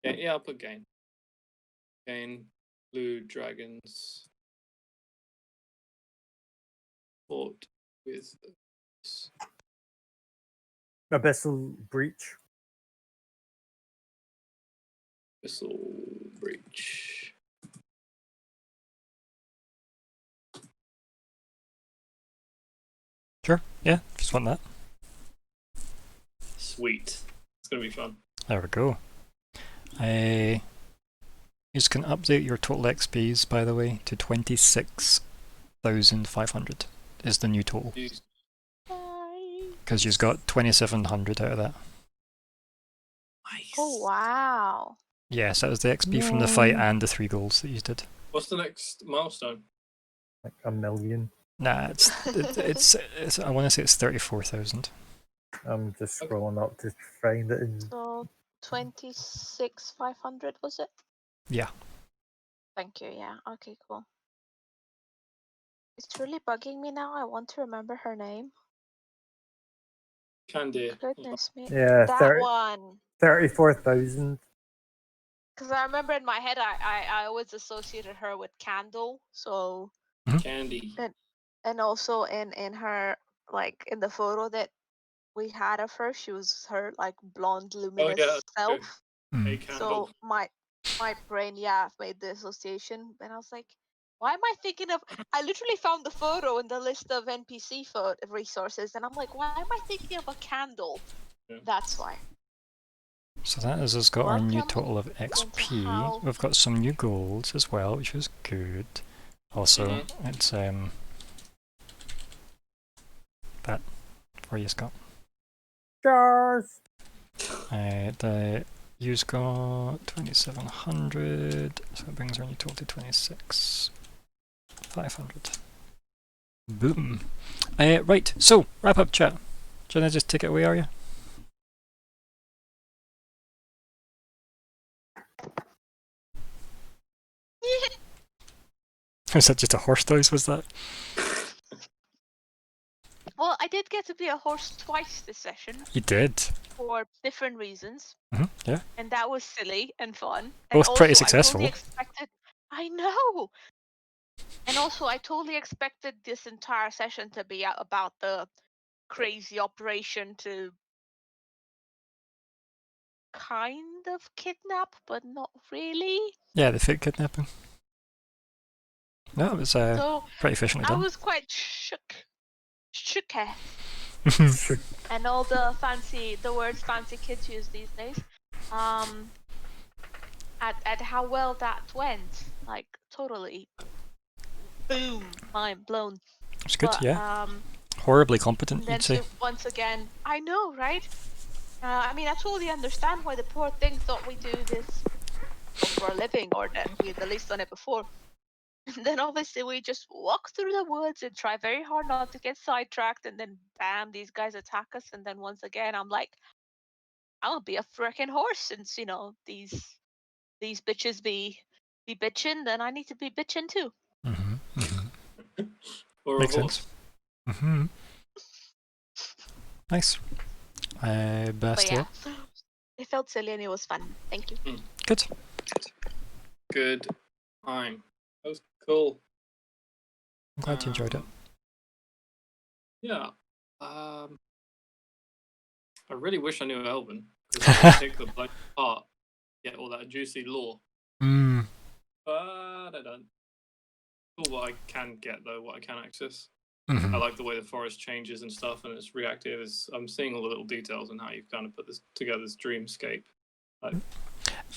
[SPEAKER 7] yeah, I'll put gain. Gain Blue Dragons fought with
[SPEAKER 4] Abyssal breach.
[SPEAKER 7] Abyssal Breach.
[SPEAKER 1] Sure. Yeah, just want that.
[SPEAKER 7] Sweet. It's gonna be fun.
[SPEAKER 1] There we go. You just can update your total XPs, by the way, to 26,500 is the new total.
[SPEAKER 7] Jeez.
[SPEAKER 2] Bye.
[SPEAKER 1] Because you've got 2,700 out of that.
[SPEAKER 7] Nice.
[SPEAKER 2] Oh wow.
[SPEAKER 1] Yes, that was the XP from the fight and the 3 goals that you did.
[SPEAKER 7] What's the next milestone?
[SPEAKER 4] Like 1 million.
[SPEAKER 1] Nah, it's I want to say it's 34,000.
[SPEAKER 4] I'm just scrolling up to find it.
[SPEAKER 2] So 26,500 was it?
[SPEAKER 1] Yeah.
[SPEAKER 2] Thank you. Yeah. Okay. Cool. It's really bugging me now. I want to remember her name.
[SPEAKER 7] Candy.
[SPEAKER 2] Goodness me.
[SPEAKER 4] Yeah,
[SPEAKER 2] That one.
[SPEAKER 4] 34,000.
[SPEAKER 2] Because I remember in my head, I always associated her with Candle. So
[SPEAKER 7] Candy.
[SPEAKER 2] and also in her like in the photo that we had of her, she was her like blonde luminous
[SPEAKER 7] yeah,
[SPEAKER 2] self.
[SPEAKER 1] Mm.
[SPEAKER 7] A candle.
[SPEAKER 2] So my brain made the association, and I was like, why am I thinking of? I literally found the photo in the list of NPC resources, and I'm like, why am I thinking of a candle?
[SPEAKER 7] Yeah.
[SPEAKER 2] That's why.
[SPEAKER 1] So that has us got our new
[SPEAKER 2] Welcome
[SPEAKER 1] total of
[SPEAKER 2] into
[SPEAKER 1] XP.
[SPEAKER 2] how-
[SPEAKER 1] We've got some new goals as well, which is good. Also, it's that for you, Scott.
[SPEAKER 4] Stars.
[SPEAKER 1] You've got 2,700, so it brings our new total to 26,500. Boom. Right, so wrap up chat. Do you want to just take it away, Arya? Was that just a horse noise, was that?
[SPEAKER 2] Well, I did get to be a horse twice this session
[SPEAKER 1] You did.
[SPEAKER 2] for different reasons,
[SPEAKER 1] Yeah.
[SPEAKER 2] and that was silly and fun.
[SPEAKER 1] Both
[SPEAKER 2] and
[SPEAKER 1] pretty
[SPEAKER 2] also,
[SPEAKER 1] successful.
[SPEAKER 2] I know. And also, I totally expected this entire session to be about the crazy operation to kind of kidnap, but not really.
[SPEAKER 1] Yeah, the fake kidnapping. No, it was
[SPEAKER 2] So
[SPEAKER 1] pretty efficiently
[SPEAKER 2] I
[SPEAKER 1] done.
[SPEAKER 2] was quite shook and all the words fancy kids use these days. At how well that went, like totally, boom, mind blown.
[SPEAKER 1] It's good,
[SPEAKER 2] But,
[SPEAKER 1] yeah. Horribly competent,
[SPEAKER 2] Then
[SPEAKER 1] you'd say.
[SPEAKER 2] she, once again, I know, right? I mean, I totally understand why the poor thing thought we do this for a living, or that we had at least done it before. And then obviously we just walk through the woods and try very hard not to get sidetracked, and then bam, these guys attack us. And then once again, I'm like, I'll be a freaking horse since these bitches be
[SPEAKER 6] be bitching, then I need to be bitching too.
[SPEAKER 7] Or
[SPEAKER 1] Makes
[SPEAKER 7] a horse.
[SPEAKER 1] sense. Nice.
[SPEAKER 6] But
[SPEAKER 1] Bastille.
[SPEAKER 6] yeah, it felt silly and it was fun. Thank you.
[SPEAKER 1] Good.
[SPEAKER 7] Good time. That was cool.
[SPEAKER 1] I'm glad you enjoyed it.
[SPEAKER 7] Yeah. I really wish I knew Elven. Because I could take the bloody part, get all that juicy lore.
[SPEAKER 1] Mm.
[SPEAKER 7] But I don't. Cool what I can get though, what I can access.
[SPEAKER 1] Mhm.
[SPEAKER 7] I like the way the forest changes and stuff, and it's reactive. I'm seeing all the little details and how you've kind of put this together, this dreamscape. Like,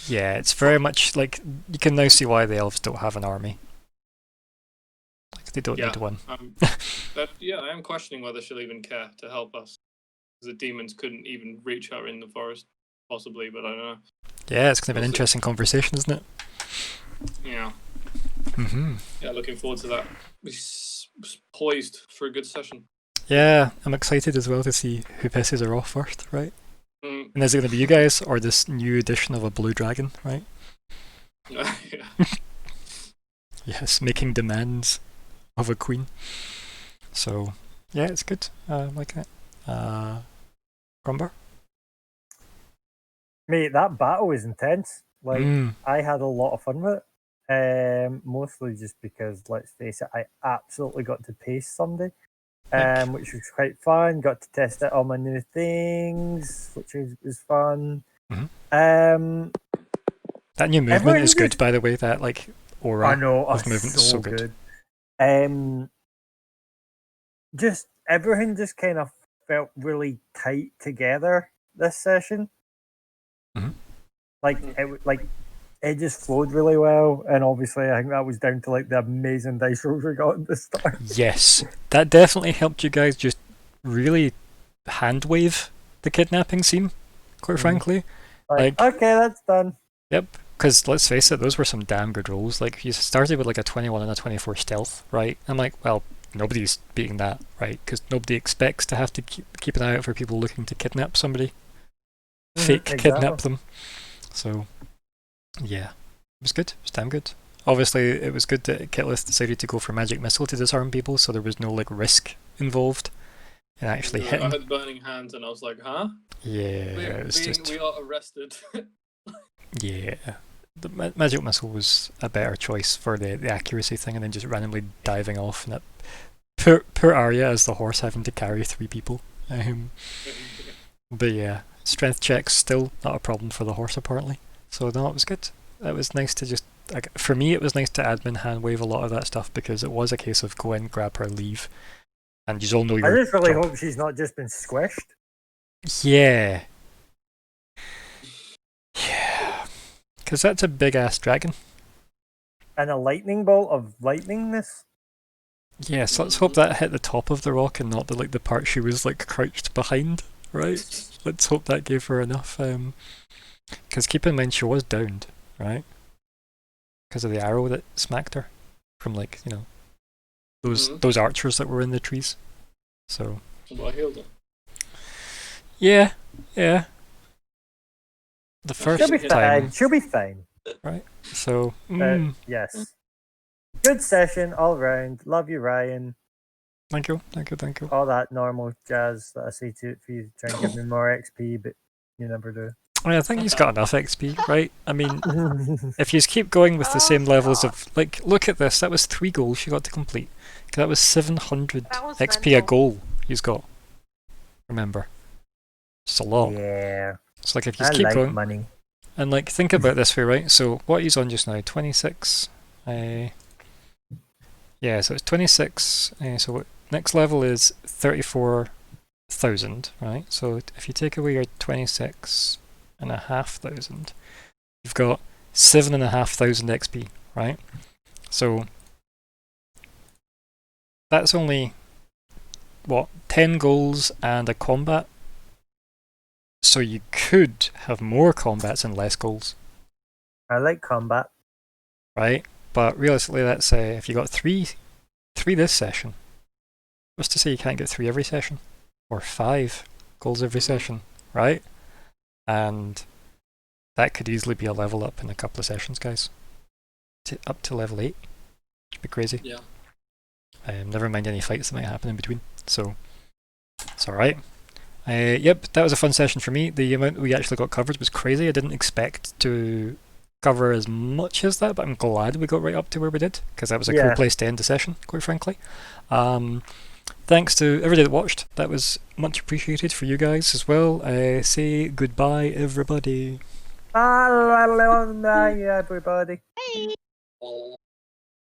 [SPEAKER 1] Yeah, it's very much like you can now see why the elves don't have an army. Like they don't
[SPEAKER 7] yeah,
[SPEAKER 1] need one.
[SPEAKER 7] yeah, I am questioning whether she'll even care to help us. Because the demons couldn't even reach her in the forest, possibly, but I don't know.
[SPEAKER 1] Yeah, it's going to be an
[SPEAKER 7] We'll see.
[SPEAKER 1] interesting conversation, isn't it?
[SPEAKER 7] Yeah.
[SPEAKER 1] Mhm.
[SPEAKER 7] Yeah, looking forward to that. We're poised for a good session.
[SPEAKER 1] Yeah, I'm excited as well to see who pisses her off first, right?
[SPEAKER 7] Mm.
[SPEAKER 1] And is it going to be you guys or this new edition of a blue dragon, right?
[SPEAKER 7] Yeah.
[SPEAKER 1] Yes, making demands of a queen. So, yeah, it's good. I like it. Crumbar?
[SPEAKER 4] Mate, that battle was intense. Like,
[SPEAKER 1] Mm.
[SPEAKER 4] I had a lot of fun with it. Mostly just because, let's face it, I absolutely got to pace somebody, which was quite fun. Got to test out all my new things, which was fun.
[SPEAKER 1] Mhm. That new movement
[SPEAKER 4] everyone
[SPEAKER 1] is good,
[SPEAKER 4] just-
[SPEAKER 1] by the way. That like aura
[SPEAKER 4] I know,
[SPEAKER 1] of
[SPEAKER 4] it's
[SPEAKER 1] movement is so good.
[SPEAKER 4] Just everything just kind of felt really tight together this session.
[SPEAKER 1] Mhm.
[SPEAKER 4] Like it just flowed really well, and obviously I think that was down to like the amazing dice rolls we got at the start.
[SPEAKER 1] Yes, that definitely helped you guys just really hand wave the kidnapping scene, quite frankly.
[SPEAKER 4] Like,
[SPEAKER 1] Like-
[SPEAKER 4] okay, that's done.
[SPEAKER 1] Yep, because let's face it, those were some damn good rolls. Like, you started with like a 21 and a 24 stealth, right? I'm like, well, nobody's beating that, right? Because nobody expects to have to keep an eye out for people looking to kidnap somebody. Fake kidnap
[SPEAKER 4] exactly.
[SPEAKER 1] them. So, yeah, it was good. It was damn good. Obviously, it was good that Kitlith decided to go for magic missile to disarm people, so there was no like risk involved in actually
[SPEAKER 7] I
[SPEAKER 1] hitting.
[SPEAKER 7] had burning hands and I was like, huh?
[SPEAKER 1] Yeah, it was just.
[SPEAKER 7] We are arrested.
[SPEAKER 1] Yeah, the magic missile was a better choice for the accuracy thing, and then just randomly diving off, and that poor Arya as the horse having to carry 3 people. But yeah, strength checks still not a problem for the horse apparently. So no, it was good. It was nice to just, like, for me it was nice to admin hand wave a lot of that stuff, because it was a case of go in, grab her, leave, and you all know
[SPEAKER 4] I
[SPEAKER 1] your
[SPEAKER 4] just really
[SPEAKER 1] job.
[SPEAKER 4] hope she's not just been squished.
[SPEAKER 1] Yeah. Yeah. Because that's a big ass dragon.
[SPEAKER 4] And a lightning bolt of lightningness.
[SPEAKER 1] Yes, let's hope that hit the top of the rock and not the part she was like crouched behind, right? Let's hope that gave her enough. Because keep in mind she was downed, right? Because of the arrow that smacked her from those archers that were in the trees. So
[SPEAKER 7] Well, I healed her.
[SPEAKER 1] yeah. The first
[SPEAKER 4] She'll be
[SPEAKER 1] time,
[SPEAKER 4] fine. She'll be fine.
[SPEAKER 1] right? So
[SPEAKER 4] Yes. Good session all round. Love you, Ryan.
[SPEAKER 1] thank you.
[SPEAKER 4] All that normal jazz that I say to if you try and give me more XP, but you never do.
[SPEAKER 1] I think he's got enough XP, right? I mean, if you keep going with the same levels of, like, look at this, that was 3 goals you got to complete. That was 700
[SPEAKER 6] That was
[SPEAKER 1] XP a
[SPEAKER 6] mental.
[SPEAKER 1] goal he's got. Remember. It's a lot.
[SPEAKER 4] Yeah.
[SPEAKER 1] It's like if you
[SPEAKER 4] I
[SPEAKER 1] keep
[SPEAKER 4] like
[SPEAKER 1] going,
[SPEAKER 4] money.
[SPEAKER 1] and like think about it this way, right? So what he's on just now, 26. Yeah, so it's 26. So what, next level is 34,000, right? So if you take away your 26,500, you've got 7,500 XP, right? So that's only what, 10 goals and a combat. So you could have more combats and less goals,
[SPEAKER 4] I like combat.
[SPEAKER 1] right? But realistically, let's say if you got three this session, what's to say you can't get 3 every session? Or 5 goals every session, right? And that could easily be a level up in a couple of sessions, guys. up to level 8. Which would be crazy.
[SPEAKER 7] Yeah.
[SPEAKER 1] Never mind any fights that might happen in between. So it's alright. Yep, that was a fun session for me. The amount we actually got covered was crazy. I didn't expect to cover as much as that, but I'm glad we got right up to where we did, because that was a cool place to end the session, quite frankly. Thanks to everybody that watched. That was much appreciated for you guys as well. Say goodbye, everybody.
[SPEAKER 4] Bye, everybody.
[SPEAKER 6] Hey.